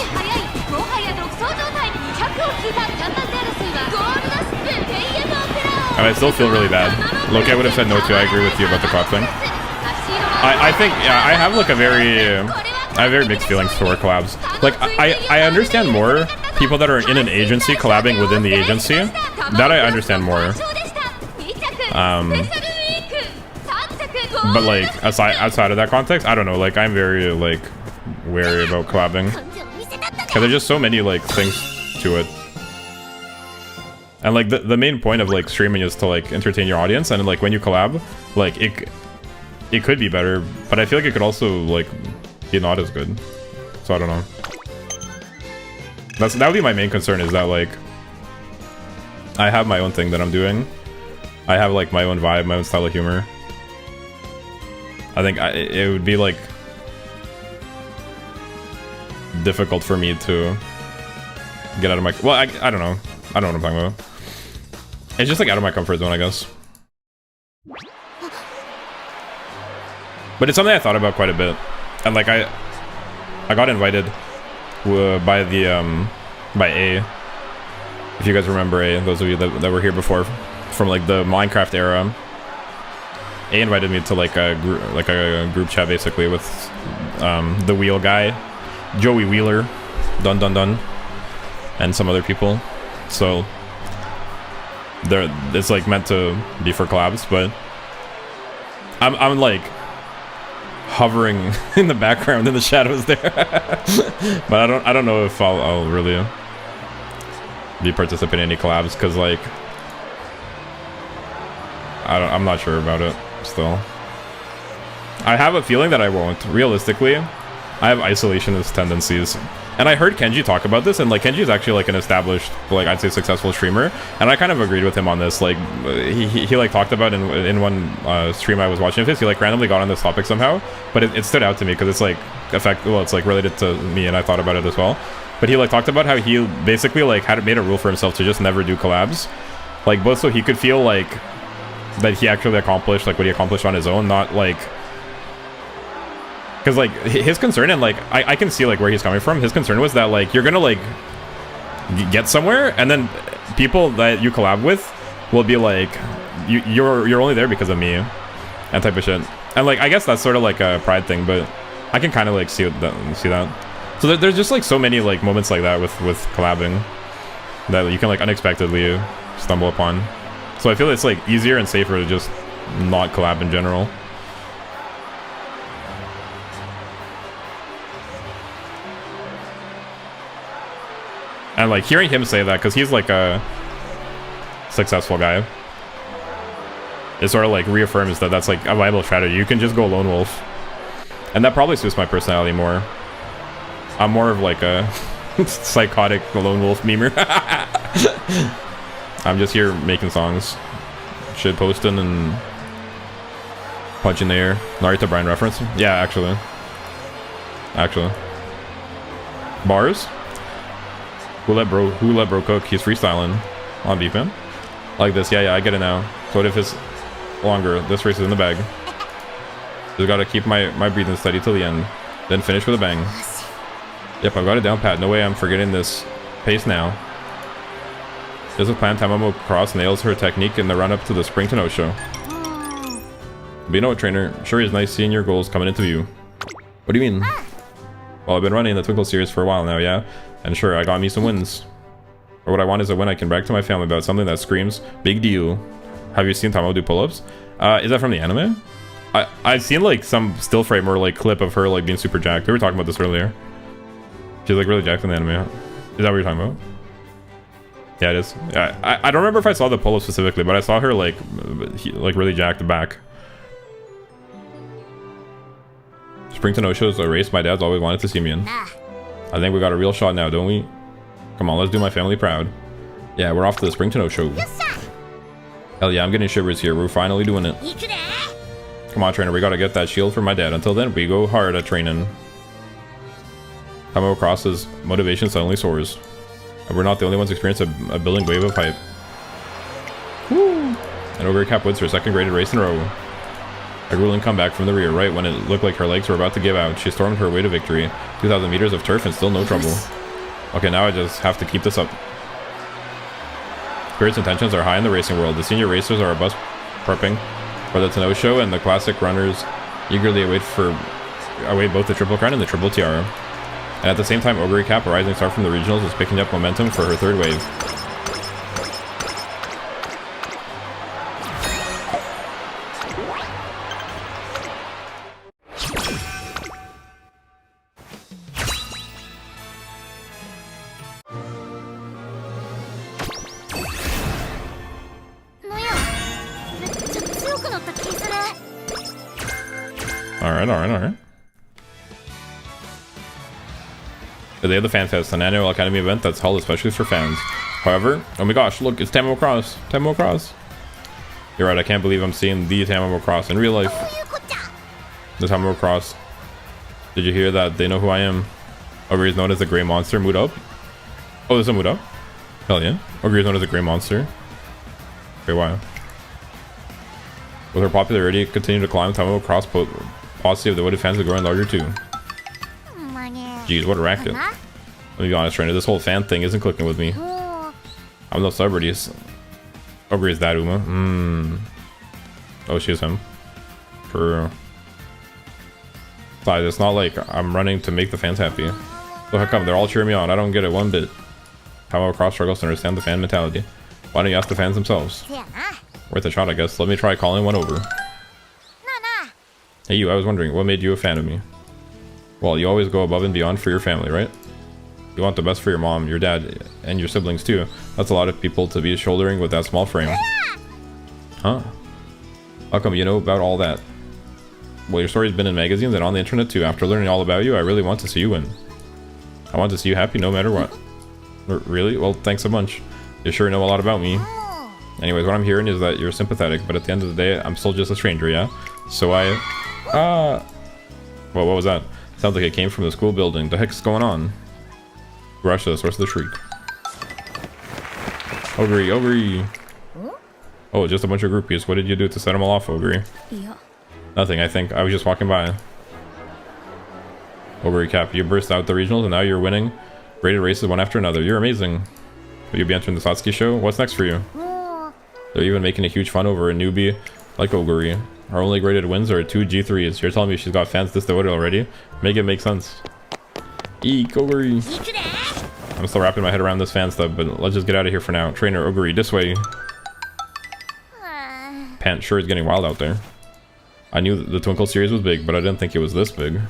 And I still feel really bad. Loki, I would have said no to. I agree with you about the clock thing. I think, yeah, I have like I have very mixed feelings toward collabs. Like, I understand more people that are in an agency collabing within the agency. That I understand more. But like, outside of that context, I don't know, like, I'm very, like, wary about collabing. Because there's just so many, like, things to it. And like, the main point of, like, streaming is to, like, entertain your audience, and like, when you collab, like, it could be better, but I feel like it could also, like, be not as good. So I don't know. That would be my main concern, is that, like, I have my own thing that I'm doing. I have, like, my own vibe, my own style of humor. I think it would be, like, difficult for me to get out of my... Well, I don't know. I don't know what I'm talking about. It's just, like, out of my comfort zone, I guess. But it's something I thought about quite a bit. And, like, I got invited by the, by A. If you guys remember A, those of you that were here before, from, like, the Minecraft era. A invited me to, like, a group chat, basically, with, the Wheel guy, Joey Wheeler, Dun Dun Dun, and some other people. So, it's, like, meant to be for collabs, but I'm like, hovering in the background in the shadows there. But I don't know if I'll really be participating in any collabs, because, like, I'm not sure about it still. I have a feeling that I won't. Realistically, I have isolationist tendencies. And I heard Kenji talk about this, and, like, Kenji is actually, like, an established, like, I'd say successful streamer, and I kind of agreed with him on this. Like, he like, talked about in one stream I was watching of his, he, like, randomly got on this topic somehow, but it stood out to me, because it's, like, it's, like, related to me, and I thought about it as well. But he, like, talked about how he basically, like, had made a rule for himself to just never do collabs, like, both so he could feel, like, that he actually accomplished, like, what he accomplished on his own, not, like... Because, like, his concern, and, like, I can see, like, where he's coming from. His concern was that, like, you're gonna, like, get somewhere, and then people that you collab with will be like, you're only there because of me, and type of shit. And, like, I guess that's sort of, like, a pride thing, but I can kind of, like, see that. So there's just, like, so many, like, moments like that with collabing that you can, like, unexpectedly stumble upon. So I feel it's, like, easier and safer to just not collab in general. And, like, hearing him say that, because he's, like, a successful guy, it sort of, like, reaffirms that that's, like, a viable strategy. You can just go lone wolf. And that probably suits my personality more. I'm more of, like, a psychotic lone wolf memer. I'm just here making songs, shit posting, and punching the air. Naruto Brian reference? Yeah, actually. Bars? Who let bro cook? He's freestyling on VPN. Like this, yeah, I get it now. So what if it's longer? This race is in the bag. Just gotta keep my breathing steady till the end. Then finish with a bang. Yep, I've got it down pat. No way I'm forgetting this pace now. Just a plan, Tamamo Cross nails her technique in the run-up to the Spring to No show. But you know what, trainer? Sure is nice seeing your goals coming into view. What do you mean? Well, I've been running the Twinkle series for a while now, yeah? And sure, I got me some wins. Or what I want is a win I can brag to my family about, something that screams, big deal. Have you seen Tamamo do pull-ups? Is that from the anime? I've seen, like, some still frame or, like, clip of her, like, being super jacked. We were talking about this earlier. She's, like, really jacked in the anime. Is that what you're talking about? Yeah, it is. Yeah, I don't remember if I saw the pull-up specifically, but I saw her, like, really jacked back. Spring to No-Show is a race my dad's always wanted to see me in. I think we got a real shot now, don't we? Come on, let's do my family proud. Yeah, we're off to the Spring to No-Show. Hell yeah, I'm getting shivers here. We're finally doing it. Come on, trainer, we gotta get that shield for my dad. Until then, we go hard at training. Tamamo Cross's motivation suddenly soars. And we're not the only ones experiencing a building wave of hype. Woo! And Ogre Cap wins her second graded race in a row. A grueling comeback from the rear, right when it looked like her legs were about to give out. She stormed her way to victory. 2,000 meters of turf and still no trouble. Okay, now I just have to keep this up. Spirits and tensions are high in the racing world. The senior racers are bus prepping for the Tano show, and the classic runners eagerly await both the Triple Crown and the Triple Tiara. And at the same time, Ogre Cap, a rising star from the regionals, is picking up momentum for her third wave. Alright. The day of the Fan Fest, an annual Academy event that's held especially for fans. However, oh my gosh, look, it's Tamamo Cross. Tamamo Cross. You're right, I can't believe I'm seeing the Tamamo Cross in real life. The Tamamo Cross. Did you hear that? They know who I am. Ogre is known as the Grey Monster. Mood up. Oh, there's a mood up. Hell yeah. Ogre is known as the Grey Monster. Okay, wow. With her popularity continuing to climb, Tamamo Cross posse of devoted fans are growing larger too. Jeez, what a racket. Let me be honest, trainer, this whole fan thing isn't clicking with me. I'm no celebrities. Ogre is that Uma. Oh, she's him. For besides, it's not like I'm running to make the fans happy. So how come they're all cheering me on? I don't get it one bit. Tamamo Cross struggles to understand the fan mentality. Why don't you ask the fans themselves? Worth a shot, I guess. Let me try calling one over. Hey you, I was wondering, what made you a fan of me? Well, you always go above and beyond for your family, right? You want the best for your mom, your dad, and your siblings too. That's a lot of people to be shouldering with that small frame. Huh? How come you know about all that? Well, your story's been in magazines and on the internet too. After learning all about you, I really want to see you win. I want to see you happy no matter what. Really? Well, thanks a bunch. You sure know a lot about me. Anyways, what I'm hearing is that you're sympathetic, but at the end of the day, I'm still just a stranger, yeah? So well, what was that? Sounds like it came from the school building. The heck's going on? Rush to the source of the shriek. Ogre. Oh, just a bunch of groupies. What did you do to set them all off, Ogre? Nothing, I think. I was just walking by. Ogre Cap, you burst out the regionals and now you're winning graded races one after another. You're amazing. Will you be entering the Satsuki show? What's next for you? They're even making a huge fun over a newbie like Ogre. Our only graded wins are 2 G3s. You're telling me she's got fans this devoted already? Make it make sense. Eek, Ogre. I'm still wrapping my head around this fan stuff, but let's just get out of here for now. Trainer, Ogre, this way. Pant sure is getting wild out there. I knew the Twinkle series was big, but I didn't think it was this big.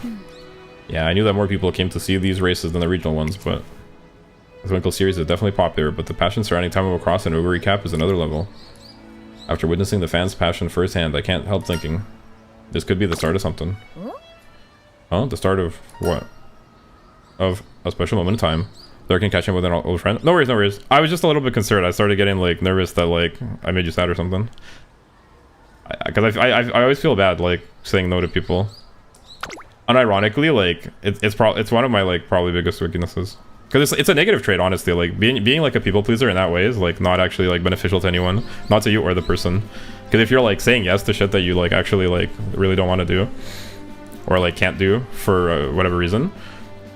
Yeah, I knew that more people came to see these races than the regional ones, but the Twinkle series is definitely popular, but the passion surrounding Tamamo Cross and Ogre Cap is another level. After witnessing the fans' passion firsthand, I can't help thinking this could be the start of something. Oh, the start of what? Of a special moment in time. There can catch him with an old friend. No worries. I was just a little bit concerned. I started getting like nervous that like I made you sad or something. Because I always feel bad like saying no to people. Unironically, like it's one of my like probably biggest weaknesses. Because it's a negative trait, honestly. Like being like a people pleaser in that way is like not actually like beneficial to anyone, not to you or the person. Because if you're like saying yes to shit that you like actually like really don't want to do, or like can't do for whatever reason,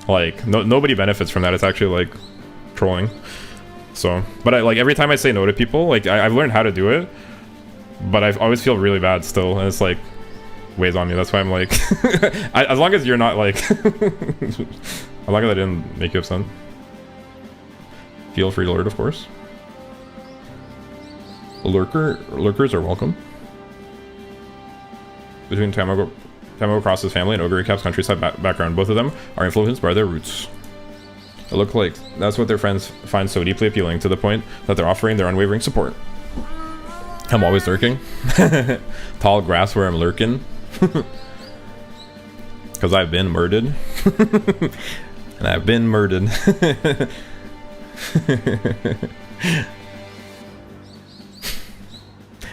like nobody benefits from that. It's actually like trolling. So, but I like every time I say no to people, like I've learned how to do it, but I always feel really bad still, and it's like weighs on me. That's why I'm like, as long as you're not like, as long as I didn't make you upset. Feel free to alert, of course. Lurkers are welcome. Between Tamamo Cross's family and Ogre Cap's countryside background, both of them are influenced by their roots. It looks like that's what their friends find so deeply appealing, to the point that they're offering their unwavering support. I'm always lurking. Tall grass where I'm lurking. Because I've been murdered. And I've been murdered.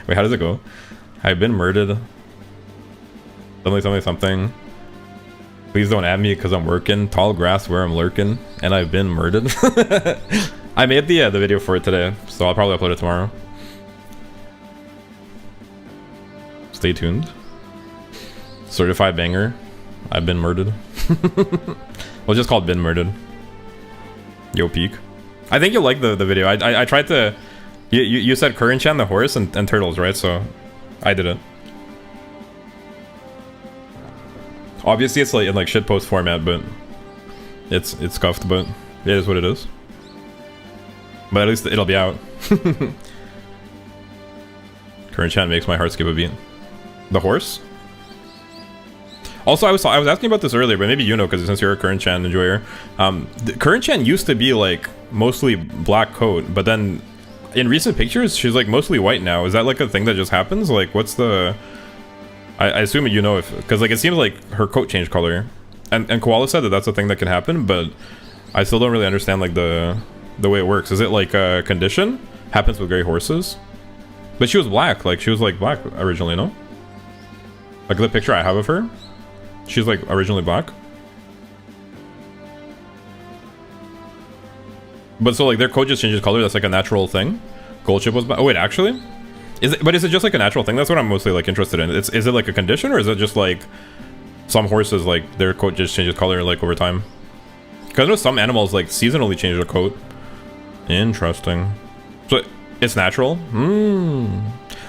Wait, how does it go? I've been murdered. Something. Please don't add me because I'm working. Tall grass where I'm lurking. And I've been murdered. I made the video for it today, so I'll probably upload it tomorrow. Stay tuned. Certified banger. I've been murdered. We'll just call it been murdered. Yo, peak. I think you'll like the video. I tried to... You said Current-chan, the horse, and turtles, right? So I did it. Obviously, it's like in like shitpost format, but it's scuffed, but it is what it is. But at least it'll be out. Current-chan makes my heart skip a beat. The horse? Also, I was asking about this earlier, but maybe you know, because since you're a Current-chan enjoyer. Current-chan used to be like mostly black coat, but then in recent pictures, she's like mostly white now. Is that like a thing that just happens? Like, what's the... I assume you know if... Because like it seems like her coat changed color. And Koala said that that's a thing that can happen, but I still don't really understand like the way it works. Is it like a condition? Happens with gray horses? But she was black. Like, she was like black originally, no? Like the picture I have of her, she's like originally black. But so like their coat just changes color. That's like a natural thing. Gold Chip was black. Oh wait, actually? Is it just like a natural thing? That's what I'm mostly like interested in. Is it like a condition, or is it just like some horses like their coat just changes color like over time? Because I know some animals like seasonally change their coat. Interesting. So it's natural?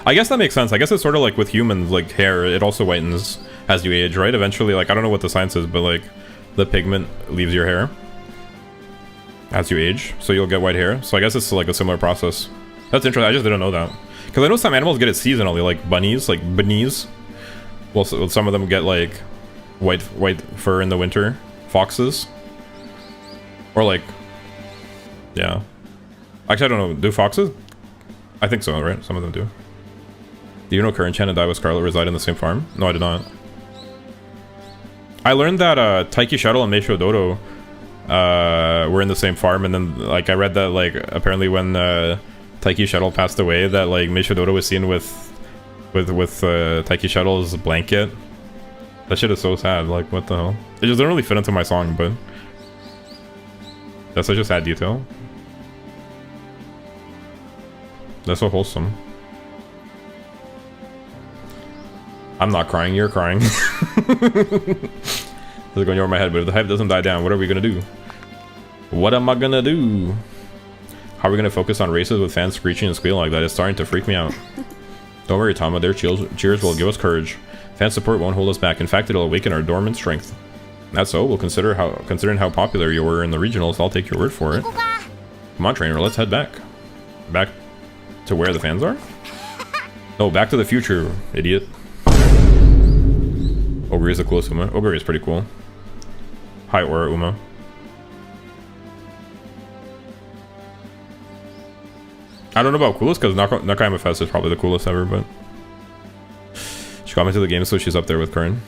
I guess that makes sense. I guess it's sort of like with humans, like hair, it also whitens as you age, right? Eventually, like I don't know what the science is, but like the pigment leaves your hair as you age, so you'll get white hair. So I guess it's like a similar process. That's interesting. I just didn't know that. Because I know some animals get it seasonally, like bunnies, like bunnies. Well, some of them get like white fur in the winter. Foxes. Or like, yeah. Actually, I don't know. Do foxes? I think so, right? Some of them do. Do you know Current-chan and Daiwa Scarlet reside in the same farm? No, I did not. I learned that Taiki Shuttle and Meisho Dodo were in the same farm, and then like I read that like apparently when Taiki Shuttle passed away, that like Meisho Dodo was seen with Taiki Shuttle's blanket. That shit is so sad. Like, what the hell? It just didn't really fit into my song, but that's such a sad detail. That's so wholesome. I'm not crying, you're crying. It's going over my head, but if the hype doesn't die down, what are we gonna do? What am I gonna do? How are we gonna focus on races with fans screeching and squealing like that? It's starting to freak me out. Don't worry, Tama, their cheers will give us courage. Fan support won't hold us back. In fact, it'll awaken our dormant strength. That's so. We'll considering how popular you were in the regionals, I'll take your word for it. Come on, trainer, let's head back. Back to where the fans are? No, back to the future, idiot. Ogre is the coolest Uma. Ogre is pretty cool. High aura Uma. I don't know about coolest because Nakayama Fest is probably the coolest ever, but she got me to the game, so she's up there with Curran.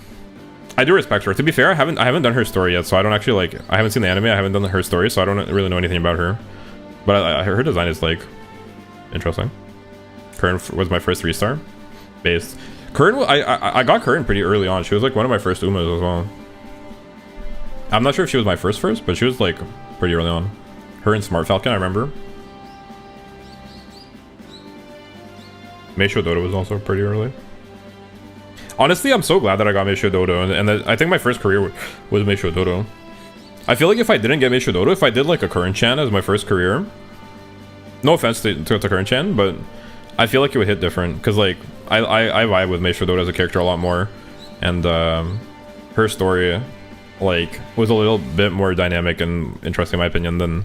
I do respect her. To be fair, I haven't done her story yet, so I don't actually like. I haven't seen the anime. I haven't done her story, so I don't really know anything about her. But her design is like interesting. Curran was my first 3-star based. Curran, I got Curran pretty early on. She was like one of my first Umas as well. I'm not sure if she was my first, but she was like pretty early on. Her and Smart Falcon, I remember. Meisho Dodo was also pretty early. Honestly, I'm so glad that I got Meisho Dodo, and I think my first career was Meisho Dodo. I feel like if I didn't get Meisho Dodo, if I did like a Current-chan as my first career, no offense to Current-chan, but I feel like it would hit different, because like I vibe with Meisho Dodo as a character a lot more, and her story like was a little bit more dynamic and interesting in my opinion than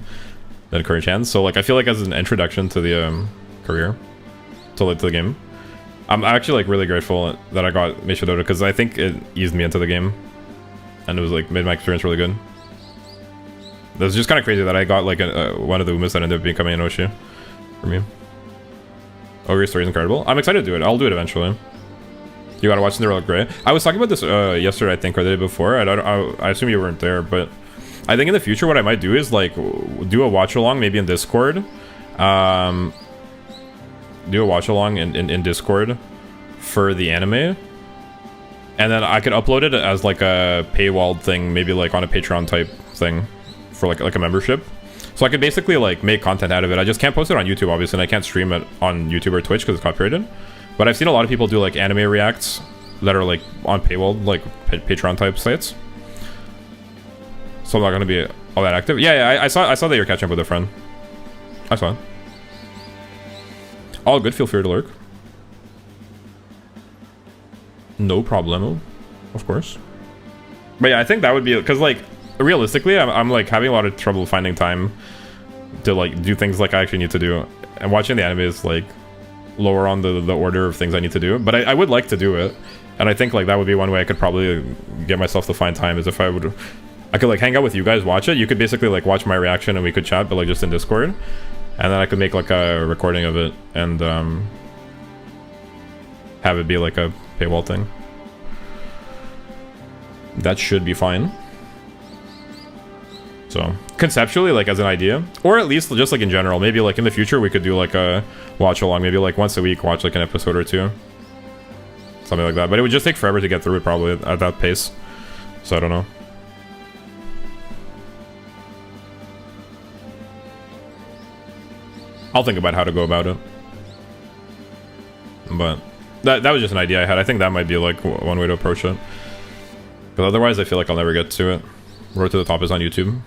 Current-chan. So like I feel like as an introduction to the career, to the game, I'm actually like really grateful that I got Meisho Dodo, because I think it eased me into the game, and it was like made my experience really good. It was just kind of crazy that I got like one of the Umas that ended up becoming an Oshi for me. Ogre's story is incredible. I'm excited to do it. I'll do it eventually. You gotta watch Cinderella Grey. I was talking about this yesterday, I think, or the day before. I assume you weren't there, but I think in the future what I might do is like do a watch along, maybe in Discord. Do a watch along in Discord for the anime, and then I could upload it as like a paywalled thing, maybe like on a Patreon type thing for like a membership. So I could basically like make content out of it. I just can't post it on YouTube, obviously, and I can't stream it on YouTube or Twitch because it's copyrighted. But I've seen a lot of people do like anime reacts that are like on paywall, like Patreon type sites. So I'm not gonna be all that active. Yeah, I saw that you're catching up with a friend. I saw it. All good. Feel free to lurk. No problemo, of course. But yeah, I think that would be because like realistically, I'm like having a lot of trouble finding time to like do things like I actually need to do, and watching the anime is like lower on the order of things I need to do. But I would like to do it, and I think like that would be one way I could probably get myself to find time is if I could like hang out with you guys, watch it. You could basically like watch my reaction and we could chat, but like just in Discord, and then I could make like a recording of it and have it be like a paywall thing. That should be fine. So conceptually, like as an idea, or at least just like in general, maybe like in the future we could do like a watch along, maybe like once a week watch like an episode or two, something like that. But it would just take forever to get through it probably at that pace, so I don't know. I'll think about how to go about it, but that was just an idea I had. I think that might be like one way to approach it, because otherwise I feel like I'll never get to it. Road to the Top is on YouTube.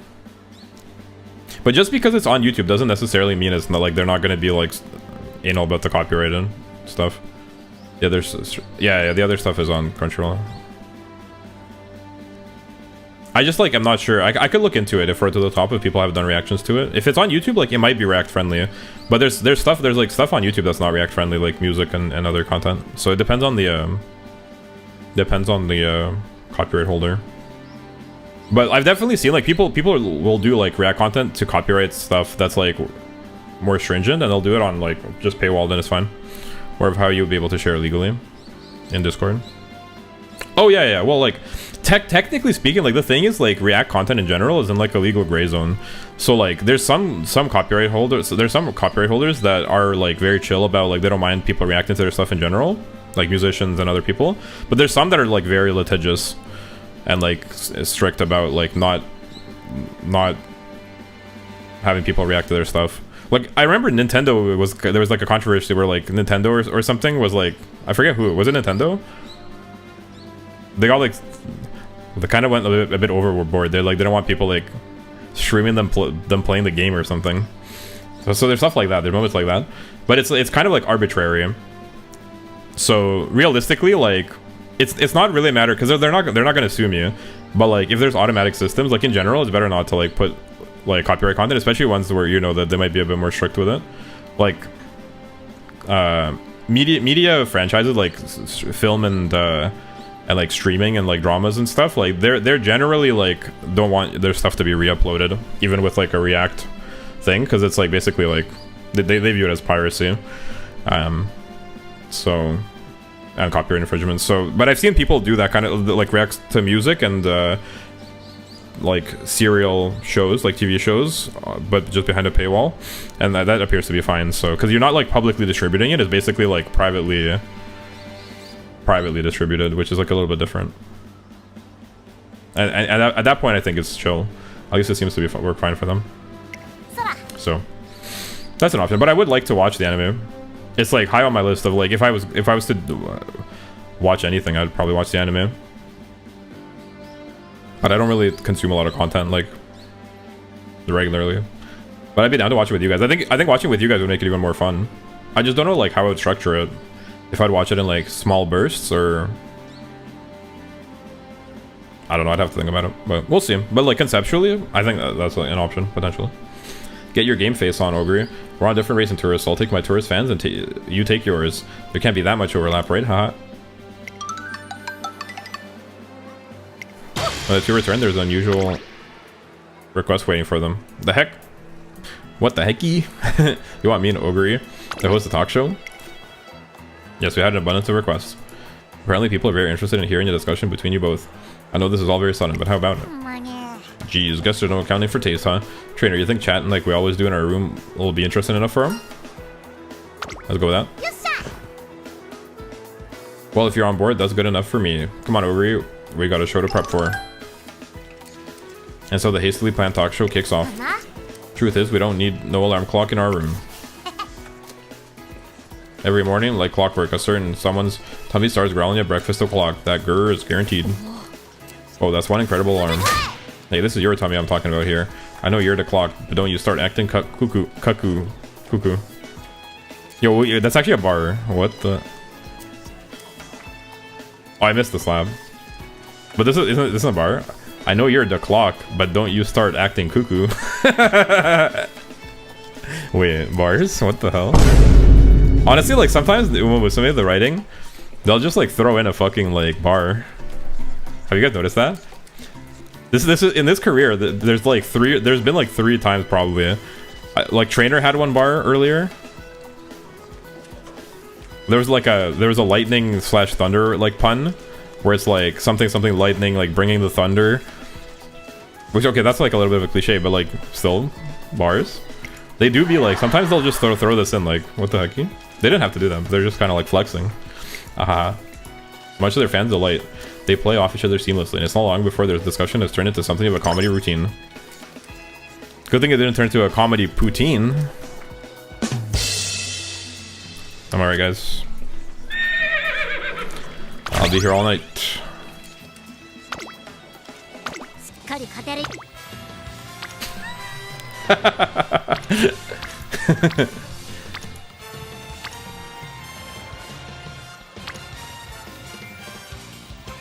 But just because it's on YouTube doesn't necessarily mean it's not like they're not going to be like anal about the copyright and stuff. Yeah, yeah, the other stuff is on Crunchyroll. I just like I'm not sure. I could look into it if Road to the Top if people have done reactions to it. If it's on YouTube, like it might be React friendly. But there's like stuff on YouTube that's not React friendly, like music and other content. So it depends on the copyright holder. But I've definitely seen like people will do like React content to copyright stuff that's like more stringent, and they'll do it on like just paywall, then it's fine. Or of how you'll be able to share legally in Discord. Oh yeah, well like technically speaking, like the thing is like React content in general is in like a legal gray zone. So like there's some copyright holders, that are like very chill about like they don't mind people reacting to their stuff in general, like musicians and other people. But there's some that are like very litigious and like strict about like not having people react to their stuff. Like I remember Nintendo there was like a controversy where like Nintendo or something was like, I forget who, was it Nintendo? They got like, they kind of went a bit overboard. They like didn't want people like streaming them playing the game or something. So there's stuff like that. There's moments like that, but it's kind of like arbitrary. So realistically, like it's not really a matter because they're not gonna sue you. But like if there's automatic systems, like in general, it's better not to like put like copyright content, especially ones where you know that they might be a bit more strict with it. Like media franchises like film and like streaming and like dramas and stuff, like they're generally like don't want their stuff to be re-uploaded even with like a React thing, because it's like basically like they view it as piracy, so, and copyright infringement. So but I've seen people do that kind of like reacts to music and like serial shows, like TV shows, but just behind a paywall, and that appears to be fine. So because you're not like publicly distributing it, it's basically like privately distributed, which is like a little bit different. And at that point I think it's chill. At least it seems to be work fine for them. So that's an option. But I would like to watch the anime. It's like high on my list of like if I was to watch anything, I'd probably watch the anime. But I don't really consume a lot of content like regularly. But I'd be down to watch it with you guys. I think watching with you guys would make it even more fun. I just don't know like how I would structure it. If I'd watch it in like small bursts, or I don't know, I'd have to think about it, but we'll see. But like conceptually, I think that's like an option potentially. Get your game face on, Ogre. We're on a different race in tourists, so I'll take my tourist fans and you take yours. There can't be that much overlap, right? Haha. But if you return, there's unusual requests waiting for them. The heck? What the hecky? You want me and Ogre to host a talk show? Yes, we had an abundance of requests. Apparently people are very interested in hearing the discussion between you both. I know this is all very sudden, but how about it? Jeez, guess there's no accounting for taste, huh? Trainer, you think chatting like we always do in our room will be interesting enough for him? Let's go with that. Well, if you're on board, that's good enough for me. Come on over here. We got a show to prep for. And so the hastily planned talk show kicks off. Truth is, we don't need no alarm clock in our room. Every morning, like clockwork, someone's tummy starts growling at breakfast o'clock. That grrr is guaranteed. Oh, that's one incredible alarm. Hey, this is your tummy I'm talking about here. I know you're the clock, but don't you start acting cuckoo. Yo, wait, that's actually a bar. What the? Oh, I missed the slab. But this isn't a bar. I know you're the clock, but don't you start acting cuckoo. Wait, bars? What the hell? Honestly, like sometimes with some of the writing, they'll just like throw in a fucking like bar. Have you guys noticed that? This is in this career. There's like there's been like 3 times probably. Like Trainer had one bar earlier. There was a lightning / thunder like pun, where it's like something lightning like bringing the thunder. Which okay, that's like a little bit of a cliche, but like still bars. They do be like sometimes they'll just throw this in like what the heck? They didn't have to do them. They're just kind of like flexing. Much of their fans delight. They play off each other seamlessly, and it's not long before their discussion has turned into something of a comedy routine. Good thing it didn't turn into a comedy poutine. I'm alright, guys. I'll be here all night.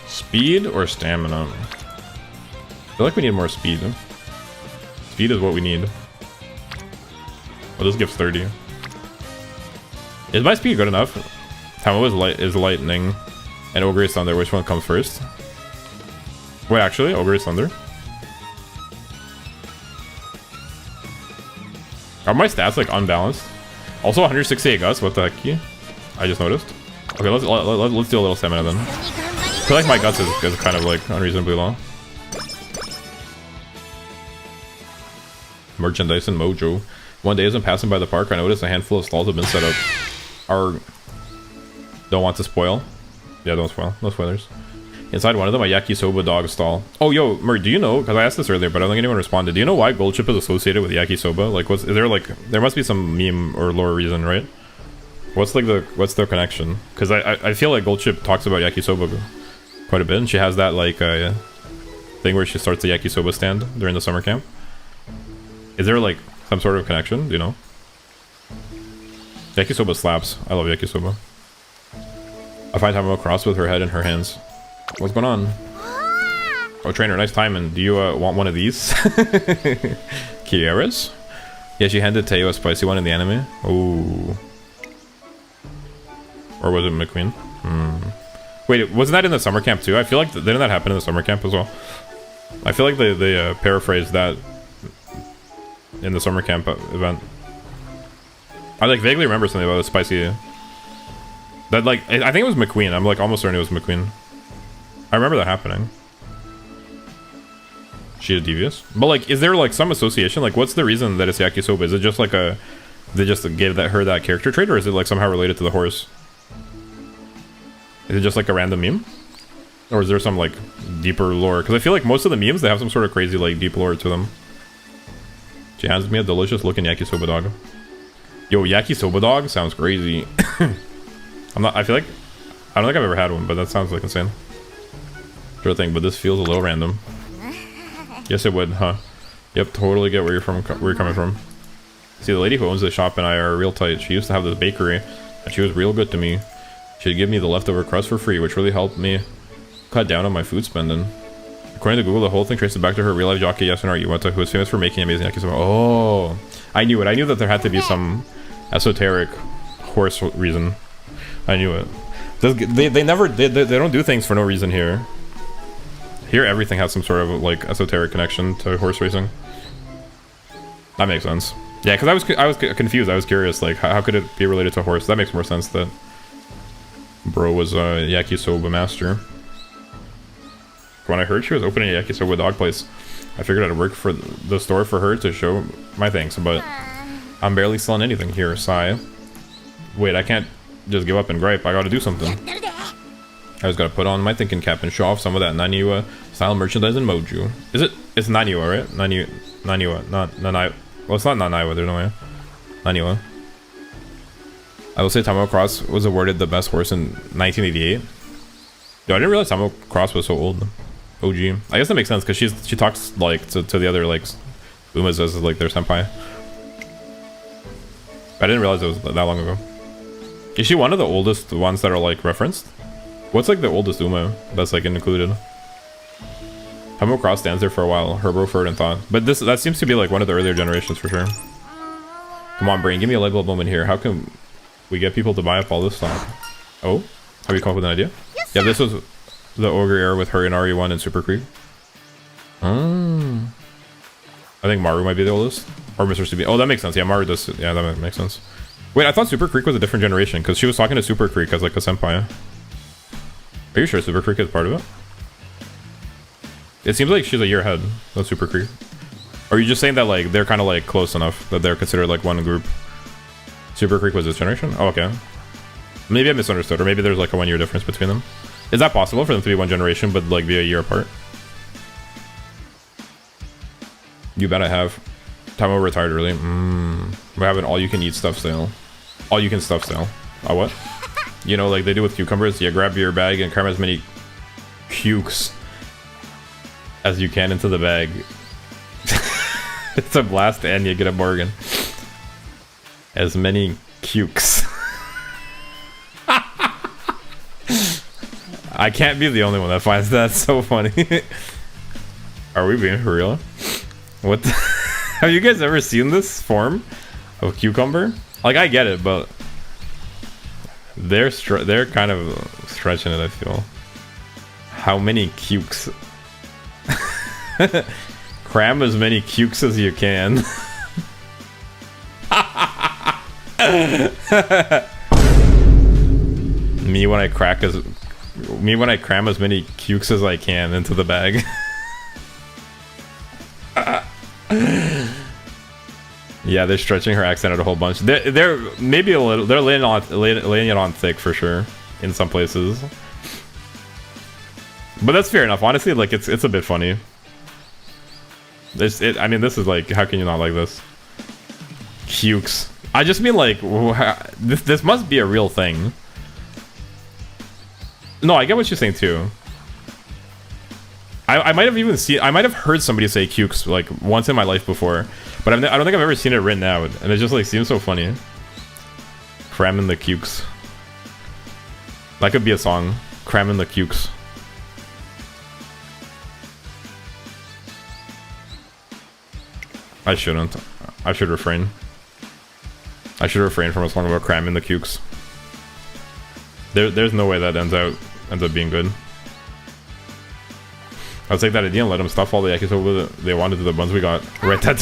Speed or stamina? I feel like we need more speed. Speed is what we need. Oh, this gives 30. Is my speed good enough? Tamamo is lightning, and Ogre is thunder. Which one comes first? Wait, actually, Ogre is thunder. Are my stats like unbalanced? Also 168 Gus. What the heck? I just noticed. Okay, let's do a little stamina then. I feel like my guts is kind of like unreasonably low. Merchandise and mojo. One day as I'm passing by the park, I noticed a handful of stalls have been set up. Don't want to spoil. Yeah, don't spoil. No spoilers. Inside one of them, a yakisoba dog stall. Oh, yo, Mert, do you know? Because I asked this earlier, but I don't think anyone responded. Do you know why gold chip is associated with yakisoba? Like, is there like there must be some meme or lore reason, right? What's the connection? Because I feel like gold chip talks about yakisoba quite a bit, and she has that like thing where she starts the yakisoba stand during the summer camp. Is there like some sort of connection? Do you know? Yakisoba slaps. I love yakisoba. I find Tamamo cross with her head in her hands. What's going on? Oh, Trainer, nice timing. Do you want one of these? Kiera's? Yeah, she handed Teo a spicy one in the anime. Ooh. Or was it McQueen? Wait, wasn't that in the summer camp too? I feel like didn't that happen in the summer camp as well? I feel like they paraphrased that in the summer camp event. I like vaguely remember something about the spicy. That like I think it was McQueen. I'm like almost certain it was McQueen. I remember that happening. She is devious, but like, is there like some association? Like, what's the reason that it's yakisoba? Is it just like they just gave her that character trait, or is it like somehow related to the horse? Is it just like a random meme? Or is there some like deeper lore? Because I feel like most of the memes, they have some sort of crazy like deep lore to them. She hands me a delicious looking yakisoba dog. Yo, yakisoba dog sounds crazy. I don't think I've ever had one, but that sounds like insane. Sure thing, but this feels a little random. Yes, it would, huh? Yep, totally get where you're coming from. See, the lady who owns the shop and I are real tight. She used to have this bakery, and she was real good to me. She'd give me the leftover crust for free, which really helped me cut down on my food spending. According to Google, the whole thing traces back to her real-life jockey Yasunari Iwata, who was famous for making amazing yakisoba. Oh, I knew it. I knew that there had to be some esoteric horse reason. I knew it. They don't do things for no reason here. Here, everything has some sort of like esoteric connection to horse racing. That makes sense. Yeah, because I was confused. I was curious, like how could it be related to a horse? That makes more sense. That Bro was a yakisoba master. When I heard she was opening a yakisoba dog place, I figured I'd work for the store for her to show my thanks, but I'm barely selling anything here, sigh. Wait, I can't just give up and gripe, I gotta do something. I just gotta put on my thinking cap and show off some of that Naniwa style merchandise in Moju. Is it? It's Naniwa, right? Naniwa, not Nanai. Well, it's not Nanaiwa, there's no way. Naniwa. I will say Tamamo Cross was awarded the best horse in 1988. Yo, I didn't realize Tamamo Cross was so old. OG. I guess that makes sense because she talks like to the other like Umas as like their senpai. I didn't realize it was that long ago. Is she one of the oldest ones that are like referenced? What's like the oldest Uma that's like included? Tamamo Cross stands there for a while. Herbo, Ferd, and Thought. But that seems to be like one of the earlier generations for sure. Come on, brain, give me a light bulb moment here. How can we get people to buy up all this stock? Oh, have you come up with an idea? Yes, yeah, this was the Ogre era with her in RE1 and Super Creek. I think Maru might be the oldest. Or Mr. CB. Oh, that makes sense. Yeah, Maru does. Yeah, that makes sense. Wait, I thought Super Creek was a different generation because she was talking to Super Creek as like a senpai. Are you sure Super Creek is part of it? It seems like she's a year ahead of Super Creek. Or are you just saying that like they're kind of like close enough that they're considered like one group? Super Creek was this generation? Oh, okay. Maybe I misunderstood, or maybe there's like a 1 year difference between them. Is that possible for them to be one generation but like be a year apart? You bet I have. Tamamo retired early. We're having all you can eat stuff sale. All you can stuff sale. Oh, what? You know, like they do with cucumbers. You grab your bag and cram as many cukes as you can into the bag. It's a blast and you get a bargain. As many cukes. I can't be the only one that finds that so funny. Are we being for real? What the have you guys ever seen this form of cucumber? Like, I get it, but they're kind of stretching it, I feel. How many cukes? Cram as many cukes as you can. Me when I cram as many cukes as I can into the bag. Yeah, they're stretching her accent out a whole bunch. They're maybe a little. They're laying it on thick for sure in some places. But that's fair enough. Honestly, like it's a bit funny. I mean, this is like, how can you not like this? Cukes. I just mean like, this must be a real thing. No, I get what you're saying too. I might have even seen, I might have heard somebody say cukes like once in my life before, but I don't think I've ever seen it written out, and it just like seems so funny. Cramming the cukes. That could be a song. Cramming the cukes. I shouldn't. I should refrain. I should refrain from a song about cramming the cukes. There's no way that ends up being good. I'll take that idea and let them stuff all the yakisoba they wanted to the buns we got. Right, that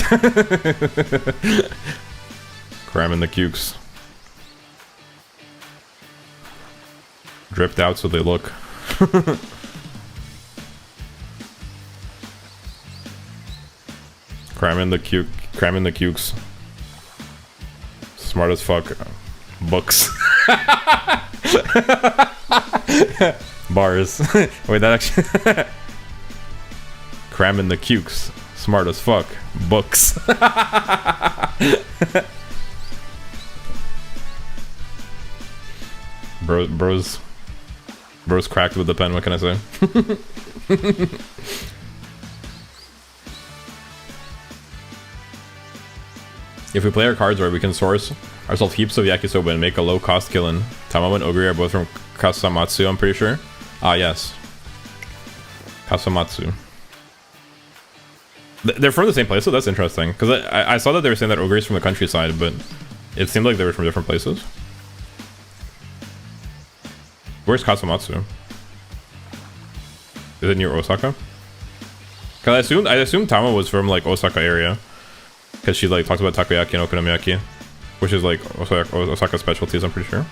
cramming the cukes. Dripped out so they look. Cramming the cukes. Smart as fuck. Books. Bars. Wait, that actually. Cramming the cukes. Smart as fuck. Books. Bros cracked with the pen, what can I say? If we play our cards right, we can source ourselves heaps of yakisoba and make a low cost killing. Tamamo and Ogre are both from Kasamatsu, I'm pretty sure. Ah, yes. Kasamatsu. They're from the same place, so that's interesting. Because I saw that they were saying that Ogre is from the countryside, but it seemed like they were from different places. Where's Kasamatsu? Is it near Osaka? Because I assumed Tama was from like Osaka area. Because she like talks about takoyaki and okonomiyaki, which is like Osaka specialties, I'm pretty sure.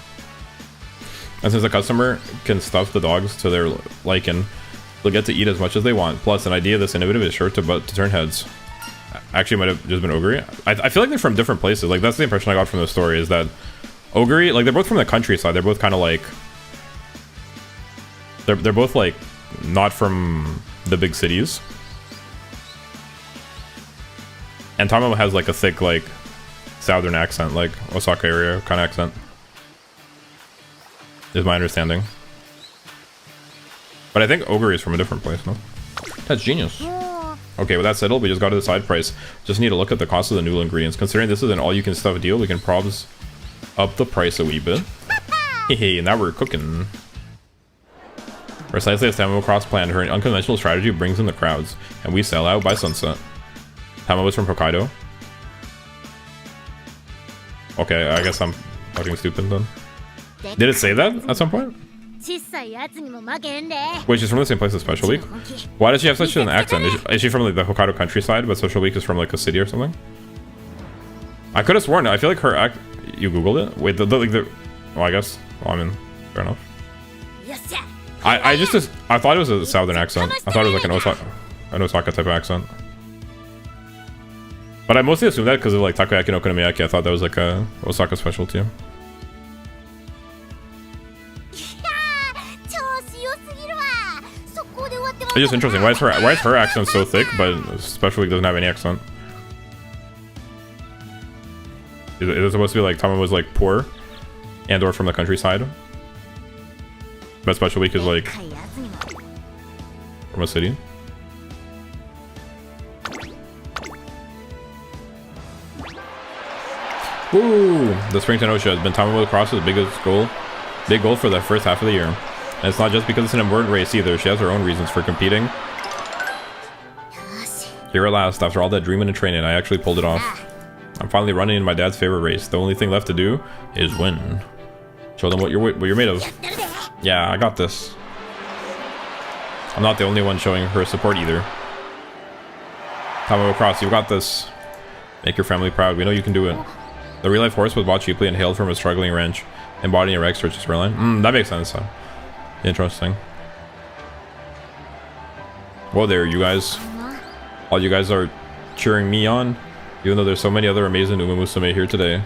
And since the customer can stuff the dogs to their liking, they'll get to eat as much as they want. Plus, an idea this innovative is sure to turn heads. Actually, might have just been Ogre. I feel like they're from different places. Like, that's the impression I got from the story, is that Ogre, like, they're both from the countryside. They're both kind of like... They're both, like, not from the big cities. And Tamamo has, like, a thick, like, southern accent, like, Osaka area kind of accent. Is my understanding. But I think Ogre is from a different place, no? That's genius. Okay, with that settled, we just got to the side price. Just need to look at the cost of the noodle ingredients. Considering this is an all-you-can-stuff deal, we can probs up the price a wee bit. Hey, now we're cooking. Precisely as Tamamo Cross planned, her unconventional strategy brings in the crowds, and we sell out by sunset. Tamamo is from Hokkaido. Okay, I guess I'm fucking stupid then. Did it say that at some point? Wait, she's from the same place as Special Week? Why does she have such an accent? Is she from like the Hokkaido countryside, but Special Week is from like a city or something? I could have sworn. I feel like her act. You googled it? Wait, well, I guess. Well, I mean, fair enough. I thought it was a southern accent. I thought it was like an Osaka type of accent. But I mostly assumed that because of like takoyaki and okonomiyaki. I thought that was like a Osaka specialty. It's just interesting. Why is her accent so thick, but Special Week doesn't have any accent? Is it supposed to be like Tamamo was like poor, and or from the countryside? But Special Week is like from a city. Woo! The Springton Osha has been Tamamo Cross's big goal for the first half of the year. And it's not just because it's an important race either. She has her own reasons for competing. Here at last, after all that dreaming and training, I actually pulled it off. I'm finally running in my dad's favorite race. The only thing left to do is win. Show them what you're made of. Yeah, I got this. I'm not the only one showing her support either. Tamamo Cross, you got this. Make your family proud. We know you can do it. The real-life horse was bought cheaply and hailed from a struggling ranch, embodying a Rex Rich's line. That makes sense. Interesting. Whoa there, you guys. All you guys are cheering me on, even though there's so many other amazing Umamusume here today.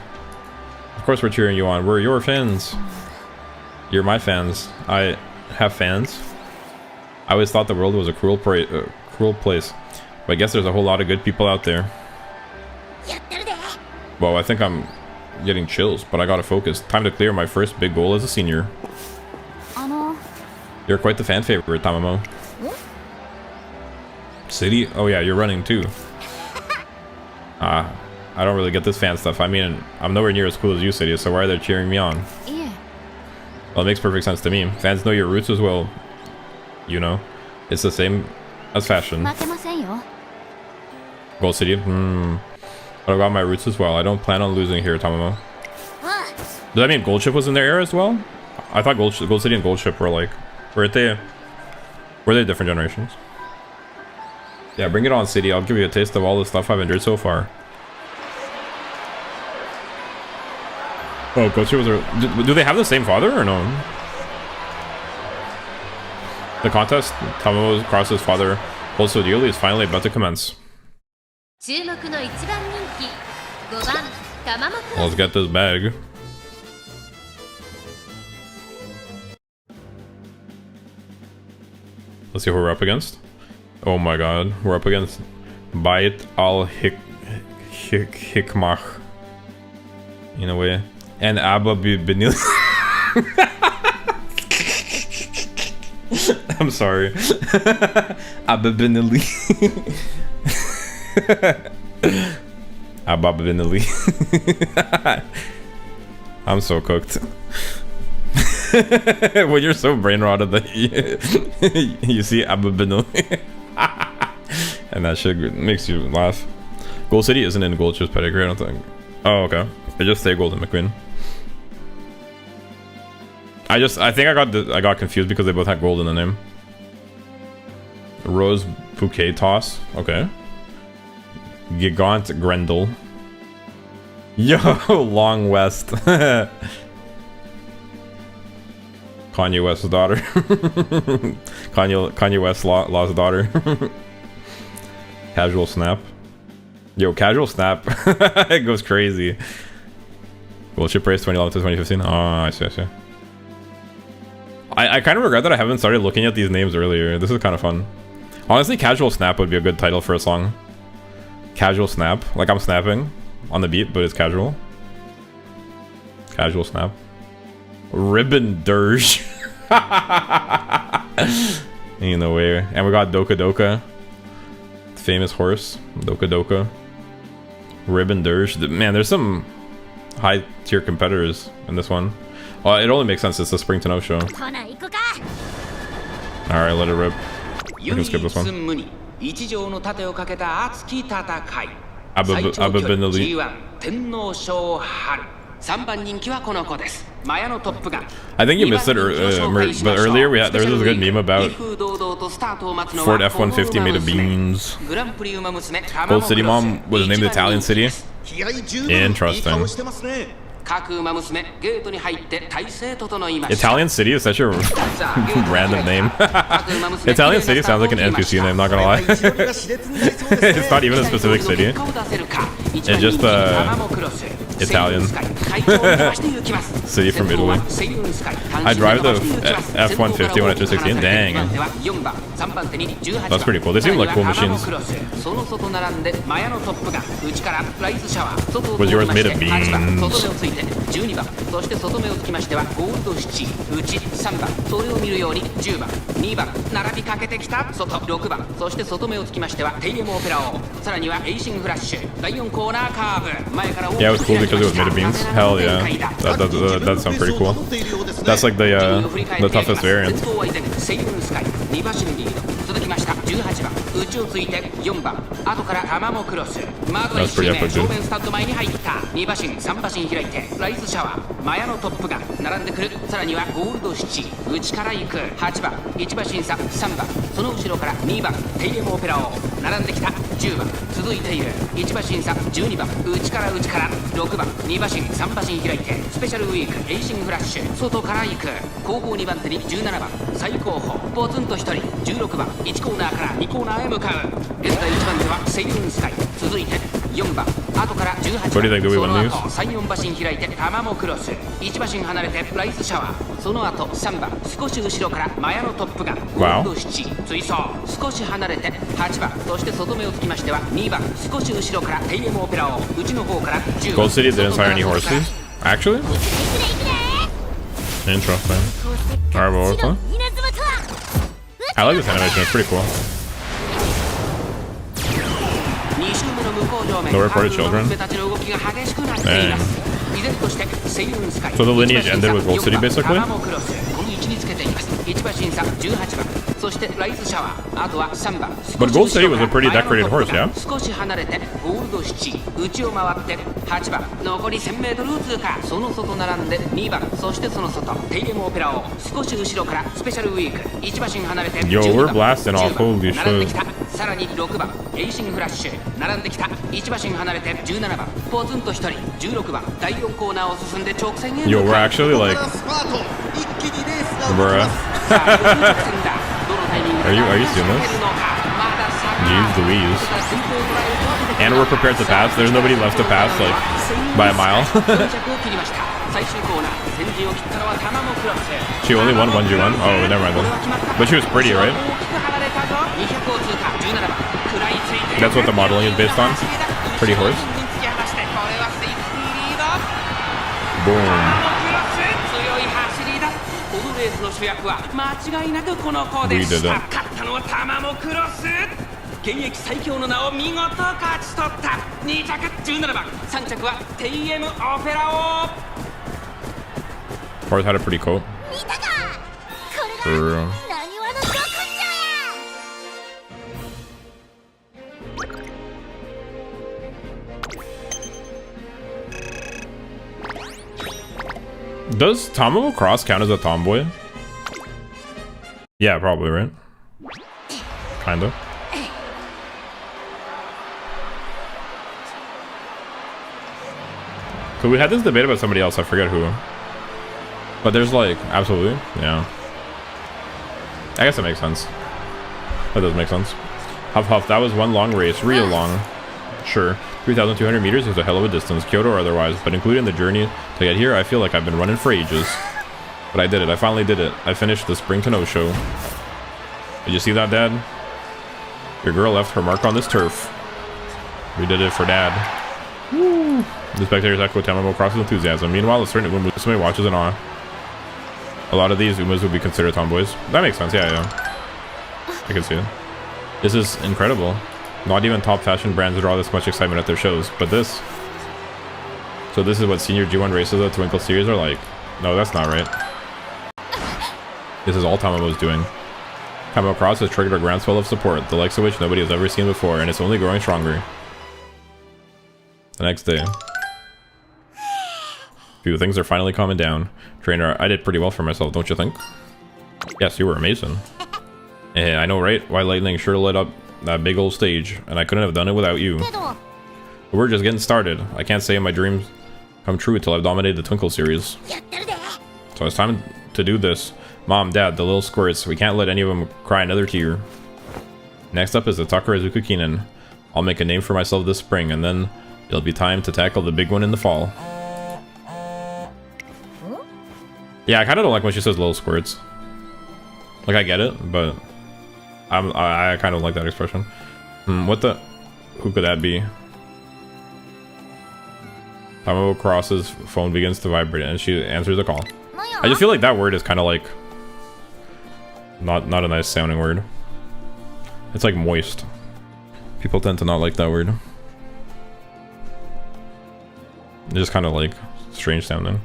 Of course we're cheering you on. We're your fans. You're my fans. I have fans. I always thought the world was a cruel place. But I guess there's a whole lot of good people out there. Whoa, I think I'm getting chills, but I gotta focus. Time to clear my first big goal as a senior. You're quite the fan favorite, Tamamo. City? Oh yeah, you're running too. I don't really get this fan stuff. I mean, I'm nowhere near as cool as you, City, so why are they cheering me on? Well, it makes perfect sense to me. Fans know your roots as well. You know, it's the same as fashion. Gold City? But I got my roots as well. I don't plan on losing here, Tamamo. Does that mean Gold Ship was in their era as well? I thought Gold City and Gold Ship were like... Were they different generations? Yeah, bring it on, City. I'll give you a taste of all the stuff I've endured so far. Oh, Gochu was a... Do they have the same father or no? The contest Tamamo Cross's father holds so dearly is finally about to commence. Let's get this bag. Let's see who we're up against. Oh my god, we're up against Bait al-Hikmah. In a way. And Abba Benil. I'm sorry. Abba Benili. Abba Benili. I'm so cooked. When you're so brain rotted that you see Abba Benili. And that shit makes you laugh. Gold City isn't in Gold Ship's pedigree, I don't think. Oh, okay. It just say Golden McQueen. I think I got confused because they both had gold in the name. Rose Bouquet Toss. Okay. Gigant Grendel. Yo, Long West. Kanye West's daughter. Kanye West's lost daughter. Casual snap. Yo, casual snap. It goes crazy. Well, ship race 2011 to 2015. Oh, I see. I kind of regret that I haven't started looking at these names earlier. This is kind of fun. Honestly, casual snap would be a good title for a song. Casual snap. Like I'm snapping on the beat, but it's casual. Casual snap. Ribbon dirge. Ain't no way. And we got Doka Doka. Famous horse. Doka Doka. Ribbon dirge. Man, there's some high tier competitors in this one. Well, it only makes sense. It's the Spring to Know show. Alright, let it rip. We can skip this one. Ababinali. I think you missed it, but earlier there was this good meme about Ford F-150 made of beans. Gold City Mom was named Italian City. Interesting. Italian City is such a random name. Italian City sounds like an NPC name, not gonna lie. It's not even a specific city. It's just Italian. City from Italy. I drive the F-150 when I turned 16. Dang. That's pretty cool. They seem like cool machines. Was yours made of beans? Yeah, it was cool because it was made of beans. Hell yeah. That sounds pretty cool. That's like the toughest variant. That's pretty epic, dude. What do you think? Do we win these? Wow. Gold City didn't fire any horses? Actually? Interesting. Alright, well, I like this animation, it's pretty cool. No reported children? Dang. So the lineage ended with Gold City, basically? But Gold City was a pretty decorated horse, yeah? Yo, we're blasting off, holy shit. Yo, we're actually like... Bruh. Are you seeing this? Jeez Louise. And we're prepared to pass. There's nobody left to pass, like, by a mile. She only won 1G1? Oh, never mind then. But she was pretty, right? That's what the modeling is based on? Pretty horse? Boom. We did it. Horse had a pretty coat. Does Tamamo Cross count as a tomboy? Yeah, probably, right? Kinda. So we had this debate about somebody else, I forget who. But there's like, absolutely, yeah. I guess that makes sense. That does make sense. Huff huff, that was one long race, real long. Sure, 3,200 meters is a hell of a distance, Kyoto or otherwise, but including the journey to get here, I feel like I've been running for ages. But I did it, I finally did it. I finished the Spring to No show. Did you see that, Dad? Your girl left her mark on this turf. We did it for Dad. Woo. The spectators echo Tamamo crosses enthusiasm. Meanwhile, a certain Umamusume watches in awe. A lot of these Umas would be considered tomboys. That makes sense, yeah. I can see it. This is incredible. Not even top fashion brands draw this much excitement at their shows, but this. So this is what senior G1 races of the Twinkle series are like. No, that's not right. This is all Tamamo's doing. Tamamo Cross has triggered a groundswell of support, the likes of which nobody has ever seen before, and it's only growing stronger. The next day. Phew, things are finally calming down. Trainer, I did pretty well for myself, don't you think? Yes, you were amazing. I know, right? White Lightning sure lit up that big old stage, and I couldn't have done it without you. But we're just getting started. I can't say my dreams come true until I've dominated the Twinkle series. So it's time to do this. Mom, Dad, the little squirts, we can't let any of them cry another tear. Next up is the Takarazuka Kinen. I'll make a name for myself this spring, and then it'll be time to tackle the big one in the fall. Yeah, I kind of don't like when she says little squirts. Like, I get it, but I kind of like that expression. What the? Who could that be? Tamamo Cross's phone begins to vibrate, and she answers the call. I just feel like that word is kind of like not a nice sounding word. It's like moist. People tend to not like that word. It's just kind of like strange sounding.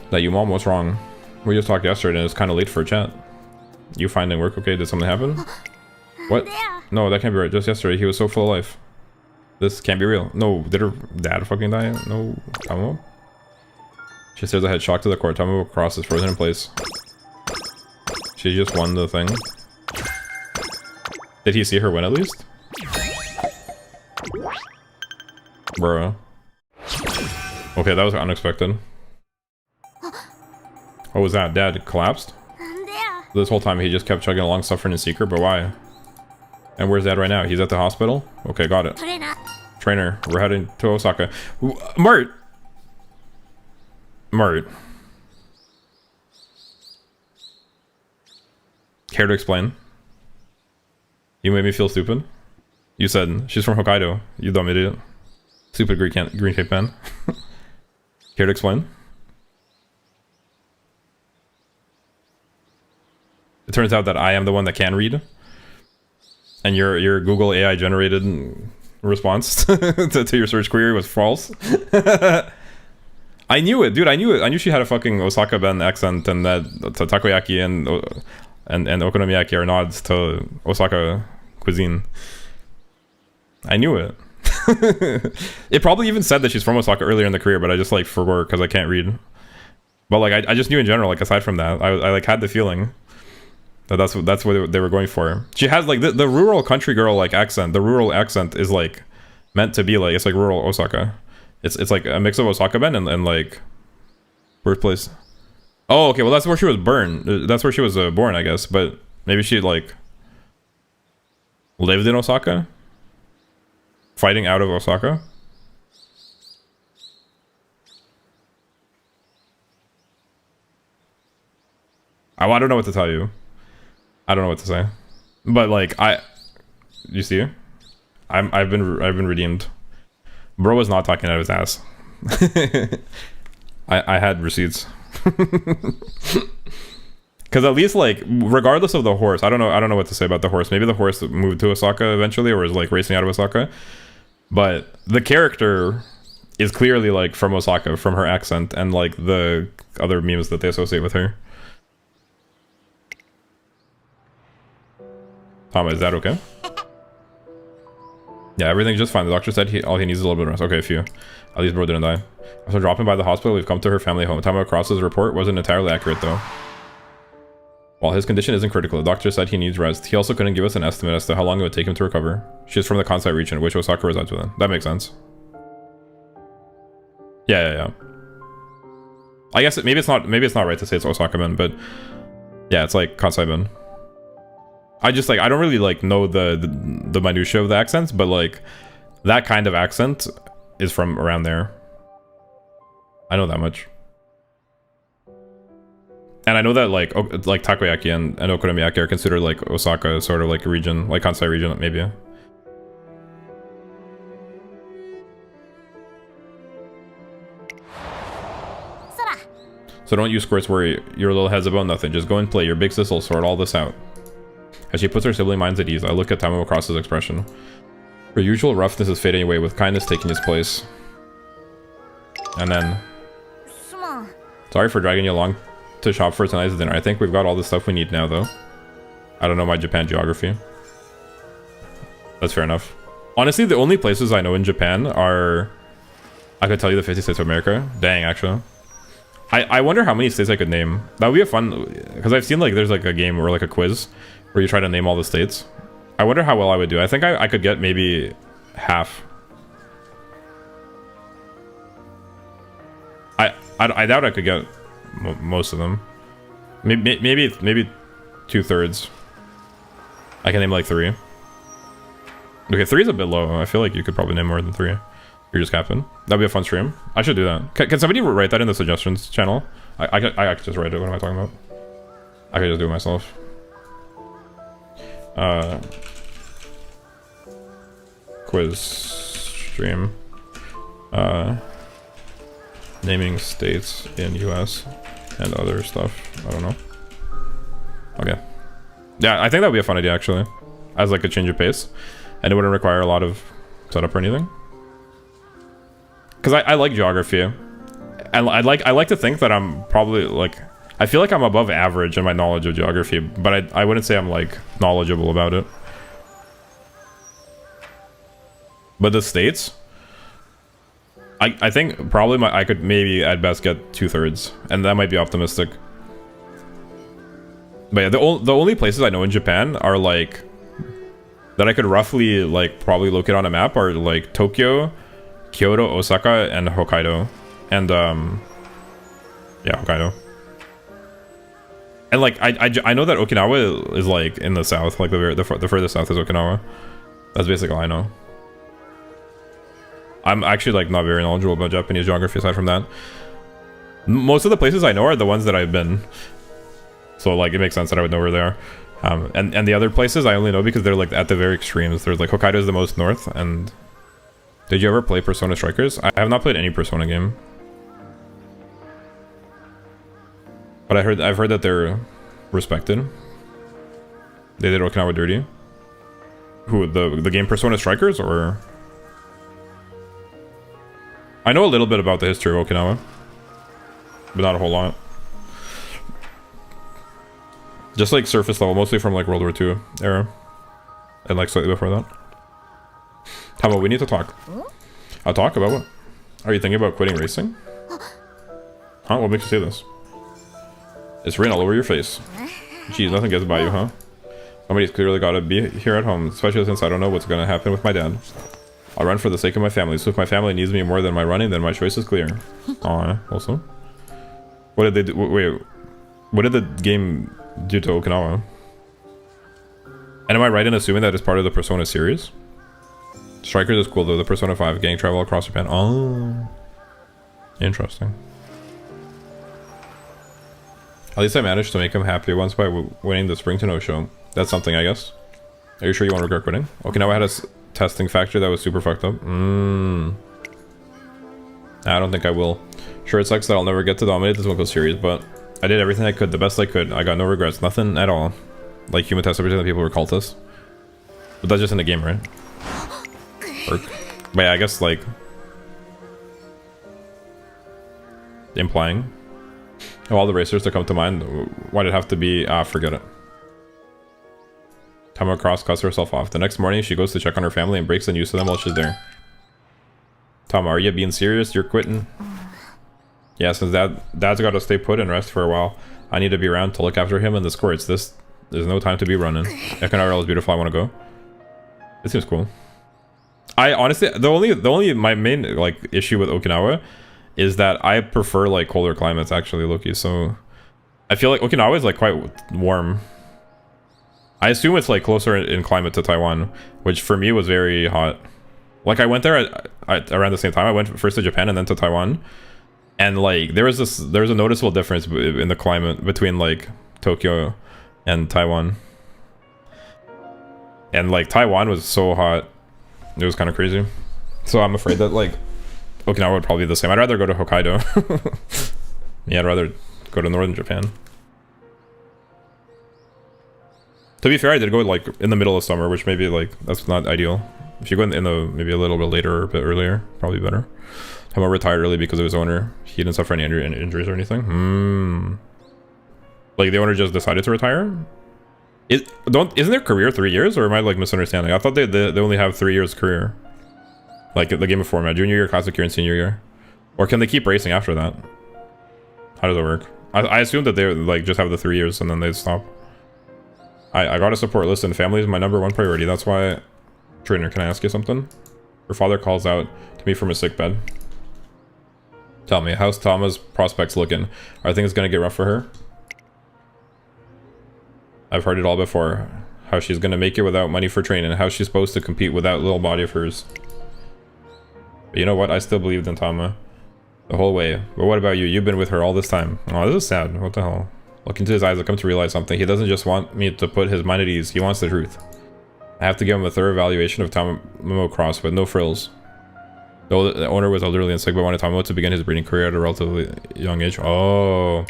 That you, Mom, what's wrong? We just talked yesterday and it's kind of late for a chat. You finding work okay? Did something happen? What? No, that can't be right. Just yesterday he was so full of life. This can't be real. No, did her dad fucking die? No, Tamamo? She stares ahead, shocked to the core. Tamamo Cross is frozen in place. She just won the thing. Did he see her win at least? Bruh. Okay, that was unexpected. What was that? Dad collapsed? This whole time he just kept chugging along, suffering in secret, but why? And where's Dad right now? He's at the hospital? Okay, got it. Trainer, we're heading to Osaka. Mart! Care to explain? You made me feel stupid? You said, she's from Hokkaido, you dumb idiot. Stupid Green Cape man. Care to explain? It turns out that I am the one that can read. And your Google AI generated response to your search query was false. I knew it, dude. I knew it. I knew she had a fucking Osaka Ben accent, and that takoyaki and okonomiyaki are nods to Osaka cuisine. I knew it. It probably even said that she's from Osaka earlier in the career, but I just like forgot because I can't read. But like I just knew in general. Like aside from that, I like had the feeling that that's what they were going for. She has like the rural country girl like accent. The rural accent is like meant to be like, it's like rural Osaka. It's like a mix of Osaka Ben and like birthplace. Oh, okay. Well, that's where she was born. That's where she was born, I guess. But maybe she like lived in Osaka, fighting out of Osaka. I don't know what to tell you. I don't know what to say. But like you see, I've been redeemed. Bro was not talking out of his ass. I had receipts. Because at least like regardless of the horse, I don't know what to say about the horse. Maybe the horse moved to Osaka eventually, or is like racing out of Osaka. But the character is clearly like from Osaka, from her accent and like the other memes that they associate with her. Tom, is that okay? Yeah, everything's just fine. The doctor said all he needs is a little bit of rest. Okay, a few. At least bro didn't die. After dropping by the hospital, we've come to her family home. Tamamo Cross's report wasn't entirely accurate though. While his condition isn't critical, the doctor said he needs rest. He also couldn't give us an estimate as to how long it would take him to recover. She's from the Kansai region, which Osaka resides within. That makes sense. Yeah. I guess maybe it's not right to say it's Osaka-ben, but yeah, it's like Kansai-ben. I just like, I don't really like know the minutiae of the accents, but like that kind of accent is from around there. I know that much. And I know that like takoyaki and okonomiyaki are considered like Osaka, sort of like a region, like Kansai region maybe. So don't use squirts where your little head's about nothing. Just go and play. Your big sis will sort all this out. As she puts her sibling minds at ease, I look at Tamamo across his expression. Her usual roughness is fading away, with kindness taking its place. And then... Sorry for dragging you along to shop for tonight's dinner. I think we've got all the stuff we need now, though. I don't know my Japan geography. That's fair enough. Honestly, the only places I know in Japan are... I could tell you the 50 states of America. Dang, actually. I wonder how many states I could name. That would be a fun... Because I've seen like there's like a game or like a quiz where you try to name all the states. I wonder how well I would do. I think I could get maybe half. I doubt I could get most of them. Maybe 2/3. I can name like 3. Okay, 3 is a bit low. I feel like you could probably name more than 3. You're just capping. That'd be a fun stream. I should do that. Can somebody write that in the suggestions channel? I could just write it. What am I talking about? I could just do it myself. Quiz stream. Naming states in US and other stuff. I don't know. Okay. Yeah, I think that would be a fun idea actually. As like a change of pace. And it wouldn't require a lot of setup or anything. Because I like geography. And I like to think that I'm probably like... I feel like I'm above average in my knowledge of geography, but I wouldn't say I'm like knowledgeable about it. But the states... I think probably I could maybe at best get 2/3, and that might be optimistic. But yeah, the only places I know in Japan are like... that I could roughly like probably locate on a map are like Tokyo, Kyoto, Osaka, and Hokkaido. And yeah, Hokkaido. And like I know that Okinawa is like in the south, like the furthest south is Okinawa. That's basically all I know. I'm actually like not very knowledgeable about Japanese geography aside from that. Most of the places I know are the ones that I've been. So like it makes sense that I would know where they are. And the other places I only know because they're like at the very extremes. There's like Hokkaido is the most north. And did you ever play Persona Strikers? I have not played any Persona game. But I've heard that they're respected. They did Okinawa dirty. Who, the game Persona Strikers, or? I know a little bit about the history of Okinawa, but not a whole lot. Just like surface level, mostly from like World War II era, and like slightly before that. How about we need to talk? I'll talk about what? Are you thinking about quitting racing? Huh? What makes you say this? It's rain all over your face. Geez, nothing gets by you, huh? Somebody's clearly gotta be here at home, especially since I don't know what's gonna happen with my dad. I'll run for the sake of my family, so if my family needs me more than my running, then my choice is clear. Aw, also. What did they do? Wait, what did the game do to Okinawa? And am I right in assuming that it's part of the Persona series? Strikers is cool though, the Persona 5 gang travel across Japan. Oh, interesting. At least I managed to make him happy once by winning the Spring to No show. That's something, I guess. Are you sure you won't regret quitting? Okinawa had a testing factory that was super fucked up. I don't think I will. Sure, it sucks that I'll never get to dominate this Wonko series, but I did everything I could, the best I could. I got no regrets, nothing at all. Like human tests, everything that people were cultists. But that's just in the game, right? But yeah, I guess like implying. Of all the racers to come to mind, why'd it have to be? Forget it. Come across, cuts herself off. The next morning, she goes to check on her family and breaks the news to them while she's there. Tom, are you being serious? You're quitting? Yeah, since Dad's got to stay put and rest for a while. I need to be around to look after him and the squirts. There's no time to be running. Ekanara is beautiful. I want to go. It seems cool. I honestly, the only my main like issue with Okinawa is that I prefer like colder climates actually, Loki. So I feel like Okinawa is like quite warm. I assume it's like closer in climate to Taiwan, which for me was very hot. Like I went there around the same time. I went first to Japan and then to Taiwan, and like there was a noticeable difference in the climate between like Tokyo and Taiwan. And like Taiwan was so hot, it was kind of crazy. So I'm afraid that like Okinawa would probably be the same. I'd rather go to Hokkaido. Yeah, I'd rather go to northern Japan. To be fair, I did go like in the middle of summer, which maybe like that's not ideal. If you go in the maybe a little bit later or a bit earlier, probably better. Tamo retired early because of his owner. He didn't suffer any injuries or anything. Like the owner just decided to retire. Isn't their career 3 years, or am I like misunderstanding? I thought they only have 3 years career. Like the game of format, junior year, classic year, and senior year. Or can they keep racing after that? How does it work? I assume that they like just have the 3 years and then they stop. I gotta support. Listen, family is my #1 priority. That's why. Trainer, can I ask you something? Her father calls out to me from his sickbed. Tell me, how's Tama's prospects looking? Are things gonna get rough for her? I've heard it all before. How she's gonna make it without money for training. How she's supposed to compete with that little body of hers. But you know what? I still believed in Tama. The whole way. But what about you? You've been with her all this time. Oh, this is sad. What the hell? Look into his eyes, I come to realize something. He doesn't just want me to put his mind at ease. He wants the truth. I have to give him a thorough evaluation of Tamamo Cross with no frills. Though the owner was elderly and sick, but wanted Tamamo to begin his breeding career at a relatively young age. Oh.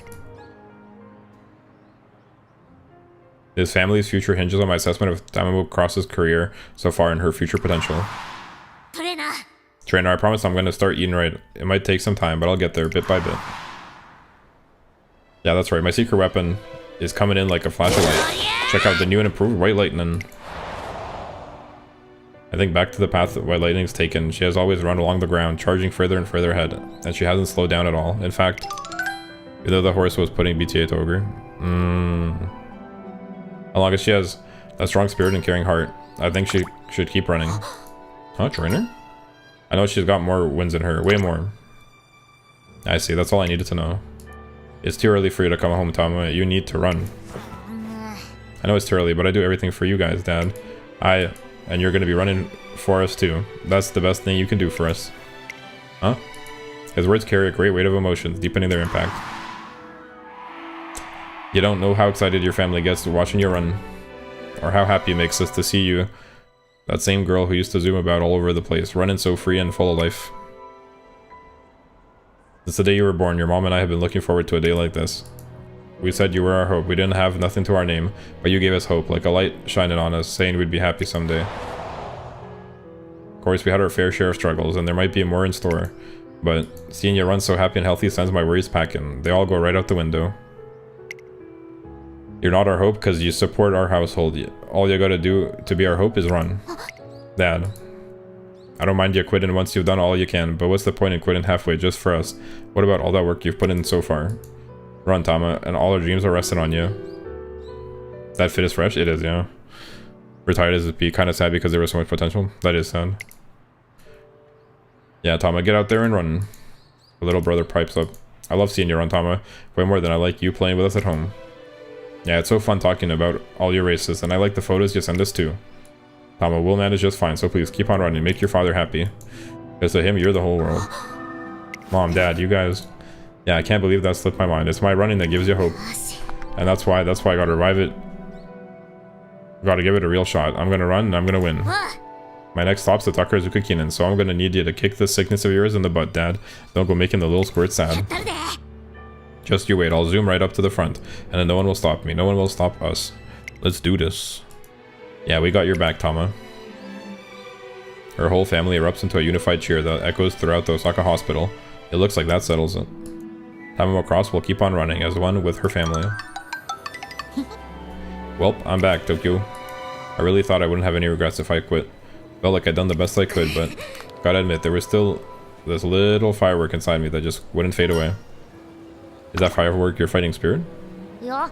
His family's future hinges on my assessment of Tamamo Cross's career so far and her future potential. Trainer, I promise I'm going to start eating right. It might take some time, but I'll get there bit by bit. Yeah, that's right. My secret weapon is coming in like a flash of light. Check out the new and improved White Lightning. I think back to the path that White Lightning's taken. She has always run along the ground, charging further and further ahead, and she hasn't slowed down at all. In fact, even though the horse was putting BTA to ogre. As long as she has a strong spirit and caring heart, I think she should keep running. Huh, trainer? I know she's got more wins in her, way more. I see, that's all I needed to know. It's too early for you to come home, Tama. You need to run. I know it's too early, but I do everything for you guys, Dad. And you're gonna be running for us too. That's the best thing you can do for us. Huh? His words carry a great weight of emotions, deepening their impact. You don't know how excited your family gets watching you run, or how happy it makes us to see you, that same girl who used to zoom about all over the place, running so free and full of life. Since the day you were born, your mom and I have been looking forward to a day like this. We said you were our hope. We didn't have nothing to our name, but you gave us hope, like a light shining on us, saying we'd be happy someday. Of course, we had our fair share of struggles, and there might be more in store, but seeing you run so happy and healthy sends my worries packing. They all go right out the window. You're not our hope because you support our household. All you gotta do to be our hope is run. Dad. I don't mind you quitting once you've done all you can, but what's the point in quitting halfway just for us? What about all that work you've put in so far? Run, Tama, and all our dreams are resting on you. That fit is fresh? It is, yeah. Retired is be kind of sad because there was so much potential. That is sad. Yeah, Tama, get out there and run. The little brother pipes up. I love seeing you run, Tama. Way more than I like you playing with us at home. Yeah, it's so fun talking about all your races, and I like the photos you send us too. Tama, we'll manage just fine, so please keep on running. Make your father happy. Because to him, you're the whole world. Mom, Dad, you guys... Yeah, I can't believe that slipped my mind. It's my running that gives you hope. And that's why I gotta revive it. Gotta give it a real shot. I'm gonna run and I'm gonna win. My next stop's the Tucker Zukakinen, so I'm gonna need you to kick this sickness of yours in the butt, Dad. Don't go making the little squirt sad. Just you wait, I'll zoom right up to the front, and then no one will stop me. No one will stop us. Let's do this. Yeah, we got your back, Tama. Her whole family erupts into a unified cheer that echoes throughout the Osaka hospital. It looks like that settles it. Tamamo Cross will keep on running as one with her family. Welp, I'm back, Tokyo. I really thought I wouldn't have any regrets if I quit. Felt like I'd done the best I could, but gotta admit, there was still this little firework inside me that just wouldn't fade away. Is that firework your fighting spirit? Yeah.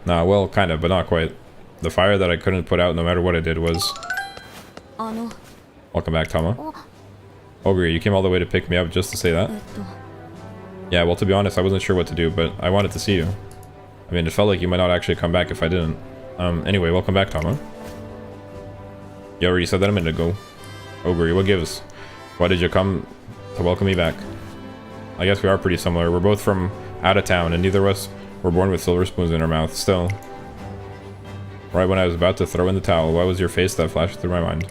Nah, well, kind of, but not quite. The fire that I couldn't put out no matter what I did was... Welcome back, Tama. Ogre, you came all the way to pick me up just to say that? Yeah, well, to be honest, I wasn't sure what to do, but I wanted to see you. I mean, it felt like you might not actually come back if I didn't. Anyway, welcome back, Tama. You already said that a minute ago. Ogre, what gives? Why did you come to welcome me back? I guess we are pretty similar. We're both from out of town, and neither of us were born with silver spoons in our mouth. Still. Right when I was about to throw in the towel, why was your face that flashed through my mind?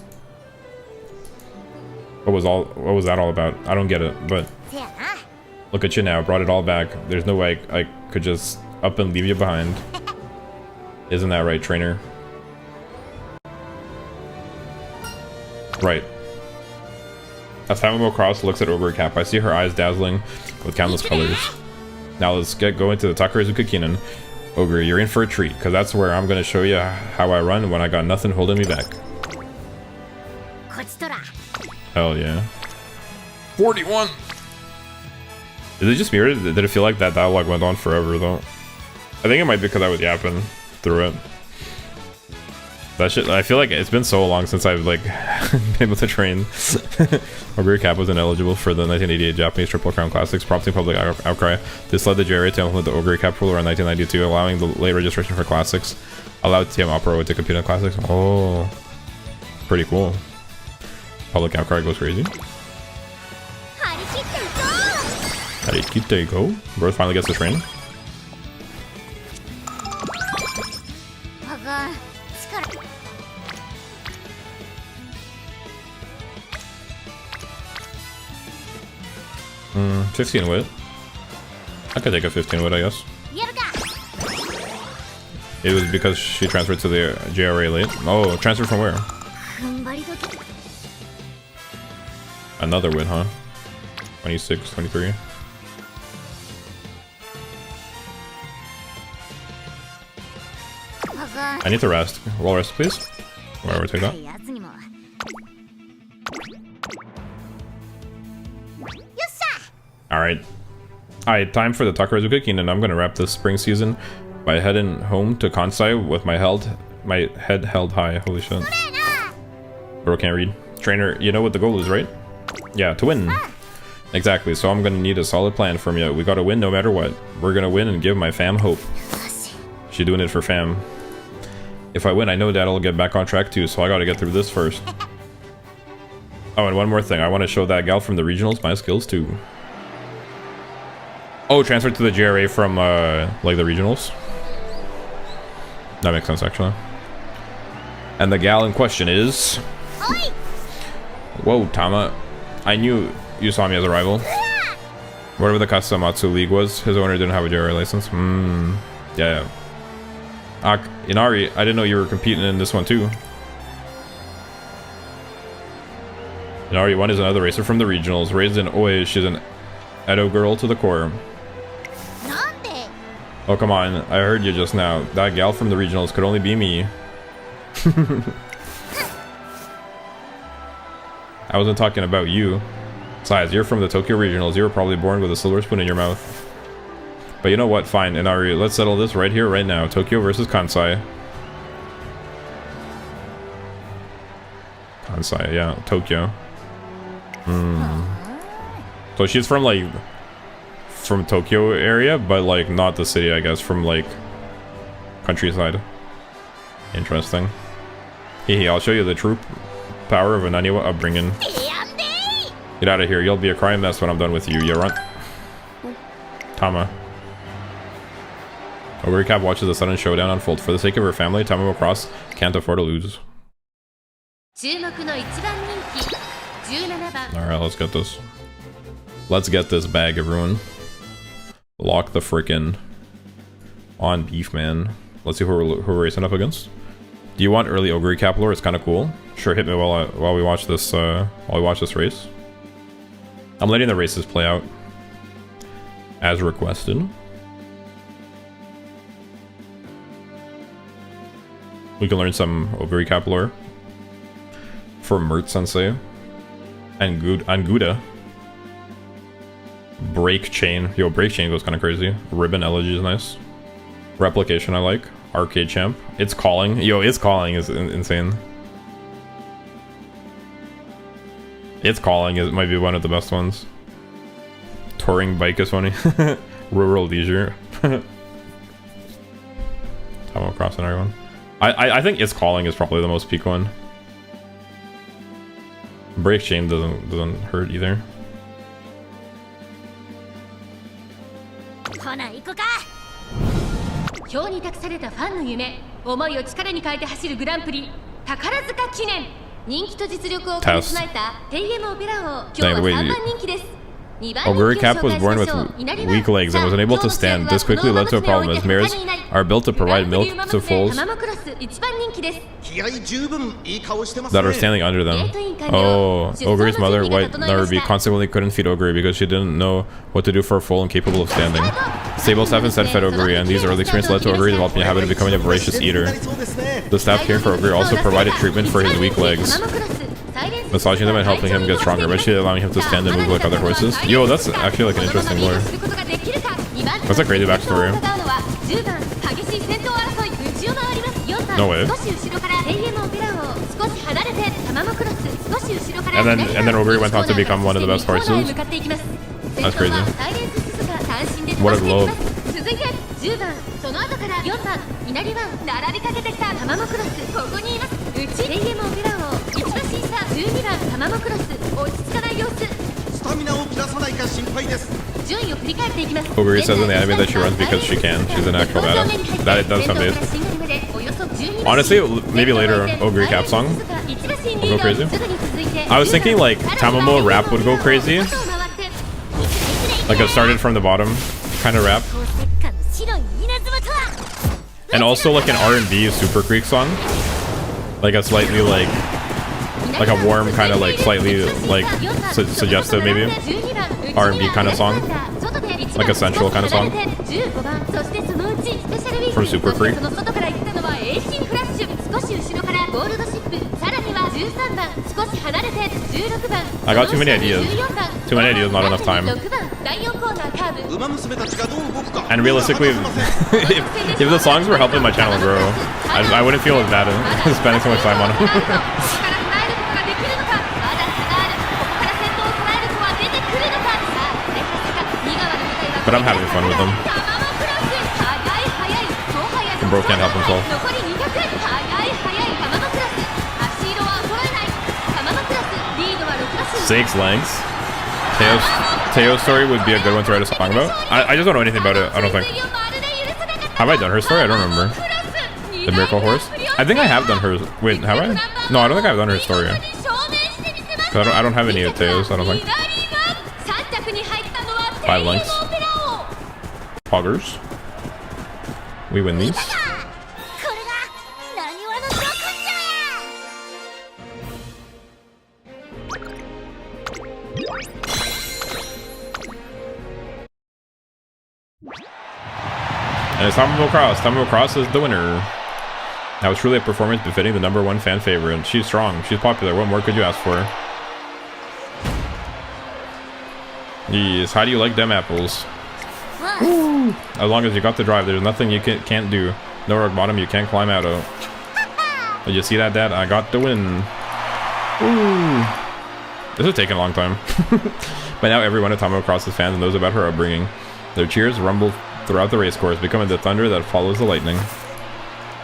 What was that all about? I don't get it, but look at you now, brought it all back. There's no way I could just up and leave you behind. Isn't that right, trainer? Right. As Tamamo Cross looks at Ogre Cap, I see her eyes dazzling with countless colors. Now let's go into the Takarazuka Kinen. Ogre, you're in for a treat, because that's where I'm going to show you how I run when I got nothing holding me back. Hell yeah. 41! Is it just weird? Did it feel like that dialogue went on forever, though? I think it might be because I was yapping through it. That shit, I feel like it's been so long since I've, like, been able to train. Ogre Cap was ineligible for the 1988 Japanese Triple Crown Classics, prompting public outcry. This led the JRA to implement the Ogre Cap ruler in 1992, allowing the late registration for Classics. Allowed TMO Pro to compete in Classics. Oh, pretty cool. Public outcry goes crazy. Harikite go. Birth finally gets to train. Hmm, 16 wit. I could take a 15 wit, I guess. It was because she transferred to the JRA late. Oh, transferred from where? Another wit, huh? 26, 23. I need to rest. Roll rest, please. Whatever, take that. Alright. Alright, time for the Takarazuka Kinen, and I'm gonna wrap this spring season by heading home to Kansai with my head held high. Holy shit. Bro can't read. Trainer, you know what the goal is, right? Yeah, to win. Exactly, so I'm gonna need a solid plan from you. We gotta win no matter what. We're gonna win and give my fam hope. She's doing it for fam. If I win, I know Dad'll get back on track too, so I gotta get through this first. Oh, and one more thing. I want to show that gal from the regionals my skills too. Oh, transferred to the JRA from, like, the regionals. That makes sense, actually. And the gal in question is... Whoa, Tama. I knew you saw me as a rival. Whatever the Kasamatsu League was, his owner didn't have a JRA license. Yeah. Inari, I didn't know you were competing in this one, too. Inari 1 is another racer from the regionals. Raised in Oe, she's an Edo girl to the core. Oh, come on. I heard you just now. That gal from the regionals could only be me. I wasn't talking about you. Besides, you're from the Tokyo regionals. You were probably born with a silver spoon in your mouth. But you know what? Fine, Inari. Let's settle this right here, right now. Tokyo versus Kansai. Kansai, yeah. Tokyo. So she's from, like... from Tokyo area, but like not the city, I guess, from like countryside. Interesting. Hey, I'll show you the true power of a Naniwa upbringing. Get out of here, you'll be a crying mess when I'm done with you, you runt. Tama. Ogre Cap watches the sudden showdown unfold. For the sake of her family, Tamamo Cross can't afford to lose. Alright, let's get this. Let's get this bag, everyone. Lock the frickin' on beef, man. Let's see who we're racing up against. Do you want early Ogre Cap lore? It's kind of cool. Sure, hit me while we watch this race. I'm letting the races play out as requested. We can learn some Ogre Cap lore from Mert Sensei and Anguda. Break chain. Yo, break chain goes kind of crazy. Ribbon elegy is nice. Replication I like. Arcade champ. It's calling. Yo, it's calling is insane. It's calling. It might be one of the best ones. Touring bike is funny. Rural leisure. Tamamo crossing everyone. I think It's Calling is probably the most peak one. Brake chain doesn't hurt either. ほな行くか。今日に託されたファンの夢、思いを力に変えて走るグランプリ宝塚記念。人気と実力を兼ね備えたテイエムオペラ王、今日は3番人気です。Oguri Cap was born with weak legs and was unable to stand. This quickly led to a problem as mares are built to provide milk to foals that are standing under them. Oh, Oguri's mother, White Narubi, consequently couldn't feed Oguri because she didn't know what to do for a foal incapable of standing. Stable staff instead fed Oguri, and these early experiences led to Oguri developing a habit of becoming a voracious eater. The staff caring for Oguri also provided treatment for his weak legs, massaging them and helping him get stronger, eventually allowing him to stand and move like other horses. Yo, that's actually like an interesting lore. That's a crazy backstory. No way. And then Oguri went on to become one of the best horses. That's crazy. What a globe. 10番その後から4番稲荷湾並びかけてきたタマモクロスここにいますうちレイエムオペラ王1馬審査12番タマモクロス落ち着かない様子スタミナを切らさないか心配です順位を振り返っていきます Oguri says in the anime that she runs because she can. She's an actual badass. That does sound bad. Honestly, maybe later Oguri Cap song will go crazy. I was thinking like Tamamo rap would go crazy. Like it started from the bottom kind of rap. And also like an R&B Super Creek song. Like a slightly like a warm kind of like slightly like suggestive maybe R&B kind of song. Like a sensual kind of song. From Super Creek. I got too many ideas. Too many ideas, not enough time. And realistically, if the songs were helping my channel grow, I wouldn't feel as bad as spending so much time on them. But I'm having fun with them. And bro can't help himself. 6 lengths. Teo's story would be a good one to write a song about. I just don't know anything about it, I don't think. Have I done her story? I don't remember. The Miracle Horse? I think I have done hers. Wait, have I? No, I don't think I've done her story. I don't have any of Teo's, I don't think. 5 lengths. Poggers. We win these. And it's Tamamo Cross. Tamamo Cross is the winner. That was truly a performance befitting the #1 fan favorite. She's strong. She's popular. What more could you ask for? Yes. How do you like them apples? Woo. As long as you got the drive, there's nothing you can't do. No rock bottom you can't climb out of. Did you see that, Dad? I got the win. Ooh. This is taking a long time. But now everyone at Tamamo Cross's fans knows about her upbringing. Their cheers rumble throughout the racecourse, becoming the thunder that follows the lightning.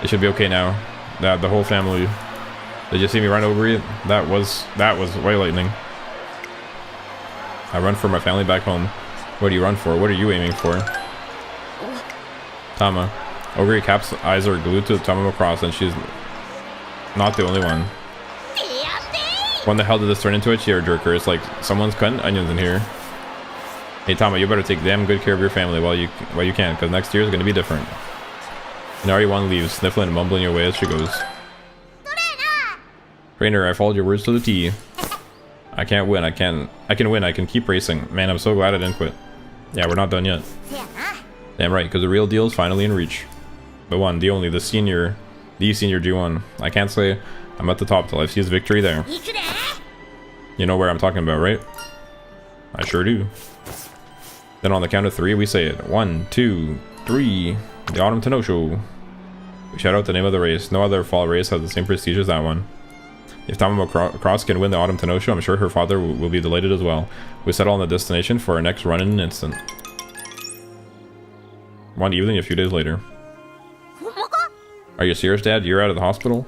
It should be okay now. That the whole family. Did you see me run over it? That was white lightning. I run for my family back home. What do you run for? What are you aiming for? Tama. Oguri Cap's eyes are glued to the Tamamo Cross, and she's not the only one. When the hell did this turn into a tearjerker? It's like someone's cutting onions in here. Hey Tama, you better take damn good care of your family while you can, because next year is going to be different. Inari-1 leaves, sniffling and mumbling away as she goes. Trainer, I followed your words to the T. I can't win, I can win, I can keep racing. Man, I'm so glad I didn't quit. Yeah, we're not done yet. Damn right, because the real deal is finally in reach. The one, the only, the senior G1. I can't say I'm at the top till I see his victory there. You know where I'm talking about, right? I sure do. Then on the count of 3, we say it. 1, 2, 3. The Autumn Tenno Show. We shout out the name of the race. No other fall race has the same prestige as that one. If Tamamo Cross can win the Autumn Tenosho, I'm sure her father will be delighted as well. We settle on the destination for our next run in an instant. One evening, a few days later. Are you serious, Dad? You're out of the hospital?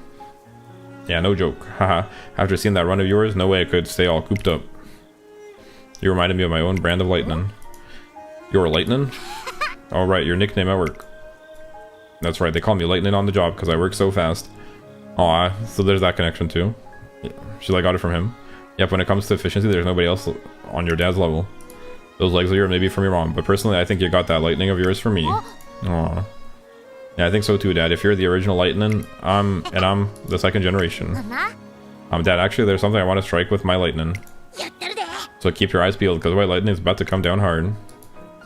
Yeah, no joke. Haha. After seeing that run of yours, no way I could stay all cooped up. You reminded me of my own brand of lightning. You're Lightning? Oh, right, your nickname at work. That's right, they call me Lightning on the job because I work so fast. Aw, so there's that connection too. She like got it from him. Yep, when it comes to efficiency, there's nobody else on your dad's level. Those legs of yours maybe from your mom, but personally I think you got that lightning of yours from me. Aw. Yeah, I think so too, Dad. If you're the original Lightning, and I'm the second generation. Dad, actually there's something I want to strike with my lightning. So keep your eyes peeled, because White Lightning is about to come down hard.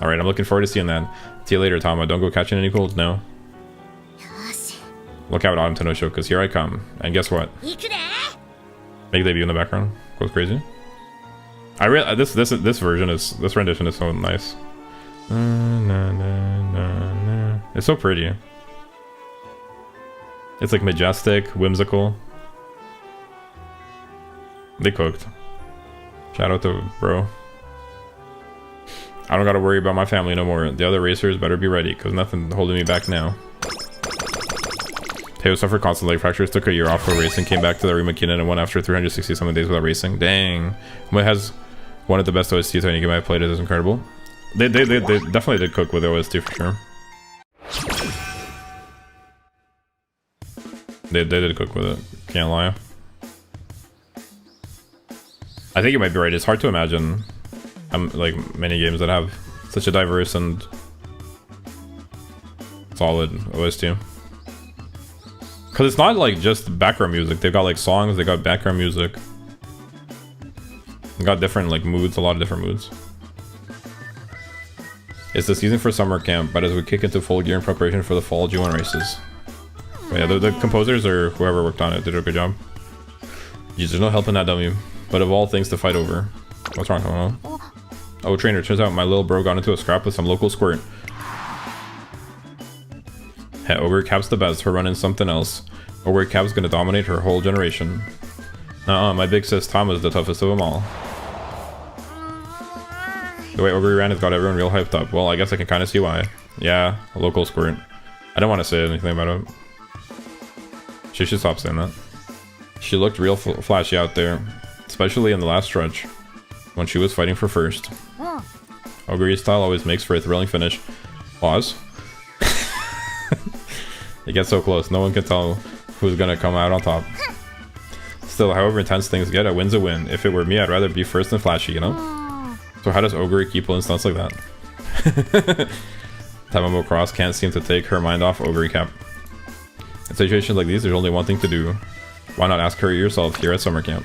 Alright, I'm looking forward to seeing that. See you later, Tama. Don't go catching any colds now. Look out, Autumn Tenosho, because here I come. And guess what? Make debut in the background. Goes crazy. I really this rendition is so nice. It's so pretty. It's like majestic, whimsical. They cooked. Shout out to bro. I don't gotta worry about my family no more. The other racers better be ready, because nothing's holding me back now. Teo suffered constant leg fractures, took a year off for racing, came back to the Rimakinen and won after 367 days without racing. Dang. It has one of the best OSTs any game I've played. It is incredible. They definitely did cook with the OST for sure. They did cook with it. Can't lie. I think you might be right. It's hard to imagine like many games that have such a diverse and solid OST. Because it's not like just background music. They've got like songs, they got background music. They got different like moods, a lot of different moods. It's the season for summer camp, but as we kick into full gear in preparation for the fall G1 races. But yeah, the composers or whoever worked on it did a good job. Jeez, there's no helping that dummy. But of all things to fight over. What's wrong, Tamamo? Oh, trainer, turns out my little bro got into a scrap with some local squirt. Hey, Ogre Cap's the best for running something else. Ogre Cap's gonna dominate her whole generation. My big sis Tama's the toughest of them all. The way Ogre ran has got everyone real hyped up. Well, I guess I can kind of see why. Yeah, a local squirt. I don't want to say anything about it. She should stop saying that. She looked real flashy out there. Especially in the last stretch, when she was fighting for first. Ogre's style always makes for a thrilling finish. Pause. It gets so close, no one can tell who's gonna come out on top. Still, however intense things get, a win's a win. If it were me, I'd rather be first than flashy, you know? So how does Ogre keep pulling stunts like that? Tamamo Cross can't seem to take her mind off Ogre Cap. In situations like these, there's only one thing to do. Why not ask her yourself here at summer camp?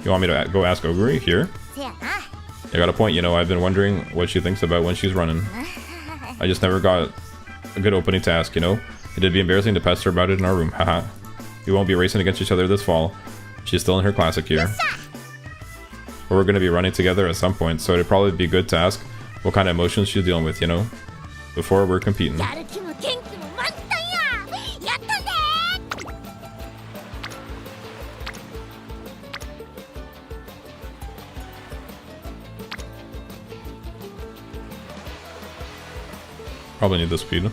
You want me to go ask Ogre here? I got a point, you know. I've been wondering what she thinks about when she's running. I just never got a good opening to ask, you know? It'd be embarrassing to pester about it in our room, haha. We won't be racing against each other this fall. She's still in her classic year. But we're gonna be running together at some point, so it'd probably be good to ask what kind of emotions she's dealing with, you know? Before we're competing. Probably need the speed.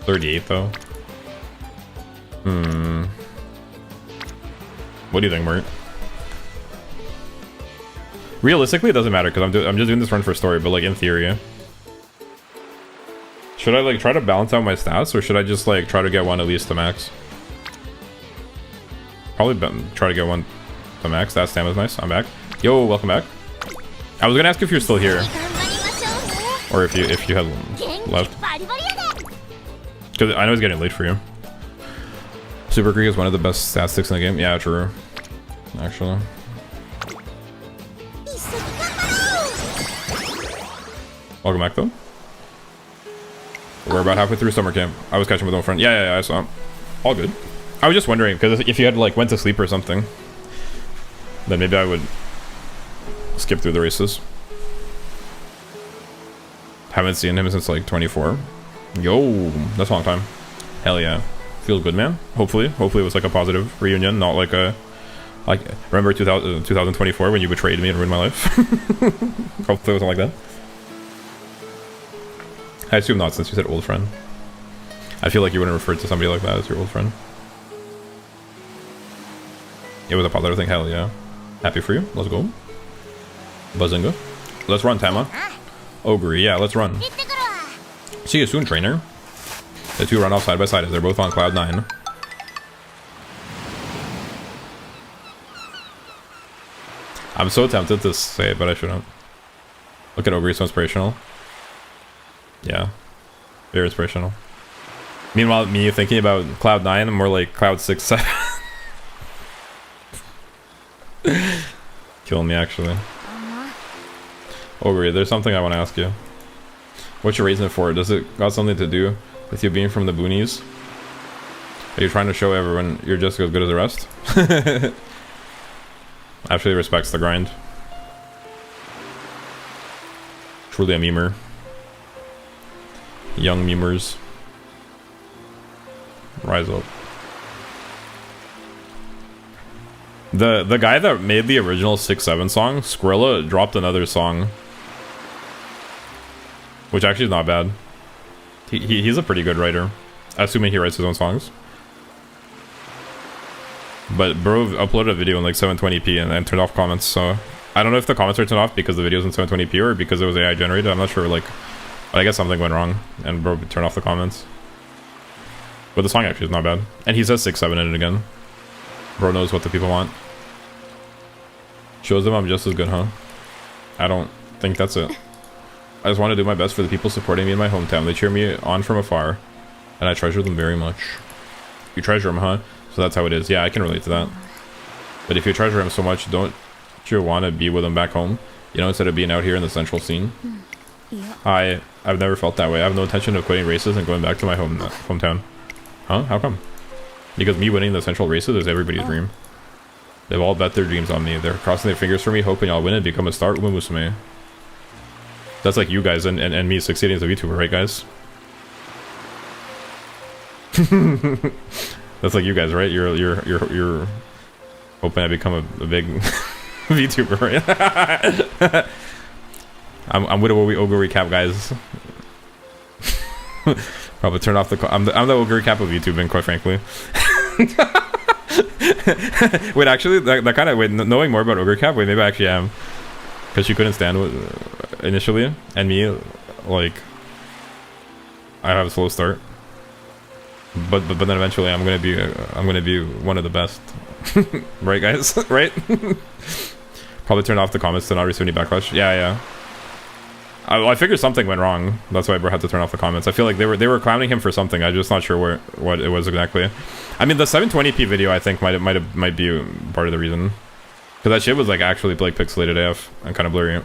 $38 though. What do you think, Mert? Realistically, it doesn't matter because I'm just doing this run for story, but like in theory, should I like try to balance out my stats, or should I just like try to get one at least to max? Probably try to get one to max. That stamina's nice. I'm back. Yo, welcome back. I was gonna ask if you're still here, or if you had left, because I know it's getting late for you. Super Greek is one of the best statistics in the game. Yeah, true. Actually. Welcome back, though. We're about halfway through summer camp. I was catching with my friend. Yeah, I saw him. All good. I was just wondering, because if you had like went to sleep or something, then maybe I would skip through the races. Haven't seen him since like 24. Yo, that's a long time. Hell yeah. Feels good, man. Hopefully it was like a positive reunion, not like a... Like, remember 2024 when you betrayed me and ruined my life? Hopefully it wasn't like that. I assume not, since you said old friend. I feel like you wouldn't refer to somebody like that as your old friend. It was a positive thing, hell yeah. Happy for you, let's go. Bazinga. Let's run, Tama. Ogre, yeah, let's run. See you soon, trainer. The two run off side by side as they're both on cloud 9. I'm so tempted to say it, but I shouldn't. Look at Ogre, so inspirational. Yeah, very inspirational. Meanwhile, me thinking about cloud 9, I'm more like cloud 6, 7. Kill me, actually. Ogre, there's something I want to ask you. What's your reason for it? Does it got something to do with you being from the boonies? Are you trying to show everyone you're just as good as the rest? Actually respects the grind. Truly a memer. Young memers. Rise up. The guy that made the original 6-7 song, Skrilla, dropped another song. Which actually is not bad. He's a pretty good writer. Assuming he writes his own songs. But bro uploaded a video in like 720p and turned off comments, so... I don't know if the comments are turned off because the video's in 720p or because it was AI generated, I'm not sure, like... But I guess something went wrong, and bro turned off the comments. But the song actually is not bad. And he says 6-7 in it again. Bro knows what the people want. Shows them I'm just as good, huh? I don't think that's it. I just want to do my best for the people supporting me in my hometown. They cheer me on from afar, and I treasure them very much. You treasure them, huh? So that's how it is. Yeah, I can relate to that. But if you treasure him so much, don't you want to be with him back home? You know, instead of being out here in the central scene? I've never felt that way. I have no intention of quitting races and going back to my hometown. Huh? How come? Because me winning the central races is everybody's dream. They've all bet their dreams on me. They're crossing their fingers for me, hoping I'll win and become a star Umamusume. That's like you guys and me succeeding as a VTuber, right, guys? That's like you guys, right? You're hoping I become a big VTuber, right? I'm with a Ogre recap, guys. Probably turn off the. I'm the Ogre recap of YouTubing, quite frankly. Wait, actually, that kind of wait. Knowing more about Ogre Cap, wait, maybe I actually am, because she couldn't stand initially, and me, like, I have a slow start. But then eventually I'm gonna be one of the best. Right, guys? Right? Probably turn off the comments to not receive any backlash. Yeah. I figured something went wrong. That's why I had to turn off the comments. I feel like they were clowning him for something. I'm just not sure what it was exactly. I mean, the 720p video I think might be part of the reason, because that shit was like actually like pixelated AF and kind of blurry.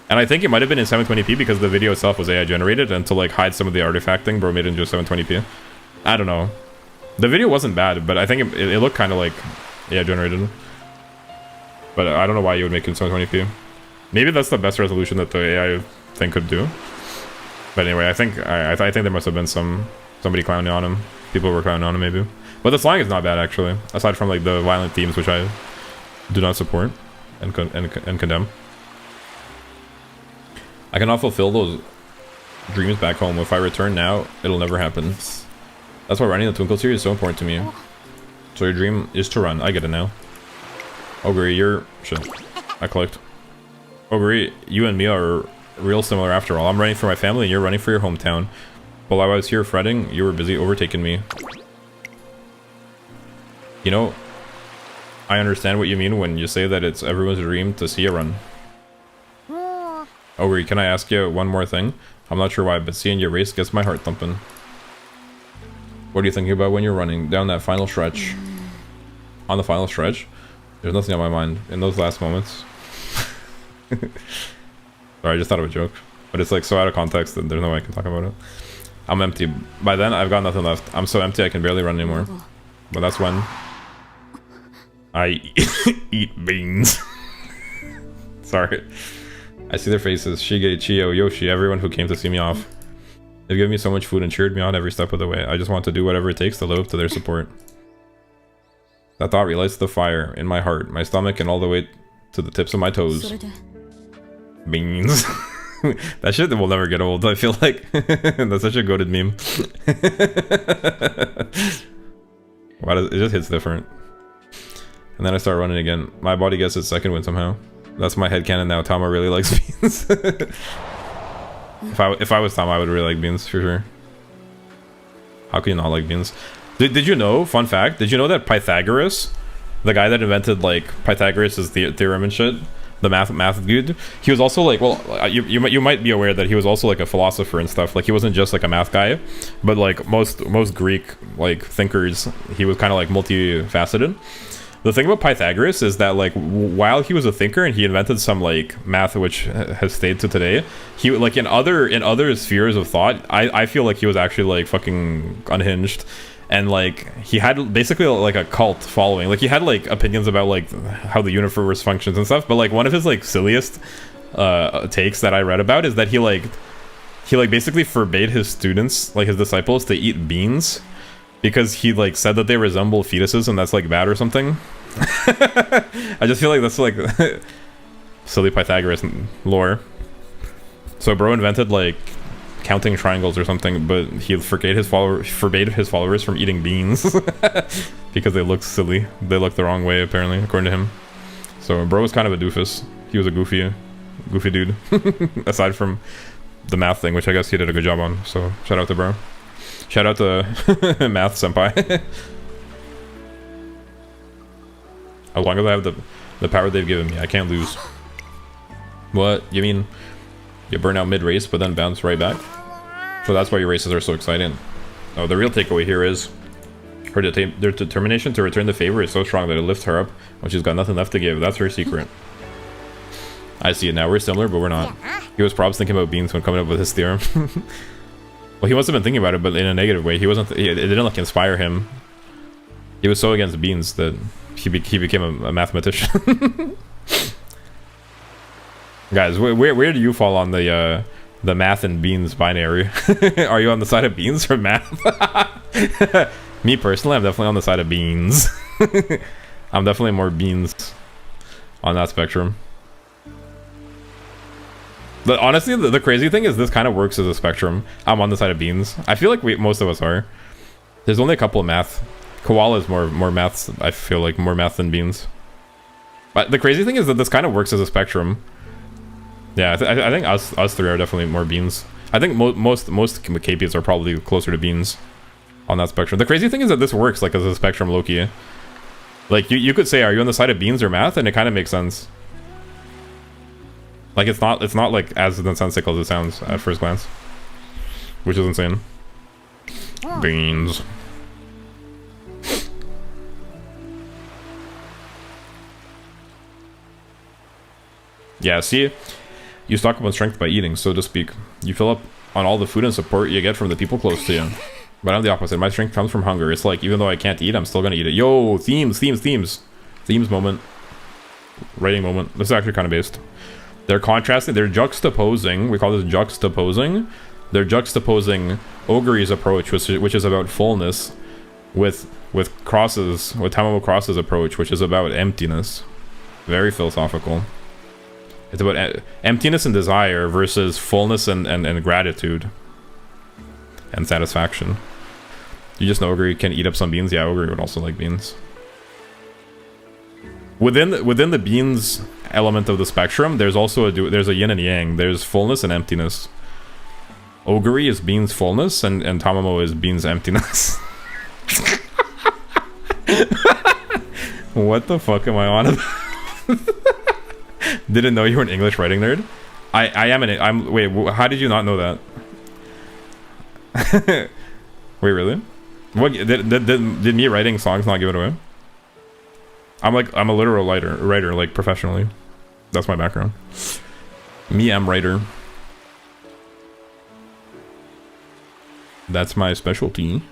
And I think it might have been in 720p because the video itself was AI generated, and to like hide some of the artifacting, bro made it into 720p. I don't know. The video wasn't bad, but I think it looked kind of like AI generated. But I don't know why you would make it 720p. Maybe that's the best resolution that the AI thing could do. But anyway, I think there must have been somebody clowning on him. People were clowning on him, maybe. But the slang is not bad, actually. Aside from like the violent themes, which I do not support and condemn. I cannot fulfill those dreams back home. If I return now, it'll never happen. That's why running the Twinkle series is so important to me. So your dream is to run. I get it now. Ogre, you're... Shit. I clicked. Ogre, you and me are real similar after all. I'm running for my family and you're running for your hometown. While I was here fretting, you were busy overtaking me. You know, I understand what you mean when you say that it's everyone's dream to see a run. Ogre, can I ask you one more thing? I'm not sure why, but seeing your race gets my heart thumping. What are you thinking about when you're running down that final stretch? On the final stretch? There's nothing on my mind in those last moments. Sorry, I just thought of a joke. But it's like so out of context that there's no way I can talk about it. I'm empty. By then, I've got nothing left. I'm so empty I can barely run anymore. But that's when I eat beans. Sorry. I see their faces. Shige, Chio, Yoshi, everyone who came to see me off. They've given me so much food and cheered me on every step of the way. I just want to do whatever it takes to live up to their support. That thought relights the fire in my heart, my stomach, and all the way to the tips of my toes. Beans. That shit will never get old, I feel like. That's such a goated meme. Why does it just hits different? And then I start running again. My body gets its second wind somehow. That's my headcanon now. Tama really likes beans. If I was Tama, I would really like beans for sure. How can you not like beans? Did you know, fun fact, did you know that Pythagoras, the guy that invented like Pythagoras' theorem and shit, the math dude, he was also like, well, you might be aware that he was also like a philosopher and stuff. Like he wasn't just like a math guy, but like most Greek like thinkers, he was kind of like multifaceted. The thing about Pythagoras is that like while he was a thinker and he invented some like math which has stayed to today, he like in other spheres of thought, I feel like he was actually like fucking unhinged. And like he had basically like a cult following. Like he had like opinions about like how the universe functions and stuff, but like one of his like silliest takes that I read about is that he basically forbade his students, like his disciples, to eat beans because he like said that they resemble fetuses and that's like bad or something. I just feel like that's like silly Pythagoras lore. So bro invented like counting triangles or something, but he forbade his followers from eating beans because they look silly. They look the wrong way apparently, according to him. So bro was kind of a doofus. He was a goofy dude. Aside from the math thing, which I guess he did a good job on. So shout out to bro. Shout out to math senpai. As long as I have the power they've given me, I can't lose. What? You mean you burn out mid-race but then bounce right back? So that's why your races are so exciting. Oh, the real takeaway here is her determination to return the favor is so strong that it lifts her up when she's got nothing left to give. That's her secret. I see it now. We're similar, but we're not. He was probably thinking about beans when coming up with his theorem. Well, he must have been thinking about it, but in a negative way. He wasn't. It didn't like inspire him. He was so against beans that he became a mathematician. Guys, where do you fall on the math and beans binary? Are you on the side of beans or math? Me personally, I'm definitely on the side of beans. I'm definitely more beans on that spectrum. But honestly, the crazy thing is this kind of works as a spectrum. I'm on the side of beans. I feel like most of us are. There's only a couple of math. Koala is more maths. I feel like more math than beans. But the crazy thing is that this kind of works as a spectrum. Yeah, I think us three are definitely more beans. I think most Capians are probably closer to beans on that spectrum. The crazy thing is that this works like as a spectrum, Loki. Like you could say, are you on the side of beans or math? And it kind of makes sense. Like it's not like as nonsensical as it sounds at first glance, which is insane. Beans. Yeah, see, you stock up on strength by eating, so to speak. You fill up on all the food and support you get from the people close to you. But I'm the opposite. My strength comes from hunger. It's like, even though I can't eat, I'm still gonna eat it. Yo, themes moment. Writing moment. This is actually kind of based. They're contrasting, they're juxtaposing, we call this juxtaposing. They're juxtaposing Ogre's approach, which is about fullness, with Tamamo Cross's approach, which is about emptiness. Very philosophical. It's about emptiness and desire versus fullness and gratitude and satisfaction. You just know Ogre can eat up some beans. Yeah, Ogre would also like beans. Within the beans element of the spectrum, there's also there's a yin and yang. There's fullness and emptiness. Ogre is beans fullness, and Tamamo is beans emptiness. What the fuck am I on about? Didn't know you were an English writing nerd. I am wait, how did you not know that? Wait, really? What did me writing songs not give it away? I'm a literal writer like professionally. That's my background. Me, I'm writer. That's my specialty.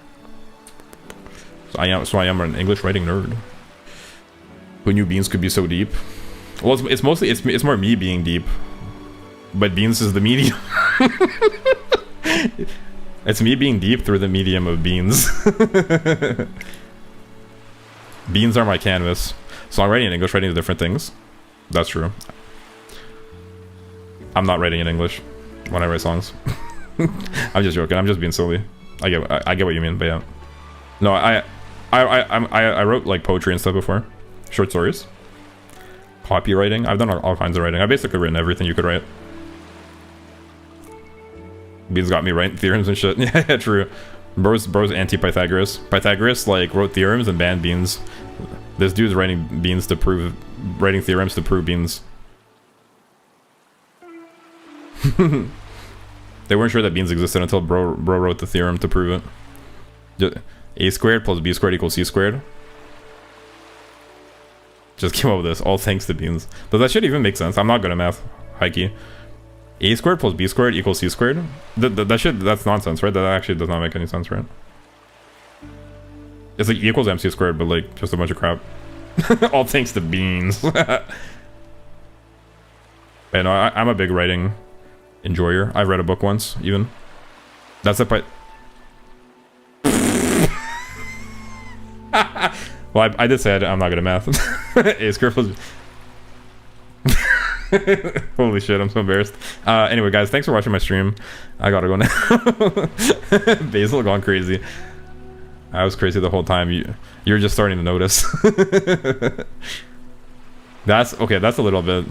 So I am an English writing nerd. Who knew beans could be so deep? Well, it's more me being deep. but beans is the medium. It's me being deep through the medium of beans. Beans are my canvas. Songwriting and English writing are different things. That's true. I'm not writing in English when I write songs. I'm just joking. I'm just being silly. I get what you mean, but yeah. No, I wrote like poetry and stuff before, short stories, copywriting. I've done all kinds of writing. I've basically written everything you could write. Beans got me writing theorems and shit. Yeah, true. Bro's anti-Pythagoras. Pythagoras like wrote theorems and banned beans. This dude's writing theorems to prove beans. They weren't sure that beans existed until bro wrote the theorem to prove it. A squared plus b squared equals c squared. Just came up with this, all thanks to beans. Does that shit even make sense? I'm not good at math, Heike. A squared plus b squared equals c squared? That shit, that's nonsense, right? That actually does not make any sense, right? It's like e equals mc squared, but like just a bunch of crap. All thanks to beans. But no, I'm a big writing enjoyer. I've read a book once, even. That's a well, I did say I'm not good at math. A squared plus... Holy shit, I'm so embarrassed. Anyway, guys, thanks for watching my stream. I gotta go now. Basil gone crazy. I was crazy the whole time. You're just starting to notice. That's okay. That's a little bit.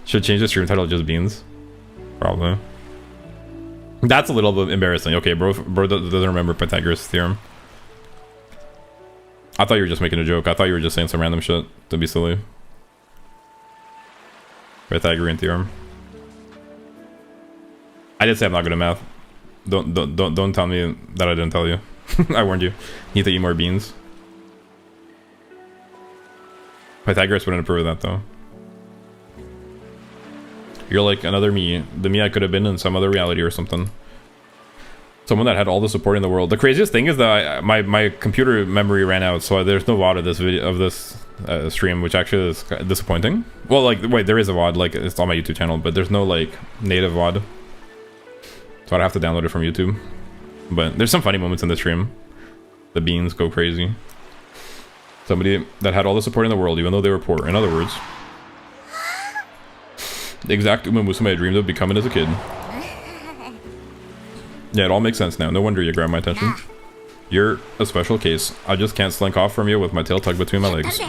Should change the stream title to just beans. Probably. That's a little bit embarrassing. Okay, bro doesn't remember Pythagoras' theorem. I thought you were just making a joke. I thought you were just saying some random shit to be silly. Pythagorean theorem. I did say I'm not good at math. Don't tell me that I didn't tell you. I warned you. Need to eat more beans. Pythagoras wouldn't approve of that though. You're like another me. The me I could have been in some other reality or something. Someone that had all the support in the world. The craziest thing is that my computer memory ran out, so there's no VOD of this video of this stream, which actually is disappointing. Well, like wait, there is a VOD, like it's on my YouTube channel, but there's no like native VOD, so I'd have to download it from YouTube. But there's some funny moments in the stream. The beans go crazy. Somebody that had all the support in the world, even though they were poor. In other words, the exact Umamusume I dreamed of becoming as a kid. Yeah, it all makes sense now. No wonder you grabbed my attention. You're a special case. I just can't slink off from you with my tail tucked between my legs.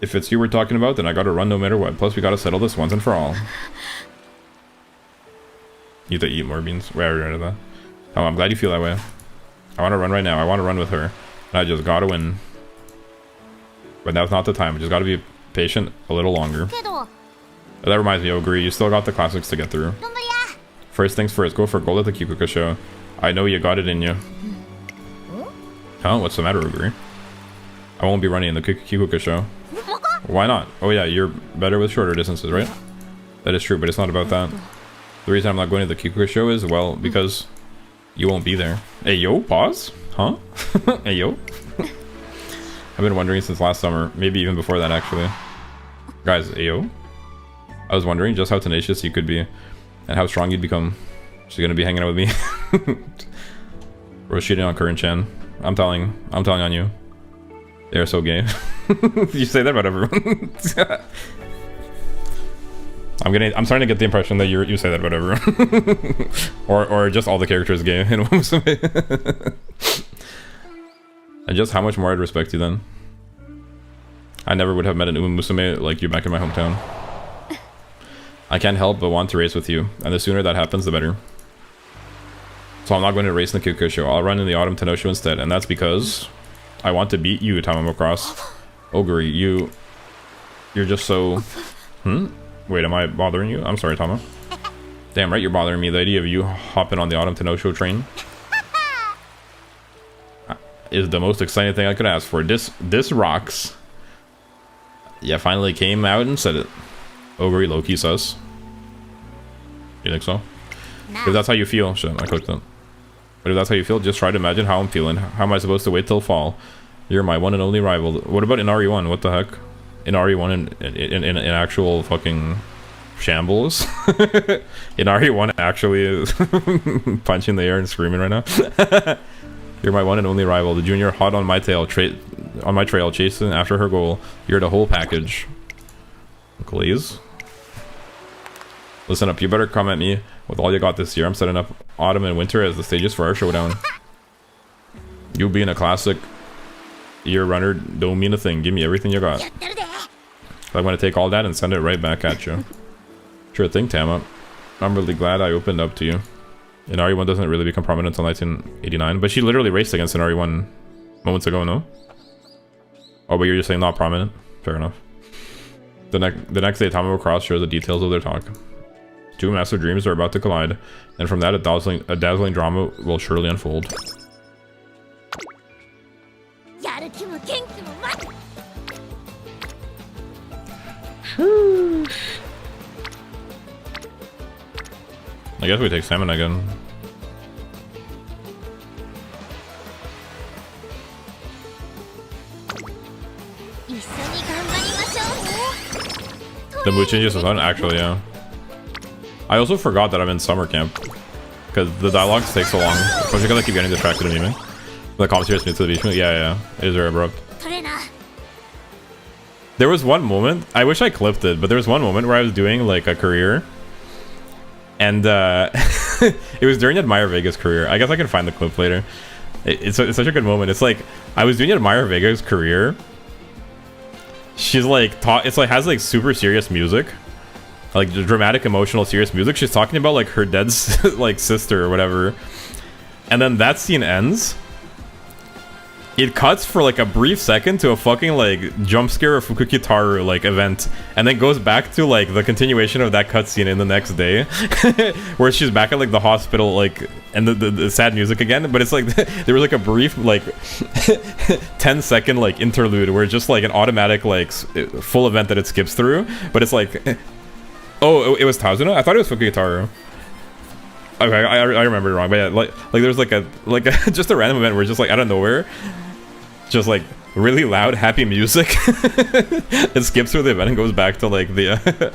If it's you we're talking about, then I gotta run no matter what. Plus, we gotta settle this once and for all. Need to eat more beans. Where are you that? Oh, I'm glad you feel that way. I want to run right now. I want to run with her. And I just gotta win. But now's not the time. I just gotta be patient a little longer. That reminds me, Ogre, you still got the classics to get through. First things first, go for gold at the Kikuka show. I know you got it in you. Huh? What's the matter, Ogre? I won't be running in the Kikuka show. Why not? Oh yeah, you're better with shorter distances, right? That is true, but it's not about that. The reason I'm not going to the Kikuka show is, well, because you won't be there. Hey yo, pause? Huh? Hey yo? I've been wondering since last summer, maybe even before that actually. Guys, hey yo? I was wondering just how tenacious you could be and how strong you'd become. She's gonna be hanging out with me. Bro, cheating on Curran-chan. I'm telling on you. They're so gay. You say that about everyone. I'm starting to get the impression that you say that about everyone. or just all the characters gay in Umamusume. And just how much more I'd respect you then. I never would have met an Umamusume like you back in my hometown. I can't help but want to race with you, and the sooner that happens, the better. So I'm not going to race in the Kikuka show. I'll run in the Autumn Tenosho instead, and that's because I want to beat you, Tamamo Cross. Ogre, you're just so... Wait, am I bothering you? I'm sorry, Tama. Damn right, you're bothering me. The idea of you hopping on the Autumn Tenosho train is the most exciting thing I could ask for. This rocks. Yeah, finally came out and said it. Ogre Loki sus. You think so? If that's how you feel, shit, I clicked it. But if that's how you feel, just try to imagine how I'm feeling. How am I supposed to wait till fall? You're my one and only rival. What about in RE1? What the heck? In RE1 in actual fucking shambles. In RE1 actually is punching the air and screaming right now. You're my one and only rival, the junior hot on my tail, on my trail, chasing after her goal. You're the whole package. Glaze. Listen up, you better come at me with all you got this year. I'm setting up autumn and winter as the stages for our showdown. You being a classic year runner don't mean a thing. Give me everything you got. I'm gonna take all that and send it right back at you. Sure thing, Tama. I'm really glad I opened up to you. And RE1 doesn't really become prominent until 1989, but she literally raced against an RE1 moments ago, no? Oh, but you're just saying not prominent? Fair enough. The next day, Tamamo Cross shows the details of their talk. Two massive dreams are about to collide, and from that, a dazzling drama will surely unfold. I guess we take salmon again. The mood changes is fun, actually, yeah. I also forgot that I'm in summer camp because the dialogues take so long, especially because I keep getting distracted in me. The commentary is new to the beach. Yeah, it is very abrupt. There was one moment, I wish I clipped it, but there was one moment where I was doing like a career, and it was during Admire Vega's career. I guess I can find the clip later. It's such a good moment. It's like I was doing Admire Vega's career. She's like it's like has like super serious music, like dramatic, emotional, serious music. She's talking about like her dead like sister or whatever, and then that scene ends. It cuts for like a brief second to a fucking like jump scare of Fukukitaru like event, and then goes back to like the continuation of that cutscene in the next day, where she's back at like the hospital, like, and the sad music again. But it's like there was like a brief like 10-second like interlude where it's just like an automatic like full event that it skips through. But it's like, oh, it was Tazuna? I thought it was Fukukitaru. Okay, I remember it wrong, but yeah, like there's like a just a random event where it's just like out of nowhere, just like really loud happy music. It skips through the event and goes back to like the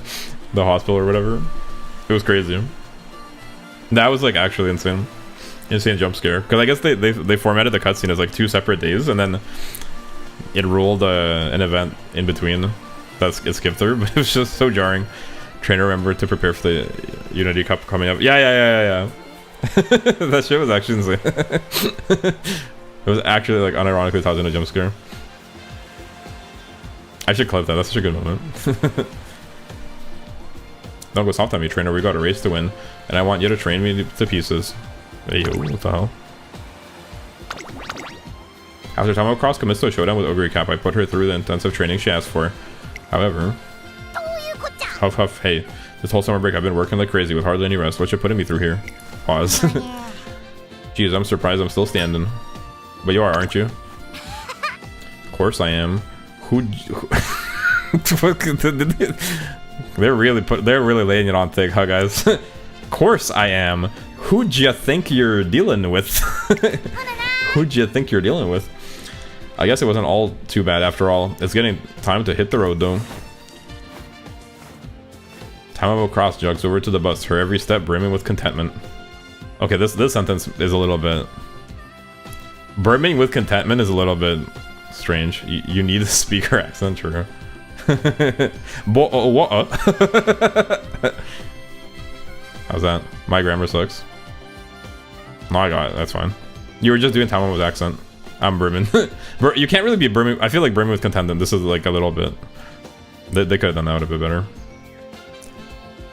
the hospital or whatever. It was crazy. That was like actually insane jump scare, because I guess they formatted the cutscene as like 2 separate days, and then it ruled an event in between that it skipped through. But it was just so jarring. Trainer remembered to prepare for the Unity Cup coming up. Yeah. That shit was actually insane. It was actually like unironically tossing a jump scare. I should clip that. That's such a good moment. Don't go soft on me, trainer. We got a race to win, and I want you to train me to pieces. Hey, yo, what the hell? After Tamamo Cross commits to a showdown with Ogre Cap, I put her through the intensive training she asked for. However, huff huff, hey, this whole summer break I've been working like crazy with hardly any rest. What you putting me through here? Pause. Jeez, I'm surprised I'm still standing. But you are, aren't you? Of course I am. They're really laying it on thick, huh, guys? Of course I am. Who'd you think you're dealing with? Who'd you think you're dealing with? I guess it wasn't all too bad after all. It's getting time to hit the road though. Tamamo Cross jogs over to the bus, her every step brimming with contentment. Okay, this sentence is a little bit... Brimming with contentment is a little bit strange. You need a speaker accent, true. What? How's that? My grammar sucks. No, I got it. That's fine. You were just doing Tamamo's accent. I'm brimming. You can't really be brimming. I feel like brimming with contentment. This is like a little bit... They could have done that a bit better.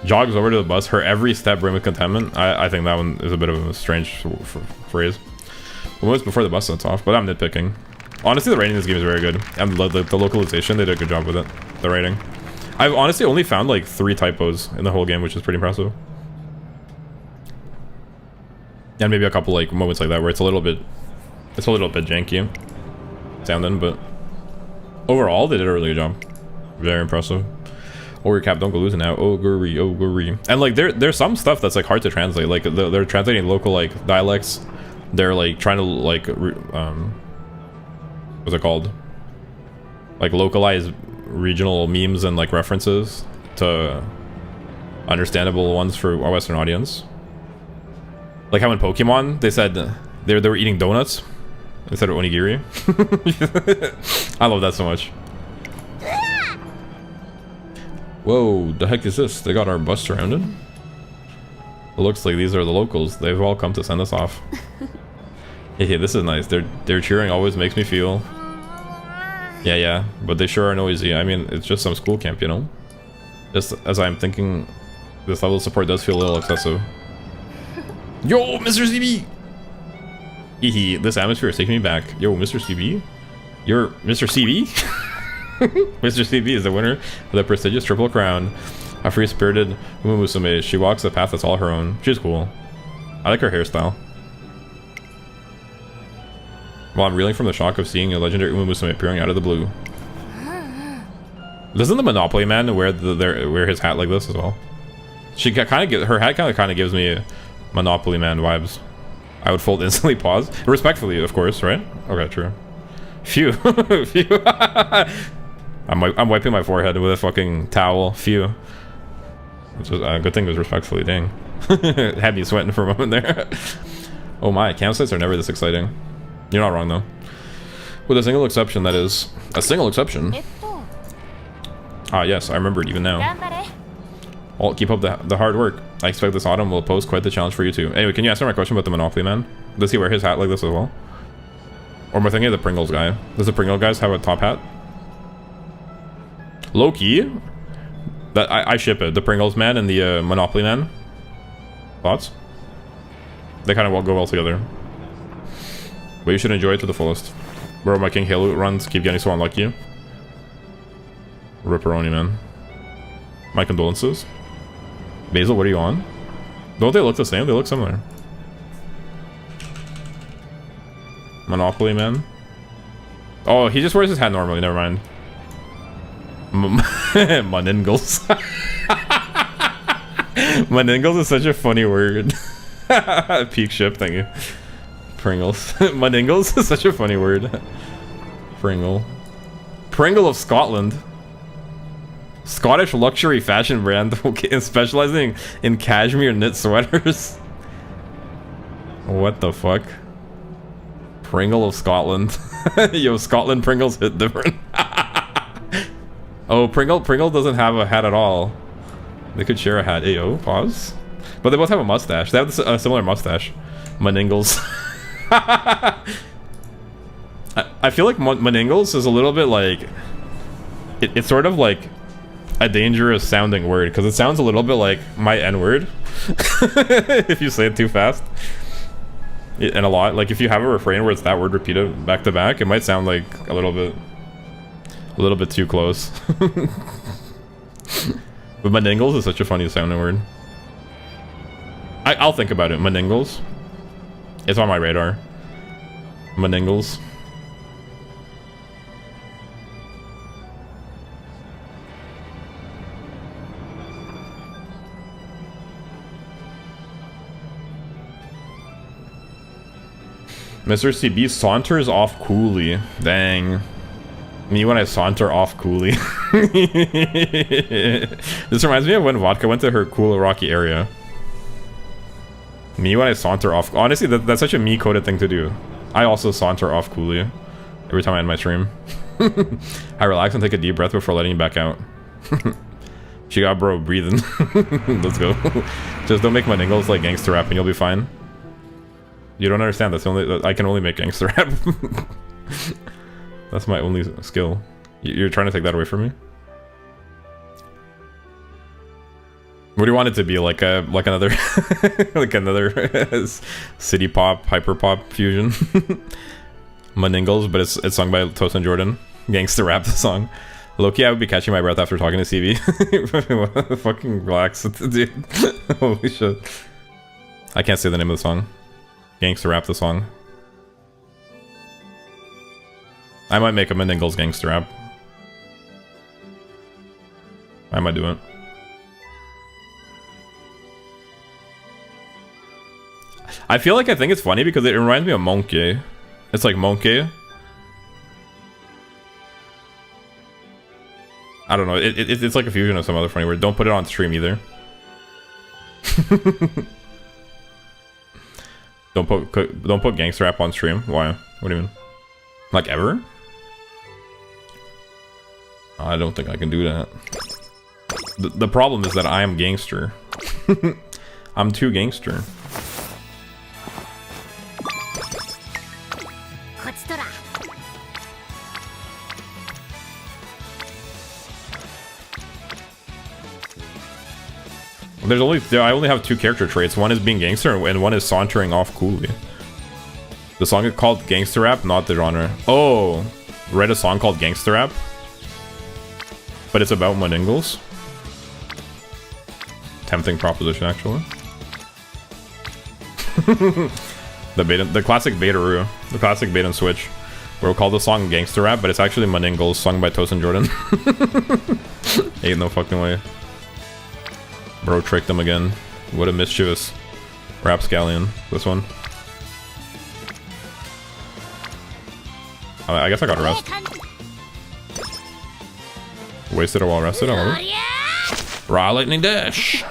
Jogs over to the bus, her every step brimming with contentment. I think that one is a bit of a strange phrase. Moments before the bus sets off, but I'm nitpicking. Honestly, the writing in this game is very good. And the localization, they did a good job with it. The writing. I've honestly only found like 3 typos in the whole game, which is pretty impressive. And maybe a couple like moments like that where it's a little bit janky sounding, but overall they did a really good job. Very impressive. Ogre Cap, don't go losing now. Ogre. And like there's some stuff that's like hard to translate. Like they're translating local like dialects. They're like trying to like what's it called? Like localize regional memes and like references to understandable ones for a Western audience. Like how in Pokemon, they said they were eating donuts instead of onigiri. I love that so much. Whoa, the heck is this? They got our bus surrounded? It looks like these are the locals. They've all come to send us off. Hey, this is nice. Their cheering always makes me feel... Yeah, but they sure are noisy. I mean, it's just some school camp, you know? Just as I'm thinking, this level of support does feel a little excessive. Yo, Mr. CB! Hehe, this atmosphere is taking me back. Yo, Mr. CB? You're Mr. CB? Mr. CB is the winner of the prestigious Triple Crown. A free-spirited Umamusume. She walks a path that's all her own. She's cool. I like her hairstyle. While I'm reeling from the shock of seeing a legendary Umamusume appearing out of the blue. Doesn't the Monopoly man wear his hat like this as well? She kind of her hat kind of gives me Monopoly man vibes. I would fold instantly, pause respectfully, of course, right? Okay, true. Phew, phew. I'm wiping my forehead with a fucking towel. Phew. It's just, good thing it was respectfully. Dang, had me sweating for a moment there. Oh my, campsites are never this exciting. You're not wrong though. With a single exception, that is a single exception. Ah yes, I remember it even now. I'll keep up the hard work. I expect this autumn will pose quite the challenge for you too. Anyway, can you answer my question about the Monopoly man? Does he wear his hat like this as well? Or am I thinking of the Pringles guy? Does the Pringle guys have a top hat? Low-key, that I ship it. The Pringles man and the Monopoly man. Thoughts? They kind of go well together. But you should enjoy it to the fullest. Bro, my King Halo runs keep getting so unlucky. Ripperoni, man. My condolences. Basil, what are you on? Don't they look the same? They look similar. Monopoly, man. Oh, he just wears his hat normally. Never mind. Maningles. Maningles is such a funny word. Peak ship, thank you. Pringles. Maningles is such a funny word. Pringle. Pringle of Scotland. Scottish luxury fashion brand specializing in cashmere knit sweaters. What the fuck? Pringle of Scotland. Yo, Scotland Pringles hit different. Oh, Pringle doesn't have a hat at all. They could share a hat. Ayo, pause. But they both have a mustache. They have a similar mustache. Maningles. I feel like Maningles is a little bit like... It's sort of like a dangerous sounding word, because it sounds a little bit like my N-word. If you say it too fast. And a lot. Like if you have a refrain where it's that word repeated back to back, it might sound like a little bit too close. But Maningles is such a funny sounding word. I'll think about it. Maningles. It's on my radar. Maningles. Mr. CB saunters off coolly. Dang. Me when I saunter off coolly. This reminds me of when Vodka went to her cool rocky area. Me when I saunter off. Honestly, that's such a me-coded thing to do. I also saunter off coolly every time I end my stream. I relax and take a deep breath before letting it back out. She got bro breathing. Let's go. Just don't make my ningles like gangster rap and you'll be fine. You don't understand. That's the only. I can only make gangster rap. That's my only skill. You're trying to take that away from me? What do you want it to be? Like another like another city pop, hyper pop fusion? Maningles, but it's sung by Toast and Jordan. Gangster rap the song. Loki, I would be catching my breath after talking to CB. Fucking relax, dude. Holy shit. I can't say the name of the song. Gangster rap the song. I might make a Maningles gangster rap. I might do it. I feel like I think it's funny because it reminds me of Monkey. It's like Monkey. I don't know. It's like a fusion of some other funny word. Don't put it on stream either. Don't put gangster rap on stream. Why? What do you mean? Like ever? I don't think I can do that. The problem is that I am gangster. I'm too gangster. I only have 2 character traits. One is being gangster and one is sauntering off coolly. The song is called gangster rap, not the genre. Oh, write a song called gangster rap? But it's about Maningles. Tempting proposition, actually. the classic beta-roo. The classic bait and switch. We'll call the song gangster rap, but it's actually Maningles, sung by Tosin Jordan. Ain't no fucking way. Bro tricked them again. What a mischievous rapscallion, this one. I guess I got a rest. Wasted a while rested, I love it. Raw lightning dash!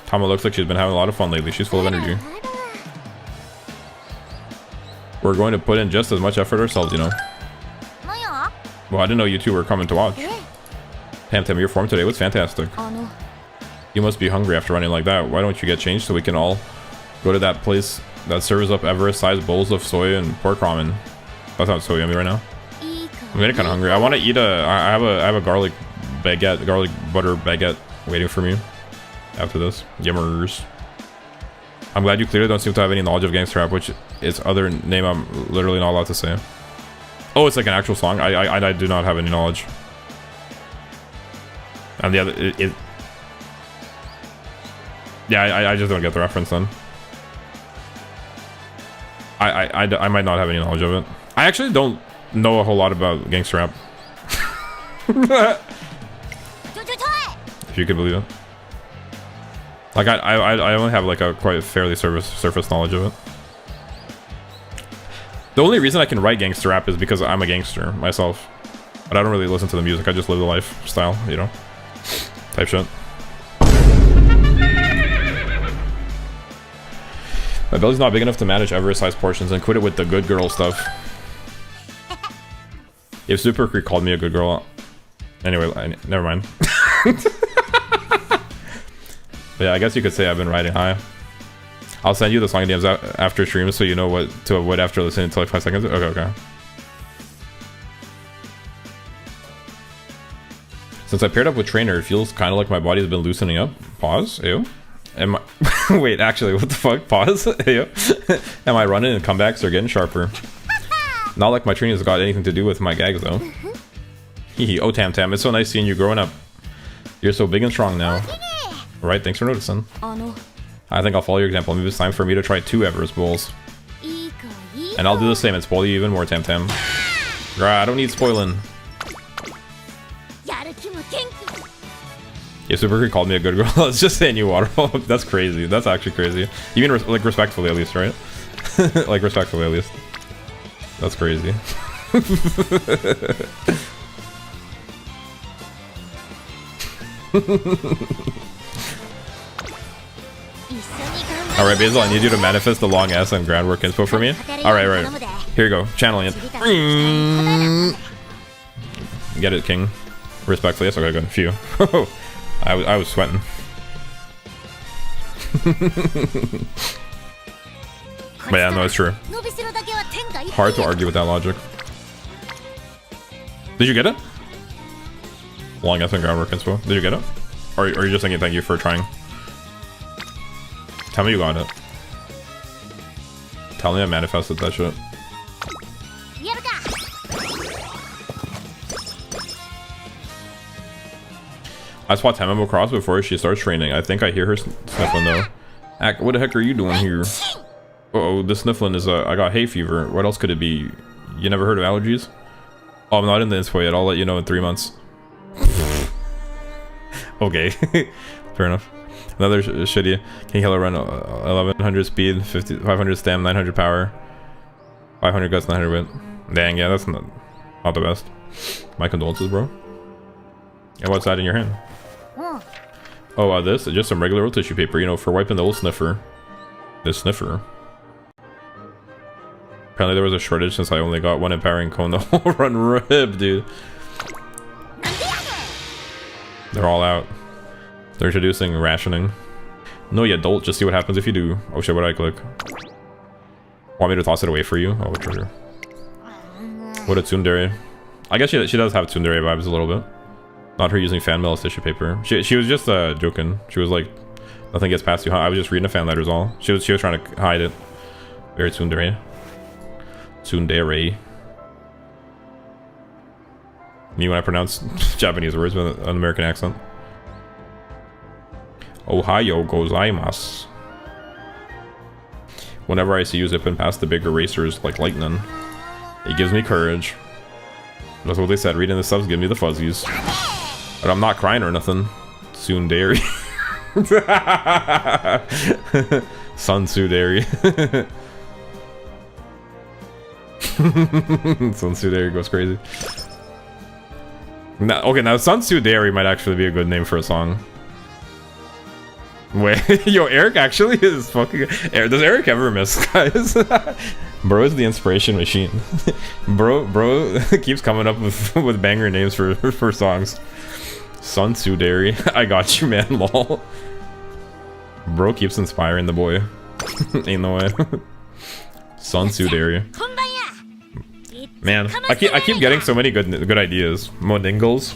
Tama looks like she's been having a lot of fun lately. She's full of energy. We're going to put in just as much effort ourselves, you know. Well, I didn't know you two were coming to watch. Tam, your form today was fantastic. You must be hungry after running like that. Why don't you get changed so we can all go to that place that serves up Everest-sized bowls of soy and pork ramen? That sounds so yummy right now. I'm getting kind of hungry. I want to eat I have a garlic baguette, garlic butter baguette waiting for me after this. Yummers. I'm glad you clearly don't seem to have any knowledge of gangster rap, which is other name I'm literally not allowed to say. Oh, it's like an actual song. I do not have any knowledge. And the other yeah, I just don't get the reference then. I might not have any knowledge of it. I actually don't know a whole lot about gangster rap. If you can believe it. Like I only have like a quite fairly surface knowledge of it. The only reason I can write gangster rap is because I'm a gangster myself. But I don't really listen to the music, I just live the lifestyle, you know? Type shit. My belly's not big enough to manage Everest-sized portions, and quit it with the good girl stuff. If Super Creek called me a good girl... Anyway, never mind. But yeah, I guess you could say I've been riding high. I'll send you the song DMs after stream so you know what to avoid after listening to like 5 seconds. Okay. Since I paired up with Trainer, it feels kind of like my body's been loosening up. Pause. Ew. Am I... Wait, actually, what the fuck? Pause. Ew. Am I running and comebacks are getting sharper? Not like my training's got anything to do with my gags, though. Hehe. Oh, Tam, it's so nice seeing you growing up. You're so big and strong now. Right, thanks for noticing. I think I'll follow your example. Maybe it's time for me to try 2 Everest bowls. And I'll do the same and spoil you even more, Tam. Bruh, I don't need spoiling. Yeah, Super Creek called me a good girl. Let's just say new water. That's crazy. That's actually crazy. You mean like respectfully at least, right? Like respectfully at least. That's crazy. Alright, Basil, I need you to manifest the long ass and groundwork inspo for me. Alright, right. Here you go. Channeling it. Get it, King. Respectfully. Yes, okay, good. Phew. I was sweating. But yeah, no, it's true. Hard to argue with that logic. Did you get it? Long ass and groundwork inspo. Did you get it? Or are you just thinking thank you for trying? Tell me you got it. Tell me I manifested that shit. I spot Tamamo cross before she starts training. I think I hear her sniffling though. What the heck are you doing here? Uh-oh, this sniffling is I got hay fever. What else could it be? You never heard of allergies? Oh, I'm not in the inspo yet. I'll let you know in 3 months. Okay. Fair enough. Another shitty King Hella run 1100 speed, 500 stam, 900 power, 500 guts, 900 wit. Dang, yeah, that's not the best. My condolences, bro. And what's that in your hand? Oh, this? Just some regular old tissue paper, you know, for wiping the old sniffer. The sniffer. Apparently there was a shortage since I only got one empowering cone the whole run. Rip, dude. They're all out. They're introducing rationing. No, you don't. Just see what happens if you do. Oh shit, what did I click? Want me to toss it away for you? Oh, trigger. What a tsundere. I guess she does have tsundere vibes a little bit. Not her using fan mail as tissue paper. She was just joking. She was like, nothing gets past you, huh? I was just reading the fan letters all. She was trying to hide it. Very tsundere. Tsundere. Me when I pronounce Japanese words with an American accent. Ohio gozaimasu. Whenever I see you zipping past the bigger racers like lightning, it gives me courage. That's what they said. Reading the subs give me the fuzzies. But I'm not crying or nothing. Tsundere. Sun Tsundere. Sun Tsundere goes crazy. Now, okay, now Sun Tsundere might actually be a good name for a song. Wait, yo, Eric actually is fucking... Does Eric ever miss, guys? Bro is the inspiration machine. bro keeps coming up with banger names for songs. Sun Tsundere. I got you, man, lol. Bro keeps inspiring the boy. Ain't no way. Sun Tsundere. Man, I keep getting so many good ideas. Moningles.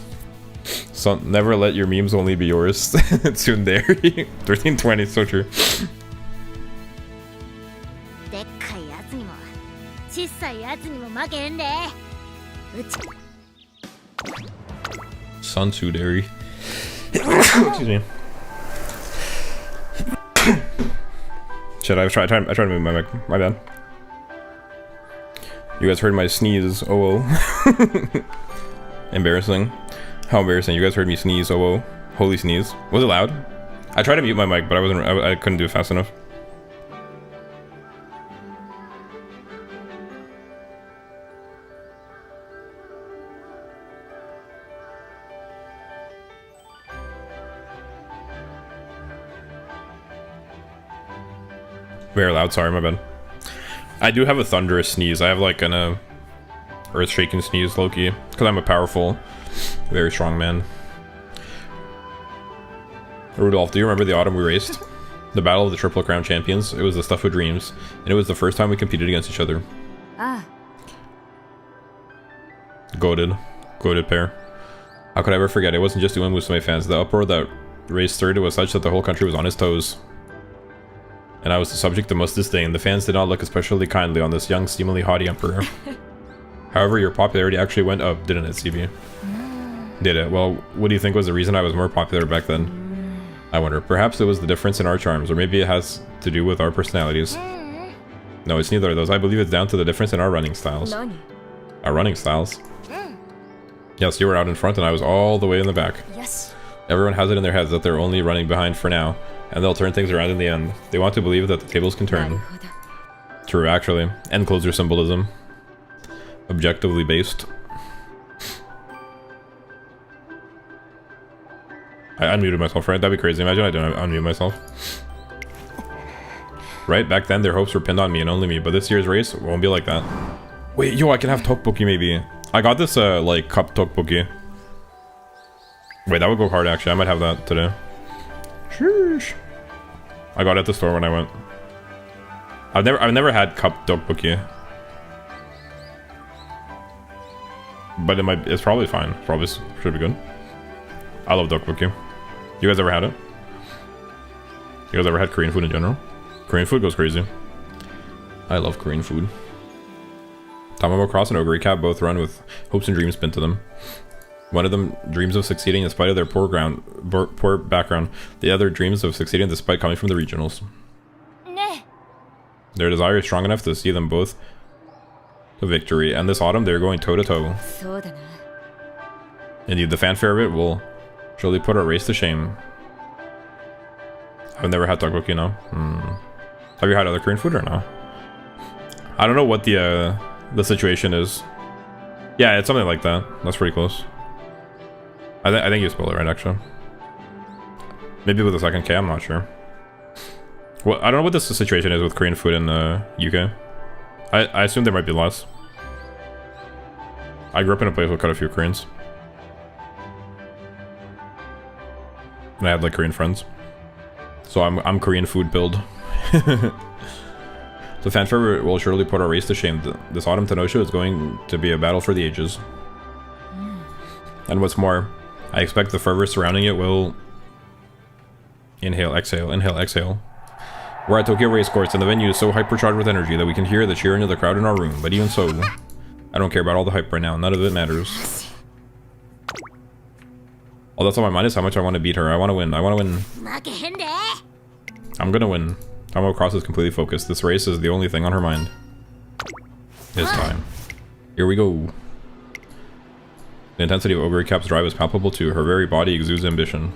So never let your memes only be yours. Tsundere. 1320, so true. Sun Tsundere. Excuse me. Shit, I tried to move my mic. My bad. You guys heard my sneeze. Oh, oh. Embarrassing. How embarrassing. You guys heard me sneeze. Oh, oh. Holy sneeze. Was it loud? I tried to mute my mic, but I couldn't do it fast enough. Very loud, sorry, my bad. I do have a thunderous sneeze. I have like an earth-shaking sneeze, low-key, because I'm a powerful, very strong man. Rudolph, do you remember the autumn we raced? The battle of the Triple Crown Champions? It was the stuff of dreams, and it was the first time we competed against each other. Ah. Goated pair. How could I ever forget? It wasn't just Umamusume fans. The uproar that raced third was such that the whole country was on its toes. And I was the subject of most disdain. The fans did not look especially kindly on this young, seemingly haughty emperor. However, your popularity actually went up, didn't it, CB? Did it? Well, what do you think was the reason I was more popular back then? I wonder. Perhaps it was the difference in our charms, or maybe it has to do with our personalities. No, it's neither of those. I believe it's down to the difference in our running styles. Our running styles? Yes, you were out in front and I was all the way in the back. Yes. Everyone has it in their heads that they're only running behind for now, and they'll turn things around in the end. They want to believe that the tables can turn. True, actually. End closer symbolism. Objectively based. I unmuted myself, right? That'd be crazy. Imagine I didn't unmute myself. Right? Back then, their hopes were pinned on me and only me, but this year's race won't be like that. Wait, yo, I can have tteokbokki maybe. I got this, like, cup tteokbokki. Wait, that would go hard, actually. I might have that today. Sheesh. I got it at the store when I went. I've never had cup tteokbokki. But it's probably fine. Probably should be good. I love tteokbokki. You guys ever had it? You guys ever had Korean food in general? Korean food goes crazy. I love Korean food. Tamamo Cross and Ogre Recap both run with hopes and dreams pinned to them. One of them dreams of succeeding in spite of their poor background. The other dreams of succeeding despite coming from the regionals. Their desire is strong enough to see them both to victory, and this autumn they're going toe-to-toe. Indeed, the fanfare of it will surely put our race to shame. I've never had tteokbokki, no. Have you had other Korean food or no? I don't know what the situation is. Yeah, it's something like that. That's pretty close. I think you spelled it right, actually. Maybe with a second K, I'm not sure. Well, I don't know what this situation is with Korean food in the UK. I assume there might be less. I grew up in a place with quite a few Koreans. And I had like Korean friends. So I'm Korean food build. The fanfare will surely put our race to shame. This autumn Tanosho is going to be a battle for the ages. And what's more, I expect the fervor surrounding it will... Inhale, exhale, inhale, exhale. We're at Tokyo Race Course and the venue is so hypercharged with energy that we can hear the cheering of the crowd in our room. But even so, I don't care about all the hype right now. None of it matters. All that's on my mind is how much I want to beat her. I want to win. I want to win. I'm gonna win. Tamamo Cross is completely focused. This race is the only thing on her mind. It's time. Here we go. The intensity of Ogre Cap's drive is palpable too. Her very body exudes ambition.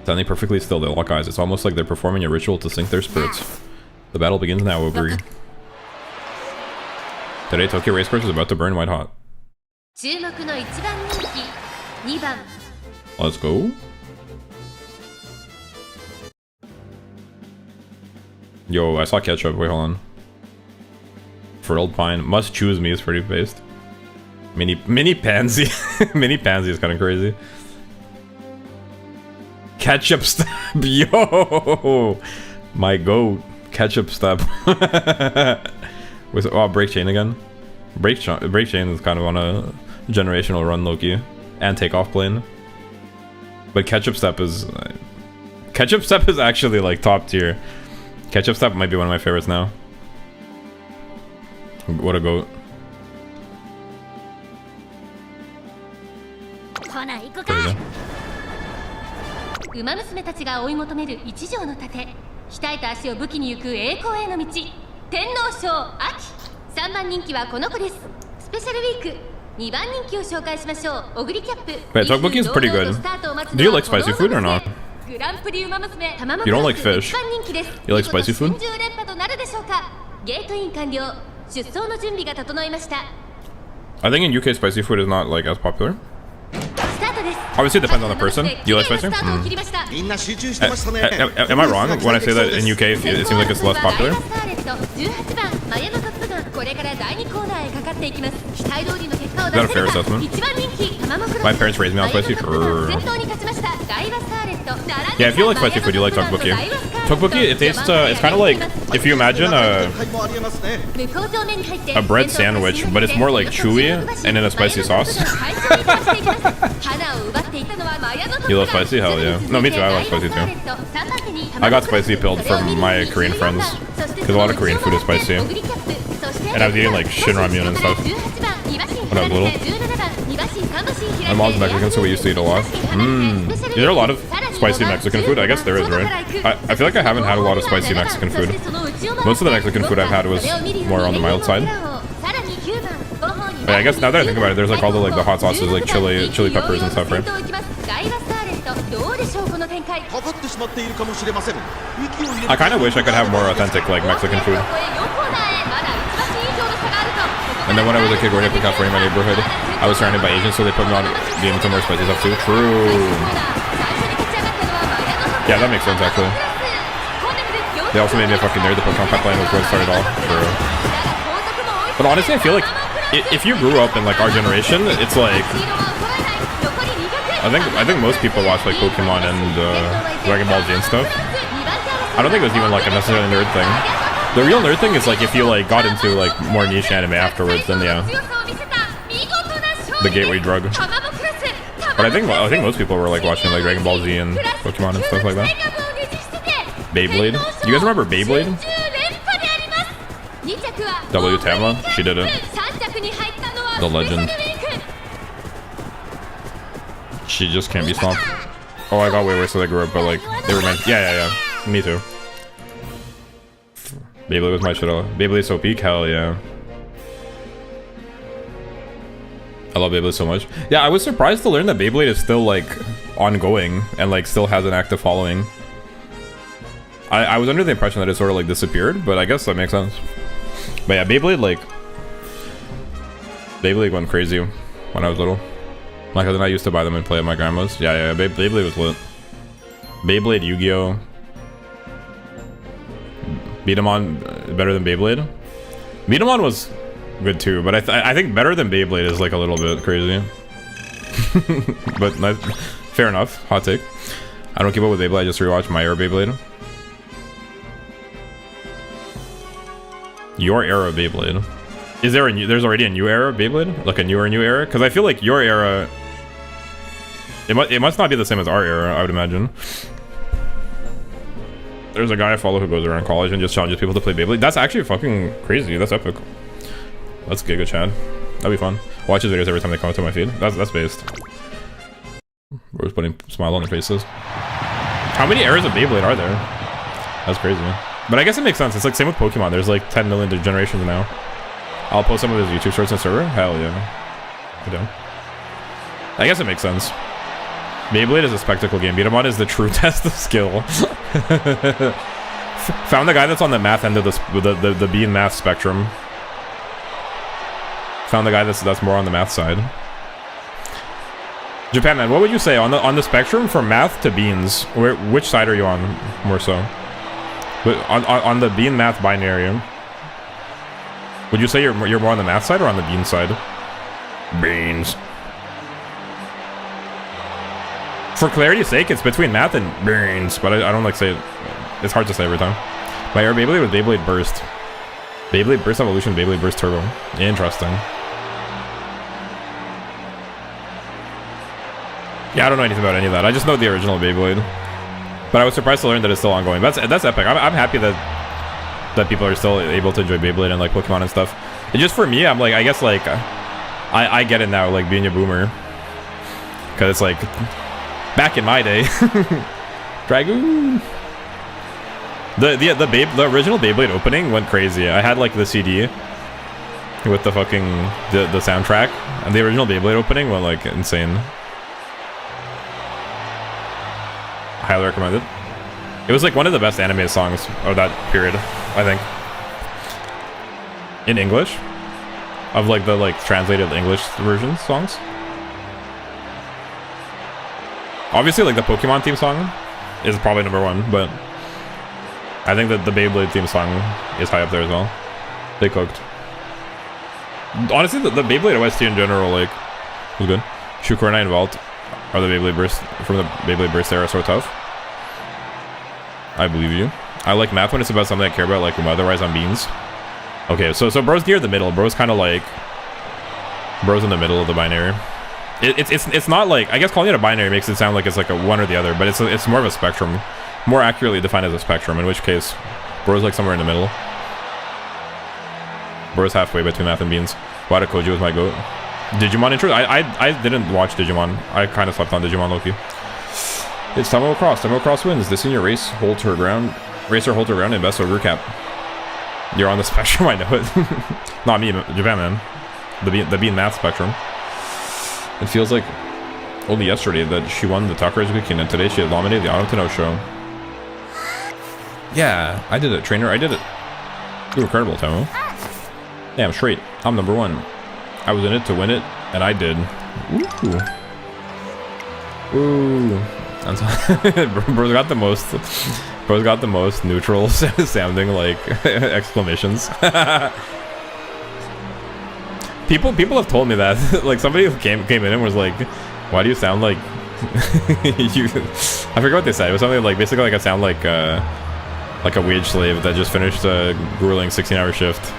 Standing perfectly still, they lock eyes. It's almost like they're performing a ritual to sync their spirits. The battle begins now, Ogre. Today, Tokyo Race Course is about to burn white hot. Let's go. Yo, I saw ketchup. Wait, hold on. Frilled pine. Must choose me is pretty based. Mini pansy. Mini pansy is kind of crazy. Ketchup stab. Yo, my goat. Ketchup stab. With break chain again. Break chain is kind of on a generational run, Loki, and takeoff plane. But ketchup step is actually like top tier. Ketchup step might be one of my favorites now. What a goat. Umamusume たちが追い求める一条の盾、鍛えた足を武器に行く栄光への道、天皇賞秋。3番人気はこの子です。スペシャルウィーク2番人気を紹介しましょう。オグリキャップ。Wait, tteokbokki is pretty good. Do you like spicy food or not? グランプリウマ娘、卵 You don't like fish. You like spicy food? 10連覇となるでしょうか。ゲートイン完了。出走の準備が整いました。I think in UK spicy food is not like as popular. Obviously, it depends on the person. Do you like spicy? Am I wrong when I say that in UK it seems like it's less popular? Is that a fair assessment? My parents raised me on spicy. Yeah, if you like spicy food, you like tteokbokki. Tteokbokki, it tastes, it's kind of like, if you imagine a bread sandwich, but it's more like chewy and in a spicy sauce. You love spicy? Hell yeah. No, me too, I like spicy too. I got spicy pilled from my Korean friends, because a lot of Korean food is spicy. And I was eating like shin ramyun and stuff when I was little. My mom's Mexican, so we used to eat a lot. Is there a lot of spicy Mexican food? I guess there is, right? I feel like I haven't had a lot of spicy Mexican food. Most of the Mexican food I've had was more on the mild side. But I guess now that I think about it, there's like all the hot sauces, like chili peppers and stuff, right? I kind of wish I could have more authentic like Mexican food. And then when I was a kid growing up in California, in my neighborhood, I was surrounded by Asians, so they put me on doing some more spicy stuff too. True. Yeah, that makes sense actually. They also made me a fucking nerd. The Pokemon pipeline was where it started all. True. But honestly, I feel like if you grew up in like our generation, it's like I think most people watch like Pokemon and Dragon Ball Z and stuff. I don't think it was even like a necessarily nerd thing. The real nerd thing is like if you like got into like more niche anime afterwards, then yeah, the gateway drug. But I think most people were like watching like Dragon Ball Z and Pokemon and stuff like that. Beyblade. You guys remember Beyblade? W Tama, she did it. The legend. She just can't be stopped. Oh, I got way worse as I grew up, but like they were meant. Yeah. Me too. Beyblade was my shit. Beyblade so peak, hell yeah. I love Beyblade so much. Yeah, I was surprised to learn that Beyblade is still like ongoing and like still has an active following. I was under the impression that it sort of like disappeared, but I guess that makes sense. But yeah, Beyblade went crazy when I was little. My cousin and I used to buy them and play at my grandma's. Yeah, Beyblade was lit. Beyblade, Yu-Gi-Oh. Beat 'em on better than Beyblade. Beat 'em on was good too, but I think better than Beyblade is like a little bit crazy. But nice. Fair enough. Hot take. I don't keep up with Beyblade. I just rewatched my era Beyblade. Your era Beyblade. Is there a new? There's already a new era Beyblade, like a newer new era? Because I feel like your era. It must not be the same as our era, I would imagine. There's a guy I follow who goes around college and just challenges people to play Beyblade. That's actually fucking crazy. That's epic. That's Giga Chad. That'd be fun. Watch his videos every time they come to my feed. That's based. We're just putting a smile on their faces. How many eras of Beyblade are there? That's crazy. But I guess it makes sense. It's like same with Pokemon. There's like 10 million generations now. I'll post some of his YouTube shorts on server. Hell yeah. Okay. I guess it makes sense. Beyblade is a spectacle game. Beat 'em on is the true test of skill. Found the guy that's on the math end of the B in math spectrum. Found the guy that's more on the math side. Japan man, what would you say on the spectrum from math to beans? Which side are you on more so? On the bean math binary, would you say you're more on the math side or on the bean side? Beans. For clarity's sake, it's between math and beans, but I don't like say it. It's hard to say every time. My era Beyblade was Beyblade Burst. Beyblade Burst Evolution, Beyblade Burst Turbo. Interesting. Yeah, I don't know anything about any of that. I just know the original Beyblade. But I was surprised to learn that it's still ongoing. That's epic. I'm happy that people are still able to enjoy Beyblade and like Pokemon and stuff. And just for me, I'm like, I guess like I get it now, like being a boomer, because it's like back in my day, Dragoon. The original Beyblade opening went crazy. I had like the CD with the fucking the soundtrack, and the original Beyblade opening went like insane. Highly recommend it. It was like one of the best anime songs of that period, I think. In English, of like the translated English version songs. Obviously, like the Pokemon theme song is probably #1, but I think that the Beyblade theme song is high up there as well. They cooked. Honestly, the Beyblade OST in general, like, was good. Shukurna and Vault are the Beyblade Burst from the Beyblade Burst era so tough. I believe you. I like math when it's about something I care about, like otherwise I'm beans. Okay, so bro's near the middle. Bro's kind of like, bro's in the middle of the binary. It's not like, I guess calling it a binary makes it sound like it's like a one or the other, but it's more of a spectrum, more accurately defined as a spectrum. In which case, bro's like somewhere in the middle. Bro's halfway between math and beans. Wada Koji was my goat. Digimon intro? I didn't watch Digimon. I kind of slept on Digimon Loki. It's Tamamo Cross. Tamamo Cross wins. The senior racer holds her ground in best over cap. You're on the spectrum, I know it. Not me, Japan man. The B in math spectrum. It feels like only yesterday that she won the Takara Weekend, and today she has nominated the Autumn to Know show. Yeah, I did it, trainer. I did it. You were incredible, Tamamo. Yeah, I'm straight. I'm #1. I was in it to win it, and I did. Ooh. Ooh. Bro's got the most neutral sounding like exclamations. People have told me that. Like somebody who came in and was like, "Why do you sound like you?" I forgot what they said. It was something like basically like I sound like a wage slave that just finished a grueling 16-hour shift.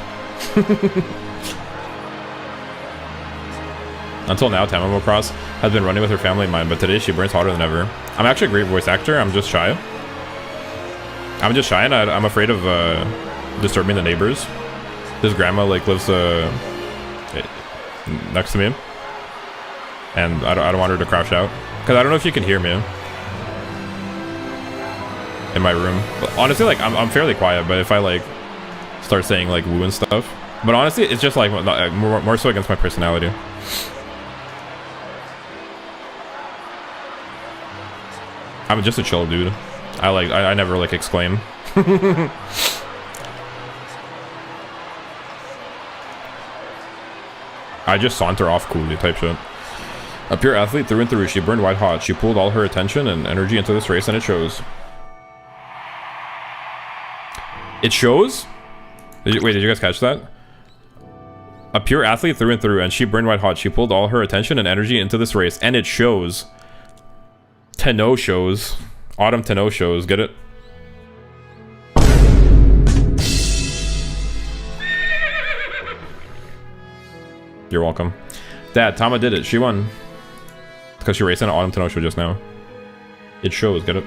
Until now, Tamamo Cross has been running with her family in mind, but today she burns hotter than ever. I'm actually a great voice actor. I'm just shy. And I'm afraid of disturbing the neighbors. This grandma like lives next to me, and I don't want her to crash out because I don't know if you can hear me in my room. But honestly, like I'm fairly quiet, but if I like start saying like woo and stuff, but honestly, it's just like more so against my personality. I'm just a chill dude. I never like exclaim. I just saunter off coolly type shit. A pure athlete through and through, she burned white hot. She pulled all her attention and energy into this race, and it shows. It shows? Wait, did you guys catch that? A pure athlete through and through, and she burned white hot. She pulled all her attention and energy into this race, and it shows. Tenno shows. Autumn Tenno shows. Get it? You're welcome. Dad, Tama did it. She won. Because she raced in an Autumn Tenno show just now. It shows. Get it?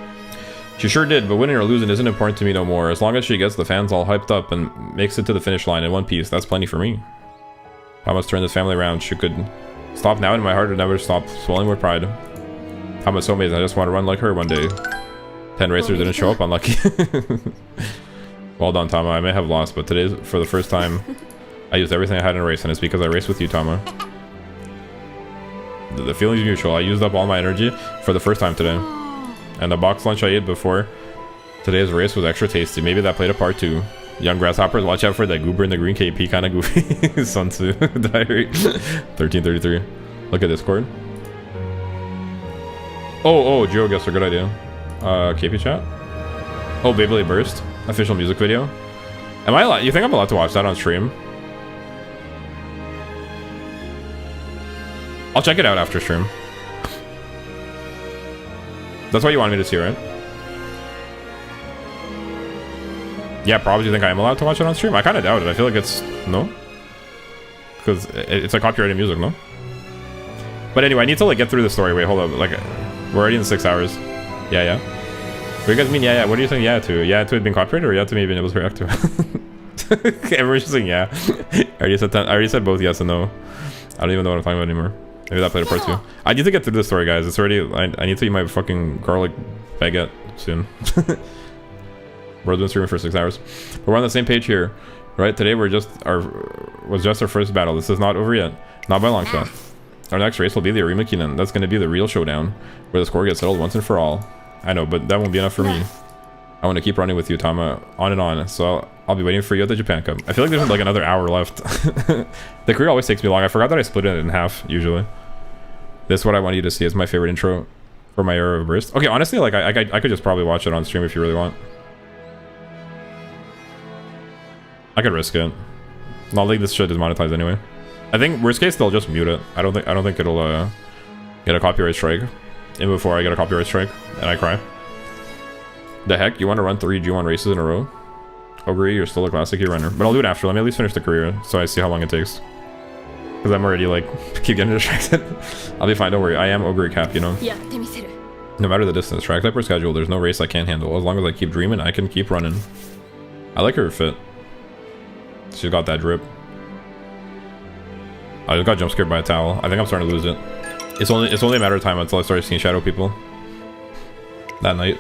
She sure did, but winning or losing isn't important to me no more. As long as she gets the fans all hyped up and makes it to the finish line in one piece, that's plenty for me. I must turn this family around. She could stop now, and my heart would never stop swelling with pride. Tama's so amazing. I just want to run like her one day. 10 racers didn't show up. Unlucky. Well done, Tama. I may have lost, but today, for the first time, I used everything I had in a race, and it's because I raced with you, Tama. The feeling's mutual. I used up all my energy for the first time today. And the box lunch I ate before today's race was extra tasty. Maybe that played a part too. Young grasshoppers, watch out for that goober in the green cape. He kind of goofy. Sun Tzu diary. 1333. Look at Discord. Oh, Joe, guess a good idea. KP chat. Oh, Beyblade Burst. Official music video. Am I allowed? You think I'm allowed to watch that on stream? I'll check it out after stream. That's what you wanted me to see, right? Yeah, probably. Do you think I am allowed to watch it on stream? I kind of doubt it. I feel like it's... No? Because it's like copyrighted music, no? But anyway, I need to like get through the story. Wait, hold up. Like, we're already in 6 hours. Yeah. What do you guys mean, yeah? What do you think yeah to? Yeah to it being copyrighted, or yeah to me being able to react to it? Everyone's just saying yeah. I already said both yes and no. I don't even know what I'm talking about anymore. Maybe that played a part too. I need to get through the story, guys. It's already... I need to eat my fucking garlic baguette soon. We're doing streaming for 6 hours. But we're on the same page here. Right? Today was just our first battle. This is not over yet. Not by a long shot. Our next race will be the Arima Kinen. That's going to be the real showdown. Where the score gets settled once and for all. I know, but that won't be enough for me. I want to keep running with you, Tama. On and on. So I'll be waiting for you at the Japan Cup. I feel like there's like another hour left. The career always takes me long. I forgot that I split it in half, usually. This is what I want you to see as my favorite intro for my era of burst. Okay, honestly, like I could just probably watch it on stream if you really want. I could risk it. Not like this shit is monetized anyway. I think worst case they'll just mute it. I don't think it'll get a copyright strike. And before I get a copyright strike and I cry. The heck? You want to run 3 G1 races in a row? Ogre, you're still a classic runner. But I'll do it after. Let me at least finish the career so I see how long it takes. Because I'm already like keep getting distracted. I'll be fine, don't worry. I am Ogre Cap, you know. No matter the distance, track type or schedule, there's no race I can't handle. As long as I keep dreaming, I can keep running. I like her fit. She's got that drip. I just got jump scared by a towel. I think I'm starting to lose it. It's only a matter of time until I start seeing shadow people. That night.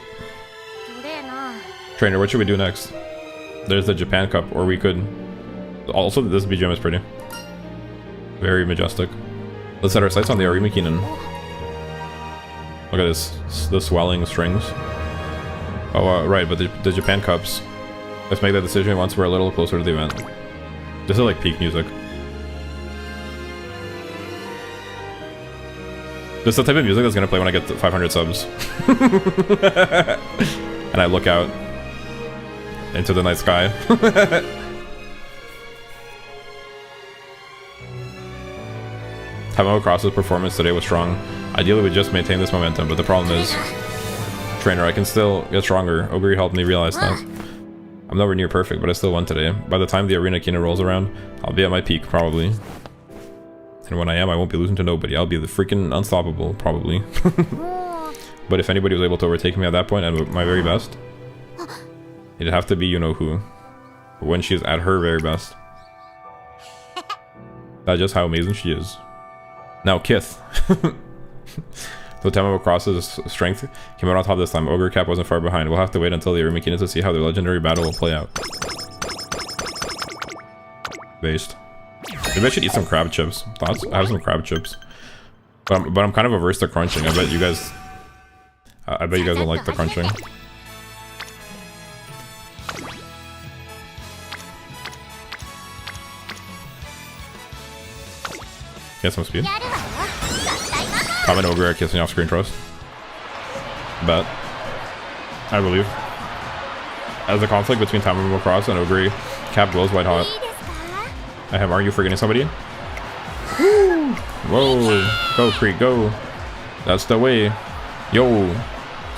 Trainer, what should we do next? There's the Japan Cup, or we could... Also, this BGM is pretty. Very majestic. Let's set our sights on the Arima Kinen. Look at this. The swelling strings. Oh, right, but the Japan Cups. Let's make that decision once we're a little closer to the event. This is like peak music. This is the type of music that's gonna play when I get to 500 subs. And I look out into the night sky. Tamamo Cross's performance today was strong. Ideally, we just maintain this momentum, but the problem is... Trainer, I can still get stronger. Ogre helped me realize that. I'm nowhere near perfect, but I still won today. By the time the Arena Kinen rolls around, I'll be at my peak, probably. And when I am, I won't be losing to nobody. I'll be the freaking unstoppable, probably. But if anybody was able to overtake me at that point at my very best, it'd have to be you-know-who. When she's at her very best. That's just how amazing she is. Now, Kith. So Tamamo Cross's strength came out on top this time. Ogre Cap wasn't far behind. We'll have to wait until the Arima Kinen to see how their legendary battle will play out. Based. Maybe I should eat some crab chips. Thoughts? I have some crab chips. But I'm kind of averse to crunching. I bet you guys don't like the crunching. Get some speed. Tom and Ogre are kissing off screen trust. Bet. I believe. As the conflict between Tamamo Cross and Ogre, Cap glows white hot. Are you forgetting somebody? Woo! Whoa! Go Creek, go! That's the way. Yo!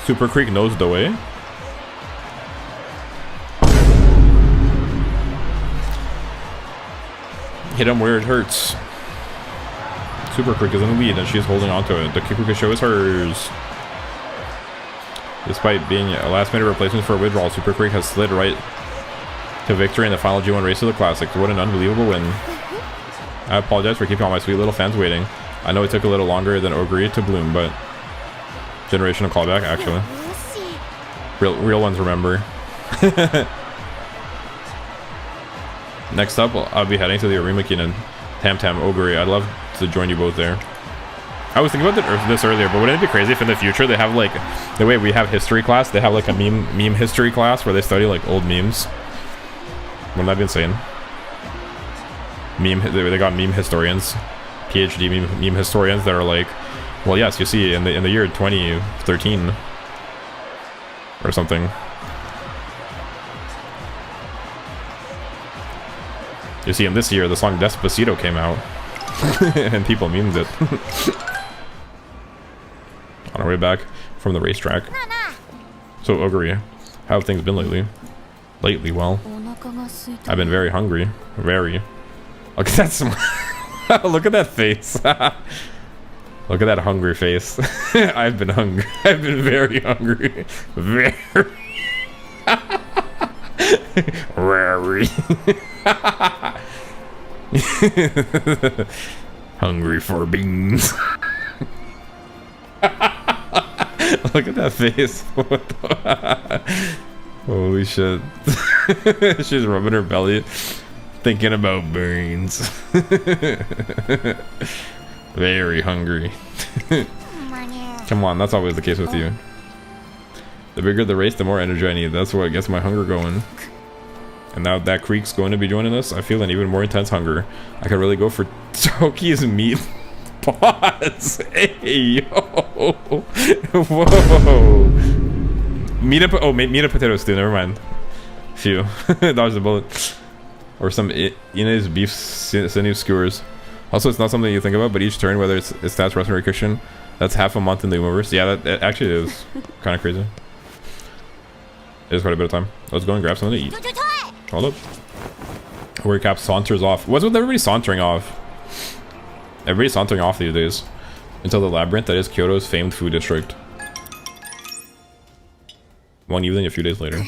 Super Creek knows the way. Hit him where it hurts. Super Creek is in the lead and she's holding on to it. The Kikuka show is hers. Despite being a last-minute replacement for a withdrawal, Super Creek has slid right to victory in the final G1 race of the Classics. What an unbelievable win. I apologize for keeping all my sweet little fans waiting. I know it took a little longer than Ogre to bloom, but generational callback, actually. Real ones remember. Next up, I'll be heading to the Arimakin and Tam Ogre. I'd love to join you both there. I was thinking about this earlier, but wouldn't it be crazy if in the future they have like, the way we have history class, they have like a meme history class where they study like old memes? Wouldn't that be insane? They got meme historians, PhD meme historians that are like, well, yes, you see, in the year 2013 or something. You see, in this year, the song Despacito came out, and people memed it. On our way back from the racetrack. So, Ogre, how have things been lately? Well, I've been very hungry. Very. Look at that smile. Look at that face. Look at that hungry face. I've been hungry. I've been very hungry. Very. Very. Hungry for beans. Look at that face. Holy shit. She's rubbing her belly, thinking about beans. Very hungry. Come on, that's always the case with you. The bigger the race, the more energy I need. That's what gets my hunger going. And now that Creek's going to be joining us, I feel an even more intense hunger. I could really go for Toki's meat. Pause. Hey, yo. Whoa. Meat a potato stew, never mind. Phew. Dodge the bullet. Or some Ine's beef sinew skewers. Also, it's not something you think about, but each turn, whether it's stats, rest, or recushion, that's half a month in the Umamusume. Yeah, that actually is kind of crazy. It is quite a bit of time. Let's go and grab something to eat. Hold up. Where Cap saunters off. What's with everybody sauntering off? Everybody's sauntering off these days. Until the labyrinth that is Kyoto's famed food district. One evening a few days later.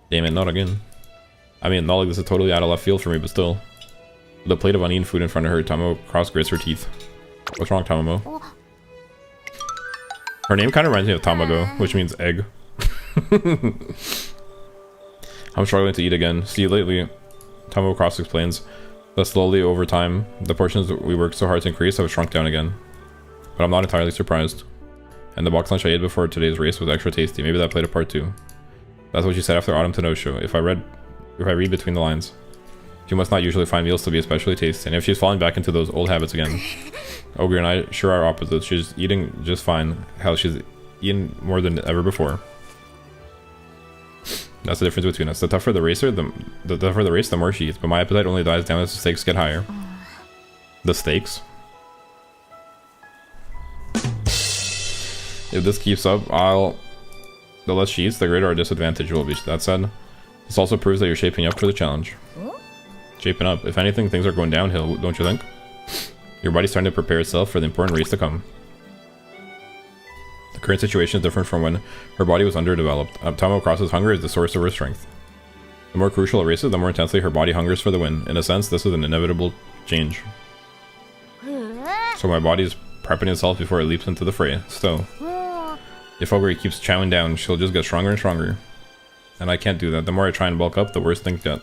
Damn it, not again. I mean, not like this is totally out of left field for me, but still. The plate of uneaten food in front of her, Tamamo cross-grits her teeth. What's wrong, Tamamo? Her name kind of reminds me of Tamago, which means egg. I'm struggling to eat again. See, lately, Tamamo Cross explains that slowly over time, the portions that we worked so hard to increase have shrunk down again. But I'm not entirely surprised. And the box lunch I ate before today's race was extra tasty. Maybe that played a part too. That's what she said after Autumn to No Show. If I read between the lines. She must not usually find meals to be especially tasty. And if she's falling back into those old habits again. Ogre and I sure are opposites. She's eating just fine. Hell, she's eaten more than ever before. That's the difference between us. The tougher the racer, the tougher the race, the more she eats. But my appetite only dies down as the stakes get higher. The stakes? If this keeps up, the less she eats, the greater our disadvantage will be. That said, this also proves that you're shaping up for the challenge. Shaping up. If anything, things are going downhill, don't you think? Your body's starting to prepare itself for the important race to come. The current situation is different from when her body was underdeveloped. Tamamo Cross's hunger is the source of her strength. The more crucial a race is, the more intensely her body hungers for the win. In a sense, this is an inevitable change. So my body's prepping itself before it leaps into the fray. Still, if Ogre keeps chowing down, she'll just get stronger and stronger. And I can't do that. The more I try and bulk up, the worse things get.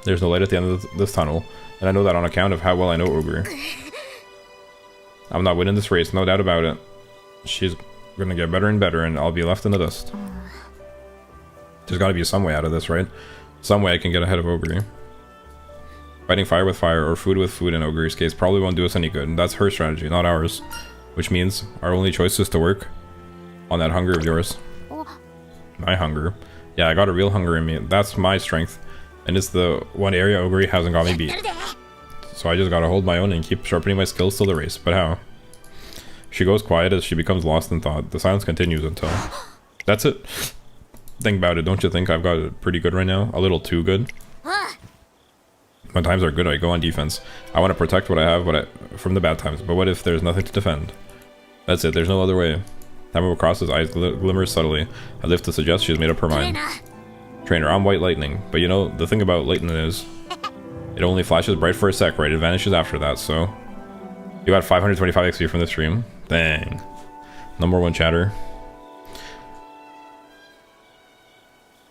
There's no light at the end of this tunnel, and I know that on account of how well I know Ogre. I'm not winning this race, no doubt about it. She's gonna get better and better, and I'll be left in the dust. There's gotta be some way out of this, right? Some way I can get ahead of Ogre. Fighting fire with fire or food with food in Ogre's case probably won't do us any good. That's her strategy, not ours. Which means our only choice is to work on that hunger of yours. My hunger. Yeah, I got a real hunger in me. That's my strength. And it's the one area Ogre hasn't got me beat. So I just gotta hold my own and keep sharpening my skills till the race. But how? She goes quiet as she becomes lost in thought. The silence continues until... That's it. Think about it. Don't you think I've got it pretty good right now? A little too good? When times are good, I go on defense. I want to protect what I have from the bad times. But what if there's nothing to defend? That's it. There's no other way. Tamamo across his eyes glimmers subtly, as if to suggest she's made up her mind. Trainer, I'm white lightning. But you know, the thing about lightning is... It only flashes bright for a sec, right? It vanishes after that, so... You got 525 XP from the stream. Dang. Number one chatter.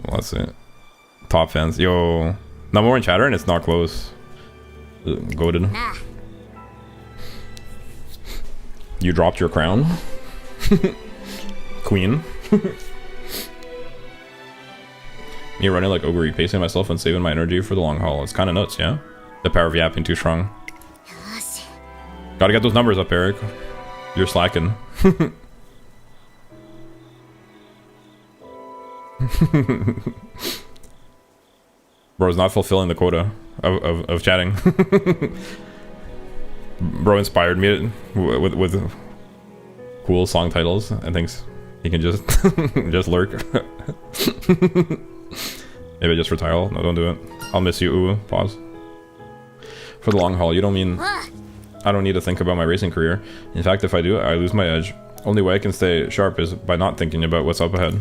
Well, that's it. Top fans. Yo. Number one chatter and it's not close. Goated. You dropped your crown. Queen. Me running like Ogre, pacing myself and saving my energy for the long haul. It's kind of nuts, yeah? The power of yapping too strong. Gotta get those numbers up, Eric. You're slacking. Bro's not fulfilling the quota of chatting. Bro inspired me with cool song titles and thinks he can just just lurk. Maybe just retire. No, don't do it. I'll miss you. Ooh, pause. For the long haul, you don't mean I don't need to think about my racing career. In fact, if I do, I lose my edge. Only way I can stay sharp is by not thinking about what's up ahead.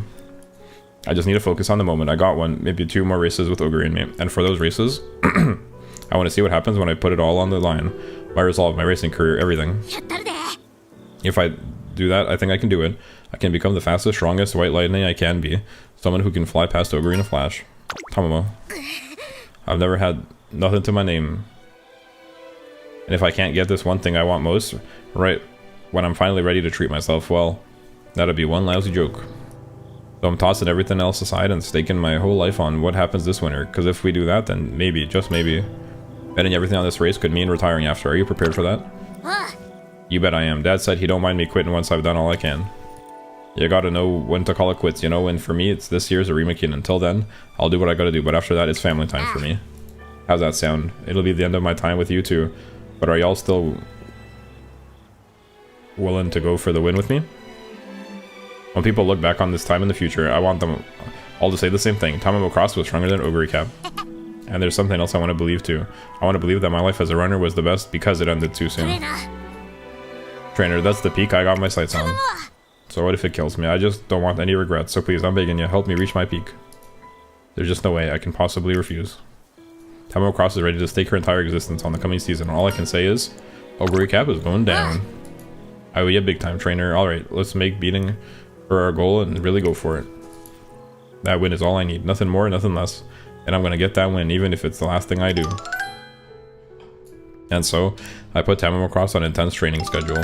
I just need to focus on the moment. I got one, maybe two more races with Ogre in me. And for those races, I want to see what happens when I put it all on the line. My resolve, my racing career, everything. If I do that, I think I can do it. I can become the fastest, strongest white lightning I can be. Someone who can fly past Ogre in a flash. Tamamo. I've never had nothing to my name. And if I can't get this one thing I want most, right when I'm finally ready to treat myself, well, that'll be one lousy joke. So I'm tossing everything else aside and staking my whole life on what happens this winter. Because if we do that, then maybe, just maybe, betting everything on this race could mean retiring after. Are you prepared for that? You bet I am. Dad said he don't mind me quitting once I've done all I can. You gotta know when to call it quits, you know, and for me, it's this year's a remake, and until then, I'll do what I gotta do, but after that, it's family time for me. How's that sound? It'll be the end of my time with you two, but are y'all still willing to go for the win with me? When people look back on this time in the future, I want them all to say the same thing. Tamamo Cross was stronger than Ogre Cap. And there's something else I want to believe too. I want to believe that my life as a runner was the best because it ended too soon. Trainer, that's the peak I got my sights on. So what if it kills me? I just don't want any regrets, so please, I'm begging you, help me reach my peak. There's just no way I can possibly refuse. Tamamo Cross is ready to stake her entire existence on the coming season. All I can say is, Ogre Cap is going down. I owe you a big time, trainer. Alright, let's make beating for our goal and really go for it. That win is all I need. Nothing more, nothing less. And I'm gonna get that win, even if it's the last thing I do. And so, I put Tamamo Cross on an intense training schedule.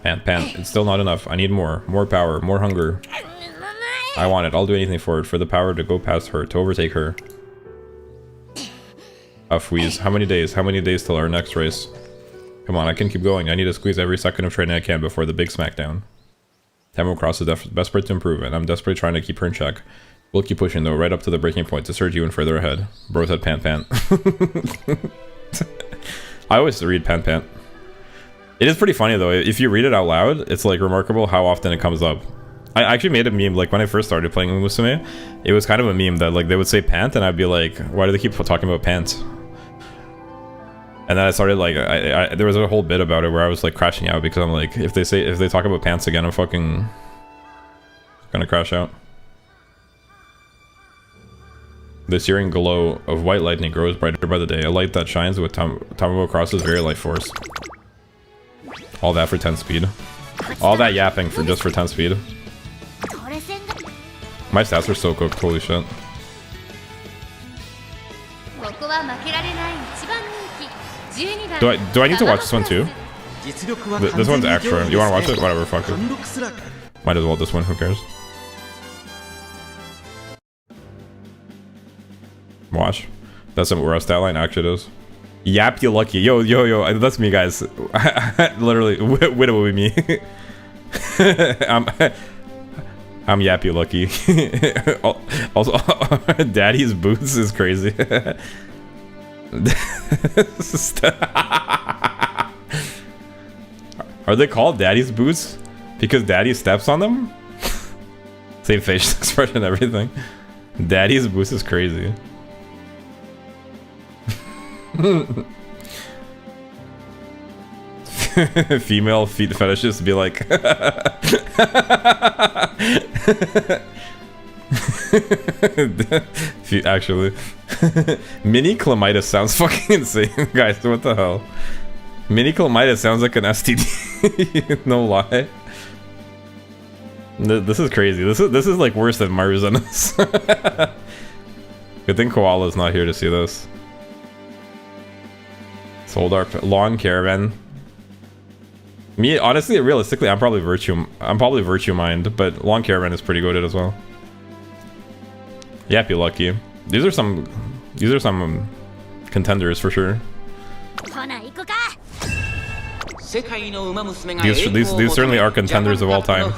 Pant, it's still not enough. I need more. More power, more hunger. I want it. I'll do anything for it. For the power to go past her, to overtake her. Wheeze. How many days? How many days till our next race? Come on, I can keep going. I need to squeeze every second of training I can before the big smackdown. Tamamo Cross is desperate to improve, and I'm desperately trying to keep her in check. We'll keep pushing though, right up to the breaking point to surge even further ahead. Bro said pant. I always read pant. It is pretty funny though. If you read it out loud, it's like remarkable how often it comes up. I actually made a meme like when I first started playing Umamusume. It was kind of a meme that like they would say pant, and I'd be like, why do they keep talking about pants? And then I started like, there was a whole bit about it where I was like crashing out because I'm like, if they talk about pants again, I'm fucking gonna crash out. The searing glow of white lightning grows brighter by the day, a light that shines with Tamamo Cross's very life force. All that for 10 speed. All that yapping for just for 10 speed. My stats are so cooked, holy shit. Do I need to watch this one too? This one's extra. You wanna watch it? Whatever, fuck it. Might as well this one, who cares? Watch. That's some Ura stat line. Actually, it is. Yap, you lucky. Yo, that's me, guys. Literally, widow with me. I'm Yap, you lucky. Also, Daddy's boots is crazy. Are they called Daddy's boots because Daddy steps on them? Same facial expression and everything. Daddy's boots is crazy. Female feet fetishists be like feet, actually. Mini chlamydia sounds fucking insane, guys. What the hell? Mini chlamydia sounds like an STD. No lie. This is crazy. This is like worse than Mars on us. Good thing Koala's not here to see this. Sold our lawn caravan. Me, honestly, realistically, I'm probably virtue mind, but lawn caravan is pretty good as well. Yep, you're lucky. These are some contenders for sure. These certainly are contenders of all time.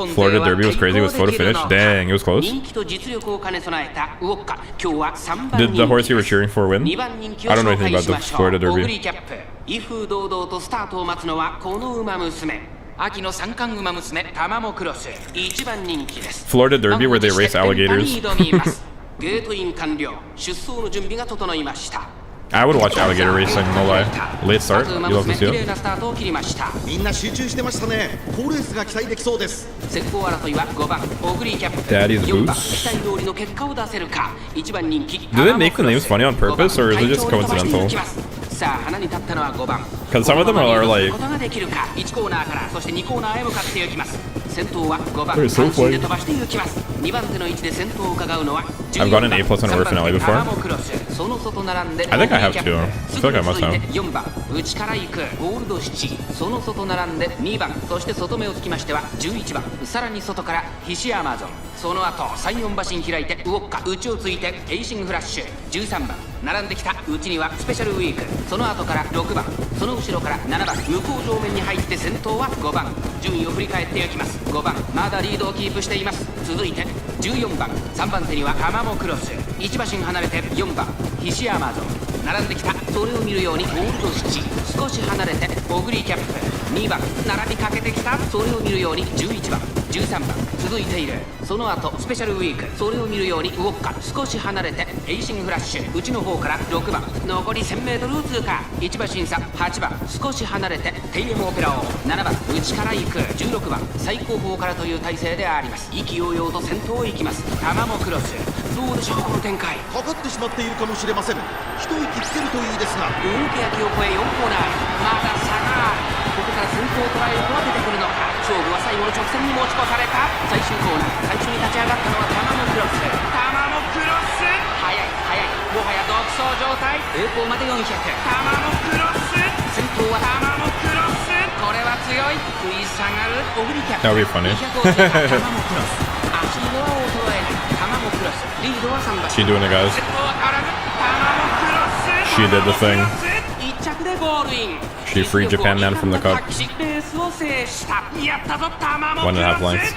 Florida Derby was crazy with photo finish. Dang, it was close. Did the horse you were cheering for win? I don't know anything about the Florida Derby. Florida Derby where they race alligators. I would watch alligator racing, no lie. Late start, you love to see it. Daddy's boots. Do they make the names funny on purpose, or is it just coincidental? Because some of them are like... They're so funny. I've gotten an A+ on Earth finale before. I think I have too. I feel like I must have. That would be funny. She doing it, guys. She did the thing. She freed Japan Man from the cup. 1.5 lengths.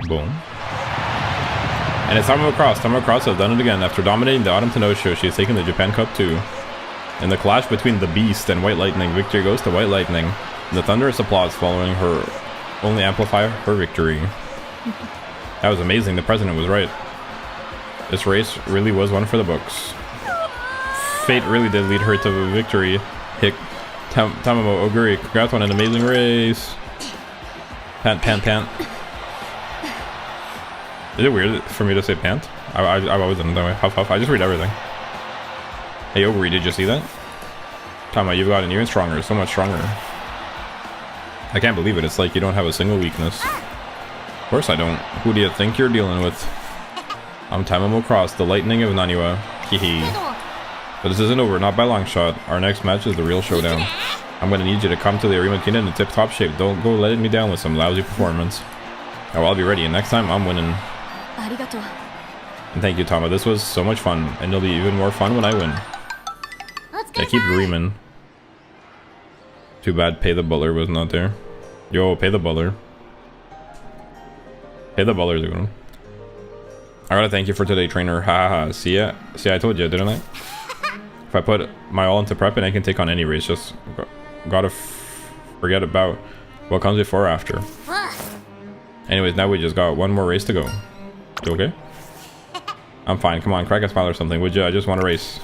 Boom. And it's Tamamo Cross. Tamamo Cross has done it again. After dominating the Autumn Tenno show, she has taken the Japan Cup too. In the clash between the Beast and White Lightning, victory goes to White Lightning. The thunderous applause following her only amplify her victory. That was amazing. The president was right. This race really was one for the books. Fate really did lead her to victory. Hick, Tamamo Oguri, congrats on an amazing race. Pant, pant, pant. Is it weird for me to say pant? I've always done it that way. Huff, huff. I just read everything. Hey, Ogre, did you see that? Tama, you've gotten even stronger, so much stronger. I can't believe it. It's like you don't have a single weakness. Of course I don't. Who do you think you're dealing with? I'm Tamamo Cross, the lightning of Naniwa. Hehe. But this isn't over, not by long shot. Our next match is the real showdown. I'm gonna need you to come to the Arima Kingdom in tip-top shape. Don't go letting me down with some lousy performance. Oh, I'll be ready, and next time I'm winning. And thank you, Tama. This was so much fun, and it'll be even more fun when I win. I keep dreaming. Too bad Pay the Butler was not there. Yo, Pay the Butler. Pay the Butler's a good one. I gotta thank you for today, trainer. Ha ha ha. See ya? See, I told you, didn't I? If I put my all into prep, and I can take on any race. Just gotta forget about what comes before or after. Anyways, now we just got one more race to go. You okay? I'm fine. Come on, crack a smile or something, would you? I just want to race.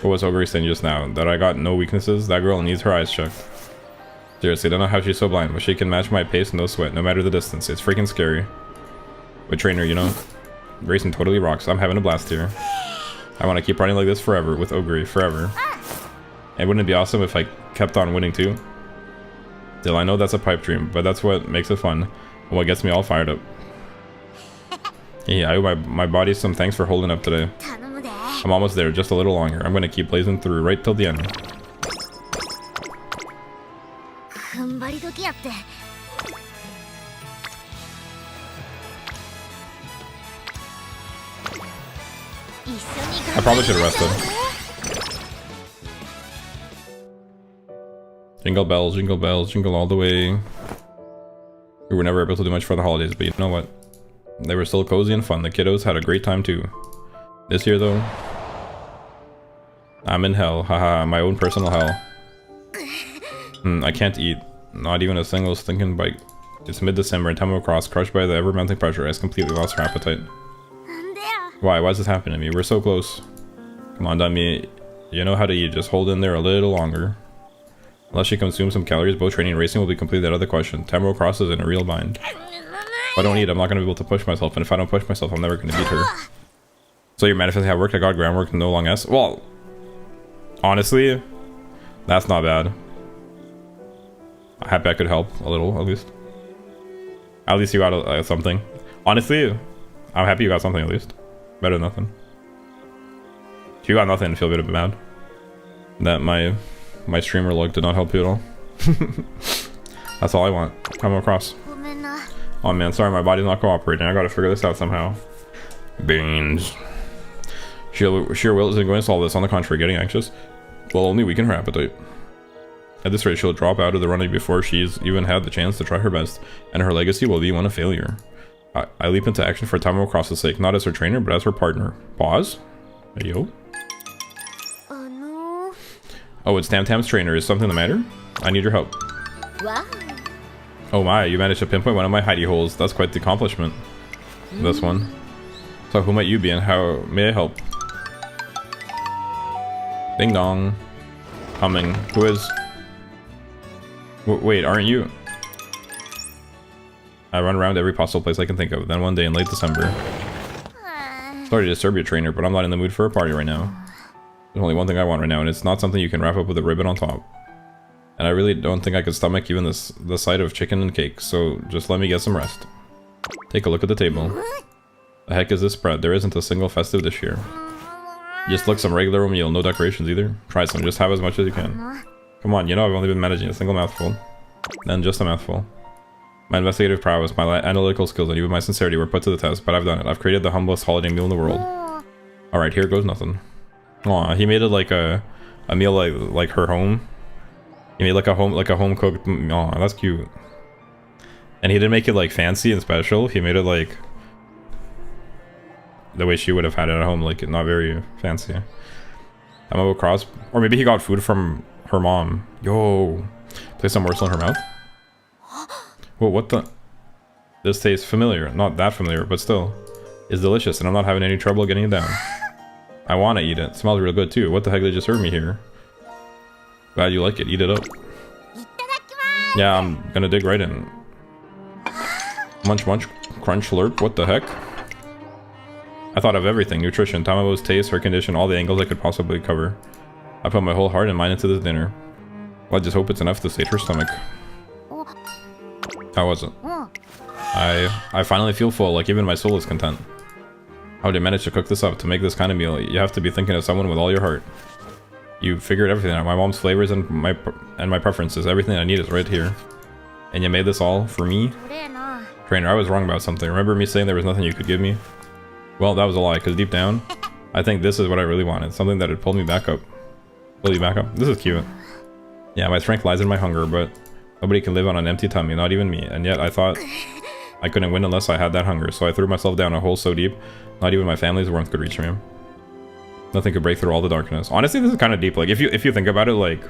What was Ogre saying just now? That I got no weaknesses? That girl needs her eyes checked. Seriously, I don't know how she's so blind, but she can match my pace no sweat, no matter the distance. It's freaking scary. But trainer, you know, racing totally rocks. I'm having a blast here. I want to keep running like this forever with Ogre, forever. And wouldn't it be awesome if I kept on winning too? Still, I know that's a pipe dream, but that's what makes it fun. And what gets me all fired up. Yeah, I owe my body some thanks for holding up today. I'm almost there, just a little longer. I'm gonna keep blazing through right till the end. I probably should have rested. Jingle bells, jingle all the way. We were never able to do much for the holidays, but you know what? They were still cozy and fun. The kiddos had a great time too. This year though, I'm in hell. Haha, my own personal hell. I can't eat. Not even a single stinking bite. It's mid-December and Tamamo Cross, crushed by the ever-mounting pressure, has completely lost her appetite. Why? Why's this happening to me? We're so close. Come on, Dami. You know how to eat. Just hold in there a little longer. Unless she consumes some calories, both training and racing will be completely out of the question. Tamamo Cross is in a real bind. If I don't eat, I'm not going to be able to push myself, and if I don't push myself, I'm never going to beat her. So you're manifesting how it worked? I got groundwork and no long S? Well, honestly, that's not bad. I'm happy I could help a little, at least. At least you got something. Honestly, I'm happy you got something at least. Better than nothing. If you got nothing, feel a bit bad that my streamer look did not help you at all. That's all I want. Come across. Oh man, sorry, my body's not cooperating. I gotta figure this out somehow. Beans. Sheer will isn't going to solve this. On the contrary, getting anxious will only weaken her appetite. At this rate, she'll drop out of the running before she's even had the chance to try her best, and her legacy will be one of failure. I leap into action for Tamamo Cross's sake, not as her trainer, but as her partner. Pause. Hey, yo. Oh, it's Tam Tam's trainer. Is something the matter? I need your help. Oh my, you managed to pinpoint one of my hidey holes. That's quite the accomplishment. This one. So who might you be and how may I help? Ding dong. Coming. Who is... wait, aren't you? I run around every possible place I can think of. Then one day in late December. Sorry to disturb your trainer, but I'm not in the mood for a party right now. There's only one thing I want right now, and it's not something you can wrap up with a ribbon on top. And I really don't think I could stomach even the sight of chicken and cake, so just let me get some rest. Take a look at the table. The heck is this spread? There isn't a single festive dish here. Just look some regular meal, no decorations either. Try some, just have as much as you can. Come on, you know I've only been managing a single mouthful. Then just a mouthful. My investigative prowess, my analytical skills, and even my sincerity were put to the test, but I've done it. I've created the humblest holiday meal in the world. Alright, here goes nothing. Aw, he made it like a meal like her home. He made like a home cooked. Aw, that's cute. And he didn't make it like fancy and special. He made it like the way she would have had it at home, like not very fancy. I'm gonna go cross, or maybe he got food from her mom. Yo, place some morsel in her mouth. Whoa, what the? This tastes familiar. Not that familiar, but still. It's delicious, and I'm not having any trouble getting it down. I want to eat it. It smells real good, too. What the heck did they just serve me here? Glad you like it. Eat it up. Yeah, I'm gonna dig right in. Munch, munch, crunch, slurp. What the heck? I thought of everything. Nutrition, Tamamo's taste, her condition, all the angles I could possibly cover. I put my whole heart and mind into this dinner. Well, I just hope it's enough to sate her stomach. How was it? I finally feel full, like even my soul is content. How did you manage to cook this up? To make this kind of meal, you have to be thinking of someone with all your heart. You figured everything out. My mom's flavors and my preferences. Everything I need is right here. And you made this all for me? Trainer, I was wrong about something. Remember me saying there was nothing you could give me? Well, that was a lie, because deep down, I think this is what I really wanted. Something that had pulled me back up. Pull you back up? This is cute. Yeah, my strength lies in my hunger, but nobody can live on an empty tummy, not even me. And yet I thought I couldn't win unless I had that hunger, so I threw myself down a hole so deep, not even my family's warmth could reach me. Nothing could break through all the darkness. Honestly, this is kind of deep. Like, if you think about it, like,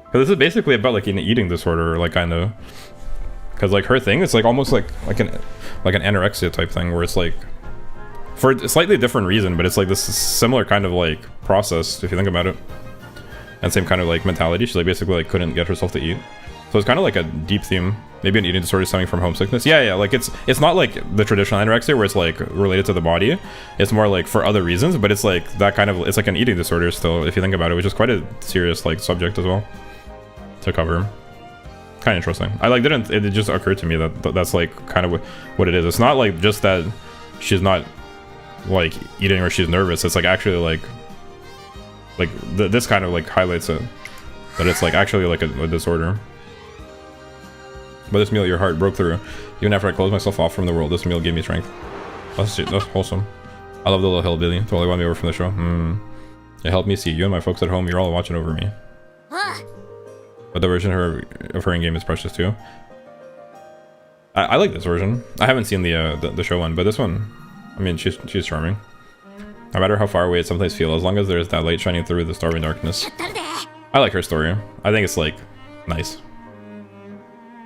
because this is basically about like an eating disorder, like kind of. Because like her thing, it's like almost like an anorexia type thing, where it's like for a slightly different reason, but it's like this similar kind of like process if you think about it, and same kind of like mentality. She like basically like couldn't get herself to eat, so it's kind of like a deep theme. Maybe an eating disorder stemming from homesickness. Yeah, like it's not like the traditional anorexia where it's like related to the body. It's more like for other reasons, but it's like that kind of, it's like an eating disorder still if you think about it, which is quite a serious like subject as well to cover. Kind of interesting. I like it just occurred to me that that's like kind of what it is. It's not like just that she's not like eating or she's nervous. It's like actually like this kind of like highlights it, that it's like actually like a disorder. But this meal, your heart broke through. Even after I closed myself off from the world, this meal gave me strength. That's wholesome. I love the little hillbilly. Totally won me over from the show. It helped me see you and my folks at home. You're all watching over me. But the version of her in game is precious too. I like this version. I haven't seen the show one, but this one, I mean, she's charming. No matter how far away it sometimes feels, as long as there's that light shining through the starving darkness. I like her story. I think it's like nice.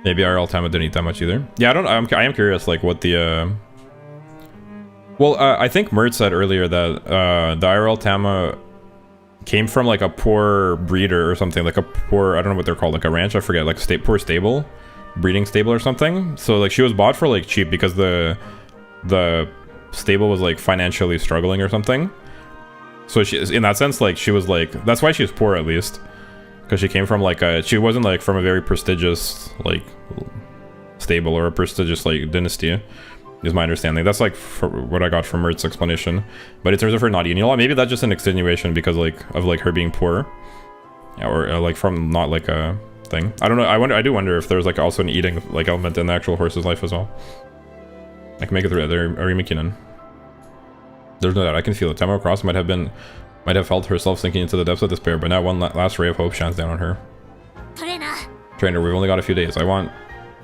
Maybe IRL Tama didn't eat that much either. Yeah, I am curious like what the I think Mert said earlier that the IRL Tama came from like a poor breeder or something, like a poor, I don't know what they're called, like a ranch, I forget, like poor stable, breeding stable or something. So like she was bought for like cheap because the stable was like financially struggling or something. So she, in that sense, like she was like, that's why she was poor at least. Because she came from like she wasn't like from a very prestigious like stable or a prestigious like dynasty, is my understanding. That's like what I got from Mert's explanation. But in terms of her not eating a lot, maybe that's just an extenuation because like of like her being poor, or like from not like a thing. I don't know. I do wonder if there's like also an eating like element in the actual horse's life as well. I can make it through there. Arimikinen. There's no doubt. I can feel it. Tamamo Cross might have felt herself sinking into the depths of despair, but now one last ray of hope shines down on her. Trainer, we've only got a few days. I want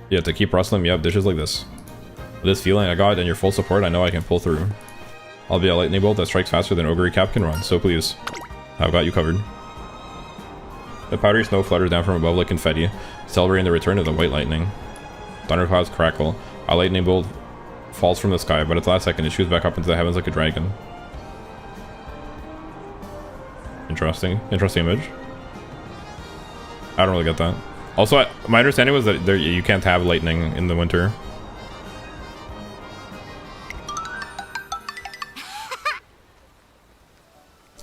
you to keep wrestling me up dishes like this. With this feeling I got and your full support, I know I can pull through. I'll be a lightning bolt that strikes faster than Ogre Cap can run, so please, I've got you covered. The powdery snow flutters down from above like confetti, celebrating the return of the white lightning. Thunderclouds crackle. A lightning bolt falls from the sky, but at the last second it shoots back up into the heavens like a dragon. Interesting image. I don't really get that. Also, my understanding was that you can't have lightning in the winter.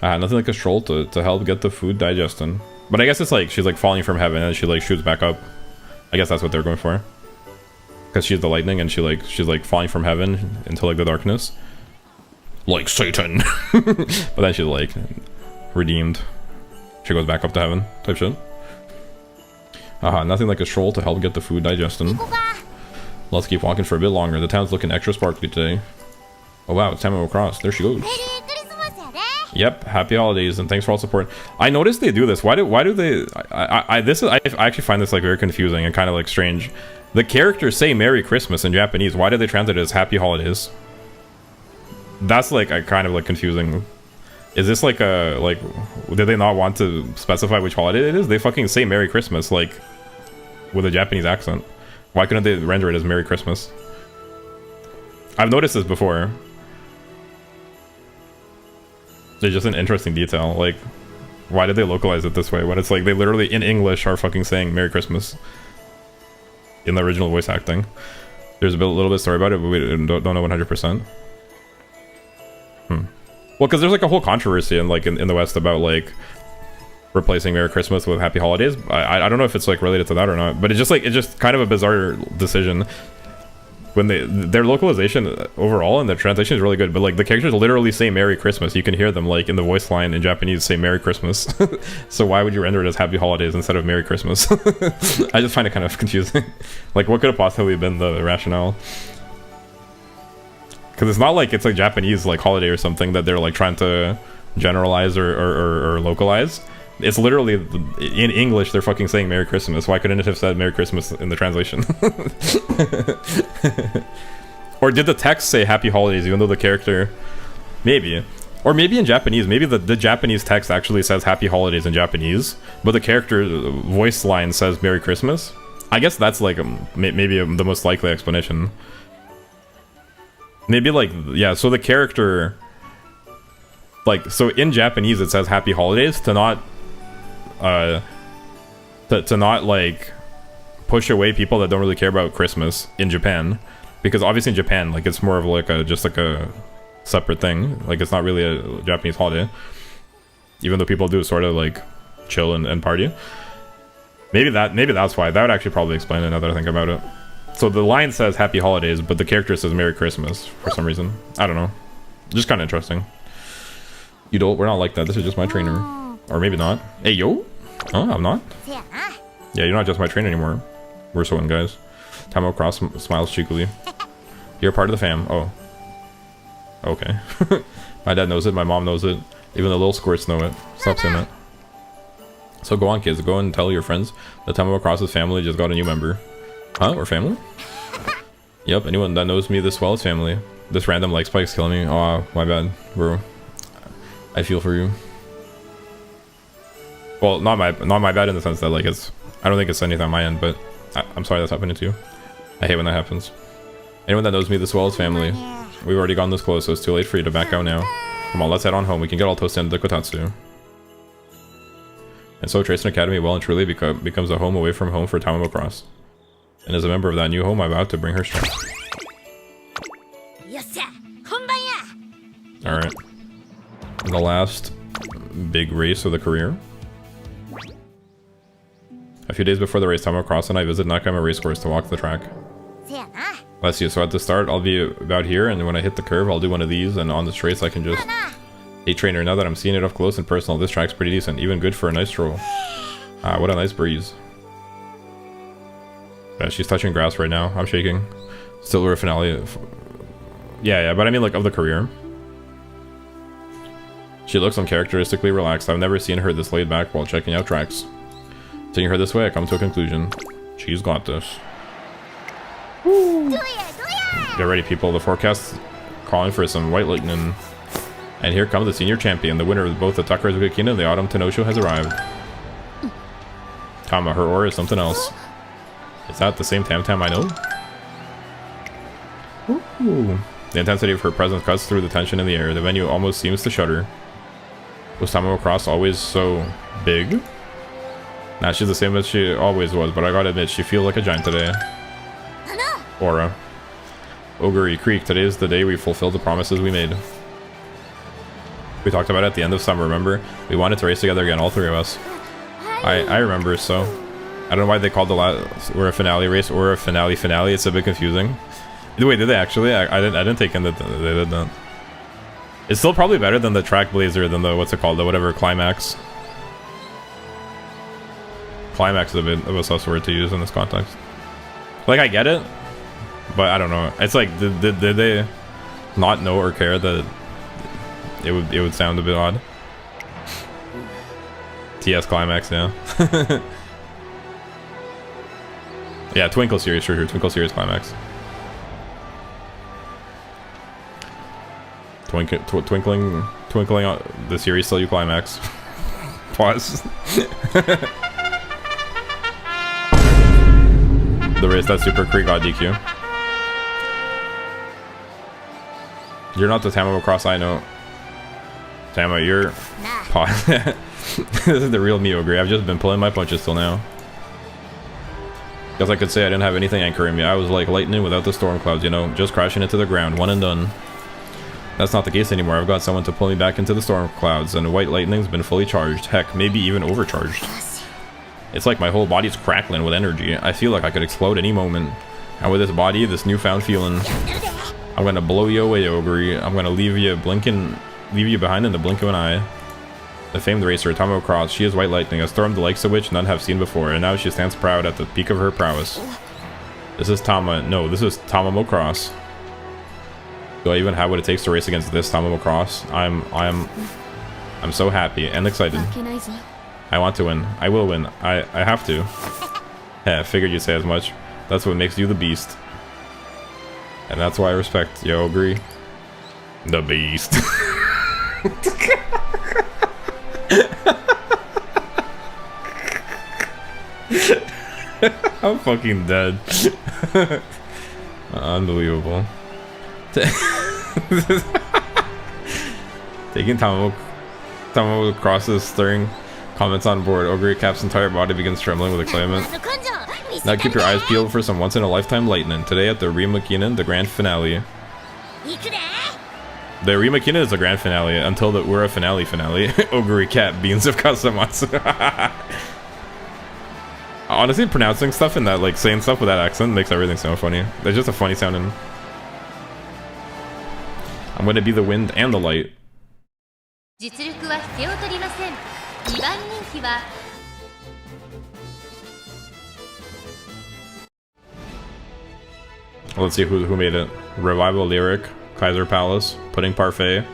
Nothing like a stroll to help get the food digesting. But I guess it's like she's like falling from heaven and she like shoots back up. I guess that's what they're going for. Because she's the lightning and she's like falling from heaven into like the darkness. Like Satan. But then she's like redeemed. She goes back up to heaven type shit. Nothing like a stroll to help get the food digesting. Let's keep walking for a bit longer. The town's looking extra sparkly today. Oh wow, it's Tamamo Cross. There she goes. Yep, happy holidays and thanks for all support. I noticed they do this. Why do they? I actually find this like very confusing and kind of like strange. The characters say Merry Christmas in Japanese. Why do they translate it as Happy Holidays? That's like kind of like confusing. Is this like did they not want to specify which holiday it is? They fucking say Merry Christmas like with a Japanese accent. Why couldn't they render it as Merry Christmas? I've noticed this before. It's just an interesting detail. Like, why did they localize it this way when it's like they literally in English are fucking saying Merry Christmas in the original voice acting? There's a little bit of story about it, but we don't know 100%. Well, because there's like a whole controversy in like in the West about like replacing Merry Christmas with Happy Holidays. I don't know if it's like related to that or not, but it's just kind of a bizarre decision. When their localization overall and the translation is really good, but like the characters literally say Merry Christmas. You can hear them like in the voice line in Japanese say Merry Christmas. So why would you render it as Happy Holidays instead of Merry Christmas? I just find it kind of confusing. Like what could have possibly been the rationale? Because it's not like it's a Japanese like holiday or something that they're like trying to generalize or localize. It's literally in English they're fucking saying Merry Christmas. Why couldn't it have said Merry Christmas in the translation? Or did the text say Happy Holidays even though the character... Maybe. Or maybe in Japanese, maybe the Japanese text actually says Happy Holidays in Japanese, but the character voice line says Merry Christmas. I guess that's like maybe the most likely explanation. Maybe like, yeah, so the character... Like, so in Japanese it says Happy Holidays to not... to not like push away people that don't really care about Christmas in Japan, because obviously in Japan like it's more of like just like a separate thing, like it's not really a Japanese holiday, even though people do sort of like chill and party. Maybe that's why. That would actually probably explain it now that I think about it. So the line says Happy Holidays, but the character says Merry Christmas for some reason. I don't know, just kind of interesting. You don't, we're not like that. This is just my trainer. Or maybe not. Hey, yo? Oh, I'm not? Yeah, you're not just my trainer anymore. We're so in, guys. Tamamo Cross smiles cheekily. You're part of the fam. Oh. Okay. My dad knows it. My mom knows it. Even the little squirts know it. Stop saying that. So go on, kids. Go and tell your friends that Tamamo Cross's family just got a new member. Huh? We're family? Yep, anyone that knows me this well is family. This random like spike's killing me. Oh, my bad, bro. I feel for you. Well, not my bad in the sense that like it's... I don't think it's anything on my end, but I'm sorry that's happening to you. I hate when that happens. Anyone that knows me this well is family. We've already gone this close, so it's too late for you to back out now. Come on, let's head on home. We can get all toasted into Kotatsu. And so Tracing Academy well and truly becomes a home away from home for Tamamo Cross. And as a member of that new home, I'm about to bring her strength. Alright. The last big race of the career. A few days before the race, Tamamo Cross and I visit Nakayama Racecourse to walk the track. Bless you. So at the start, I'll be about here, and when I hit the curve, I'll do one of these, and on this race, I can just... Hey trainer, now that I'm seeing it up close and personal, this track's pretty decent, even good for a nice stroll. Ah, what a nice breeze. Yeah, she's touching grass right now. I'm shaking. Still we're a finale. Yeah, but I mean like of the career. She looks uncharacteristically relaxed. I've never seen her this laid back while checking out tracks. Seeing her this way, I come to a conclusion. She's got this. Woo. Get ready, people. The forecast's calling for some white lightning. And here comes the senior champion. The winner of both the Takara Zugakina and the Autumn Tenosho has arrived. Tama, her aura is something else. Is that the same Tam Tam I know? Ooh. The intensity of her presence cuts through the tension in the air. The venue almost seems to shudder. Was Tamamo Cross always so big? Nah, she's the same as she always was, but I gotta admit, she feels like a giant today. Aura. Oguri Creek, today is the day we fulfilled the promises we made. We talked about it at the end of summer, remember? We wanted to race together again, all three of us. I remember, so... I don't know why they called the last... Or a finale race, or a finale. It's a bit confusing. Wait, did they actually? I didn't take in that they did that. It's still probably better than the track blazer, than the... What's it called? The whatever, climax. Climax is a bit of a sus word to use in this context. Like, I get it, but I don't know. It's like, did they not know or care that it would sound a bit odd? TS Climax, yeah. Yeah, Twinkle Series, sure. Twinkle Series Climax. Twinkling on the series till you climax. Pause. The race that Super Creek got DQ. You're not the Tamamo Cross I know. Tamo, you're... Pause. This is the real me, Ogre. I've just been pulling my punches till now. Guess I could say I didn't have anything anchoring me. I was like lightning without the storm clouds, you know, just crashing into the ground, one and done. That's not the case anymore. I've got someone to pull me back into the storm clouds, and white lightning's been fully charged. Heck, maybe even overcharged. It's like my whole body's crackling with energy. I feel like I could explode any moment. And with this body, this newfound feeling, I'm gonna blow you away, Ogre. I'm gonna leave you behind in the blink of an eye. The famed racer, Tamamo Cross, she is white lightning, a storm the likes of which none have seen before, and now she stands proud at the peak of her prowess. This is Tamamo Cross. Do I even have what it takes to race against this Tamamo Cross? I'm so happy and excited. I want to win. I will win. I have to. Yeah, I figured you'd say as much. That's what makes you the beast. And that's why I respect you, Ogre. The beast. I'm fucking dead. Unbelievable. Taking Tamamo crosses, stirring comments on board. Ogre Cap's entire body begins trembling with excitement. Now keep your eyes peeled for some once-in-a-lifetime lightning. Today at the Rimakinen, the grand finale. The Rimakinen is the grand finale until the Ura finale. Ogre Cap, Beans of Kasamatsu. Honestly, pronouncing stuff and that, like, saying stuff with that accent makes everything sound funny. There's just a funny sounding. I'm gonna be the wind and the light. Let's see who made it. Revival Lyric, Kaiser Palace, Pudding Parfait.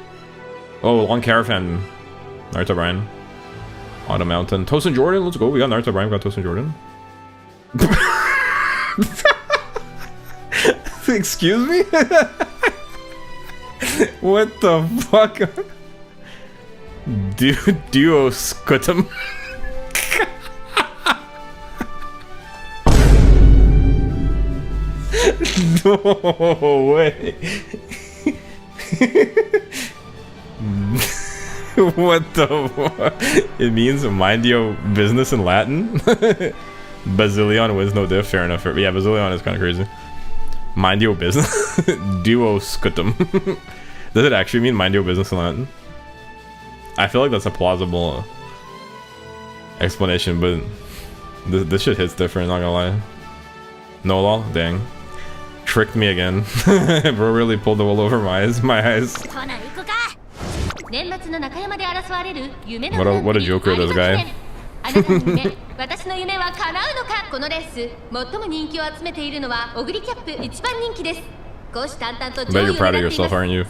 Oh, Long Caravan. Naruto Brian. Autumn Mountain. Toast and Jordan, let's go. We got Naruto Brian, we got Toast and Jordan. Excuse me? What the fuck? Duo Scutum. No way. What the fuck? It means mind your business in Latin? Basilion wins no diff, fair enough. Yeah, Basilion is kind of crazy. Mind your business? Duo scutum. Does it actually mean mind your business in Latin? I feel like that's a plausible explanation, but this shit hits different, not gonna lie. No lol? Dang. Tricked me again. Bro really pulled the wool over my eyes. What a joker, this guy. Bet you're proud of yourself, aren't you?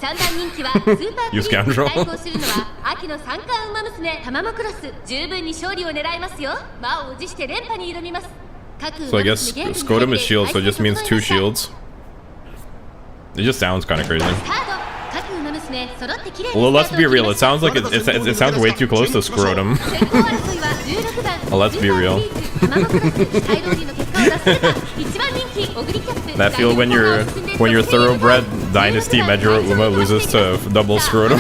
You scoundrel. So I guess Scotum is shield, so it just means 2 shields. It just sounds kind of crazy. Well, let's be real. It sounds like it sounds way too close to Scrotum. Well, let's be real. That feel when your thoroughbred dynasty Medjuro Uma loses to double Scrotum.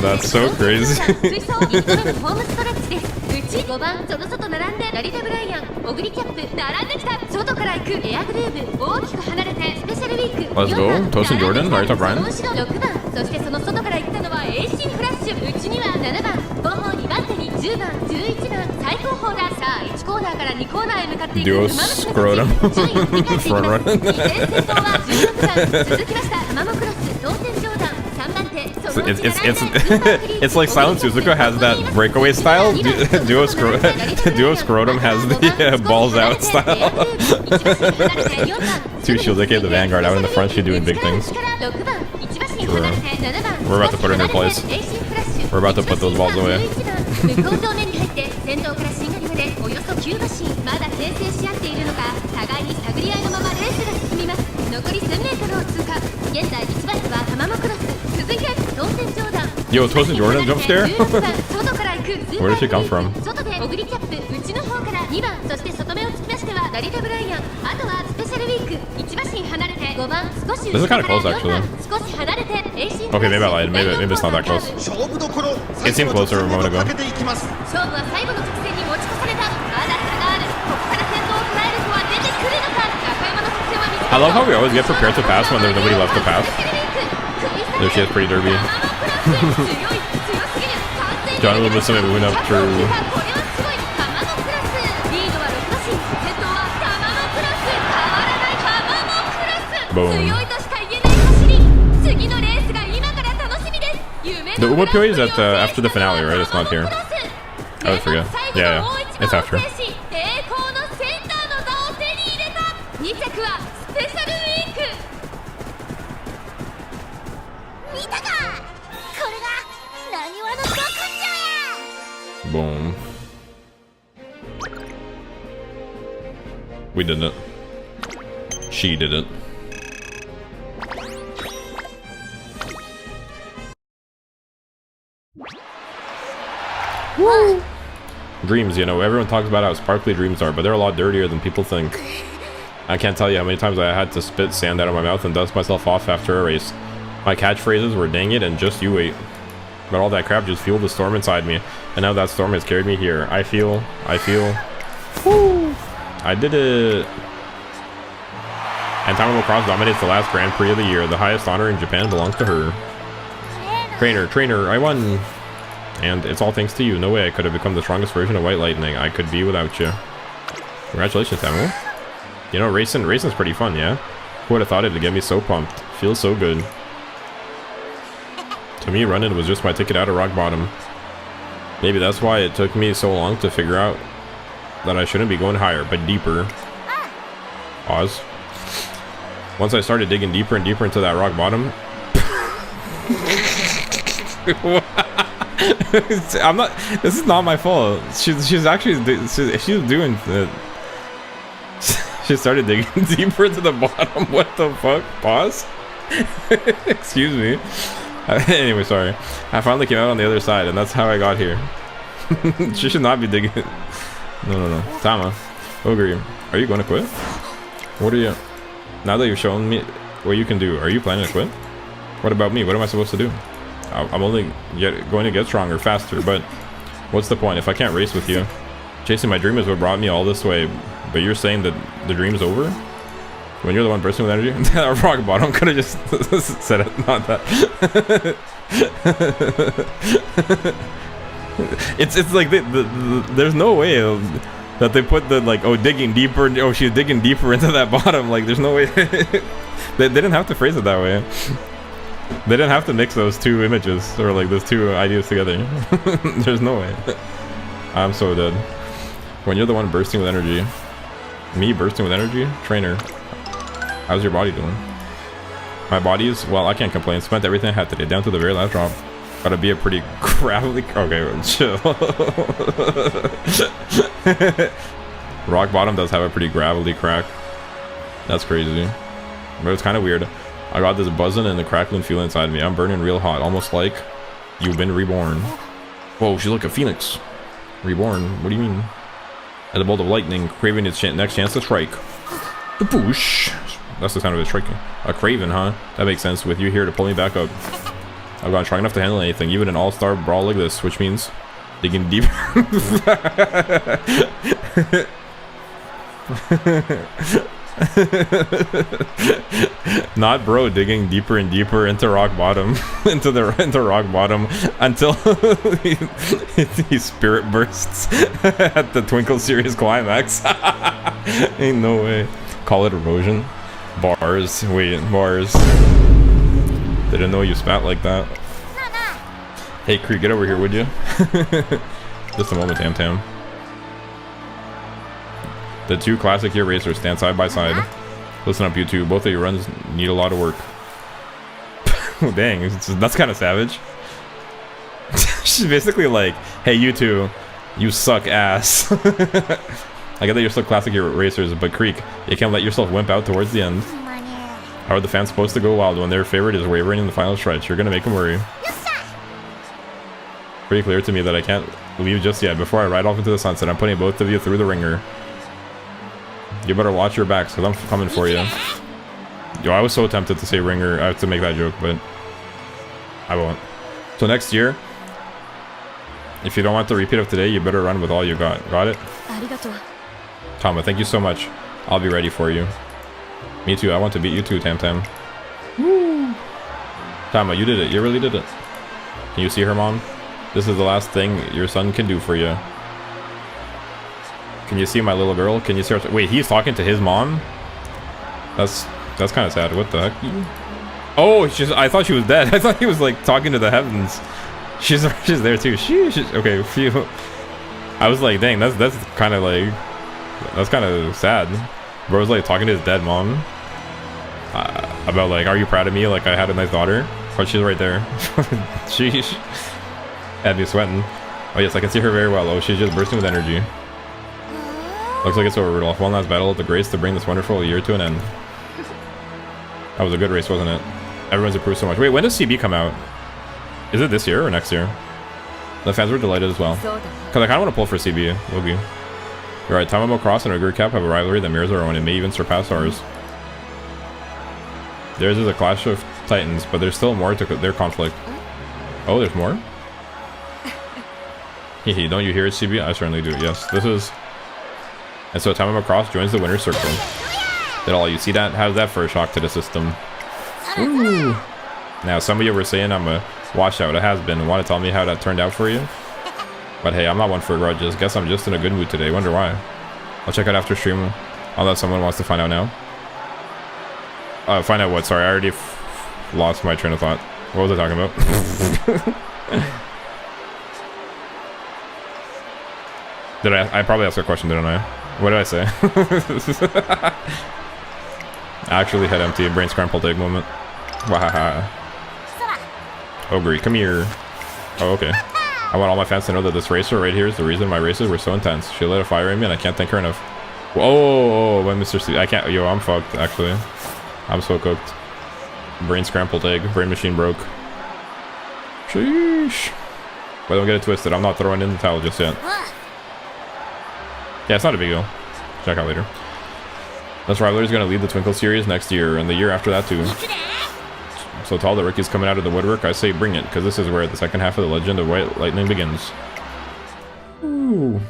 That's so crazy. Let's go. Toast and Jordan, Naruto Brian. Duo Scrotum. Front run. It's like Silent Suzuka has that breakaway style. Duo Scrotum has the balls out style. 2 shields, aka the Vanguard out in the front, she's doing big things. Sure. We're about to put her in her place. We're about to put those balls away. Yo, Toast and Jordan jump scare? Where did she come from? This is kind of close, actually. Okay, maybe I lied. Maybe it's not that close. It seemed closer a moment ago. I love how we always get prepared to pass when there's nobody left to pass. There she is, pretty derby. John Umamusume moving up through. Boom. The Umamusume is at after the finale, right? It's not here. I always forget. Yeah, it's after. Boom. We did it. She did it. Woo! Dreams, you know, everyone talks about how sparkly dreams are, but they're a lot dirtier than people think. I can't tell you how many times I had to spit sand out of my mouth and dust myself off after a race. My catchphrases were "dang it" and "just you wait." But all that crap just fueled the storm inside me, and now that storm has carried me here. I feel, woo! I did it! And Tamamo Cross dominates the last Grand Prix of the year. The highest honor in Japan belongs to her. Trainer, I won! And it's all thanks to you. No way I could have become the strongest version of White Lightning. I could be without you. Congratulations, Tamamo. You know, racing's pretty fun, yeah? Who would have thought it would get me so pumped? Feels so good. To me, running was just my ticket out of rock bottom. Maybe that's why it took me so long to figure out that I shouldn't be going higher, but deeper. Pause. Once I started digging deeper and deeper into that rock bottom... I'm not... This is not my fault. She's actually... She's doing... She started digging deeper into the bottom. What the fuck? Pause? Excuse me. Anyway, sorry. I finally came out on the other side, and that's how I got here. She should not be digging. No. Tama. Ogre, are you going to quit? What are you... Now that you've shown me what you can do, are you planning to quit? What about me? What am I supposed to do? I'm only going to get stronger, faster, but... What's the point if I can't race with you? Chasing my dream is what brought me all this way, but you're saying that the dream's over? When you're the one bursting with energy? That rock bottom could have just said it, not that. It's like there's no way that they put the like, oh, digging deeper, oh, she's digging deeper into that bottom. Like, there's no way. They didn't have to phrase it that way. They didn't have to mix those two images or like those two ideas together. There's no way. I'm so dead. When you're the one bursting with energy. Me bursting with energy? Trainer. How's your body doing? My body's, well, I can't complain. Spent everything I had today, down to the very last drop. Gotta be a pretty gravelly... Okay, chill. Rock bottom does have a pretty gravelly crack. That's crazy. But it's kind of weird. I got this buzzing and the crackling feeling inside me. I'm burning real hot, almost like you've been reborn. Whoa, she's like a phoenix. Reborn? What do you mean? At the bolt of lightning, craving its next chance to strike. The push. That's the sound of it striking. A craven, huh? That makes sense with you here to pull me back up. I've gone strong enough to handle anything, even an all-star brawl like this, which means digging deep. Not bro, digging deeper and deeper into rock bottom, into rock bottom until he spirit bursts at the Twinkle Series climax. Ain't no way. Call it erosion. Bars. Wait, bars. Didn't know you spat like that. Hey, Creek, get over here, would you? Just a moment, Tam Tam. The two classic year racers stand side by side. Listen up, you two. Both of your runs need a lot of work. Dang, that's kind of savage. She's basically like, hey, you two, you suck ass. I get that you're still classic year racers, but Creek, you can't let yourself wimp out towards the end. How are the fans supposed to go wild when their favorite is wavering in the final stretch? You're gonna make them worry. Pretty clear to me that I can't leave just yet. Before I ride off into the sunset, I'm putting both of you through the ringer. You better watch your backs, because I'm coming for you. Yo, I was so tempted to say ringer. I have to make that joke, but I won't. So next year, if you don't want the repeat of today, you better run with all you got. Got it? Tama, thank you so much. I'll be ready for you. Me too. I want to beat you too, Tam Tam. Woo. Tama, you did it. You really did it. Can you see her, Mom? This is the last thing your son can do for you. Can you see my little girl? Can you see her? Wait, he's talking to his mom? That's kind of sad. What the heck? Oh, I thought she was dead. I thought he was like talking to the heavens. She's there too. She's okay. Phew. I was like, dang, that's kind of like, that's kind of sad. Bro's like talking to his dead mom about like, are you proud of me? Like I had a nice daughter, but she's right there. Sheesh. Had me sweating. Oh yes, I can see her very well. Oh, she's just bursting with energy. Looks like it's over, Rudolph. One last battle of the grace to bring this wonderful year to an end. That was a good race, wasn't it? Everyone's improved so much. Wait, when does CB come out? Is it this year or next year? The fans were delighted as well. Because I kind of want to pull for CB. Will be. You're right, Tamamo Cross and Ogre Cap have a rivalry that mirrors our own. It may even surpass ours. Theirs is a clash of titans, but there's still more to their conflict. Oh, there's more? Hehe, don't you hear it, CB? I certainly do, yes. This is... And so Tamamo Cross joins the winner's circle. Did all you see that? How's that for a shock to the system? Ooh. Now, some of you were saying I'm a washout. It has been. Want to tell me how that turned out for you? But hey, I'm not one for grudges. Guess I'm just in a good mood today. Wonder why. I'll check out after stream. Unless someone wants to find out now. Find out what? Sorry, I already lost my train of thought. What was I talking about? Did I probably asked a question, didn't I? What did I say? Actually head empty, brain scrambled egg moment. Wahaha. Ogre, come here. Oh, okay. I want all my fans to know that this racer right here is the reason my races were so intense. She lit a fire in me and I can't thank her enough. Whoa, when Mr. C, I can't, yo, I'm fucked, actually. I'm so cooked. Brain scrambled egg, brain machine broke. Sheesh. But don't get it twisted, I'm not throwing in the towel just yet. Yeah, it's not a big deal. Check out later. This rivalry is going to lead the Twinkle series next year, and the year after that too. So to all the rookies coming out of the woodwork, I say bring it, because this is where the second half of the Legend of White Lightning begins. Ooh.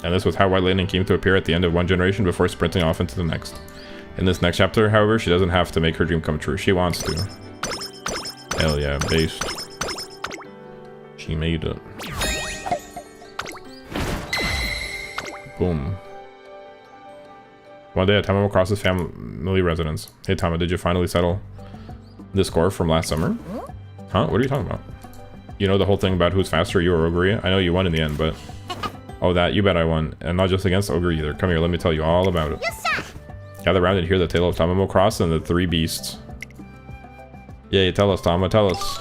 And this was how White Lightning came to appear at the end of one generation before sprinting off into the next. In this next chapter, however, she doesn't have to make her dream come true. She wants to. Hell yeah, based. She made it. Boom. One day, Tamamo crosses family residence. Hey, Tama, did you finally settle the score from last summer? Huh? What are you talking about? You know the whole thing about who's faster, you or Ogre? I know you won in the end, but... Oh, that, you bet I won. And not just against Ogre either. Come here, let me tell you all about it. Gather around and hear the tale of Tamamo Cross and the three beasts. Yay, tell us, Tama, tell us.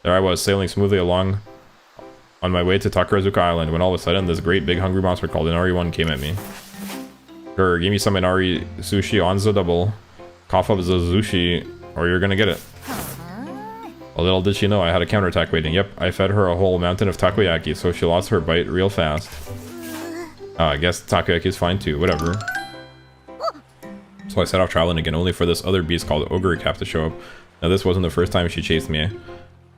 There I was, sailing smoothly along on my way to Takarazuka Island, when all of a sudden this great big hungry monster called Inari-1 came at me. Grr, give me some Inari sushi on the double. Cough up the sushi, or you're gonna get it. Well, little did she know I had a counterattack waiting. Yep, I fed her a whole mountain of takoyaki, so she lost her bite real fast. I guess takoyaki is fine too, whatever. So I set off traveling again, only for this other beast called Ogre Cap to show up. Now this wasn't the first time she chased me.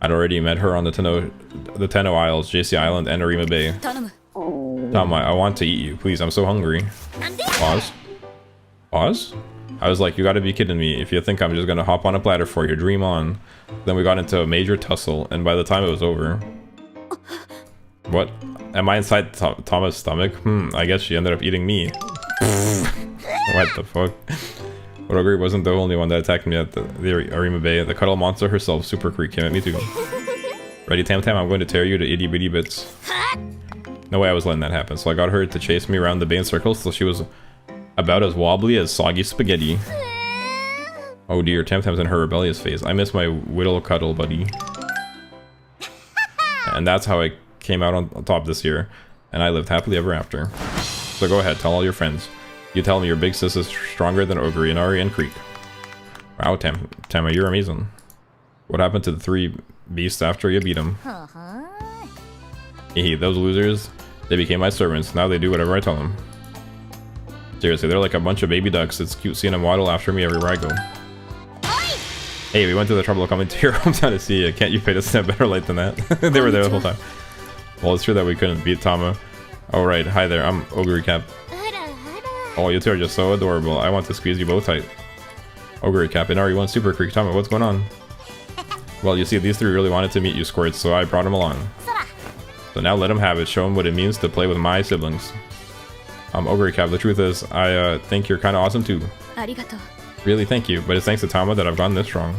I'd already met her on the Tenno Isles, JC Island, and Arima Bay. Tama, I want to eat you. Please, I'm so hungry. Pause. Pause? I was like, you gotta be kidding me. If you think I'm just gonna hop on a platter for you, dream on. Then we got into a major tussle, and by the time it was over... What? Am I inside Tama's stomach? I guess she ended up eating me. What the fuck? But Ogre wasn't the only one that attacked me at the Arima Bay. The cuddle monster herself, Super Creek, came at me too. Ready, Tam Tam? I'm going to tear you to itty bitty bits. No way I was letting that happen, so I got her to chase me around the bay in circles till she was about as wobbly as soggy spaghetti. Oh dear, Tam Tam's in her rebellious phase. I miss my whittle cuddle buddy. And that's how I came out on top this year, and I lived happily ever after. So go ahead, tell all your friends. You tell me your big sis is stronger than Ogre, Inari, and Creek. Wow, Tama, you're amazing. What happened to the three beasts after you beat them? Hehe, those losers, they became my servants. Now they do whatever I tell them. Seriously, they're like a bunch of baby ducks. It's cute seeing them waddle after me everywhere I go. Hey, we went to the trouble of coming to your hometown to see you. Can't you pay us a better light than that? They were there the whole time. Well, it's true that we couldn't beat Tama. Alright, hi there, I'm Ogre Cap. Oh, you two are just so adorable. I want to squeeze you both tight. Ogre Cap and RE1 Super Creek Tamamo, what's going on? Well, you see, these three really wanted to meet you, Squirts, so I brought them along. So now let them have it. Show them what it means to play with my siblings. Ogre Cap, the truth is, I think you're kind of awesome too. Really, thank you. But it's thanks to Tama that I've gotten this strong.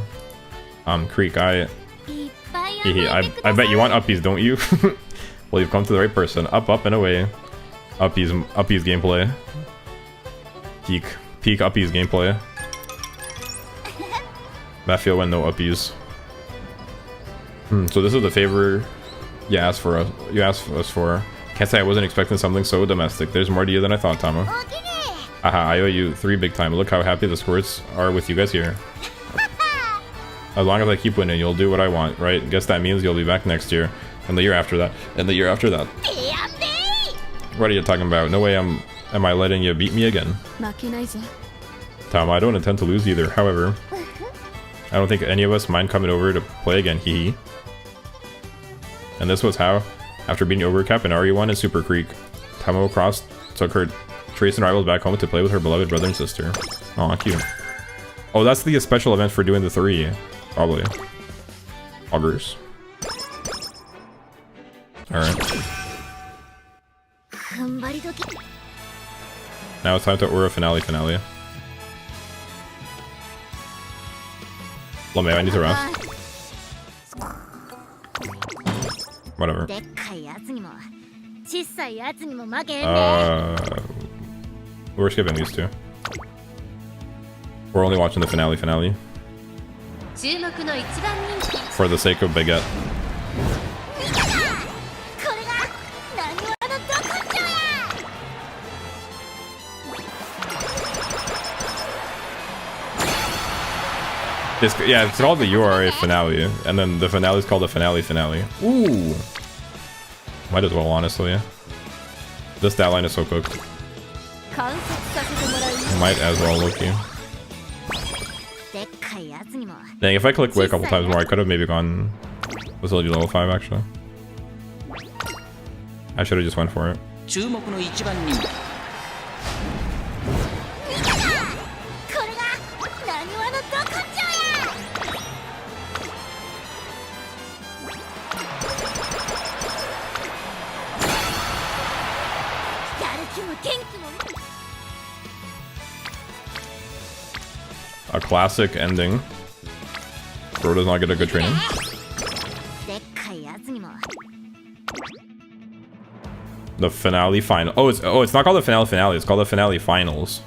Creek, I bet you want uppies, don't you? Well, you've come to the right person. Up, up, and away. Uppies gameplay. Peak uppies gameplay. That feel when no uppies. So this is the favor you asked for us. You asked us for. Can't say I wasn't expecting something so domestic. There's more to you than I thought, Tama. Aha, I owe you 3 big time. Look how happy the Squirts are with you guys here. As long as I keep winning, you'll do what I want, right? Guess that means you'll be back next year, and the year after that, and the year after that. What are you talking about? No way am I letting you beat me again. Tama, I don't intend to lose either. However, I don't think any of us mind coming over to play again, hee hee. And this was how, after beating Ogre Cap and RE1 and Super Creek, Tamamo Cross took her Trace and rivals back home to play with her beloved brother and sister. Aw, cute. Oh, that's the special event for doing the 3, probably. Augers. Alright. Now it's time to Aura finale. Lame, I need to rest. Whatever. We're skipping these two. We're only watching the finale. For the sake of baguette. Yeah, it's called the URA finale, and then the finale is called the finale. Ooh! Might as well, honestly. This stat line is so cooked. Might as well, Loki. Dang, if I click wait a couple times more, I could have maybe gone facility level 5, actually. I should have just went for it. A classic ending. Bro does not get a good training. The finale final. Oh, it's not called the finale. It's called the finale finals.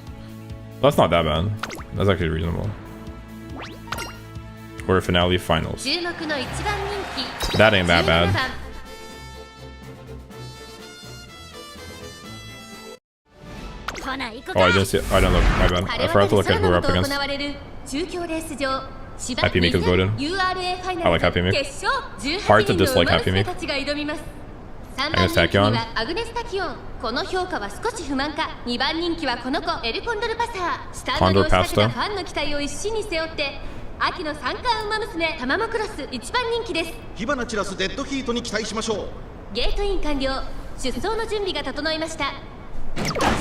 That's not that bad. That's actually reasonable. Or finale finals. That ain't that bad. Oh, I didn't see it. I don't look. My bad. I forgot to look at who we're up against. Happy Meek is goated. I like Happy Meek. Hard to dislike Happy Meek. Agnes Tachyon. Condor Pasta. 秋の三冠馬娘タマモクロス一番人気です。火花散らすデッドヒートに期待しましょう。ゲートイン完了。出走の準備が整いました。スタートです。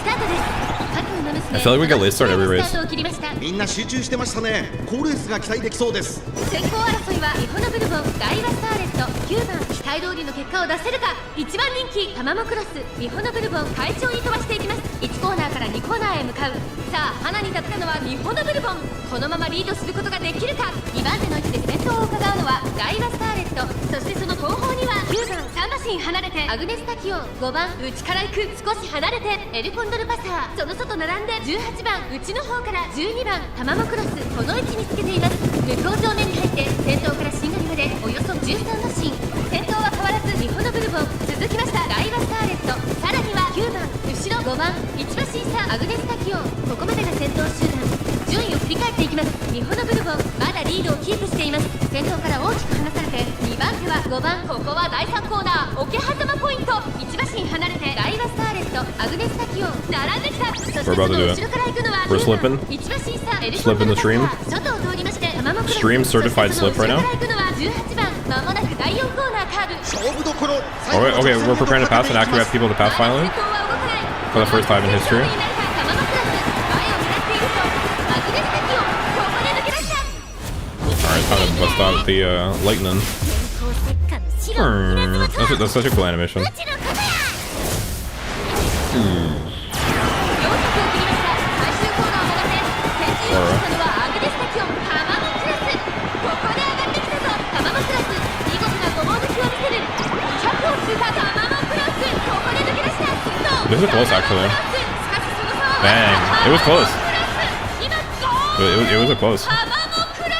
各馬娘 I feel like we get late start every race. スタートを切りました。みんな集中してましたね。好レースが期待できそうです。先行争いはイホノブルボン、ダイワスターレット、9番期待通りの結果を出せるか。一番人気タマモクロス、イホノブルボン快調に飛ばしていきます。1コーナーから2コーナーへ向かう。さあ花に立ったのはイホノブルボン。このままリードすることができるか。2番手の位置で先頭を伺うのはダイワスターレット、そしてその後方には9番3馬身離れてアグネスタキオン、5番内から行く少し離れてエルコンドルパサー、その外並んで18番内の方から12番タマモクロス、この位置につけています。向こう正面に入って先頭からしんがりまでおよそ13馬身。先頭は変わらずイホノブルボン、続きましたダイワスターレット、さらには9番後ろ5番1馬身差アグネスタキオン、ここまでが先頭集団。順位を振り返っていきます。イホノブルボンまだリードをキープしています。先頭から大きく離されて2番手は5番、ここは第3コーナー桶狭間ポイント、1馬身離れてダイワスターレット、アグネスタキオン並んできた。そしてその後ろから行くのは9番1馬身差エルコンドルパサー、外を通りましてタマモクロス、 Stream certified slip right now. 行くのは18番、まもなく第4コーナーカーブ。勝負どころ。 Okay, we're preparing to pass and actually have people to pass finally. For the first time in history. bust out the lightning. That's such a cool animation. This is close, actually. Bang. It was close. It was a close.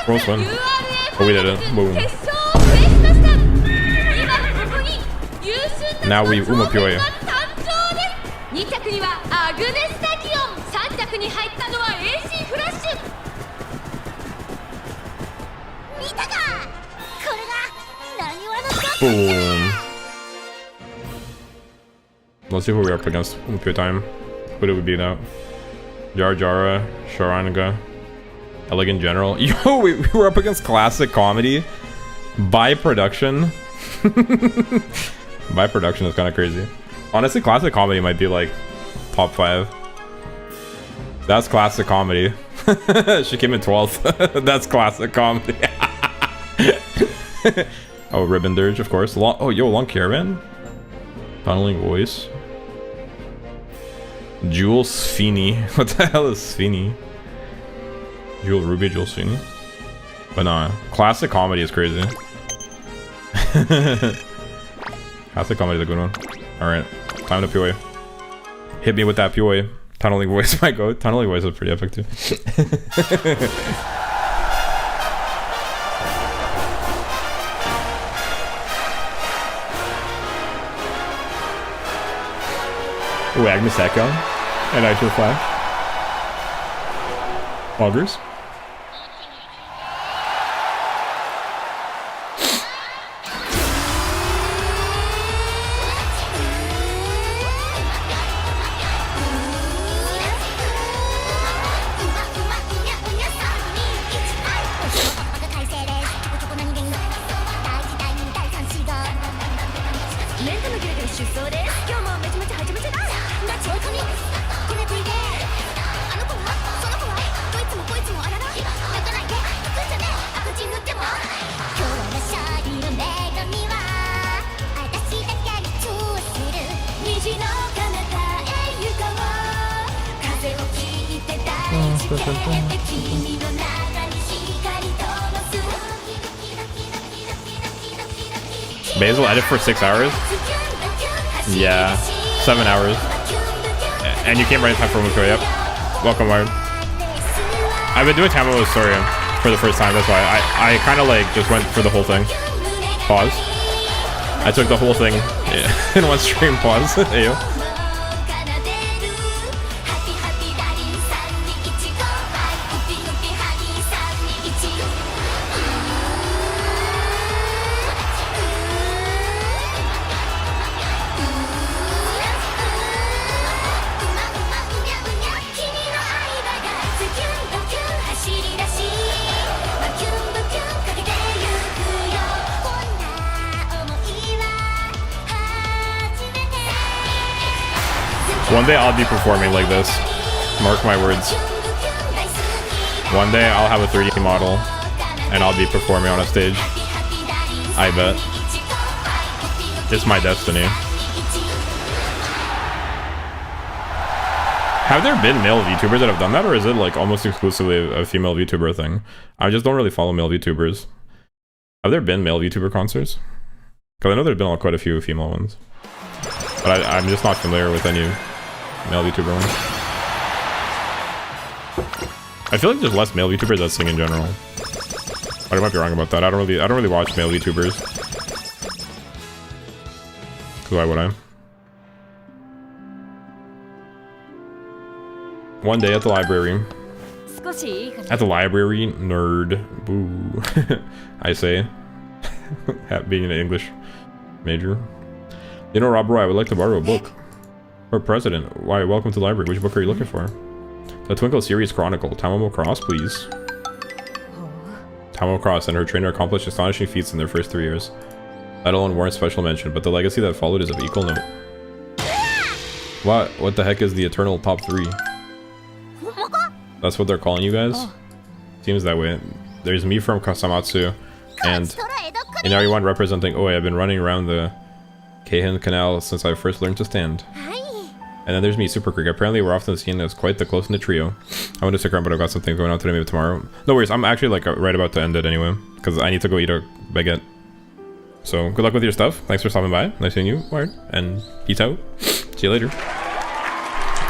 Close win. Oh, we did it. Boom. Now we Umamusume. 2着にはアグネスタキオン、3着に入ったのは AC フラッシュ。見たか、これが何話の Boom. Let's see who we're up against. Umamusume time. Who did we beat out? Jara, Sharanga, Elegant General. Yo, we were up against classic comedy by production. By production is kind of crazy. Honestly, classic comedy might be like top 5. That's classic comedy. She came in 12th. That's classic comedy. Oh, Ribbon Dirge, of course. Oh, yo, Long Caravan. Tunneling Voice. Jewel Sphini. What the hell is Sphini? Jewel Ruby, Jewel Sphini. But nah, classic comedy is crazy. Classic comedy is a good one. Alright, time to POA. Hit me with that POA. Tunneling Voice might go. Tunneling Voice is pretty epic too. Ooh, Agnes Echo. And Nitro Flash. Augers. Basil edit for 6 hours? Yeah, 7 hours. And you came right in time for Umamusume, yep. Welcome, Ward. I've been doing Tamo's story for the first time, that's why. I kind of like just went for the whole thing. Pause. I took the whole thing in one stream, pause. Ayo. One day I'll be performing like this. Mark my words. One day I'll have a 3D model and I'll be performing on a stage. I bet. It's my destiny. Have there been male VTubers that have done that, or is it like almost exclusively a female VTuber thing? I just don't really follow male VTubers. Have there been male VTuber concerts? Because I know there's been quite a few female ones. But I'm just not familiar with any male VTuber ones. I feel like there's less male VTubers that sing in general. But I might be wrong about that. I don't really watch male VTubers. Cause why would I? One day at the library. At the library, nerd. Boo. I say. Being an English major. You know, Rob Roy, I would like to borrow a book. For President. Why, welcome to the library. Which book are you looking for? The Twinkle Series Chronicle. Tamamo Cross, please. Tamamo Cross and her trainer accomplished astonishing feats in their first 3 years. That alone warrants special mention, but the legacy that followed is of equal note. What the heck is the eternal top 3? That's what they're calling you guys? Seems that way. There's me from Kasamatsu, And in RE1 representing Oi, I've been running around the Keihin Canal since I first learned to stand. And then there's me, Super Creek. Apparently we're often seen as quite the close-knit trio. I want to stick around, but I've got something going on today, maybe tomorrow. No worries, I'm actually like right about to end it anyway, because I need to go eat a baguette. So good luck with your stuff. Thanks for stopping by. Nice seeing you, Ward. And peace out. See you later.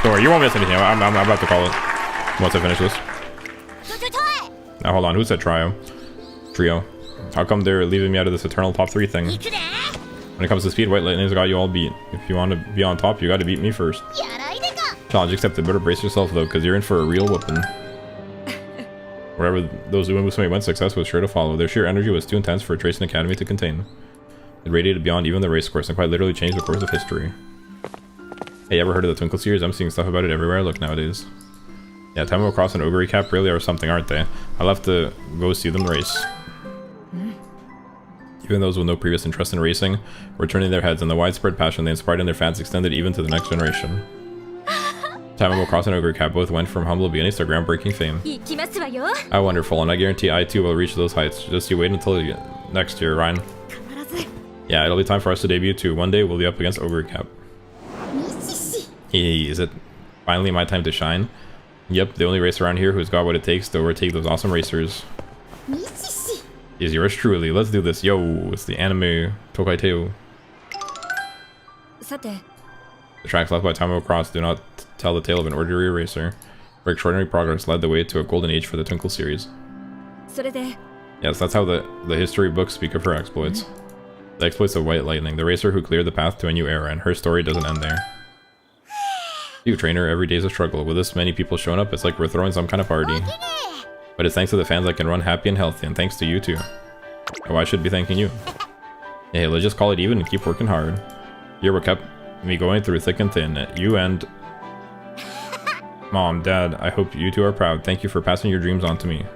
Don't worry, you won't miss anything. I'm about to call it once I finish this. Now hold on, who said trio? Trio. How come they're leaving me out of this eternal top 3 thing? When it comes to speed, White Lightning's got you all beat. If you want to be on top, you got to beat me first. Challenge accepted. Better brace yourself though, because you're in for a real whooping. Wherever those Umamusume went, success was sure to follow. Their sheer energy was too intense for a Tracing Academy to contain. It radiated beyond even the race course and quite literally changed the course of history. Hey, ever heard of the Twinkle series? I'm seeing stuff about it everywhere I look nowadays. Yeah, Tamamo Cross and Ogre Cap really are something, aren't they? I'll have to go see them race. Even those with no previous interest in racing were turning their heads, and the widespread passion they inspired in their fans extended even to the next generation. Tamamo Cross and Ogre Cap both went from humble beginnings to groundbreaking fame. How wonderful, and I guarantee I too will reach those heights. Just you wait until next year, Ryan. Yeah, it'll be time for us to debut too. One day we'll be up against Ogre Cap. Hey, is it finally my time to shine? Yep, the only racer around here who's got what it takes to overtake those awesome racers. Is yours truly. Let's do this. Yo, it's the anime Tokaiteo. The tracks left by Tamamo Cross do not tell the tale of an ordinary racer. Her extraordinary progress led the way to a golden age for the Twinkle series. Yes, that's how the history books speak of her exploits. The exploits of White Lightning, the racer who cleared the path to a new era, and her story doesn't end there. You trainer, every day's a struggle. With this many people showing up, it's like we're throwing some kind of party. But it's thanks to the fans I can run happy and healthy, and thanks to you too. Oh, I should be thanking you. Hey, let's just call it even and keep working hard. You're what kept me going through thick and thin. You and... Mom, Dad, I hope you two are proud. Thank you for passing your dreams on to me.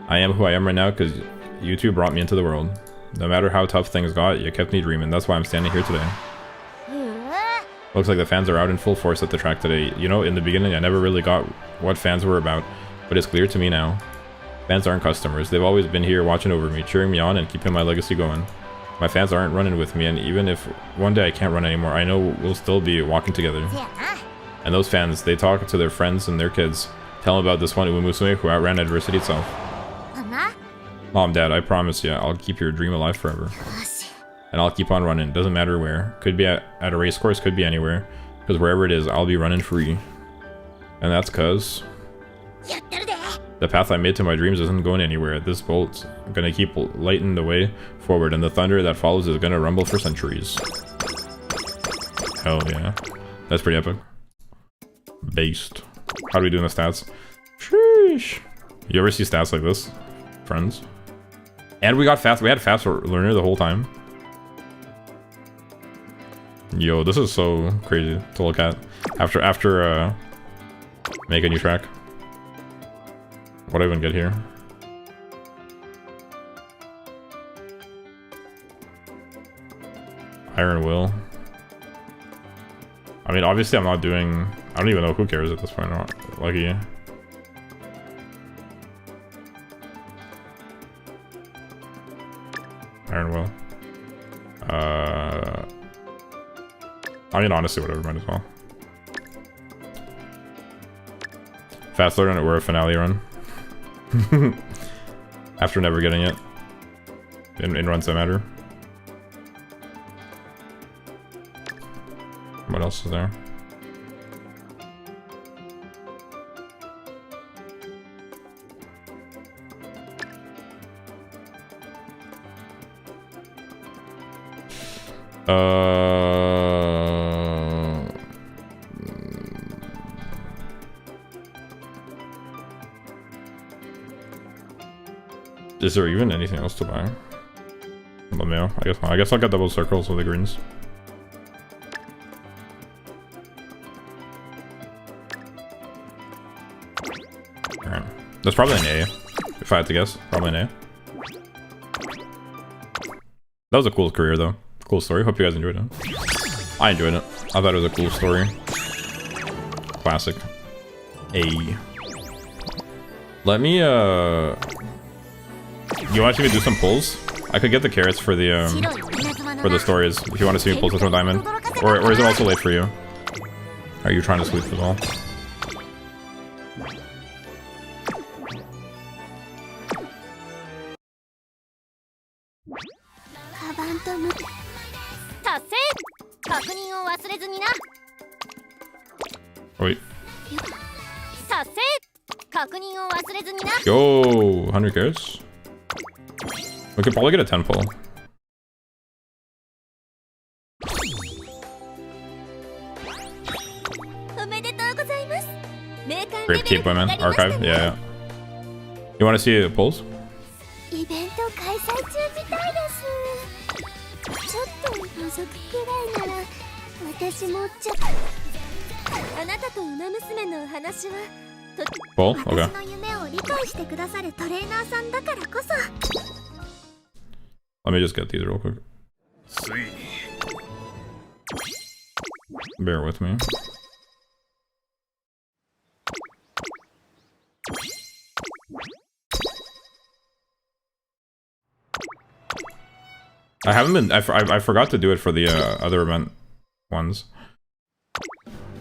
I am who I am right now because you two brought me into the world. No matter how tough things got, you kept me dreaming. That's why I'm standing here today. Looks like the fans are out in full force at the track today. You know, in the beginning I never really got what fans were about, but it's clear to me now. Fans aren't customers. They've always been here watching over me, cheering me on and keeping my legacy going. My fans aren't running with me, and even if one day I can't run anymore, I know we'll still be walking together. And those fans, they talk to their friends and their kids. Tell them about this one Umamusume who outran adversity itself. Mom, Dad, I promise you, I'll keep your dream alive forever. And I'll keep on running, doesn't matter where. Could be at a race course, could be anywhere. Because wherever it is, I'll be running free. And that's cause... the path I made to my dreams isn't going anywhere. This bolt's gonna keep lighting the way forward, and the thunder that follows is gonna rumble for centuries. Hell yeah. That's pretty epic. Based. How do we do in the stats? Sheesh. You ever see stats like this, friends? And we got fast. We had fast learner the whole time. Yo, this is so crazy to look at. After make a new track. What do I even get here? Iron Will. I mean, obviously I'm not doing... I don't even know who cares at this point. Lucky. Iron Will. I mean, honestly, whatever, might as well. Fast learn or a finale run. After never getting it. In runs that matter. What else is there? Is there even anything else to buy? Let me know. I guess I'll get double circles with the greens. Alright. That's probably an A. If I had to guess. Probably an A. That was a cool career though. Cool story. Hope you guys enjoyed it. I enjoyed it. I thought it was a cool story. Classic. A. Let me You want to see me do some pulls? I could get the carrots for the stories if you want to see me pull some diamond. Or is it also late for you? Are you trying to sleep as well? Wait. Yo, 100 carrots? We could probably get a 10 pull. Great keep, women. Archive, yeah. You want to see pulls? Pull? Okay. Let me just get these real quick. Bear with me. I haven't been. I forgot to do it for the other event ones,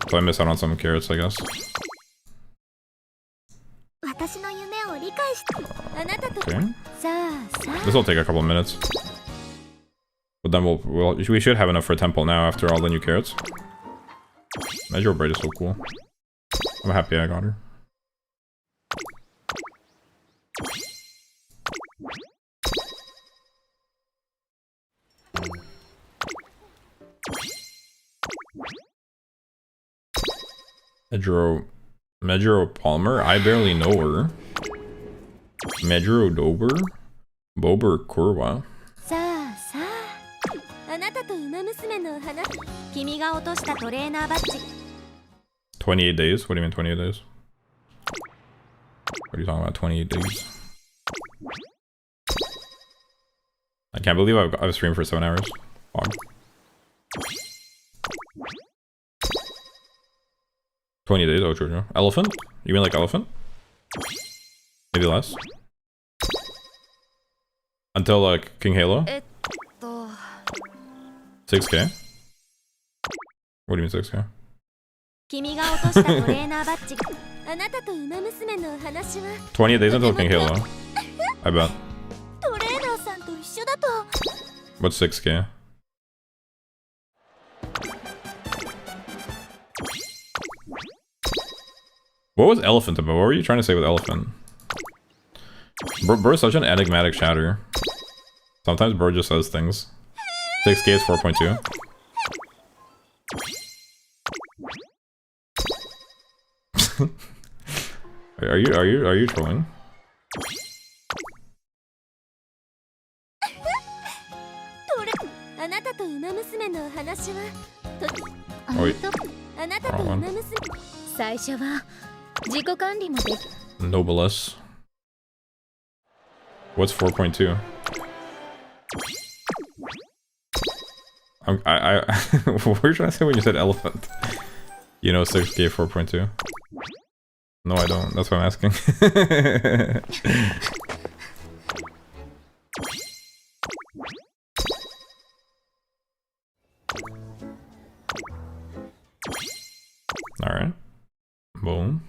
so I missed out on some carrots, I guess. Okay. This will take a couple of minutes, but then we should have enough for a temple now after all the new carrots. Measure braid is so cool. I'm happy I got her. Medro Palmer? I barely know her. Medro Dober? Bober Kurwa? 28 days? What do you mean 28 days? What are you talking about, 28 days? I can't believe I've streamed for 7 hours. Wow. 20 days, oh true. Elephant? You mean like elephant? Maybe less? Until like King Halo? 6k? What do you mean 6k? 28 days until King Halo. I bet. What's 6k? What was elephant about? What were you trying to say with elephant? Bro is such an enigmatic chatter. Sometimes bro just says things. 6k is 4.2. Are you trolling? Oh, wait. Wrong one. Noblesse. What's 4.2? What were you trying to say when you said elephant? You know 6k 4.2? No, I don't. That's what I'm asking. Alright. Boom.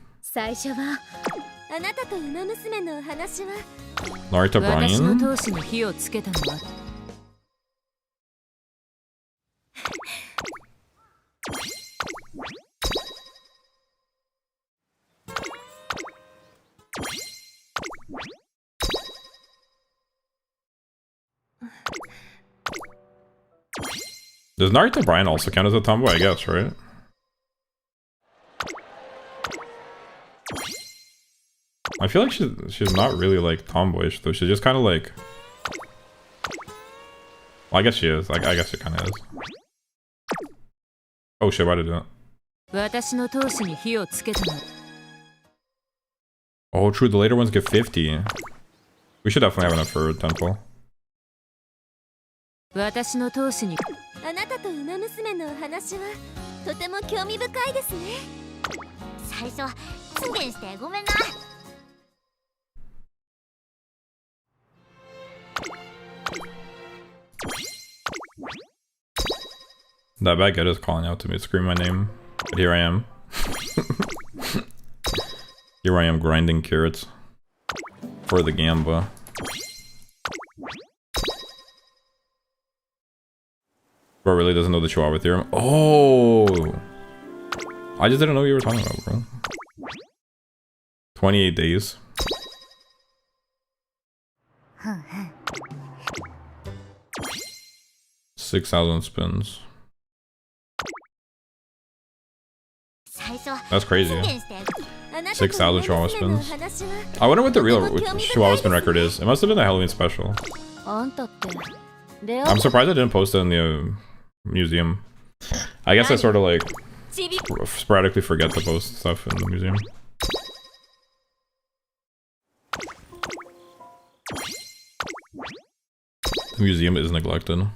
Narita Brian? Does Narita Brian also count as a tomboy? I guess, right? I feel like she's not really like tomboyish though. She's just kind of like. Well, I guess she is. I guess she kind of is. Oh shit! Why did I do that? Oh, true. The later ones get 50. We should definitely have enough for a temple. That baguette is calling out to me, scream my name. But here I am. Here I am grinding carrots. For the gamba. Bro really doesn't know the Chihuahua theorem. Oh! I just didn't know what you were talking about, bro. 28 days. 6,000 spins. That's crazy. 6,000 Chihuahua spins. I wonder what the real Chihuahua spin record is. It must have been the Halloween special. I'm surprised I didn't post it in the museum. I guess I sort of like sporadically forget to post stuff in the museum. The museum is neglected.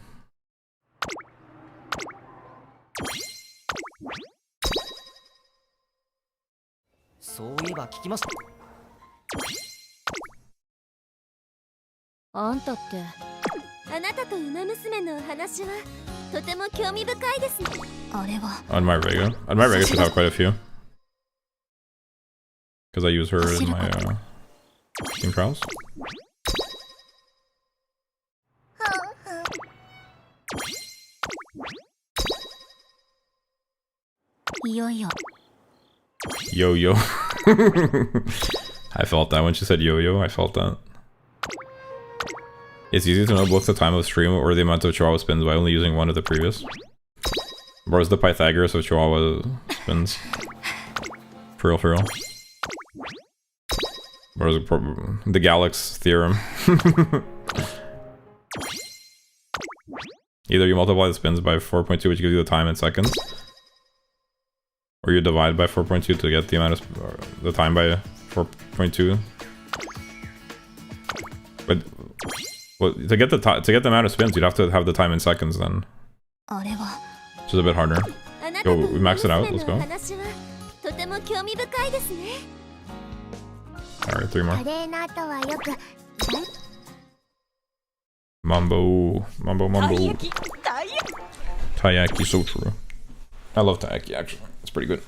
On my Vega. On my Vega should have quite a few. Because I use her in my team trials. Yo-yo. I felt that when she said yo-yo, I felt that. It's easy to know both the time of stream or the amount of Chihuahua spins by only using one of the previous. Bro's the Pythagoras of Chihuahua spins. For real, for real. Bro's the Galax theorem. Either you multiply the spins by 4.2, which gives you the time in seconds, or you divide by 4.2 to get the amount of the time by 4.2. But well, to get the amount of spins, you'd have to have the time in seconds then, which is a bit harder. Yo, we maxed it out. Let's go. All right, 3 more. Mambo. Taiyaki, so true. I love Taiyaki, actually. It's pretty good.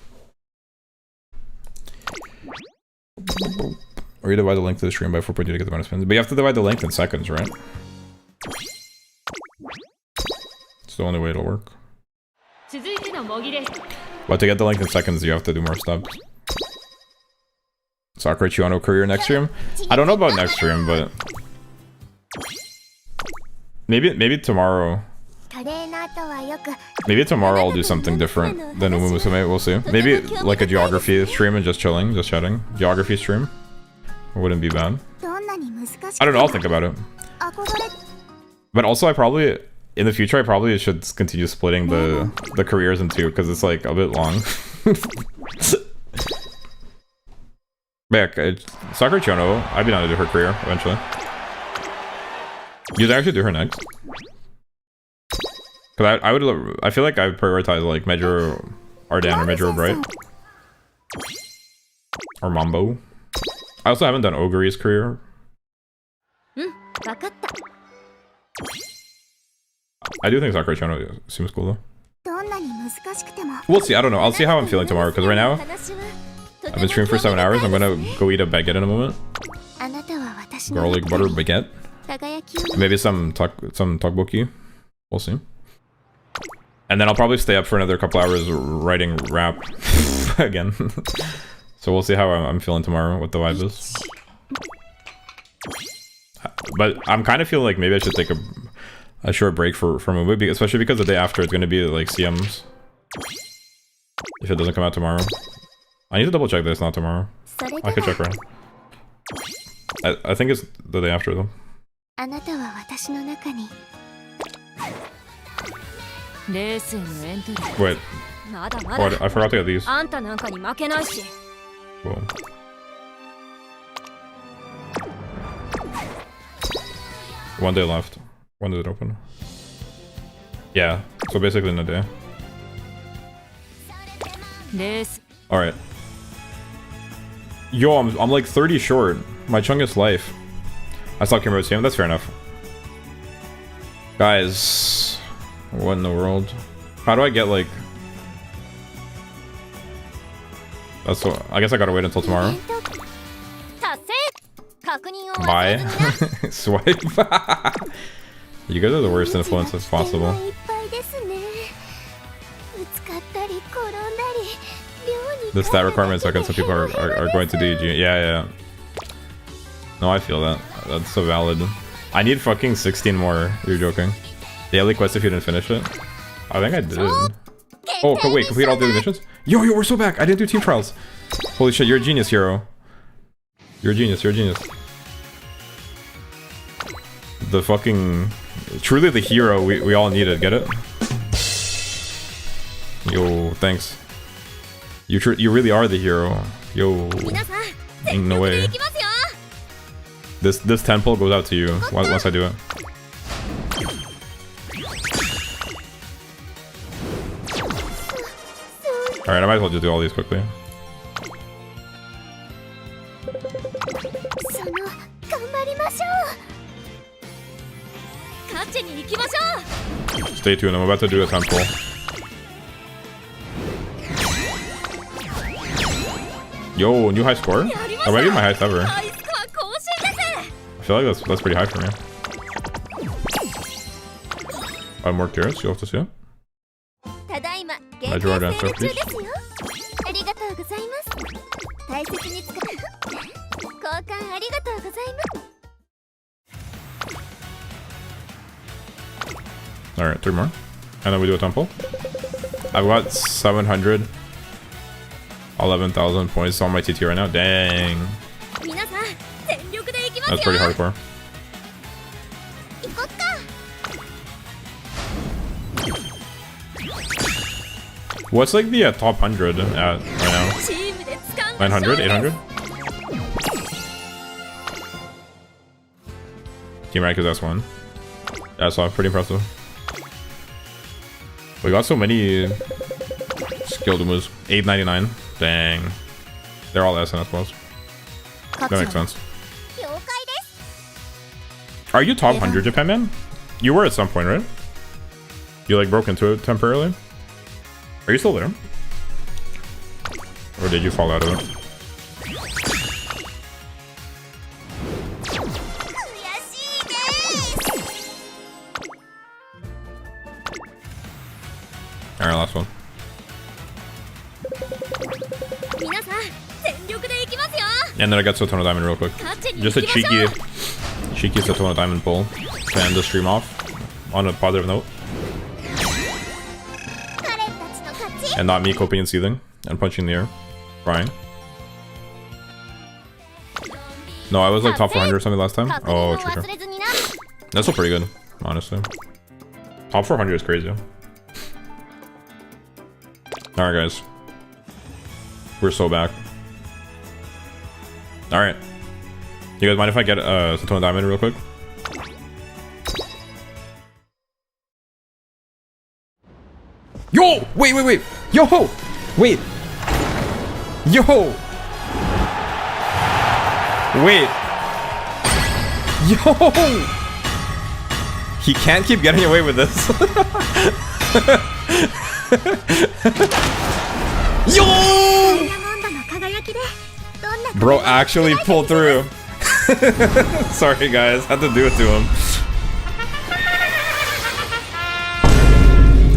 Or you divide the length of the stream by 4.2 to get the amount of spins. But you have to divide the length in seconds, right? It's the only way it'll work. But to get the length in seconds, you have to do more steps. Sakura Chiano career next stream? I don't know about next stream, but... Maybe tomorrow. Maybe tomorrow I'll do something different than Umamusume, we'll see. Maybe like a geography stream and just chilling, just chatting. Geography stream. Wouldn't be bad. I don't know, I'll think about it. But also I probably, in the future I probably should continue splitting the careers in two, because it's like a bit long. Back, Sakura Chono, I'd be down to do her career eventually. You'd actually do her next. Cause I feel like I would prioritize like Major Ardan or Major Bright. Or Mambo. I also haven't done Ogre's career. I do think Sakura Chono seems cool though. We'll see, I don't know. I'll see how I'm feeling tomorrow, because right now I've been streaming for 7 hours. I'm gonna go eat a baguette in a moment. Garlic butter baguette. Maybe some tteokbokki. We'll see. And then I'll probably stay up for another couple hours writing rap again. So we'll see how I'm feeling tomorrow, what the vibe is. But I'm kind of feeling like maybe I should take a short break from a movie, especially because the day after it's going to be like CMs. If it doesn't come out tomorrow. I need to double check that it's not tomorrow. I could check right now. I think it's the day after though. Wait. Oh, I forgot to get these. Whoa. One day left. When did it open? Yeah, so basically in a day. Alright. Yo, I'm like 30 short. My chungus life. I stopped caring about CM, that's fair enough. Guys, what in the world? How do I get like... That's so... I guess I gotta wait until tomorrow. 達成確認を忘れ Bye. ずにな Swipe. You guys are the worst influence as possible. いっぱいですねぶつかったり転んだり寮に The stat requirements like some people are going to DG. Yeah. No, I feel that. That's so valid. I need fucking 16 more. You're joking. Daily quest if you didn't finish it. I think I did. Oh, wait, complete all daily missions? Yo, we're so back. I didn't do team trials. Holy shit, you're a genius, hero. You're a genius. The fucking... Truly the hero we all needed. Get it? Yo, thanks. You really are the hero. Yo. 皆さん Ain't no 全力で way. いきますよ This temple goes out to you once I do it. Alright, I might as well just do all these quickly. その頑張りましょう勝ちに行きましょう Stay tuned, I'm about to do a temple. Yo, new high score? That might be my highest ever. ハイスコア更新です I feel like that's pretty high for me. I'm more curious, you'll have to see it. ただいま I 限 drew 定 our セー answer, ル中 please. ですよありがとうございます大切に使う交換ありがとうございます Alright, 3 more. And then we do a temple. I've got 711,000 points on my TT right now. Dang. 皆さん全力でいきますよ That's pretty hardcore. 行こっか What's like the top 100 at right now? チームで掴んだ 900? 800? Team rank is S1. That's pretty impressive. We got so many skilled moves. 899. Dang. They're all S and S plus. That makes sense. 了解です Are you top 100 Japan man? You were at some point, right? You like broke into it temporarily? Are you still there? Or did you fall out of it? 悔しいです Alright, last one. 皆さん全力でいきますよ And then I got Satono Diamond real quick. 勝ちに Just 行 a きましょう cheeky Satono Diamond pull to end the stream off on a positive note. 彼たちの勝ち And not me coping and seething and punching the air. Crying. No, I was like top 400 or something last time. 確認 Oh, を true. 忘れずにな That's still pretty good, honestly. Top 400 is crazy. Alright, guys. We're so back. Alright. You guys mind if I get Satono Diamond real quick? Yo! Wait! Yo! Wait! Yo! Wait! Yo! He can't keep getting away with this. Yo! ダイヤモンドの輝きでどんな Bro actually pulled through. Sorry guys, had to do it to him.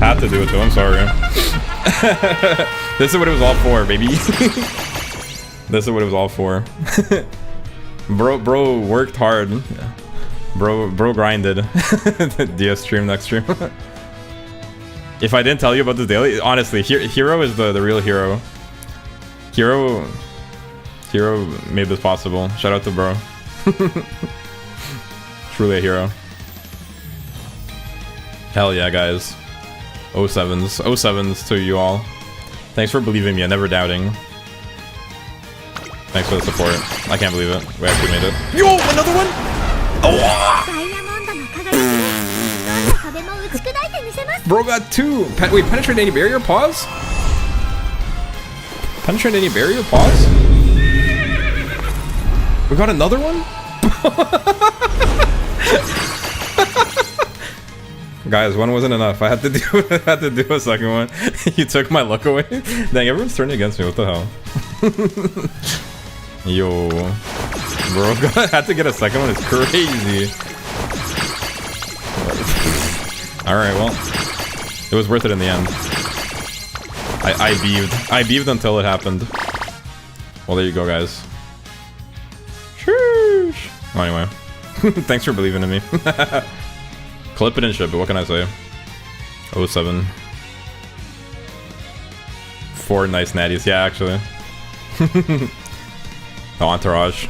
Had to do it to him, sorry. This is what it was all for, baby. This is what it was all for. Bro worked hard. Bro grinded. DS stream next stream. If I didn't tell you about this daily, honestly, Hero is the real hero. Hero made this possible. Shout out to bro. Truly a hero. Hell yeah, guys. 07s to you all. Thanks for believing me and never doubting. Thanks for the support. I can't believe it. We actually made it. Yo, another one! Oh! ダイヤモンドの輝きでどんな壁も打ち砕いてみせます Bro got 2. Wait, penetrate any barrier? Pause? Penetrate any barrier? Pause? We got another one? Guys, one wasn't enough. I had to do a second one. You took my luck away. Dang, everyone's turning against me. What the hell? Yo, bro, had to get a second one. It's crazy. All right, well, it was worth it in the end. I beaved until it happened. Well, there you go, guys. Sheesh. Well, anyway, thanks for believing in me. Clip it and ship it. What can I say? 07. 4 nice natties. Yeah, actually. The entourage.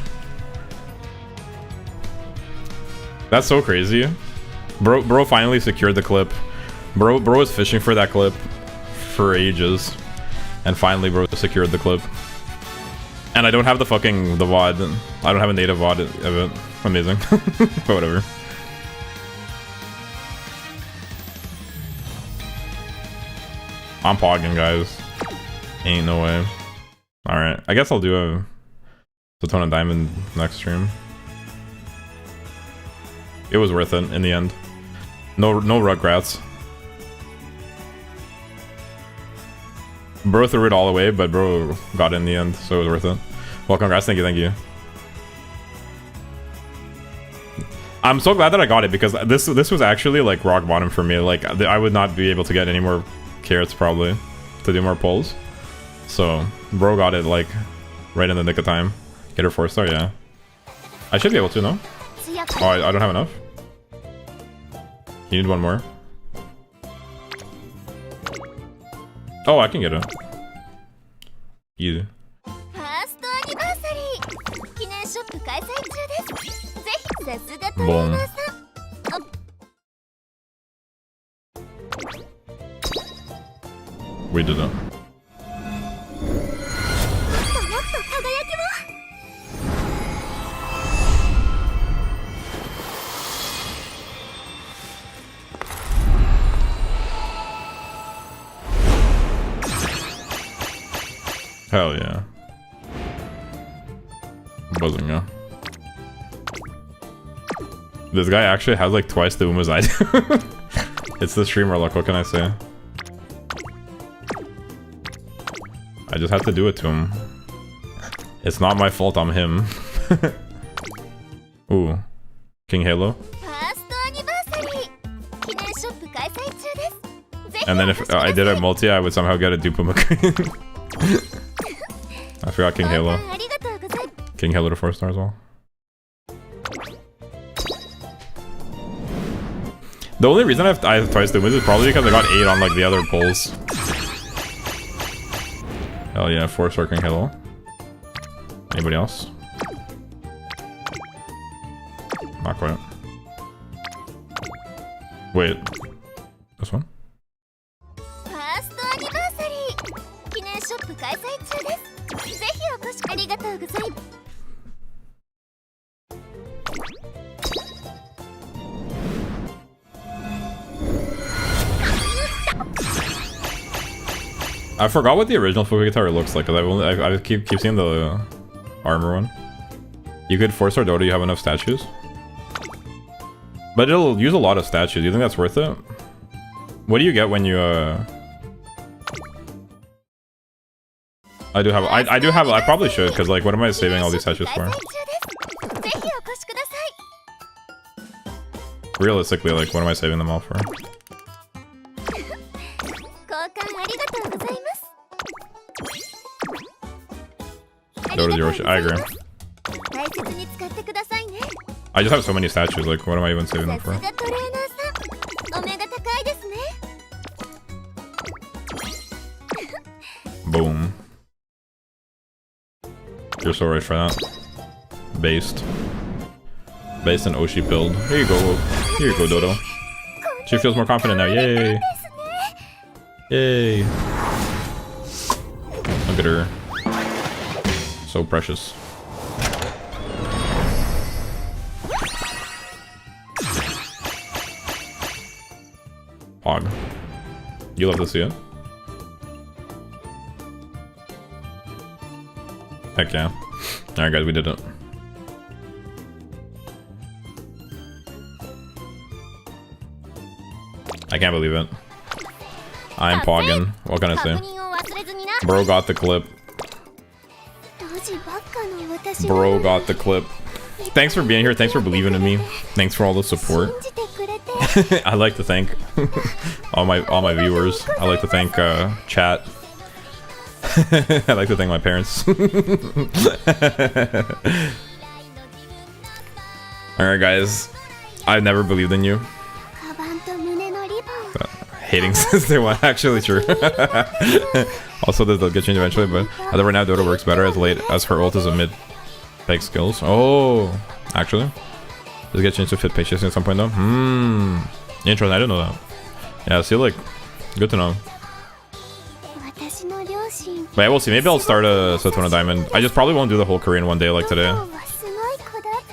That's so crazy. Bro finally secured the clip. Bro was fishing for that clip for ages. And finally bro secured the clip. And I don't have the VOD. I don't have a native VOD of it. Amazing. But whatever. I'm pogging, guys. Ain't no way. Alright, I guess I'll do a Satona Diamond next stream. It was worth it in the end. No Rugrats. Bro threw it all away, but bro got it in the end, so it was worth it. Well, congrats, thank you. I'm so glad that I got it, because this was actually like rock bottom for me. Like, I would not be able to get any more carrots probably to do more pulls. So bro got it like right in the nick of time. Get her 4-star, yeah. I should be able to, no? Oh, I don't have enough. You need one more. Oh, I can get it. Easy. Boom. We did it. Hell yeah. Buzzing, yeah. This guy actually has like twice the Umas I do. It's the streamer luck, what can I say? I just have to do it to him. It's not my fault, I'm him. Ooh. King Halo. And then if I did a multi, I would somehow get a Dupa McQueen. I forgot King Halo. King Halo to 4-star as well. The only reason I have twice the wins is probably because I got 8 on like the other pulls. Hell yeah, 4-star King Halo. Anybody else? Not quite. Wait. This one? I forgot what the original Fuka guitar looks like, because I keep seeing the armor one. You could 4-star Dota, you have enough statues. But it'll use a lot of statues. Do you think that's worth it? What do you get when you I do have I probably should, because like what am I saving all these statues for? Realistically, like what am I saving them all for? Dota's Yoshi, I agree. I just have so many statues, like what am I even saving them for? Boom. You're so right for that. Based and Oshi build. Here you go. Here you go, Dodo. She feels more confident now. Yay. Yay. Look at her. So precious. Hog. You love to see it? Heck yeah. Alright guys, we did it. I can't believe it. I'm pogging. What can I say? Bro got the clip. Bro got the clip. Thanks for being here. Thanks for believing in me. Thanks for all the support. I like to thank all my viewers. I like to thank chat. I like to thank my parents. Alright guys, I've never believed in you. Hating Sister One, actually true. Also they'll get changed eventually, but as of right now Dota works better as late as her ult is a mid fake skills. Oh, actually. Does it get changed to fit page chasing at some point though? Interesting, I didn't know that. Yeah, see, like, good to know. But yeah, we'll see. Maybe I'll start a Setona Diamond. I just probably won't do the whole career in one day like today.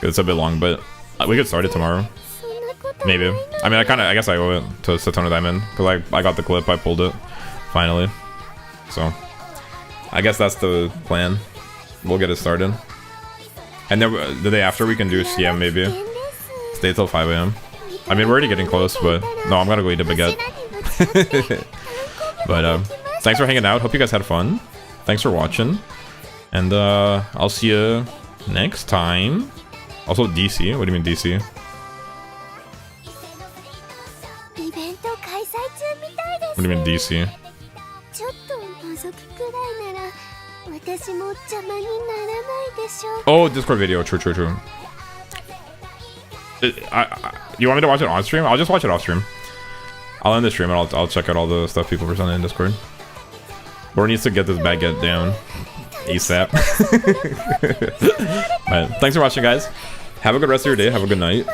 It's a bit long, but we could start it tomorrow. Maybe. I mean, I guess I owe it to Setona Diamond because I got the clip, I pulled it finally. So I guess that's the plan. We'll get it started. And then the day after we can do CM maybe. Stay till 5 AM. I mean, we're already getting close, but no, I'm gonna go eat a baguette. But thanks for hanging out. Hope you guys had fun. Thanks for watching. And I'll see you next time. Also DC. What do you mean DC? What do you mean DC? Oh, Discord video. True, true, true. You want me to watch it on stream? I'll just watch it off stream. I'll end the stream and I'll check out all the stuff people presented in Discord. Bro needs to get this baguette down ASAP. But thanks for watching, guys. Have a good rest of your day. Have a good night.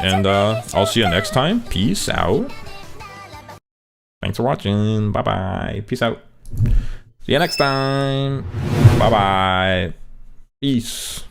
And I'll see you next time. Peace out. Thanks for watching. Bye-bye. Peace out. See you next time. Bye-bye. Peace.